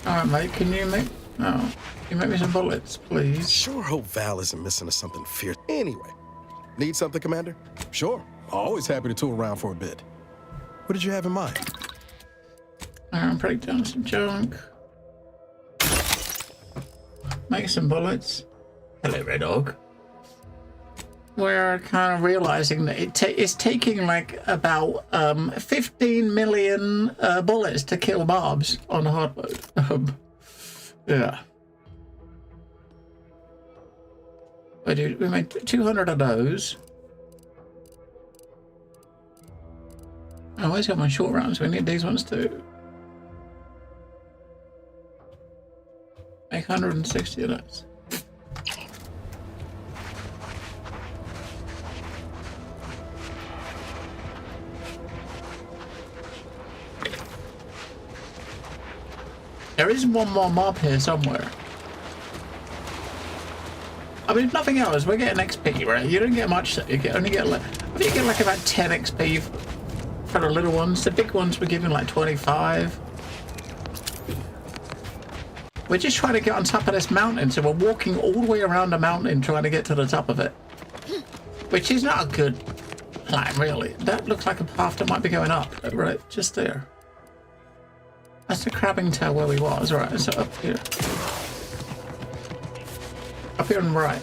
Alright, mate, can you make... Oh, can you make me some bullets, please? Sure hope Val isn't missing to something fierce. Anyway, need something, Commander? Sure. Always happy to tool around for a bit. What did you have in mind? Break down some junk. Make some bullets. Hello, Red Dog. We're kind of realizing that it's taking like about 15 million bullets to kill mobs on hard mode. Yeah. We made 200 of those. I always got my short rounds, so we need these ones too. Make 160 of those. There is one more mob here somewhere. I mean, if nothing else, we're getting XP, right? You don't get much. Only get like, I think you get like about 10 XP for the little ones. The big ones we're giving like 25. We're just trying to get on top of this mountain, so we're walking all the way around the mountain trying to get to the top of it. Which is not a good plan, really. That looks like a path that might be going up, right? Just there. That's the crabbing tail where we was, right? So up here. Up here on the right.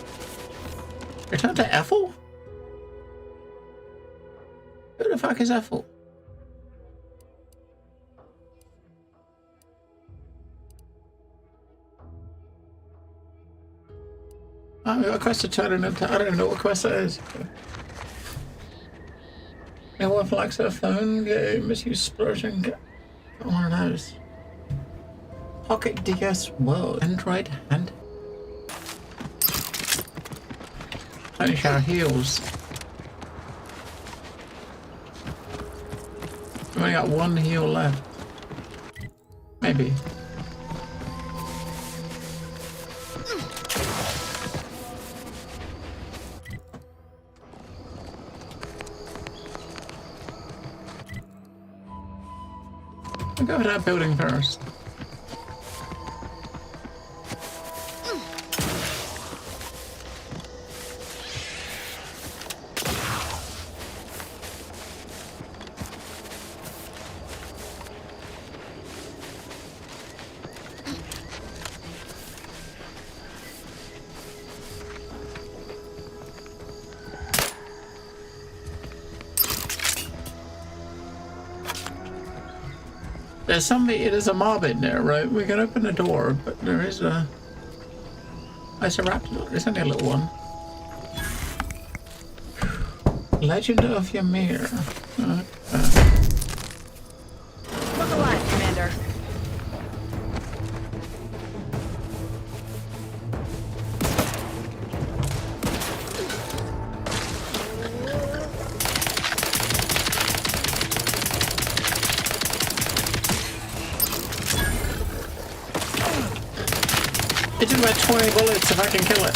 Return to Ethel? Who the fuck is Ethel? Oh, we got a quest to turn into. I don't even know what quest that is. Anyone likes a phone game? Misuse splurging. Get one of those. Pocket DS World. Android hand. Finish our heals. We only got one heal left. Maybe. We'll go to that building first. There's a mob in there, right? We can open the door, but there is a... It's a raptor. It's only a little one. Legend of Ymir. Okay. Look alive, Commander. It's about 20 bullets if I can kill it.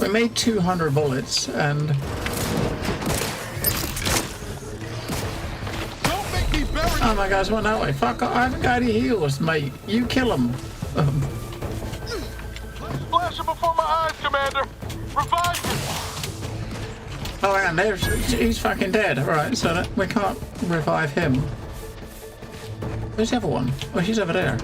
We made 200 bullets and... Don't make me bury you! Oh my gosh, went that way. Fuck, I haven't got any heals, mate. You kill him. Flashing before my eyes, Commander! Revive me! Oh, and there's, he's fucking dead. Alright, so that, we can't revive him. Where's the other one? Oh, she's over there.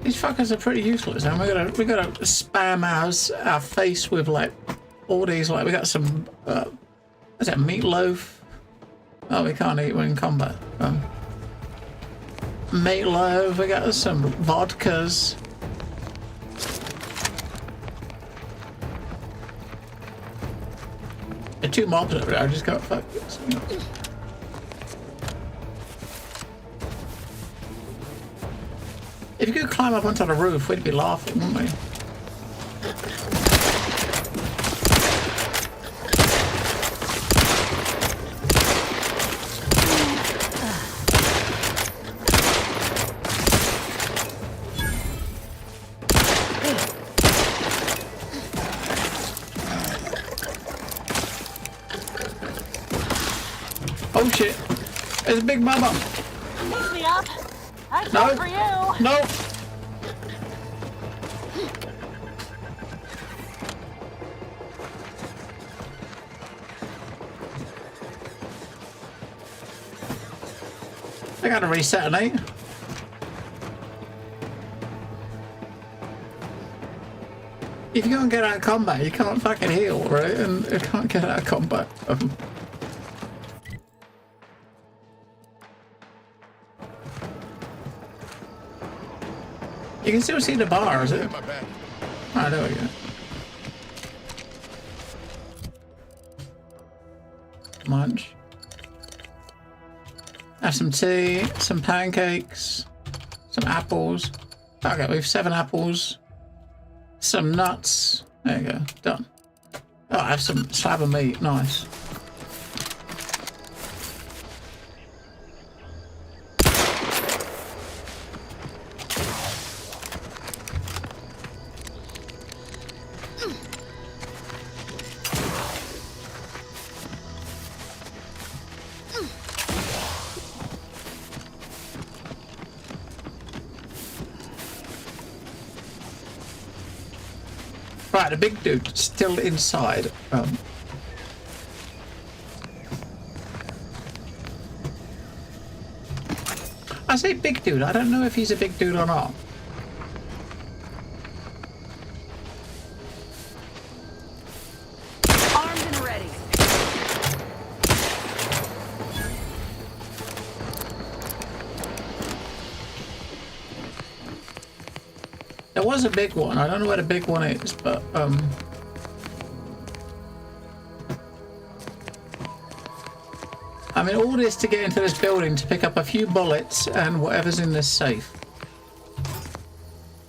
These fuckers are pretty useless, and we gotta spam our face with like all these, like we got some what's that, meatloaf? Oh, we can't eat when in combat. Meatloaf, we got some vodkas. The two mobs over there, I just got fucked. If you could climb up onto the roof, we'd be laughing, wouldn't we? Oh shit! There's a big mama! Pick me up! I'm No. for you! No! I gotta reset, eh? If you can't get out of combat, you can't fucking heal, right? And you can't get out of combat. You can still see the bar, is it? Ah, there we go. Munch. Have some tea, some pancakes, some apples. Okay, we have 7 apples. Some nuts. There you go. Done. Oh, I have some slab of meat. Nice. Right, the big dude's still inside. I say big dude, I don't know if he's a big dude or not. Armed and ready. There was a big one. I don't know where the big one is, but I mean, all this to get into this building to pick up a few bullets and whatever's in this safe.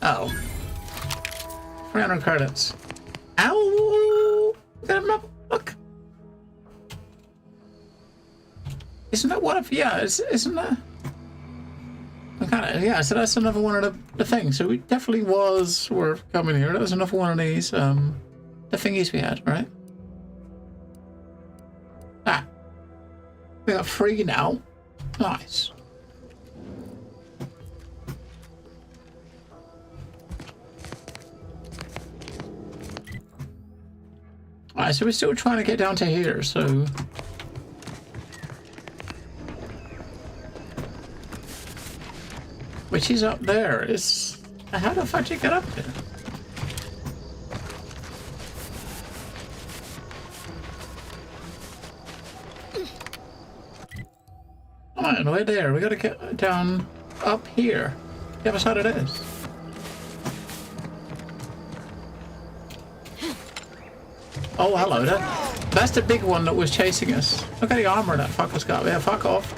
Oh. 300 credits. Ow! Look at him, look. Isn't that one of, yeah, isn't that? Yeah, so that's another one of the things. So we definitely was worth coming here. That was another one of these, the thingies we had, right? Ah. We got 3 now. Nice. Alright, so we're still trying to get down to here, so... Which is up there. It's... How the fuck did you get up there? Alright, we're there. We gotta get down up here. The other side of this. Oh, hello there. That's the big one that was chasing us. Look at the armor that fucker's got. Yeah, fuck off.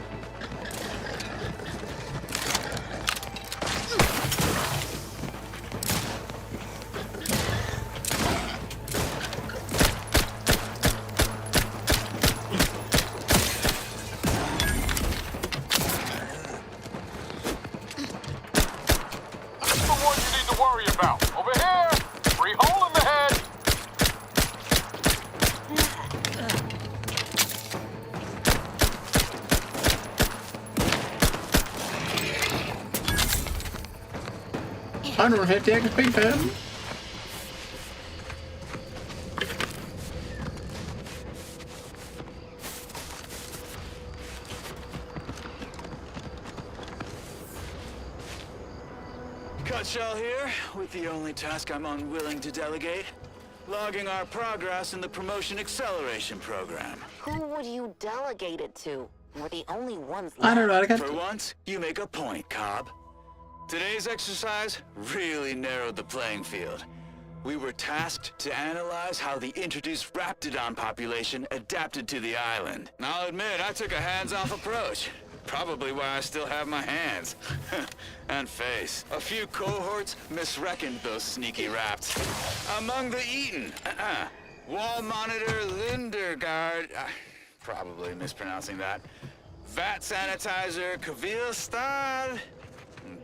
$150 XP for him. Cutshell here, with the only task I'm unwilling to delegate. Logging our progress in the Promotion Acceleration Program. Who would you delegate it to? We're the only ones I don't know. I got For once, you make a point, Cobb. Today's exercise really narrowed the playing field. We were tasked to analyze how the introduced Raptidon population adapted to the island. I'll admit, I took a hands-off approach. Probably why I still have my hands. And face. A few cohorts misreckoned those sneaky raps. Among the eaten, Wall Monitor Lindergaard, probably mispronouncing that. Vat Sanitizer Kavil Stad,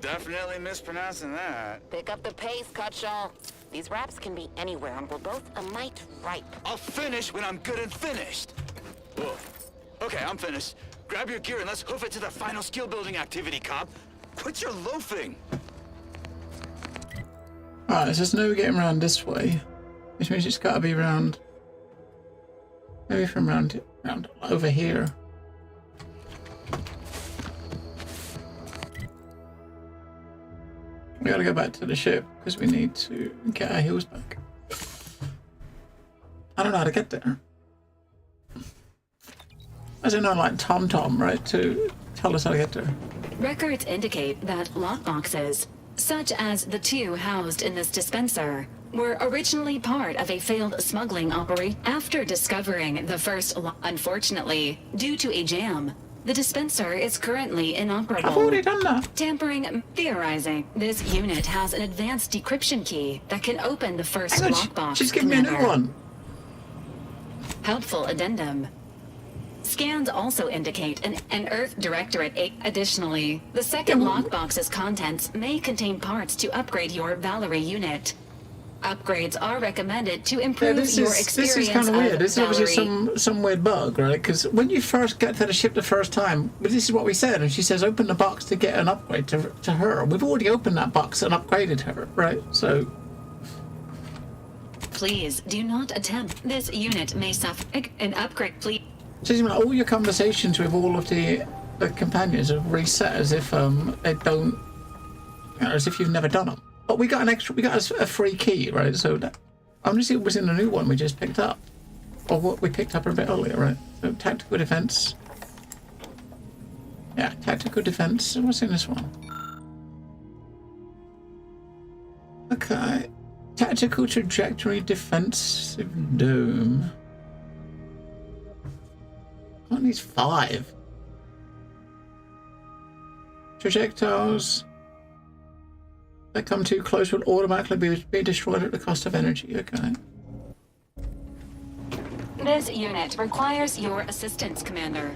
definitely mispronouncing that. Pick up the pace, Cutshaw. These raps can be anywhere, and we're both a mite ripe. I'll finish when I'm good and finished. Whoa. Okay, I'm finished. Grab your gear and let's hoof it to the final skill-building activity, Cobb. Quit your loafing. Alright, so there's no getting around this way. Which means it's gotta be around... Maybe from around over here. We gotta go back to the ship because we need to get our heals back. I don't know how to get there. As in, like TomTom, right? To tell us how to get there. Records indicate that lockboxes, such as the two housed in this dispenser, were originally part of a failed smuggling operation. After discovering the first unfortunately, due to a jam, the dispenser is currently inoperable. I've already done that. Tampering, theorizing. This unit has an advanced decryption key that can open the first lockbox. She's giving me a new one. Helpful addendum. Scans also indicate an Earth Directorate. Additionally, the second lockbox's contents may contain parts to upgrade your Valerie unit. Upgrades are recommended to improve your experience. This is kind of weird. This is obviously some weird bug, right? Because when you first get to the ship the first time, this is what we said, and she says open the box to get an upgrade to her. We've already opened that box and upgraded her, right? So... Please do not attempt. This unit may suffer an upgrade, please. So like all your conversations with all of the companions are reset as if they don't, as if you've never done them. But we got a free key, right? So that, I'm just it was in the new one we just picked up, or what we picked up a bit earlier, right? So tactical defense. Yeah, tactical defense. What's in this one? Okay, tactical trajectory defensive dome. At least 5. Projectiles that come too close will automatically be destroyed at the cost of energy. Okay. This unit requires your assistance, Commander.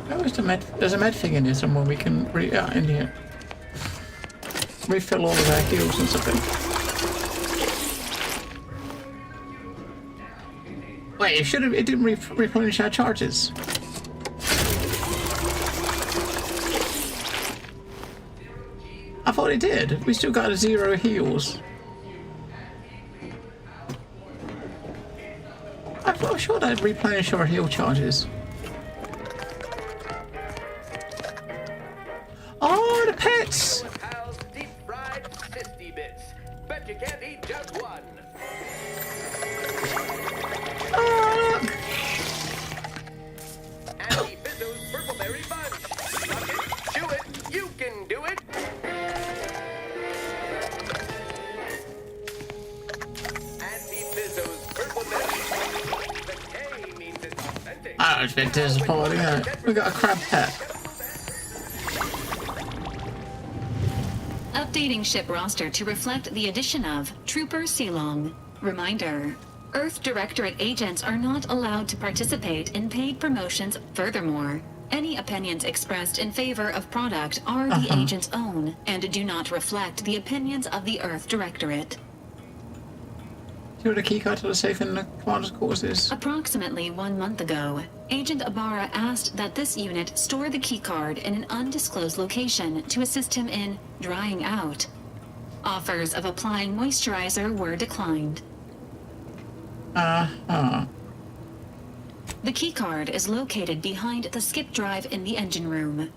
There's a med thing in here somewhere we can in here. Refill all of our heals and something. Wait, it didn't replenish our charges. I thought it did. We still got a 0 heals. I'm sure that replenish our heal charges. Oh, the pets! Deep fried 50 bits. Bet you can't eat just one. Andy Bizzo's Purpleberry Bunch. Suck it, chew it, you can do it. Andy Bizzo's Purpleberry Bunch. The K means it's authentic. That was a bit disappointing, isn't it? We got a crab pet. Updating ship roster to reflect the addition of Trooper Silong. Reminder. Earth Directorate agents are not allowed to participate in paid promotions. Furthermore, any opinions expressed in favor of product are the agent's own and do not reflect the opinions of the Earth Directorate. Do you know what a keycard to the safe in the commander's quarters is? Approximately 1 month ago, Agent Ibarra asked that this unit store the keycard in an undisclosed location to assist him in drying out. Offers of applying moisturizer were declined. The keycard is located behind the skip drive in the engine room.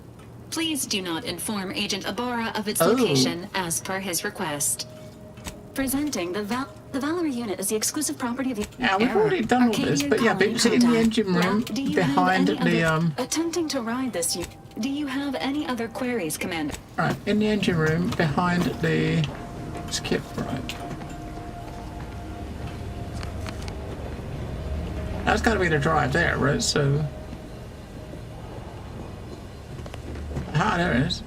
Please do not inform Agent Ibarra of its location as per his request. Presenting the The Valerie unit is the exclusive property of the Yeah, we've already done all this, but yeah, but it's in the engine room behind the attempting to ride this. Do you have any other queries, Commander? Right, in the engine room behind the skip rope. That's got to be the drive there, right? So, there it is.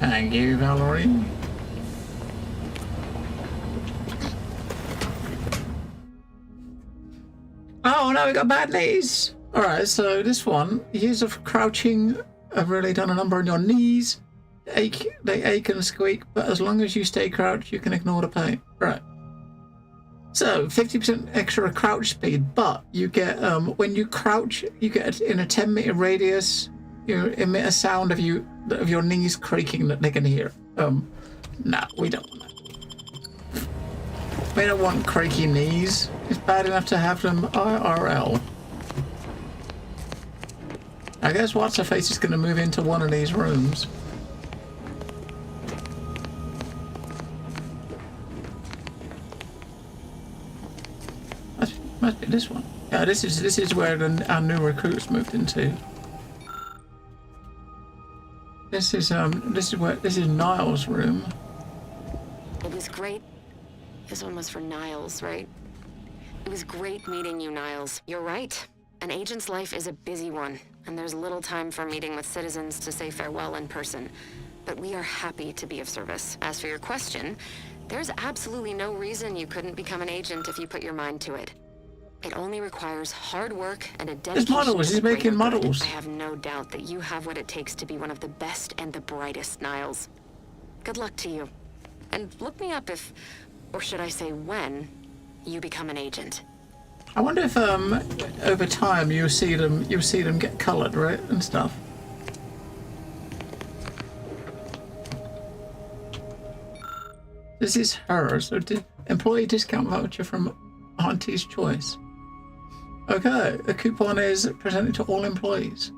Thank you, Valerie. Oh no, we got bad knees. All right, so this one, years of crouching have really done a number on your knees. They ache and squeak, but as long as you stay crouched, you can ignore the pain. Right. So 50% extra crouch speed, but you get when you crouch, you get in a 10-meter radius. You emit a sound of your knees creaking that they can hear. No, we don't want that. We don't want creaky knees. It's bad enough to have them IRL. I guess What's-Her-Face is going to move into one of these rooms. Must be this one. Yeah, this is where our new recruits moved into. This is Niles' room. It was great. This one was for Niles, right? It was great meeting you, Niles. You're right. An agent's life is a busy one, and there's little time for meeting with citizens to say farewell in person. But we are happy to be of service. As for your question, there's absolutely no reason you couldn't become an agent if you put your mind to it. It only requires hard work and a dedication. There's models. He's making models. I have no doubt that you have what it takes to be one of the best and the brightest, Niles. Good luck to you. And look me up if, or should I say when, you become an agent. I wonder if over time you'll see them get coloured, right, and stuff. This is hers. So employee discount voucher from Auntie's Choice. Okay, a coupon is presented to all employees.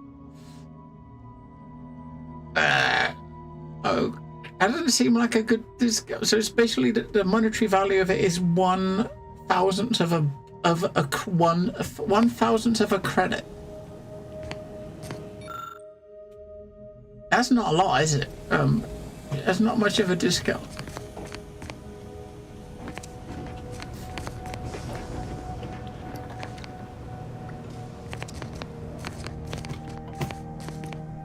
Oh, that doesn't seem like a good discount. So it's basically the monetary value of it is 1/1000th of a 1/1000th of a credit. That's not a lot, is it? That's not much of a discount.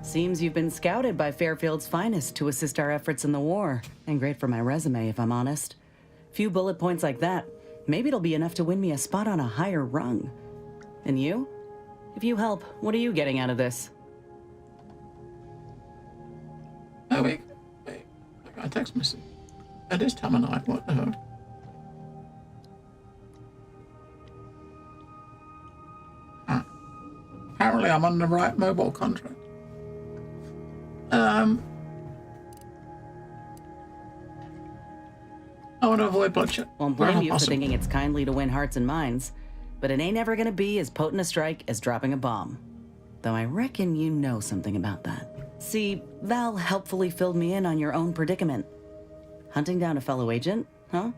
Seems you've been scouted by Fairfield's finest to assist our efforts in the war. And great for my resume, if I'm honest. Few bullet points like that. Maybe it'll be enough to win me a spot on a higher rung. And you? If you help, what are you getting out of this? Oh, wait. I got a text message. At this time of night, what the hell? Apparently I'm on the right mobile contract. I want to avoid bloodshed. Won't blame you for thinking it's kindly to win hearts and minds, but it ain't ever gonna be as potent a strike as dropping a bomb. Though I reckon you know something about that. See, Val helpfully filled me in on your own predicament. Hunting down a fellow agent, huh?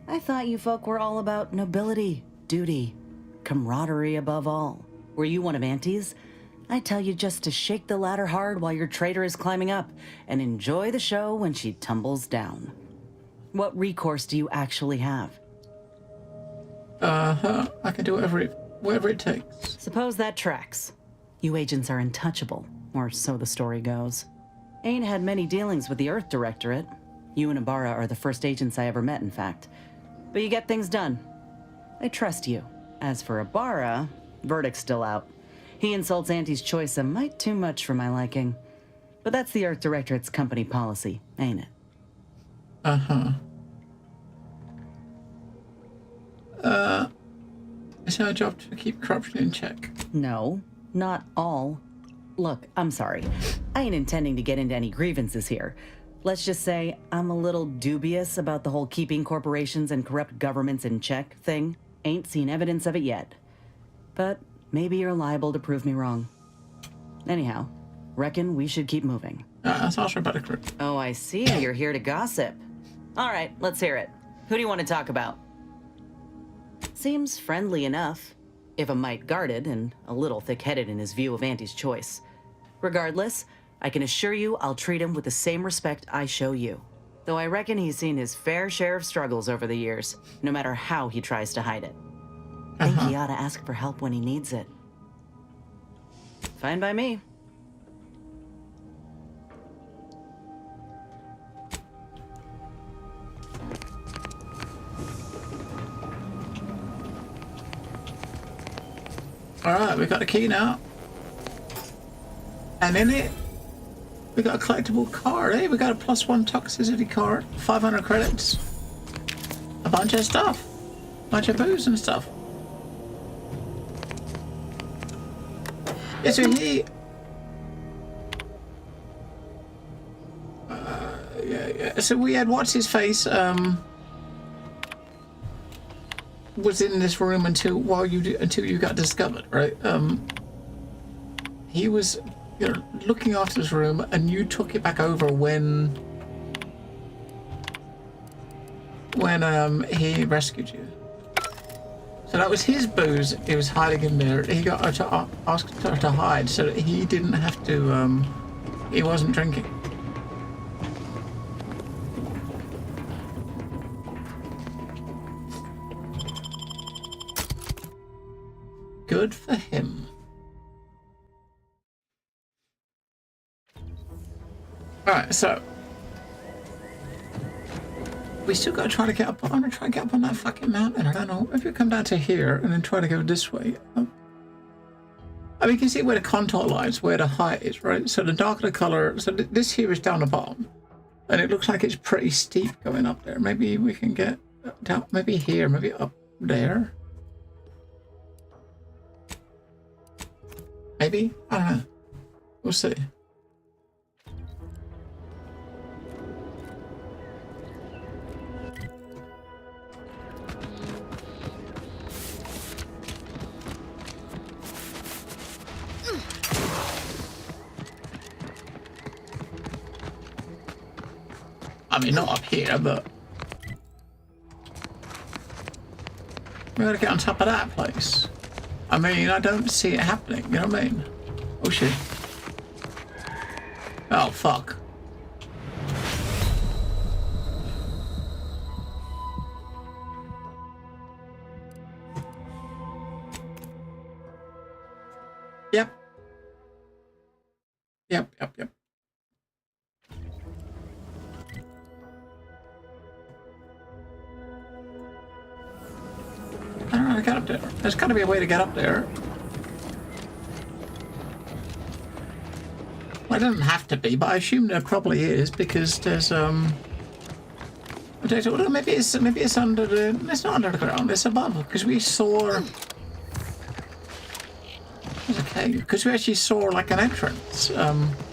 I thought you folk were all about nobility, duty, camaraderie above all. Were you one of Auntie's? I tell you just to shake the ladder hard while your traitor is climbing up, and enjoy the show when she tumbles down. What recourse do you actually have? I can do whatever it takes. Suppose that tracks. You agents are untouchable, or so the story goes. Ain't had many dealings with the Earth Directorate. You and Ibarra are the first agents I ever met, in fact. But you get things done. I trust you. As for Ibarra, verdict's still out. He insults Auntie's Choice a mite too much for my liking. But that's the Earth Directorate's company policy, ain't it? It's our job to keep corruption in check. No, not all. Look, I'm sorry. I ain't intending to get into any grievances here. Let's just say I'm a little dubious about the whole keeping corporations and corrupt governments in check thing. Ain't seen evidence of it yet. But maybe you're liable to prove me wrong. Anyhow, reckon we should keep moving. That's also about a crew. Oh, I see. You're here to gossip. All right, let's hear it. Who do you want to talk about? Seems friendly enough, if a mite guarded and a little thick-headed in his view of Auntie's choice. Regardless, I can assure you I'll treat him with the same respect I show you. Though I reckon he's seen his fair share of struggles over the years, no matter how he tries to hide it. Think he ought to ask for help when he needs it. Fine by me. Alright, we got a key now. And in it, we got a collectible card, eh? We got a +1 toxicity card, 500 credits, a bunch of stuff, bunch of booze and stuff. Yeah, so he... yeah. So we had what's-his-face, was in this room until you got discovered, right? He was, you know, looking after this room, and you took it back over when he rescued you. So that was his booze. He was hiding in there. He got her to ask her to hide so that he didn't have to. He wasn't drinking. Good for him. Alright, so we still gotta try to get up. I'm gonna try to get up on that fucking mountain. I don't know. If you come down to here and then try to go this way. I mean, you can see where the contour lies, where the height is, right? So the darker the color, so this here is down the bottom. And it looks like it's pretty steep going up there. Maybe we can get down, maybe here, maybe up there. Maybe? I don't know. We'll see. I mean, not up here, but we gotta get on top of that place. I mean, I don't see it happening, you know what I mean? Oh shit. Oh fuck. Yep. Yep. I don't know how to get up there. There's gotta be a way to get up there. Well, it doesn't have to be, but I assume there probably is because there's maybe it's under the. It's not under the ground. It's above because we saw. Okay, because we actually saw like an entrance.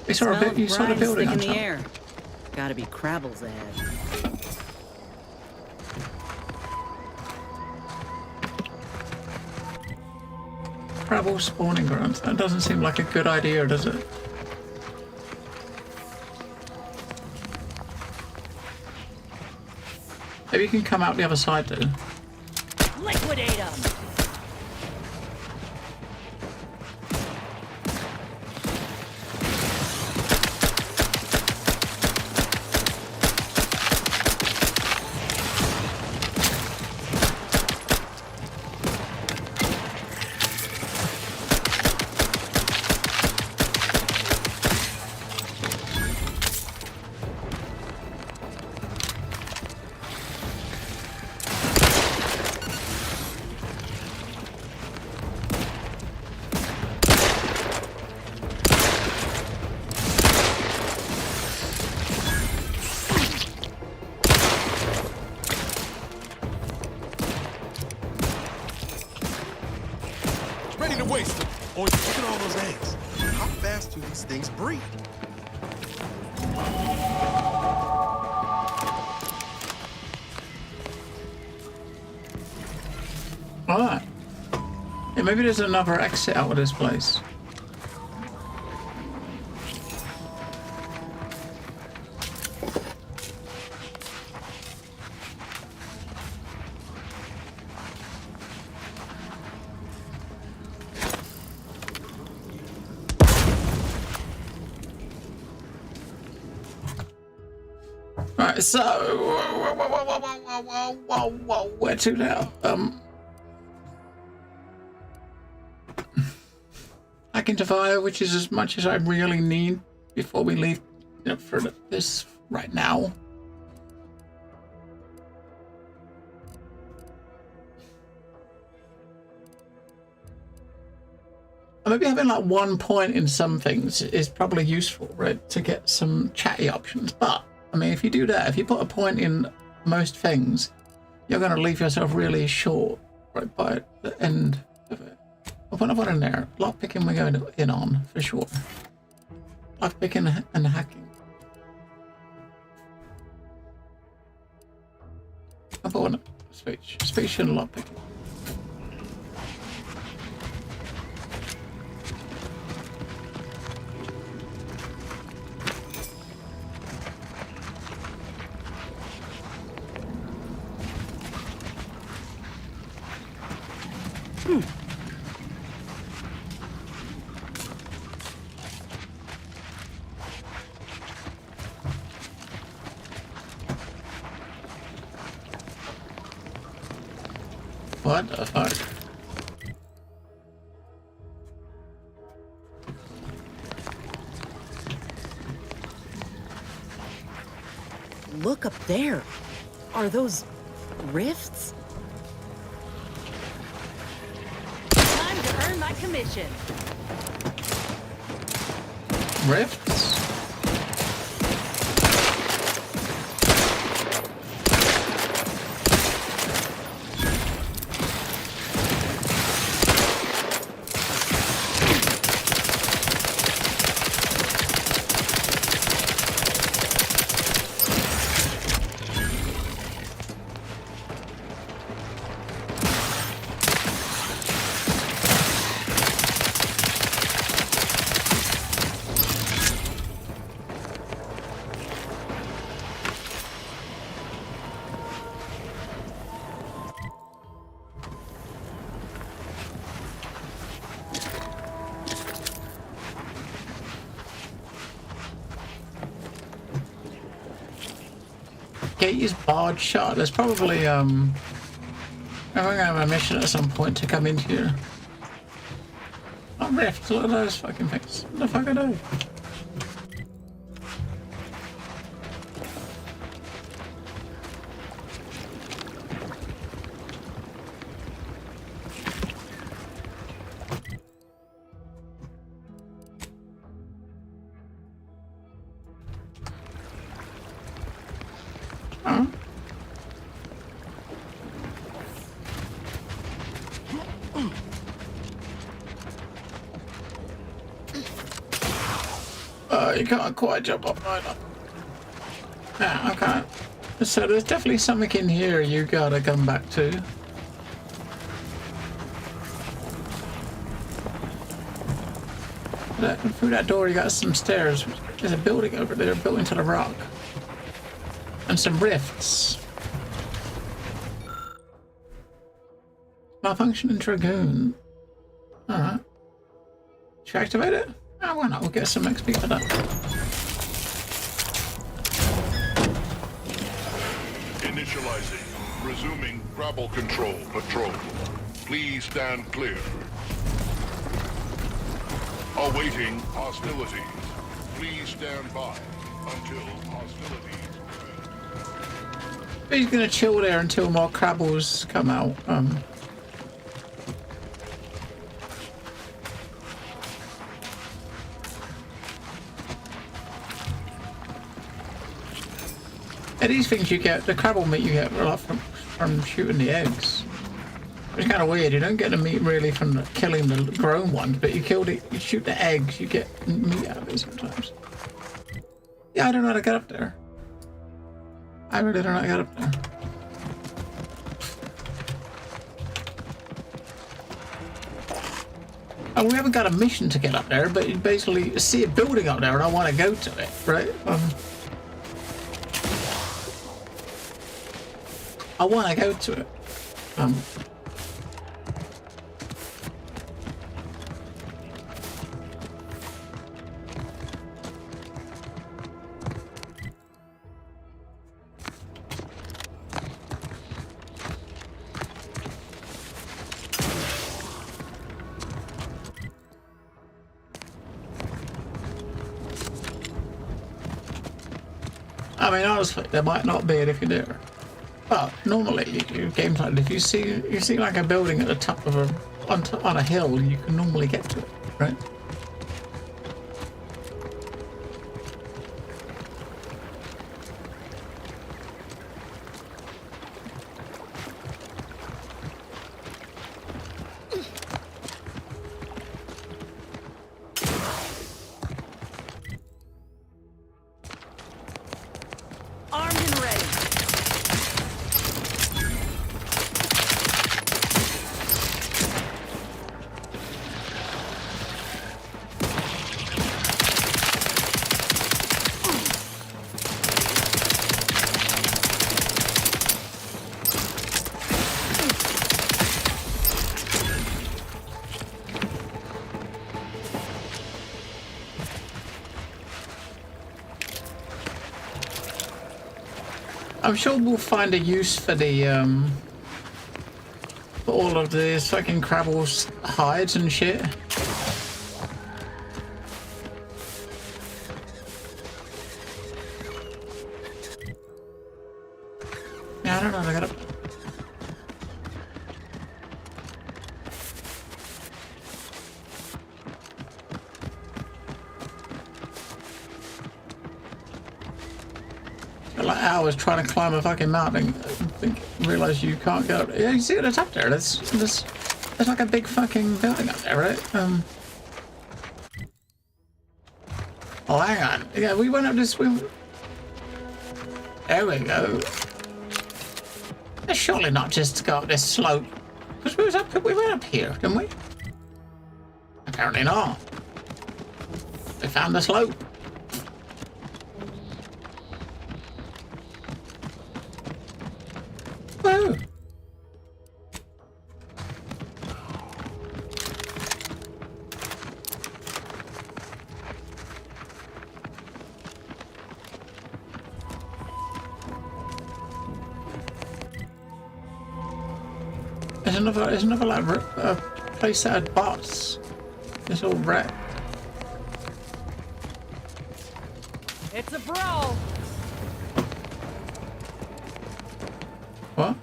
We saw a bit. You saw the building on top. In the air. Gotta be Crabble's ahead. Crabble spawning grounds. That doesn't seem like a good idea, does it? Maybe you can come out the other side, too. Liquidate them! Alright. Yeah, maybe there's another exit out of this place. Alright, so where to now? Back into fire, which is as much as I really need before we leave, you know, for this right now. Maybe having like 1 point in some things is probably useful, right, to get some chatty options. But I mean, if you do that, if you put a point in most things, you're going to leave yourself really short, right, by the end of it. I'll put one in there. Lockpicking we're going in on, for sure. Lockpicking and hacking. I'll put one speech. Speech and lockpicking. What the fuck? Look up there. Are those rifts? Time to earn my commission. Rifts? Gate is barred shut. There's probably I'm gonna have a mission at some point to come in here. Oh, rift, look at those fucking things. What the fuck are those? You can't quite jump up either. Yeah, okay. So there's definitely something in here you gotta come back to. Through that door you got some stairs. There's a building over there built into the rock. And some rifts. Malfunctioning Dragoon. Alright. Should I activate it? Oh, why not? We'll get some XP for that. Initializing. Resuming grapple control patrol. Please stand clear. Awaiting hostilities. Please stand by until hostilities. He's gonna chill there until more crabbles come out. And these things you get, the crabble meat you get a lot from shooting the eggs. It's kind of weird. You don't get the meat really from killing the grown ones, but you shoot the eggs, you get meat out of it sometimes. Yeah, I don't know how to get up there. I really don't know how to get up there. Oh, we haven't got a mission to get up there, but you basically see a building up there and I want to go to it, right? I want to go to it. I mean, honestly, there might not be it if you do. But normally, games like if you see like a building at the top of on a hill, you can normally get to it, right? Armed and ready. I'm sure we'll find a use for the for all of the fucking Krabble's hides and shit. Yeah, I don't know. I gotta. Like hours trying to climb a fucking mountain, realize you can't get up. Yeah, you see it at the top there. There's like a big fucking building up there, right? Oh, hang on. Yeah, we went up this. There we go. It's surely not just to go up this slope, because we went up here, didn't we? Apparently not. We found the slope. Whoa. There's another like place that had bots. It's all wrecked. It's a brawl. What?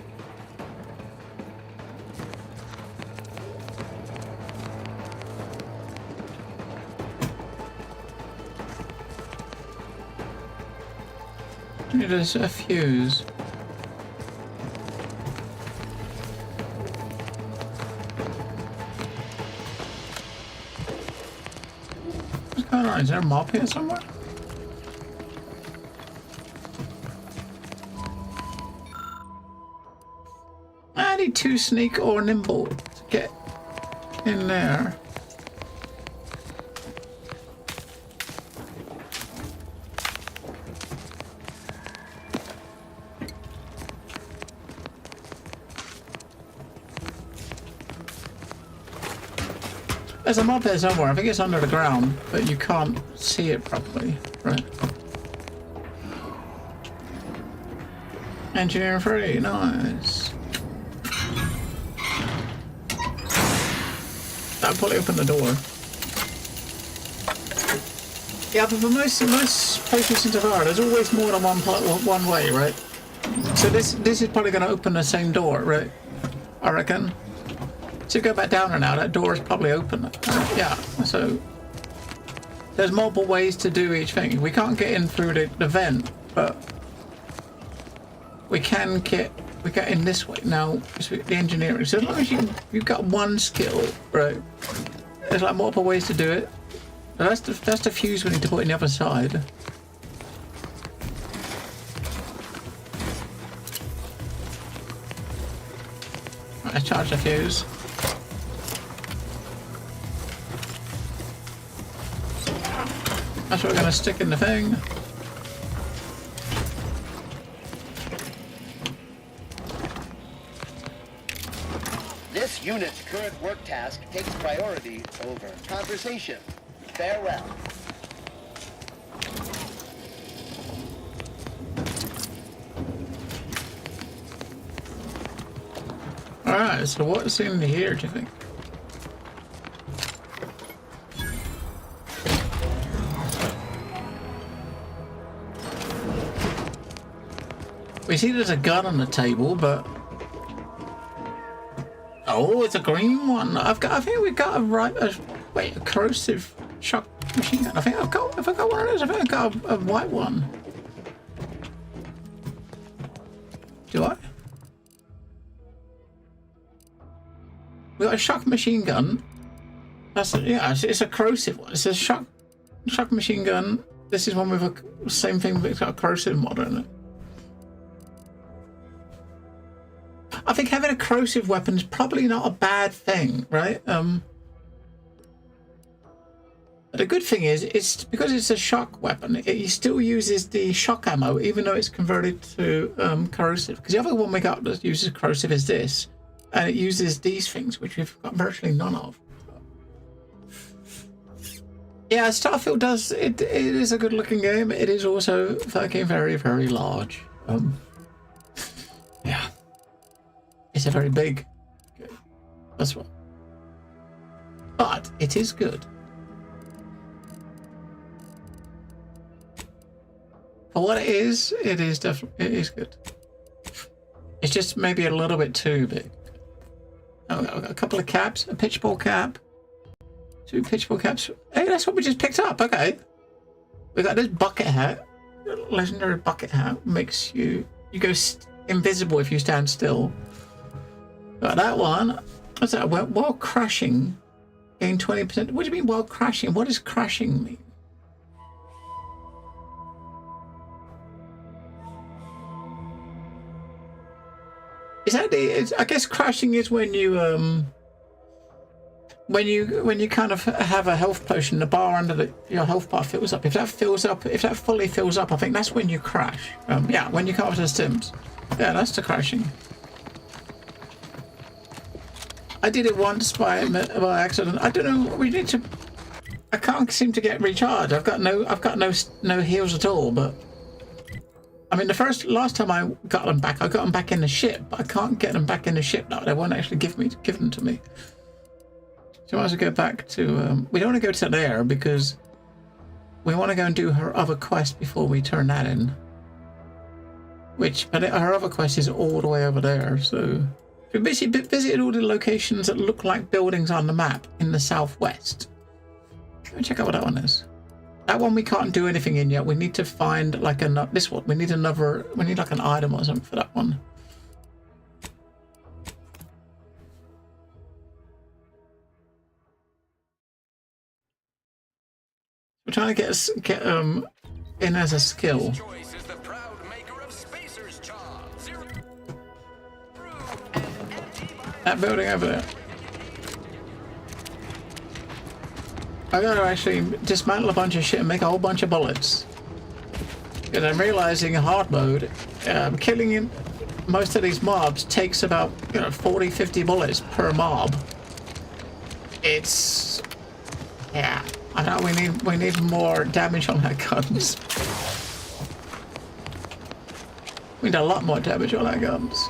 I need a fuse. What's going on? Is there a mob here somewhere? I need too sneak or nimble to get in there. There's a mob there somewhere. I think it's under the ground, but you can't see it properly. Right. Engineering free, nice. That'll probably open the door. Yeah, but for most places in Tavara, there's always more than one way, right? So this is probably going to open the same door, right? I reckon. So you go back down and now, that door is probably open. Yeah, so there's multiple ways to do each thing. We can't get in through the vent, but we can get in this way. Now, it's the engineering. So as long as you've got one skill, right? There's like multiple ways to do it. But that's the fuse we need to put in the other side. Right, let's charge the fuse. That's what we're going to stick in the thing. This unit's current work task takes priority over conversation. Farewell. Alright, so what's in here, do you think? We see there's a gun on the table, but oh, it's a green one. I think we've got a corrosive shock machine gun. I think I've got one of those. I think I've got a white one. Do I? We got a shock machine gun. It's a corrosive one. It's a shock machine gun. This is one with a same thing, but it's got a corrosive mod in it. I think having a corrosive weapon is probably not a bad thing, right? The good thing is, it's because it's a shock weapon, it still uses the shock ammo, even though it's converted to corrosive. Because the other one we got that uses corrosive is this, and it uses these things, which we've got virtually none of. Yeah, Starfield does. It is a good-looking game. It is also fucking very, very large. Yeah, it's a very big game. That's what. But it is good. For what it is definitely, it is good. It's just maybe a little bit too big. Oh, I've got a couple of caps, a pitchball cap, 2 pitchball caps. Hey, that's what we just picked up. Okay, we got this bucket hat, legendary bucket hat. Makes you go invisible if you stand still. Got that one. What's that? While crashing, gain 20%. What do you mean while crashing? What does crashing mean? Is that I guess crashing is when you kind of have a health potion, the bar under your health bar fills up. If that fully fills up, I think that's when you crash. Yeah, when you come up to the stims. Yeah, that's the crashing. I did it once by accident. I don't know. We need to. I can't seem to get recharged. I've got no heals at all. But I mean, last time I got them back, I got them back in the ship, but I can't get them back in the ship now. They won't actually give them to me. So I might as well go back to. We don't want to go to there because we want to go and do her other quest before we turn that in. But her other quest is all the way over there. So we basically visited all the locations that look like buildings on the map in the southwest. Let me check out what that one is. That one we can't do anything in yet. We need to find like this one. We need like an item or something for that one. We're trying to get in as a skill. That building over there. I gotta actually dismantle a bunch of shit and make a whole bunch of bullets. Because I'm realizing in hard mode, killing most of these mobs takes about 40-50 bullets per mob. It's I know we need more damage on our guns. We need a lot more damage on our guns.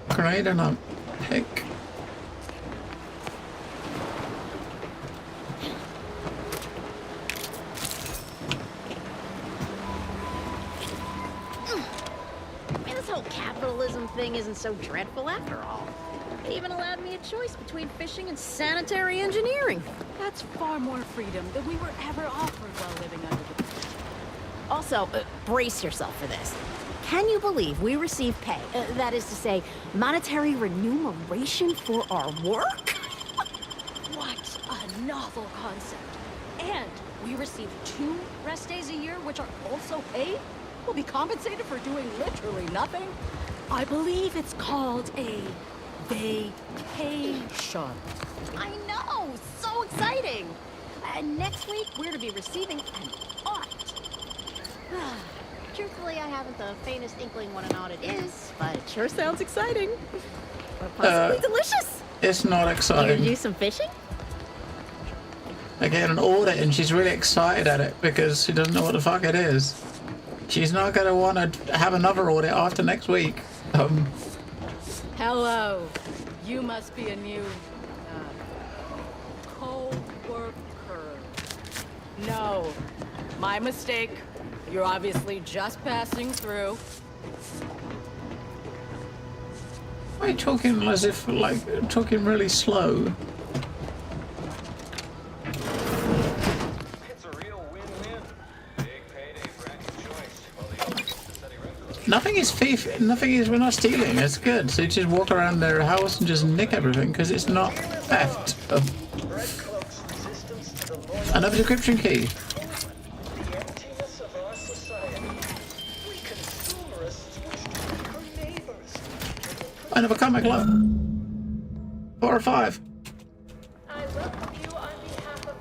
Grenade and a pick. This whole capitalism thing isn't so dreadful after all. They even allowed me a choice between fishing and sanitary engineering. That's far more freedom than we were ever offered while living under the... Also, brace yourself for this. Can you believe we receive pay, that is to say, monetary remuneration for our work? What a novel concept. And we receive 2 rest days a year, which are also paid? We'll be compensated for doing literally nothing? I believe it's called a vacation. I know! So exciting! And next week, we're to be receiving an audit. Truthfully, I haven't the faintest inkling what an audit is, but it sure sounds exciting. Or possibly delicious. It's not You exciting. gonna do some fishing? I get an audit and she's really excited at it because she doesn't know what the fuck it is. She's not gonna want to have another audit after next week. Hello. You must be a new co-worker. No, my mistake. You're obviously just passing through. Why are you talking as if, like, talking really slow? Nothing is thief. Nothing is. We're not stealing. It's good. So you just walk around their house and just nick everything because it's not theft. Another decryption key. Another comic look. 4 or 5.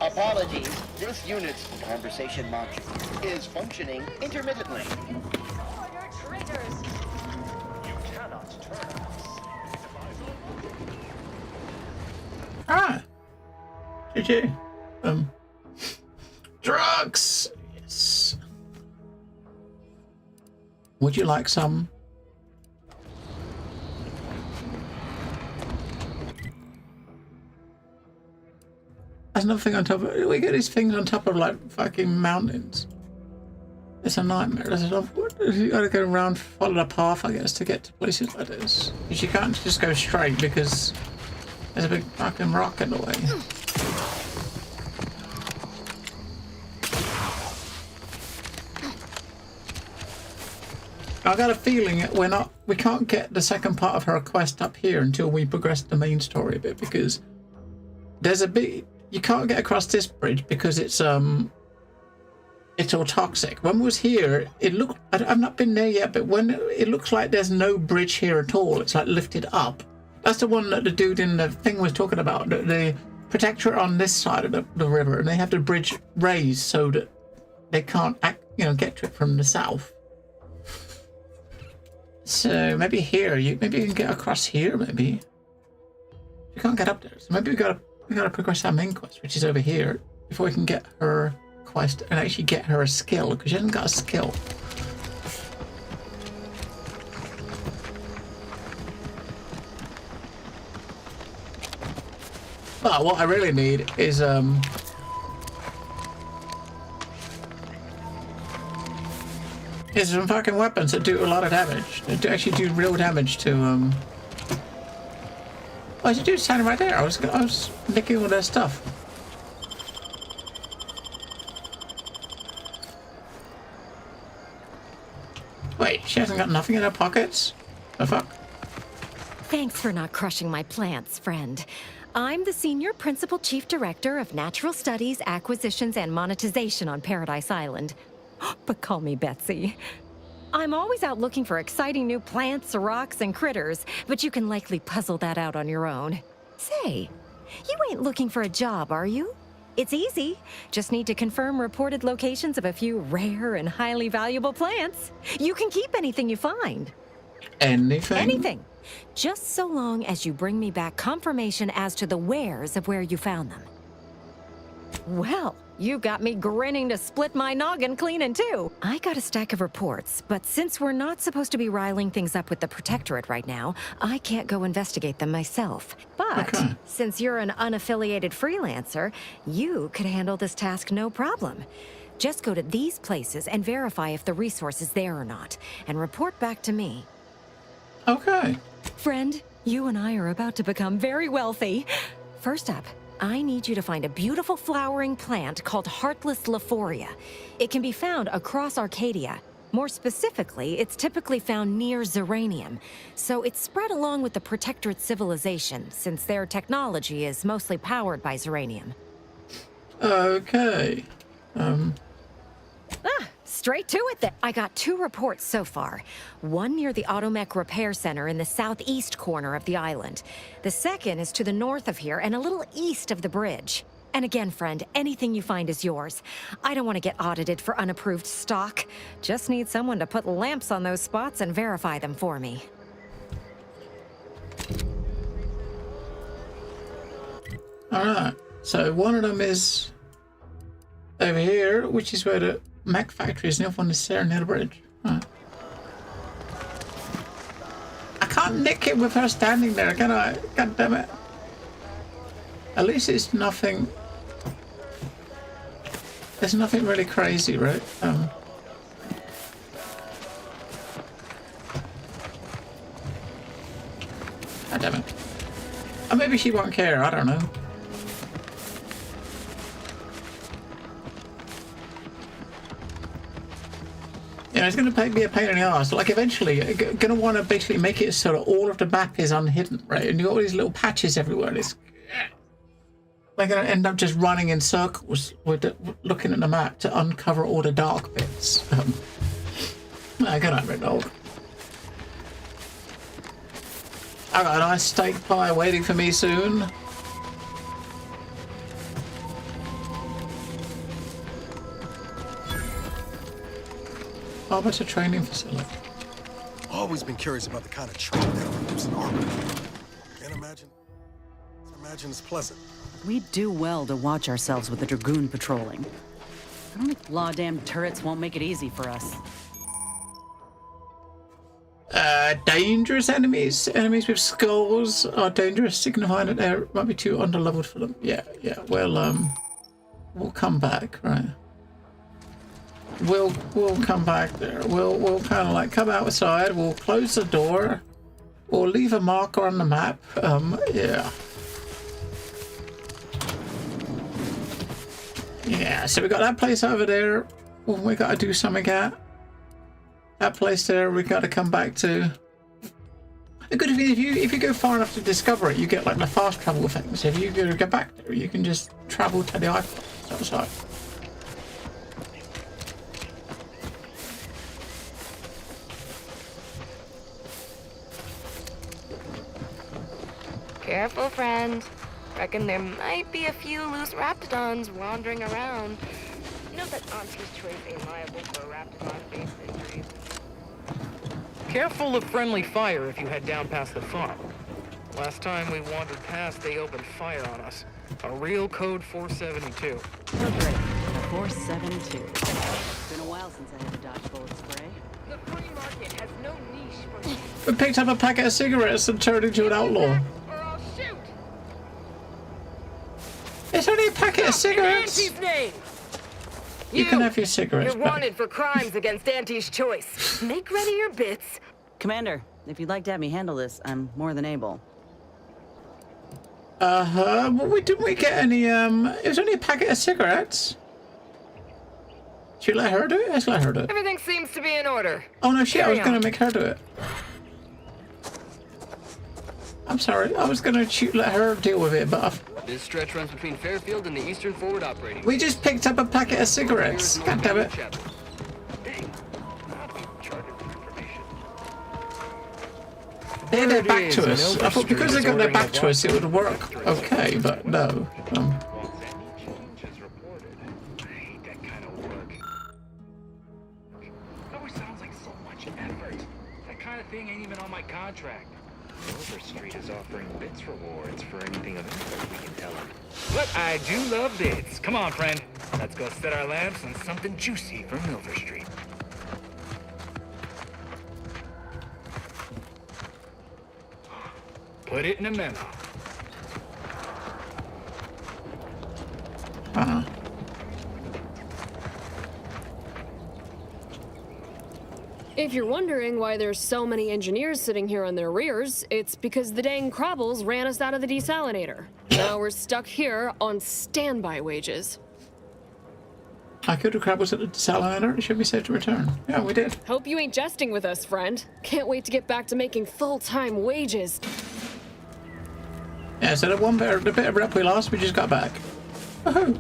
Apologies. This unit's conversation module is functioning intermittently. Ah, GG. Drugs. Yes. Would you like some? There's another thing on top of. We get these things on top of like fucking mountains. It's a nightmare. There's a lot of, you gotta go around, follow the path, I guess, to get to places like this. Because you can't just go straight because there's a big fucking rock in the way. I got a feeling we can't get the second part of her quest up here until we progress the main story a bit, because there's a bit, you can't get across this bridge because it's all toxic. When we was here, it looked, I've not been there yet, but when it looks like there's no bridge here at all, it's like lifted up. That's the one that the dude in the thing was talking about, the protectorate on this side of the river, and they have the bridge raised so that they can't get to it from the south. So maybe here, maybe you can get across here. Maybe you can't get up there. So maybe we gotta progress our main quest, which is over here, before we can get her quest and actually get her a skill, because she hasn't got a skill. But what I really need is some fucking weapons that do a lot of damage. That actually do real damage to Oh, the dude's standing right there. I was nicking all their stuff. Wait, she hasn't got nothing in her pockets? The fuck? Thanks for not crushing my plants, friend. I'm the Senior Principal Chief Director of Natural Studies, Acquisitions, and Monetization on Paradise Island. But call me Betsy. I'm always out looking for exciting new plants, rocks, and critters, but you can likely puzzle that out on your own. Say, you ain't looking for a job, are you? It's easy. Just need to confirm reported locations of a few rare and highly valuable plants. You can keep anything you find. Anything? Anything. Just so long as you bring me back confirmation as to the wheres of where you found them. Well, you got me grinning to split my noggin clean in two. I got a stack of reports, but since we're not supposed to be riling things up with the Protectorate right now, I can't go investigate them myself. But since you're an unaffiliated freelancer, you could handle this task no problem. Just go to these places and verify if the resource is there or not, and report back to me. Okay. Friend, you and I are about to become very wealthy. First up, I need you to find a beautiful flowering plant called Heartless Lephoria. It can be found across Arcadia. More specifically, it's typically found near Zeranium, so it's spread along with the Protectorate civilization, since their technology is mostly powered by Zeranium. Okay. Straight to it then. I got 2 reports so far. One near the Automech Repair Center in the southeast corner of the island. The second is to the north of here and a little east of the bridge. And again, friend, anything you find is yours. I don't want to get audited for unapproved stock. Just need someone to put lamps on those spots and verify them for me. Alright, so one of them is over here, which is where the mech factory is, and the other one is there near the bridge. Right. I can't nick it with her standing there, can I? God damn it. At least it's nothing... There's nothing really crazy, right? God damn it. Or maybe she won't care, I don't know. Yeah, it's going to be a pain in the ass. Like, eventually, you're going to want to basically make it so that all of the map is unhidden, right? And you've got all these little patches everywhere. And it's... They're going to end up just running in circles with looking at the map to uncover all the dark bits. Good night, Red Dog. I got a nice steak pie waiting for me soon. Oh, what's a training facility? Always been curious about the kind of training that'll produce an army. Can't imagine it's pleasant. We do well to watch ourselves with the Dragoon patrolling. I don't think law-damned turrets won't make it easy for us. Dangerous enemies. Enemies with skulls are dangerous, signifying that they might be too underleveled for them. Yeah. Well, we'll come back, right? We'll come back there. We'll kind of like come outside. We'll close the door. We'll leave a marker on the map. Yeah. Yeah. So we got that place over there. We got to do something at. That place there. We got to come back to. The good thing is if you go far enough to discover it, you get like the fast travel effect. So if you go back there, you can just travel to the island outside. Careful, friend. Reckon there might be a few loose Raptidons wandering around. Note that Auntie's choice ain't liable for Raptidon-based injuries. Careful of friendly fire if you head down past the farm. Last time we wandered past, they opened fire on us. A real code 472. Oh, great. A 472. Been a while since I had to dodge bullet spray. The free market has no niche for you. We picked up a packet of cigarettes and turned into an outlaw. It's only a packet of cigarettes. Auntie's name. You can have your cigarettes You're back. wanted for crimes against Auntie's choice. Make ready your bits. Commander, if you'd like to have me handle this, I'm more than able. Well, didn't we get any, it was only a packet of cigarettes. Should we let her do it? Let's let her do it. Everything seems to be in order. Oh no, shit, I was Carry gonna make her do it. I'm sorry, I was gonna let her deal with it, but This stretch runs between Fairfield and the Eastern Forward Operating. we just picked up a packet of cigarettes. God damn it. They had their back to us. I thought because they got their back to us it would work okay, but no. Always sounds like so much effort. That kind of thing ain't even on my contract. Overstreet is offering bits rewards for anything of interest we can tell them. But I do love bits. Come on, friend. Let's go set our lamps on something juicy from Milver Street. Put it in a memo. If you're wondering why there's so many engineers sitting here on their rears, it's because the dang Crabbles ran us out of the desalinator. Now we're stuck here on standby wages. I could have Crabbles at the desalinator. It should be safe to return. Yeah, we did. Hope you ain't jesting with us, friend. Can't wait to get back to making full-time wages. Yeah, so the bit of rep we lost, we just got back. Woohoo!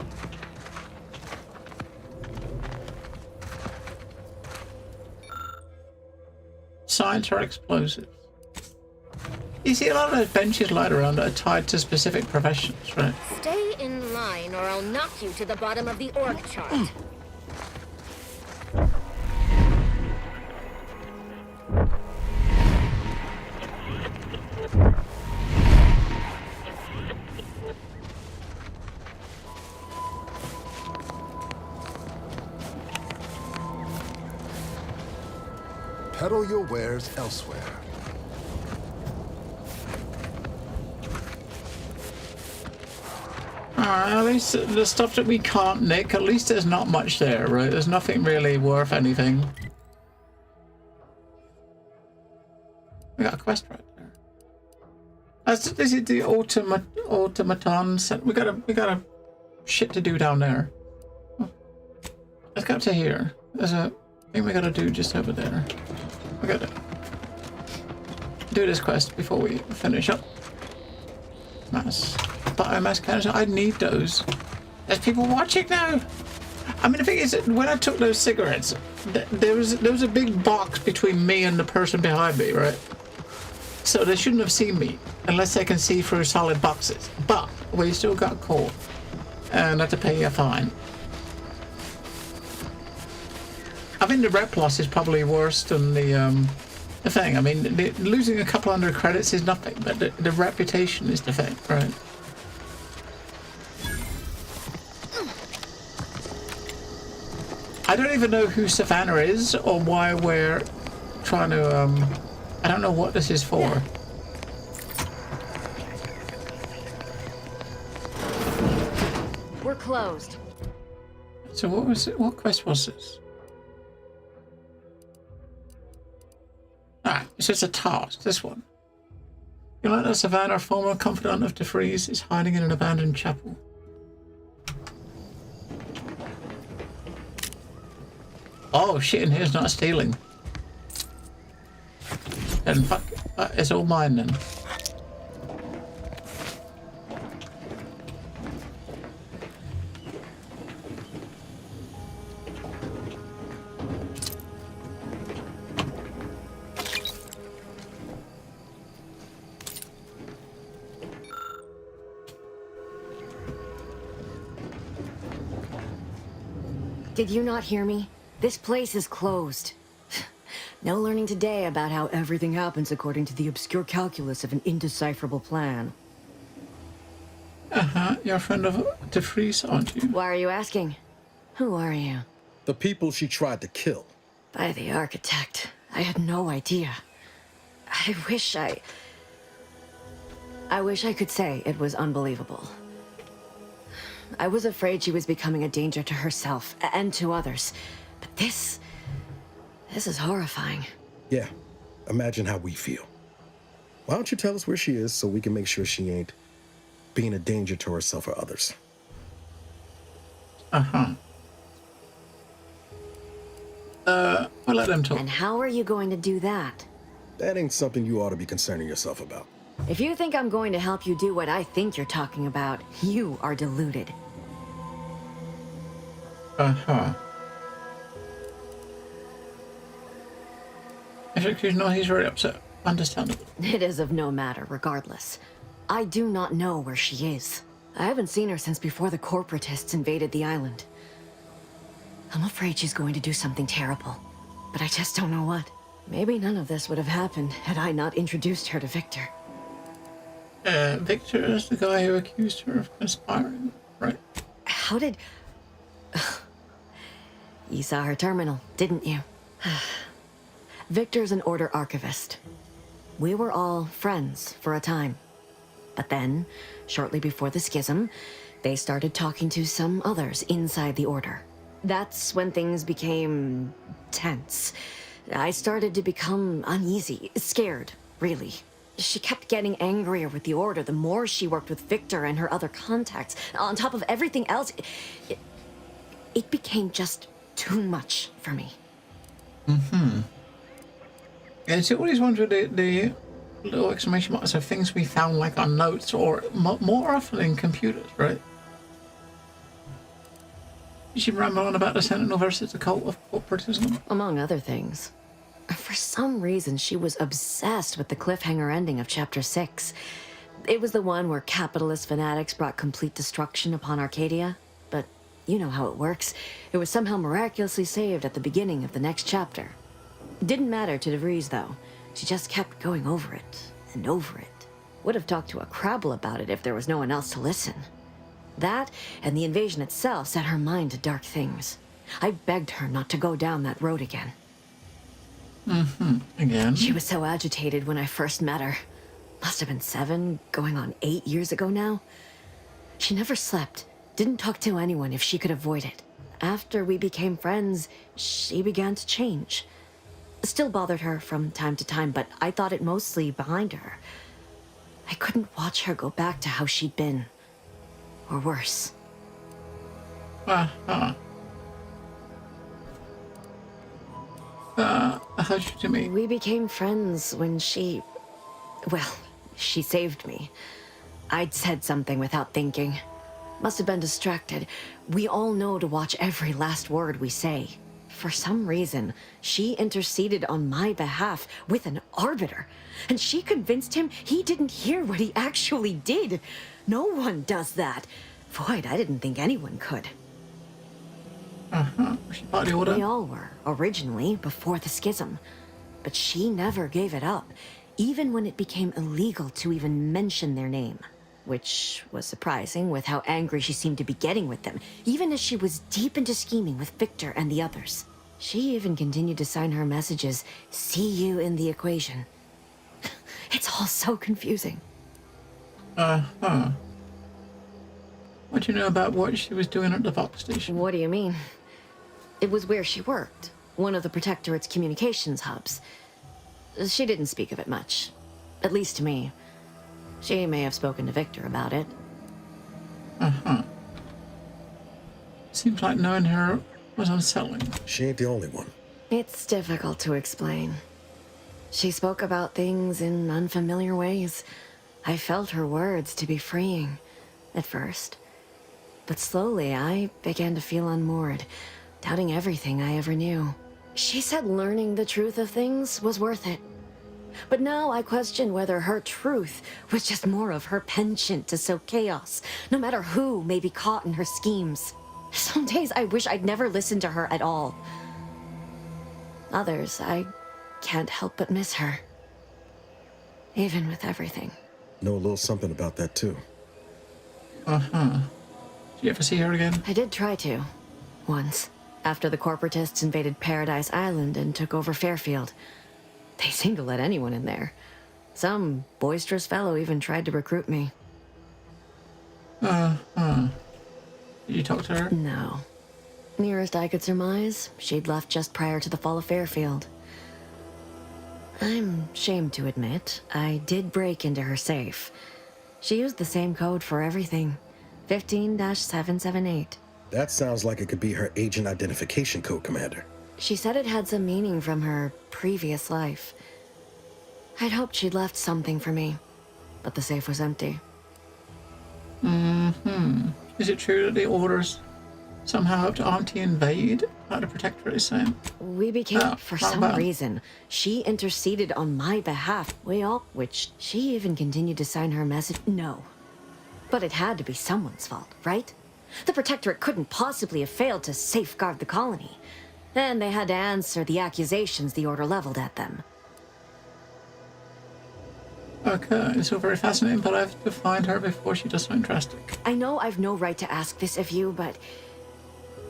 Science or explosives. You see a lot of those benches lying around that are tied to specific professions, right? Stay in line or I'll knock you to the bottom of the org chart. Peddle your wares elsewhere. At least the stuff that we can't nick, at least there's not much there, right? There's nothing really worth anything. We got a quest right there. This is the automaton set. We got a shit to do down there. Let's go up to here. There's a thing we gotta do just over there. We gotta do this quest before we finish up. Mass biomass cannons. I need those. There's people watching now. I mean, the thing is, when I took those cigarettes, there was a big box between me and the person behind me, right? So they shouldn't have seen me unless they can see through solid boxes. But we still got caught and had to pay a fine. I think the rep loss is probably worse than the thing. I mean, losing a couple hundred credits is nothing, but the reputation is the thing, right? I don't even know who Savannah is or why we're trying to, I don't know what this is for. We're closed. So what was it? What quest was this? Ah, it's just a task, this one. Yolanda Savannah, former confidant of DeFreeze, is hiding in an abandoned chapel. Oh shit, and here's not stealing. Then fuck, it's all mine then. Did you not hear me? This place is closed. No learning today about how everything happens according to the obscure calculus of an indecipherable plan. You're a friend of DeFreeze, aren't you? Why are you asking? Who are you? The people she tried to kill. By the architect. I had no idea. I wish I could say it was unbelievable. I was afraid she was becoming a danger to herself and to others. But this is horrifying. Yeah, imagine how we feel. Why don't you tell us where she is so we can make sure she ain't being a danger to herself or others? We'll let them talk. And how are you going to do that? That ain't something you ought to be concerning yourself about. If you think I'm going to help you do what I think you're talking about, you are deluded. If no, he's very upset. Understandable. It is of no matter, regardless. I do not know where she is. I haven't seen her since before the corporatists invaded the island. I'm afraid she's going to do something terrible, but I just don't know what. Maybe none of this would have happened had I not introduced her to Victor. Victor is the guy who accused her of conspiring, right? How did... You saw her terminal, didn't you? Victor's an Order archivist. We were all friends for a time. But then, shortly before the schism, they started talking to some others inside the Order. That's when things became tense. I started to become uneasy, scared, really. She kept getting angrier with the Order the more she worked with Victor and her other contacts. On top of everything else, it became just too much for me. And so always wonder the little exclamation marks of things we found like on notes or more often in computers, right? She rambled on about the Sentinel versus the cult of corporatism. Among other things. For some reason, she was obsessed with the cliffhanger ending of Chapter 6. It was the one where capitalist fanatics brought complete destruction upon Arcadia. But you know how it works. It was somehow miraculously saved at the beginning of the next chapter. Didn't matter to DeVries, though. She just kept going over it and over it. Would have talked to a Crabble about it if there was no one else to listen. That and the invasion itself set her mind to dark things. I begged her not to go down that road again. Again? She was so agitated when I first met her. Must have been 7, going on 8 years ago now. She never slept, didn't talk to anyone if she could avoid it. After we became friends, she began to change. Still bothered her from time to time, but I thought it mostly behind her. I couldn't watch her go back to how she'd been. Or worse. I heard you to me. We became friends when she... Well, she saved me. I'd said something without thinking. Must have been distracted. We all know to watch every last word we say. For some reason, she interceded on my behalf with an arbiter. And she convinced him he didn't hear what he actually did. No one does that. Void, I didn't think anyone could. She part of the order? We all were, originally, before the schism. But she never gave it up, even when it became illegal to even mention their name. Which was surprising with how angry she seemed to be getting with them, even as she was deep into scheming with Victor and the others. She even continued to sign her messages, "See you in the equation." It's all so confusing. What do you know about what she was doing at the Vox station? What do you mean? It was where she worked, one of the Protectorate's communications hubs. She didn't speak of it much, at least to me. She may have spoken to Victor about it. Seems like knowing her was unsettling. She ain't the only one. It's difficult to explain. She spoke about things in unfamiliar ways. I felt her words to be freeing, at first. But slowly, I began to feel unmoored, doubting everything I ever knew. She said learning the truth of things was worth it. But now I question whether her truth was just more of her penchant to sow chaos, no matter who may be caught in her schemes. Some days I wish I'd never listened to her at all. Others, I can't help but miss her. Even with everything. Know a little something about that, too. Did you ever see her again? I did try to. Once. After the corporatists invaded Paradise Island and took over Fairfield. They seemed to let anyone in there. Some boisterous fellow even tried to recruit me. Did you talk to her? No. Nearest I could surmise, she'd left just prior to the fall of Fairfield. I'm ashamed to admit, I did break into her safe. She used the same code for everything. 15-778. That sounds like it could be her agent identification code, Commander. She said it had some meaning from her previous life. I'd hoped she'd left something for me, but the safe was empty. Is it true that the orders somehow helped Auntie invade? How the Protectorate is saying? We became, for some reason, she interceded on my behalf. Which she even continued to sign her message. No. But it had to be someone's fault, right? The Protectorate couldn't possibly have failed to safeguard the colony. And they had to answer the accusations the Order leveled at them. Okay, it's all very fascinating, but I have to find her before she does something drastic. I know I've no right to ask this of you, but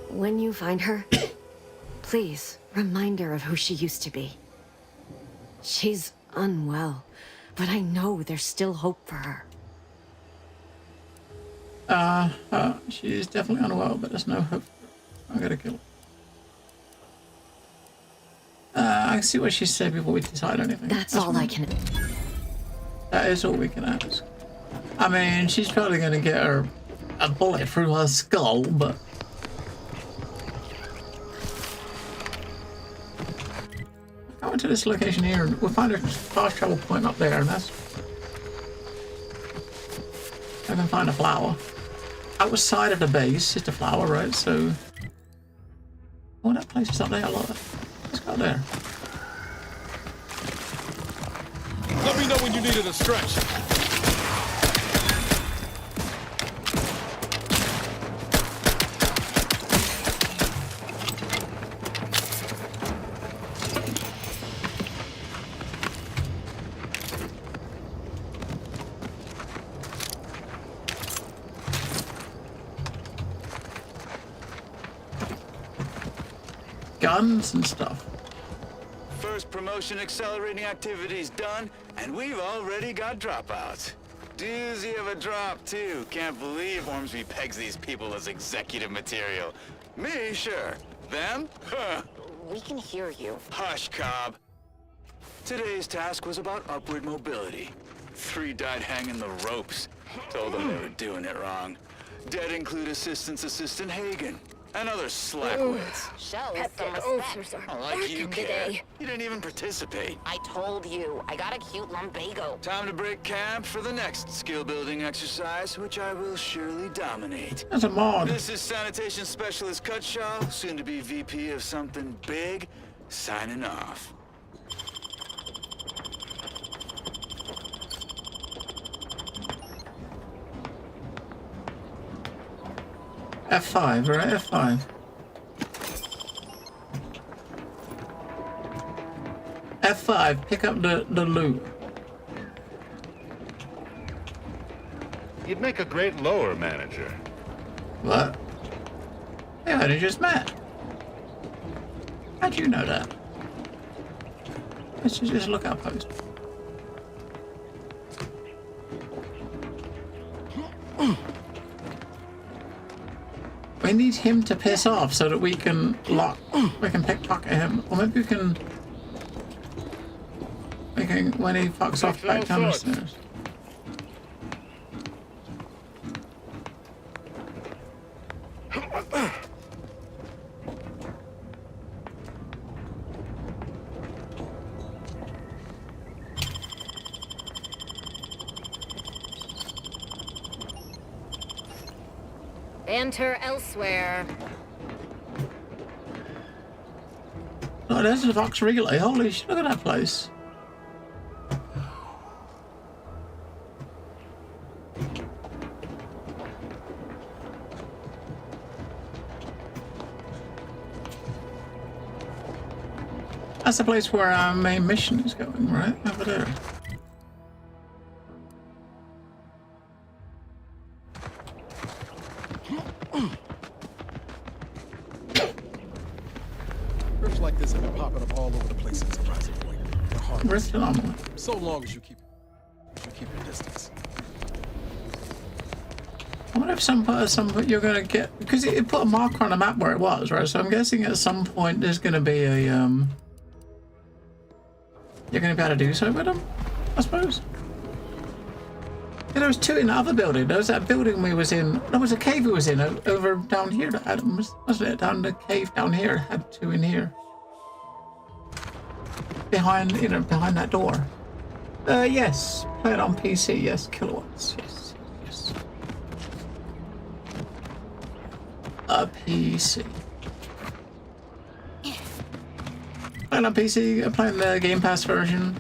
when you find her, please remind her of who she used to be. She's unwell, but I know there's still hope for her. She's definitely unwell, but there's no hope for her. I gotta kill her. I can see what she said before we decide anything. That's all I can... That is all we can ask. I mean, she's probably gonna get her a bullet through her skull, but... I went to this location here, and we'll find a fast travel point up there, and that's... I can find a flower. Outside of the base is the flower, right? So... Oh, that place is up there a lot. Let's go there. Let me know when you needed a stretch. Guns and stuff. First promotion accelerating activities done, and we've already got dropouts. Doozy of a drop, too. Can't believe Ormsby pegs these people as executive material. Me, sure. Them? Huh. We can hear you. Hush, Cobb. Today's task was about upward mobility. 3 died hanging the ropes. Told them they were doing it wrong. Dead include Assistant Hagen. And other slackwits. Show Pet some the respect. ulcers are Not like you barking care. today. You didn't even participate. I told you, I got a cute lumbago. Time to break camp for the next skill-building exercise, which I will surely dominate. That's a mod. This is Sanitation Specialist Cutshaw, soon to be VP of something big, signing off. F5, right? F5. F5, pick up the loot. You'd make a great lower manager. What? Yeah, they just met. How'd you know that? Let's just look up post. We need him to piss off so that we can pickpocket him, or maybe we can when he fucks off back down the stairs. Enter elsewhere. Oh, there's the Vox Relay. Holy shit, look at that place. That's the place where our main mission is going, right? Over there. Rifts like this have been popping up all over the place since Horizon Point. They're hard. Rift anomaly. So long as you keep your distance. I wonder if some point you're gonna get, because it put a marker on the map where it was, right? So I'm guessing at some point there's gonna be a you're gonna be able to do so with them, I suppose. Yeah, there was 2 in the other building. There was that building we was in. There was a cave we was in over down here. That had, wasn't it? Down the cave down here had 2 in here. Behind that door. Yes. Play it on PC. Yes. Kilowatts. Yes. Yes. A PC. Playing on PC. Playing the Game Pass version.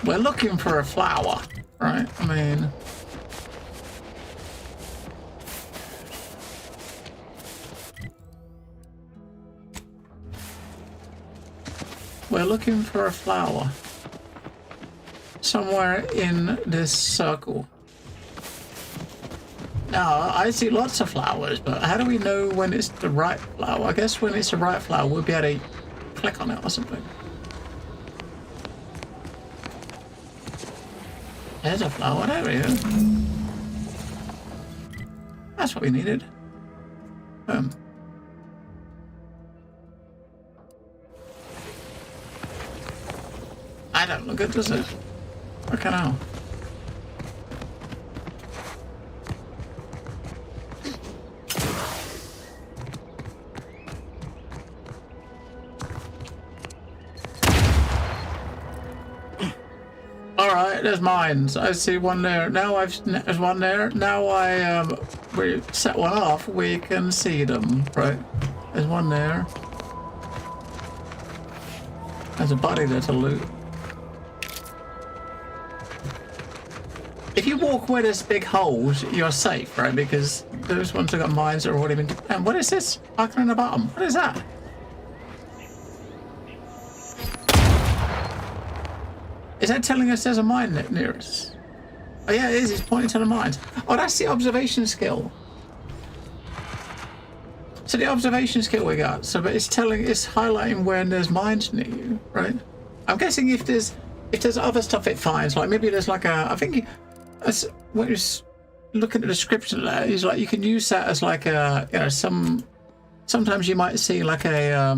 We're looking for a flower, right? I mean, we're looking for a flower somewhere in this circle. Now, I see lots of flowers, but how do we know when it's the right flower? I guess when it's the right flower, we'll be able to click on it or something. There's a flower, there we go. That's what we needed. I don't look good, does it? Okay, now. Alright, there's mines. I see one there. Now there's one there. Now we set one off, we can see them. Right. There's one there. There's a body there to loot. If you walk where there's big holes, you're safe, right? Because those ones have got mines that are already been... And what is this? Icon on the bottom. What is that? Is that telling us there's a mine near us? Oh yeah, it is. It's pointing to the mines. Oh, that's the observation skill. So the observation skill we got, so but it's highlighting where there's mines near you, right? I'm guessing if there's other stuff it finds, like maybe there's like a, I think as when you look at the description of that, is like you can use that as like a, you know, sometimes you might see like a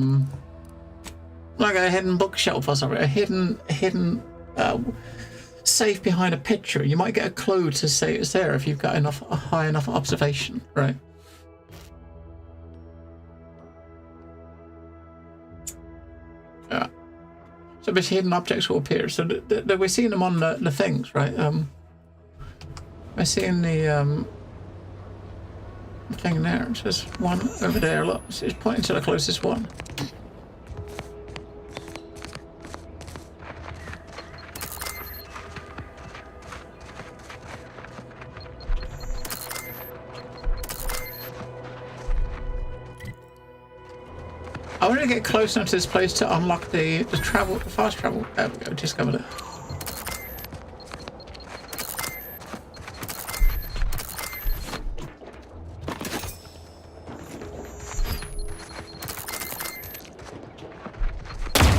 hidden bookshelf or something, a hidden safe behind a picture. You might get a clue to say it's there if you've got a high enough observation, right? Yeah. So this hidden objects will appear. So we're seeing them on the things, right? We're seeing the thing there. There's one over there. Look, it's pointing to the closest one. I want to get close enough to this place to unlock the fast travel. There we go, discovered it.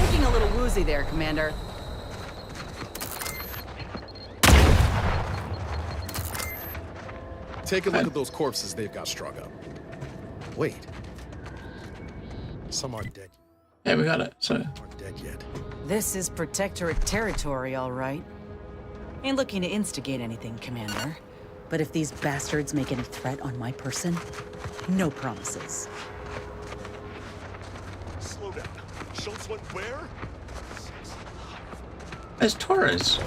Looking a little woozy there, Commander. Take a look at those corpses they've got strung up. Wait. Some aren't dead. Yeah, we got it. So Aren't dead yet. This is Protectorate territory, all right. Ain't looking to instigate anything, Commander. But if these bastards make any threat on my person, no promises. Slow down. Schultz went where? there's Torres.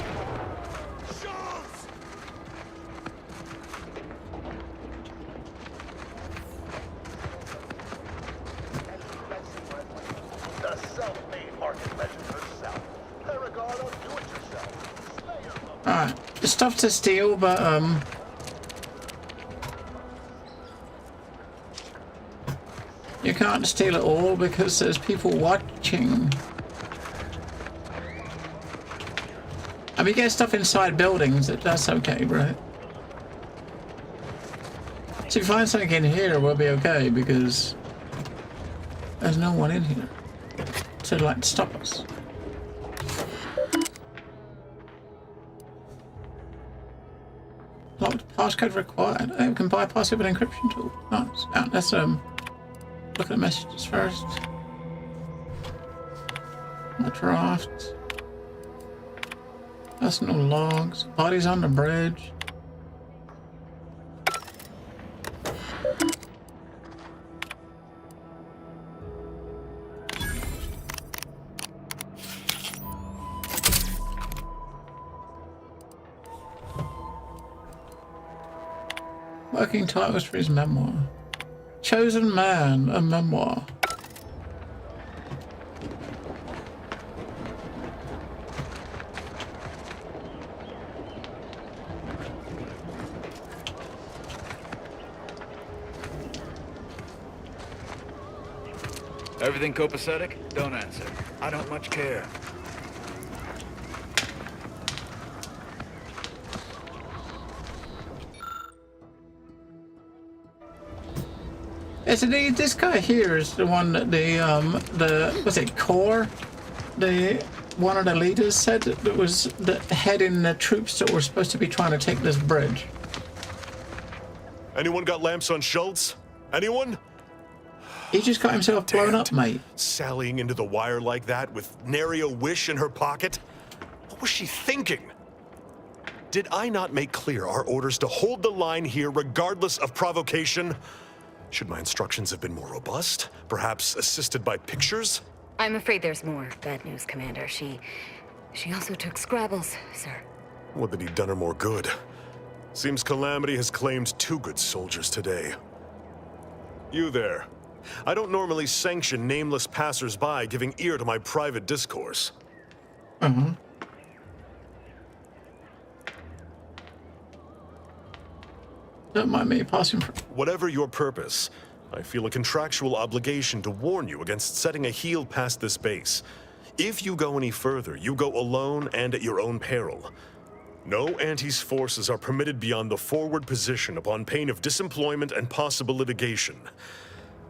Alright, there's stuff to steal, but you can't steal it all because there's people watching. I mean, you get stuff inside buildings, that's okay, right? So if you find something in here, we'll be okay because there's no one in here to like stop us. Locked passcode required. Oh, we can bypass it with an encryption tool. Nice. Yeah, let's look at the messages first. The draft. Personal logs. Bodies on the bridge. Working titles for his memoir. Chosen Man, a memoir. Everything copacetic? Don't answer. I don't much care. Yeah, so this guy here is the one that the what's it, Core? One of the leaders said that was the heading the troops that were supposed to be trying to take this bridge. Anyone got lamps on Schultz? Anyone? He just got himself blown up, mate. Sallying into the wire like that with nary a wish in her pocket? What was she thinking? Did I not make clear our orders to hold the line here regardless of provocation? Should my instructions have been more robust? Perhaps assisted by pictures? I'm afraid there's more bad news, Commander. She also took Scrabbles, sir. Would that he'd done her more good. Seems Calamity has claimed 2 good soldiers today. You there. I don't normally sanction nameless passers-by giving ear to my private discourse. Mm-hmm. Don't mind me passing for... Whatever your purpose, I feel a contractual obligation to warn you against setting a heel past this base. If you go any further, you go alone and at your own peril. No Antes forces are permitted beyond the forward position upon pain of disemployment and possible litigation.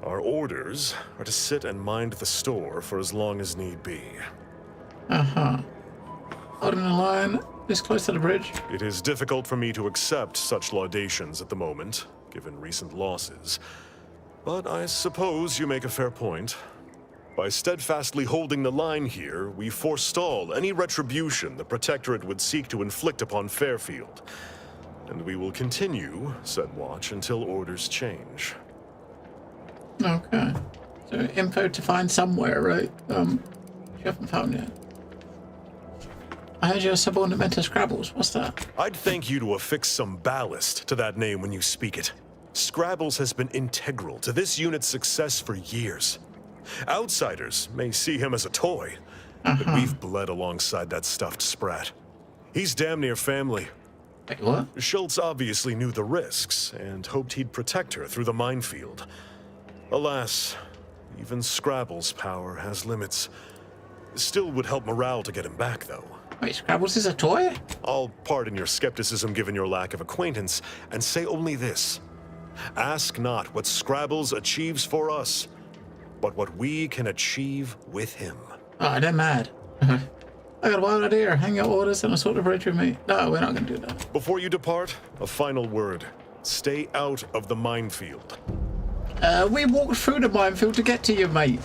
Our orders are to sit and mind the store for as long as need be. Uh-huh. Holding the line this close to the bridge. It is difficult for me to accept such laudations at the moment, given recent losses. But I suppose you make a fair point. By steadfastly holding the line here, we forestall any retribution the Protectorate would seek to inflict upon Fairfield. And we will continue said watch until orders change. Okay. So info to find somewhere, right? You haven't found yet. I heard you're a subordinate to Scrabbles. What's that? I'd thank you to affix some ballast to that name when you speak it. Scrabbles has been integral to this unit's success for years. Outsiders may see him as a toy, but we've bled alongside that stuffed sprat. He's damn near family. Wait, what? Schultz obviously knew the risks and hoped he'd protect her through the minefield. Alas, even Scrabble's power has limits. Still would help morale to get him back, though. Wait, Scrabbles is a toy? I'll pardon your skepticism given your lack of acquaintance, and say only this. Ask not what Scrabbles achieves for us, but what we can achieve with him. Oh, they're mad. I got a wild idea. Hang out orders and assault the bridge with me. No, we're not going to do that. Before you depart, a final word. Stay out of the minefield. We walked through the minefield to get to you, mate.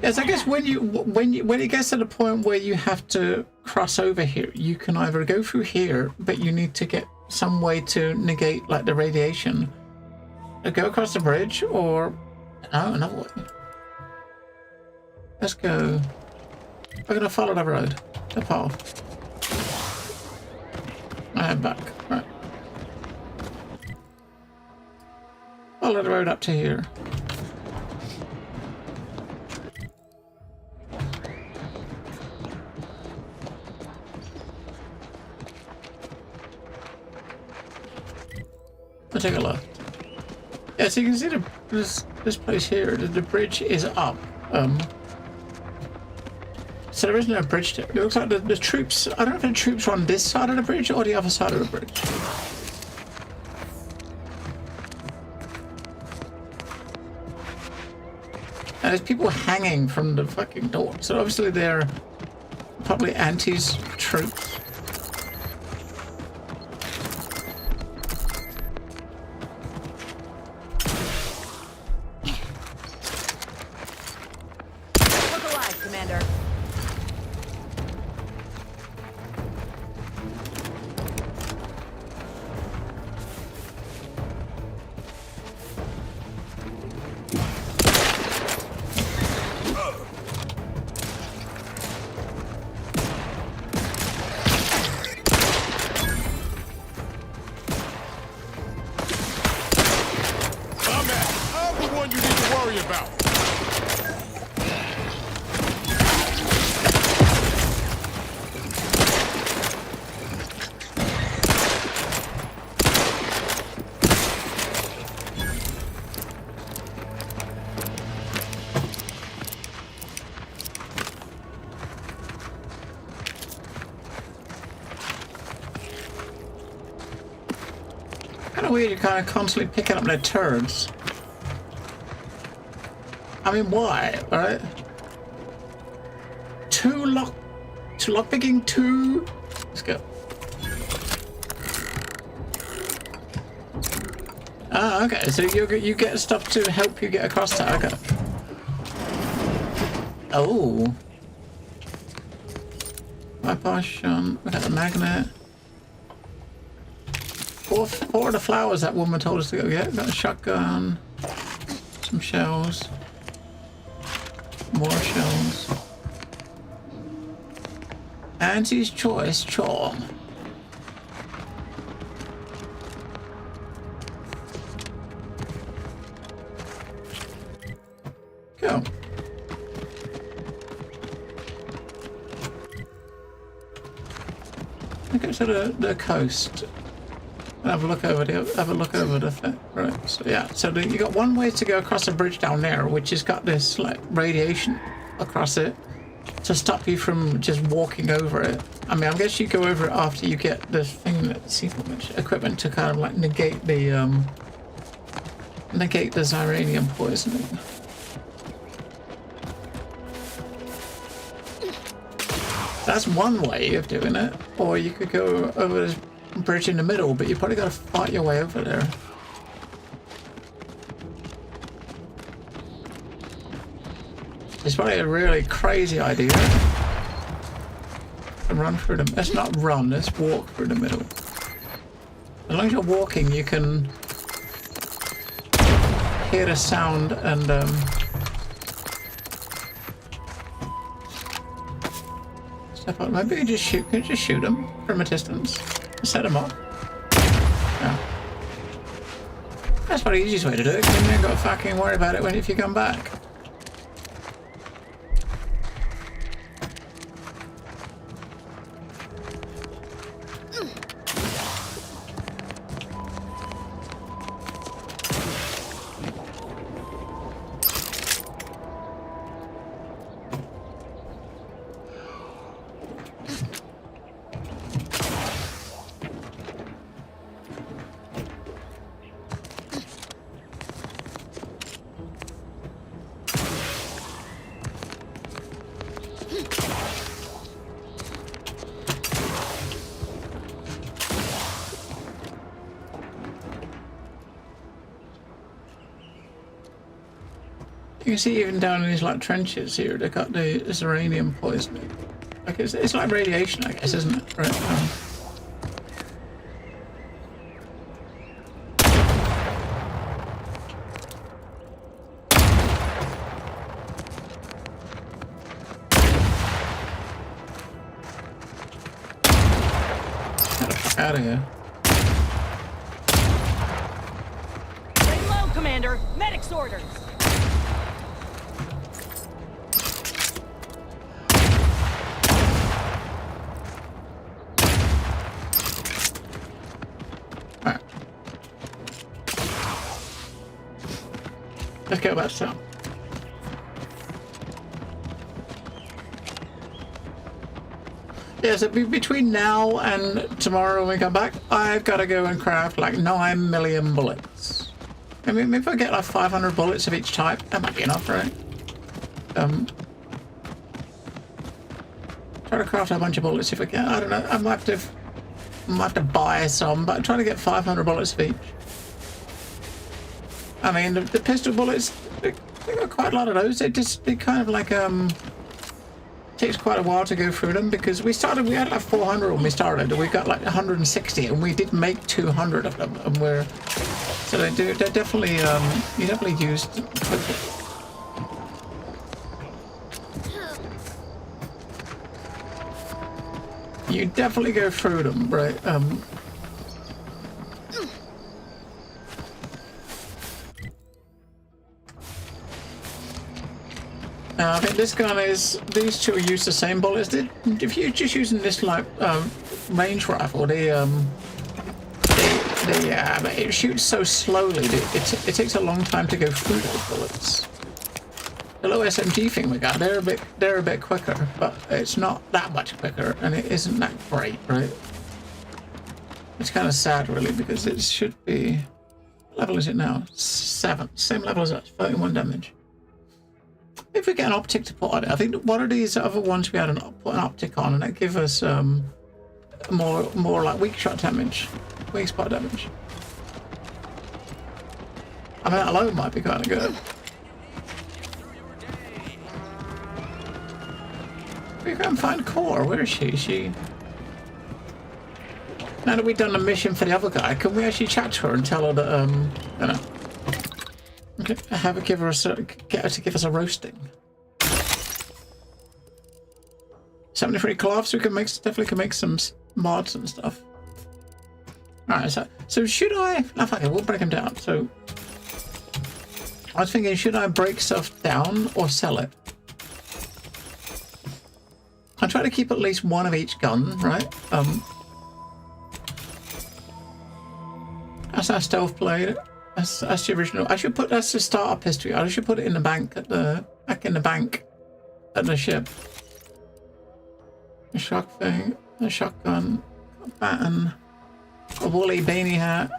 Yes, I guess when it gets to the point where you have to cross over here, you can either go through here, but you need to get some way to negate like the radiation. Go across the bridge, or another way. Let's go. We're gonna follow the road, the path. And back. Right. Follow the road up to here. I'll take a look. Yeah, so you can see this place here. The bridge is up. So there is no bridge there. It looks like the troops. I don't know if the troops are on this side of the bridge or the other side of the bridge. And there's people hanging from the fucking door. So obviously they're probably Auntie's troops. Weird, you're kind of constantly picking up their turds. I mean, why, right? Lockpicking two. Let's go. Ah, okay. So you get stuff to help you get across that. Okay. Oh. My potion. We got the magnet. Four of the flowers that woman told us to go get. Got a shotgun, some shells, more shells. Auntie's choice charm. Go. Go to the coast. Have a look over the thing. Right. So yeah. So you got one way to go across the bridge down there, which has got this like radiation across it to stop you from just walking over it. I mean, I guess you go over it after you get the thing that Sequel mentioned, equipment to kind of like negate the Ziranium poisoning. That's one way of doing it, or you could go over this bridge in the middle, but you probably got to fight your way over there. It's probably a really crazy idea. Run through them. Let's not run, let's walk through the middle. As long as you're walking, you can hear the sound and step up. Maybe you just shoot. Can you just shoot them from a distance? Set them up. Yeah. That's probably the easiest way to do it. Because you ain't got to fucking worry about it when if you come back. You can see even down in these like trenches here, they got this uranium poisoning. Like it's like radiation, I guess, isn't it? Right. Get the fuck out of here. Lay low, Commander. Medic's orders. Let's go back to town. Yeah, so between now and tomorrow when we come back, I've got to go and craft like 9 million bullets. I mean, if I get like 500 bullets of each type, that might be enough, right? Try to craft a bunch of bullets if I can. I don't know. I might have to buy some, but I'm trying to get 500 bullets of each. I mean, the pistol bullets, they got quite a lot of those. They kind of like, takes quite a while to go through them because we had like 400 when we started, and we got like 160, and we did make 200 of them, and they're definitely, you definitely used quickly. You definitely go through them, right? I think this gun is, these two use the same bullets. If you're just using this like range rifle, it shoots so slowly. It takes a long time to go through those bullets. The little SMG thing we got, they're a bit quicker, but it's not that much quicker, and it isn't that great, right? It's kind of sad, really, because it should be. What level is it now? 7, same level as us, 31 damage. If we get an optic to put on it, I think one of these other ones we had put an optic on, and that give us more like weak shot damage, weak spot damage. I mean, that alone might be kind of good. We can't find Core. Where is she? Now that we've done the mission for the other guy, can we actually chat to her and tell her that I don't know. Okay, get her to give us a roasting. 73 cloths. We can definitely can make some mods and stuff. All right, so should I? No, fuck it, we'll break them down. So I was thinking, should I break stuff down or sell it? I try to keep at least one of each gun, right? That's our stealth blade. That's the original. That's the starter pistol. I should put it in the bank back in the bank at the ship. The shock thing. a shotgun, a baton, a woolly beanie hat,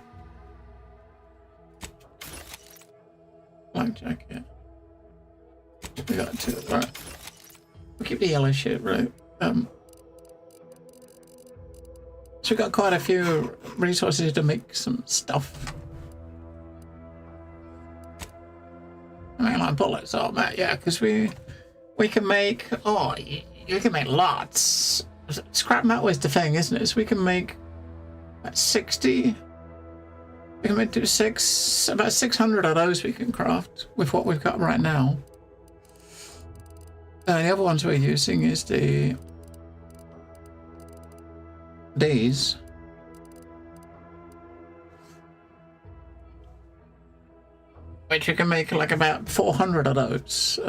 black jacket. We got two, right? We'll keep the yellow shit, right? So we got quite a few resources to make some stuff. I mean, like bullets, oh man, yeah, because we can make, you can make lots. Scrap metal is the thing, isn't it? So we can make 60. We can do about 600 of those we can craft with what we've got right now. The other ones we're using is these. Which you can make like about 400 of those.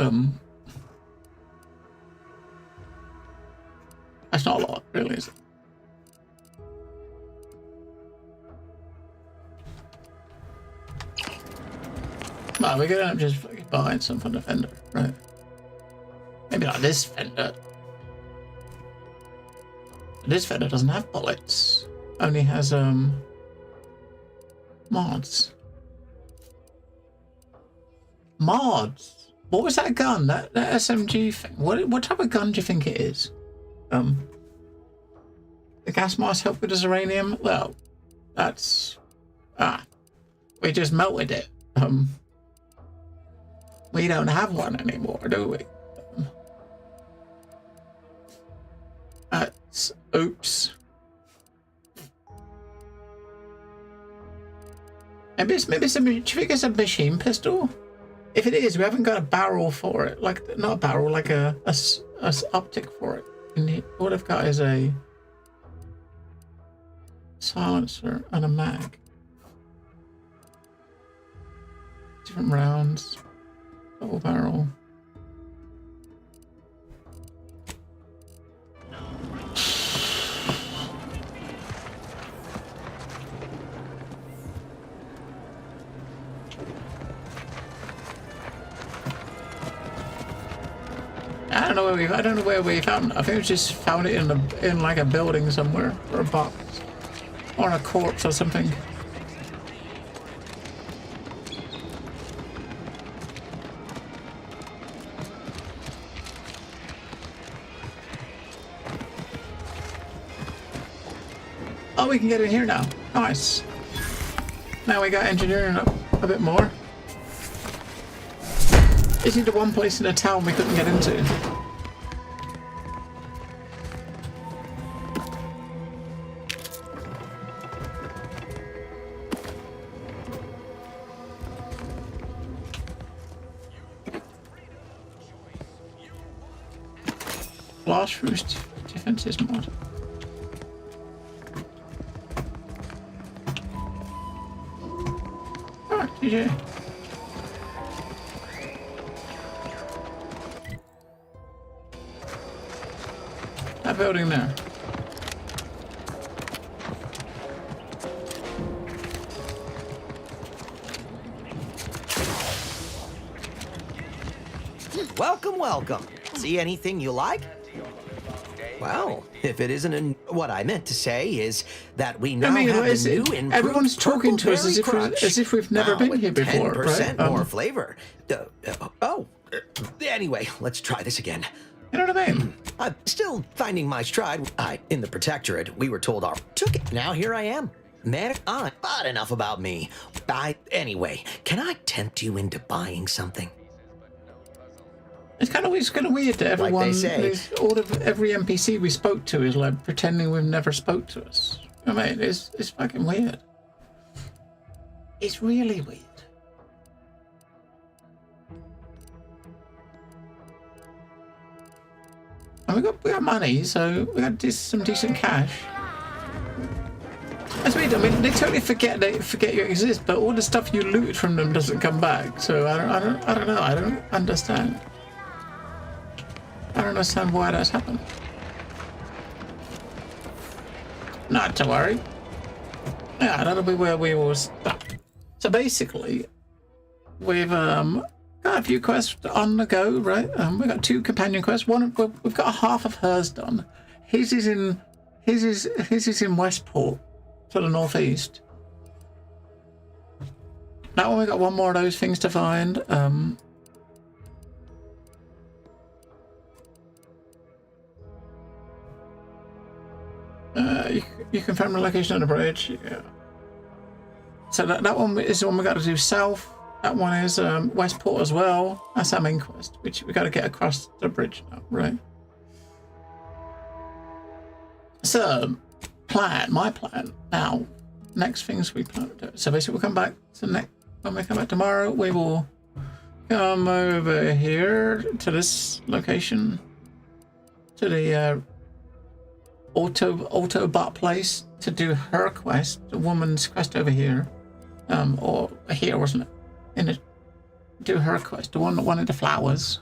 That's not a lot, really, is it? Well, we're gonna end up just fucking buying some from the vendor, right? Maybe not this vendor. This vendor doesn't have bullets. Only has mods. Mods. What was that gun? That SMG thing? What type of gun do you think it is? The gas mask help with the uranium? Well, that's we just melted it. We don't have one anymore, do we? That's oops. Maybe do you think it's a machine pistol? If it is, we haven't got a barrel for it. Like, not a barrel, like a optic for it. And what I've got is a silencer and a mag. Different rounds. Double barrel. I don't know where we found it. I think we just found it in like a building somewhere, or a box, or a corpse or something. Oh, we can get in here now. Nice. Now we got engineering up a bit more. Isn't the one place in the town we couldn't get into? Blast Roost defenses mod. Alright, DJ. That building there. Welcome, welcome. See anything you like? Well, if it isn't what I meant to say is that we now have the new improved everyone's talking to us as if we've never been here before, 10% right? more flavor. Anyway, let's try this again. You know what I mean? I'm still finding my stride. In the Protectorate, we were told our took it. Now here I am. Man, but enough about me. Anyway, can I tempt you into buying something? It's kind of weird that everyone, like they say, every NPC we spoke to is like pretending we've never spoke to us. I mean, it's fucking weird. It's really weird. And we got money, so we got some decent cash. That's weird. I mean, they totally forget you exist, but all the stuff you loot from them doesn't come back. So I don't know. I don't understand. I don't understand why that's happened. Not to worry. Yeah, that'll be where we will stop. So basically, we've got a few quests on the go, right? We've got 2 companion quests. One, we've got half of hers done. His is in His is in Westport, to the northeast. That one we got one more of those things to find. You confirm the location of the bridge. Yeah. So that one is the one we got to do south. That one is Westport as well. That's our main quest, which we got to get across the bridge now, right? So, my plan now. Next things we plan to do. So basically, we'll come back to when we come back tomorrow. We will come over here to this location, to the Autobot place to do her quest, the woman's quest over here, or here, wasn't it? Do her quest, the one that wanted the flowers.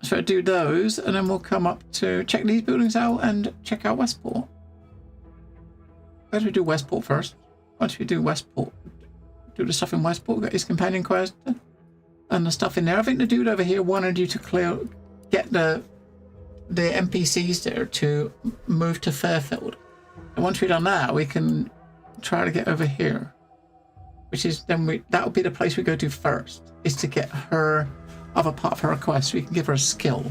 So do those, and then we'll come up to check these buildings out and check out Westport. Where do we do Westport first? Once we do Westport, do the stuff in Westport, get his companion quest, and the stuff in there. I think the dude over here wanted you to get the NPCs there to move to Fairfield. And once we've done that, we can try to get over here, which is that would be the place we go to first, is to get her other part of her quest so we can give her a skill.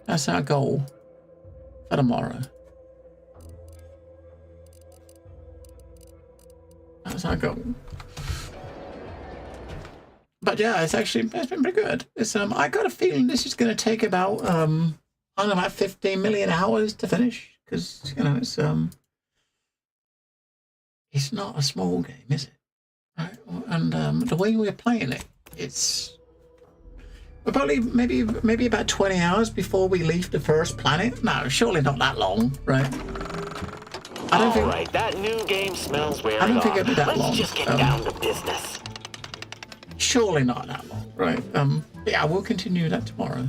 That's our goal for tomorrow. That's our goal. But yeah, it's been pretty good. It's I got a feeling this is going to take about I don't know, about 15 million hours to finish, because it's not a small game, is it? Right? And the way we're playing it, we're probably maybe about 20 hours before we leave the first planet. No, surely not that long, right? I don't think. All right, that new game smells wearing off. I don't think it'll be that long. Let's just get down to business. Surely not that long, right? Yeah, we'll continue that tomorrow.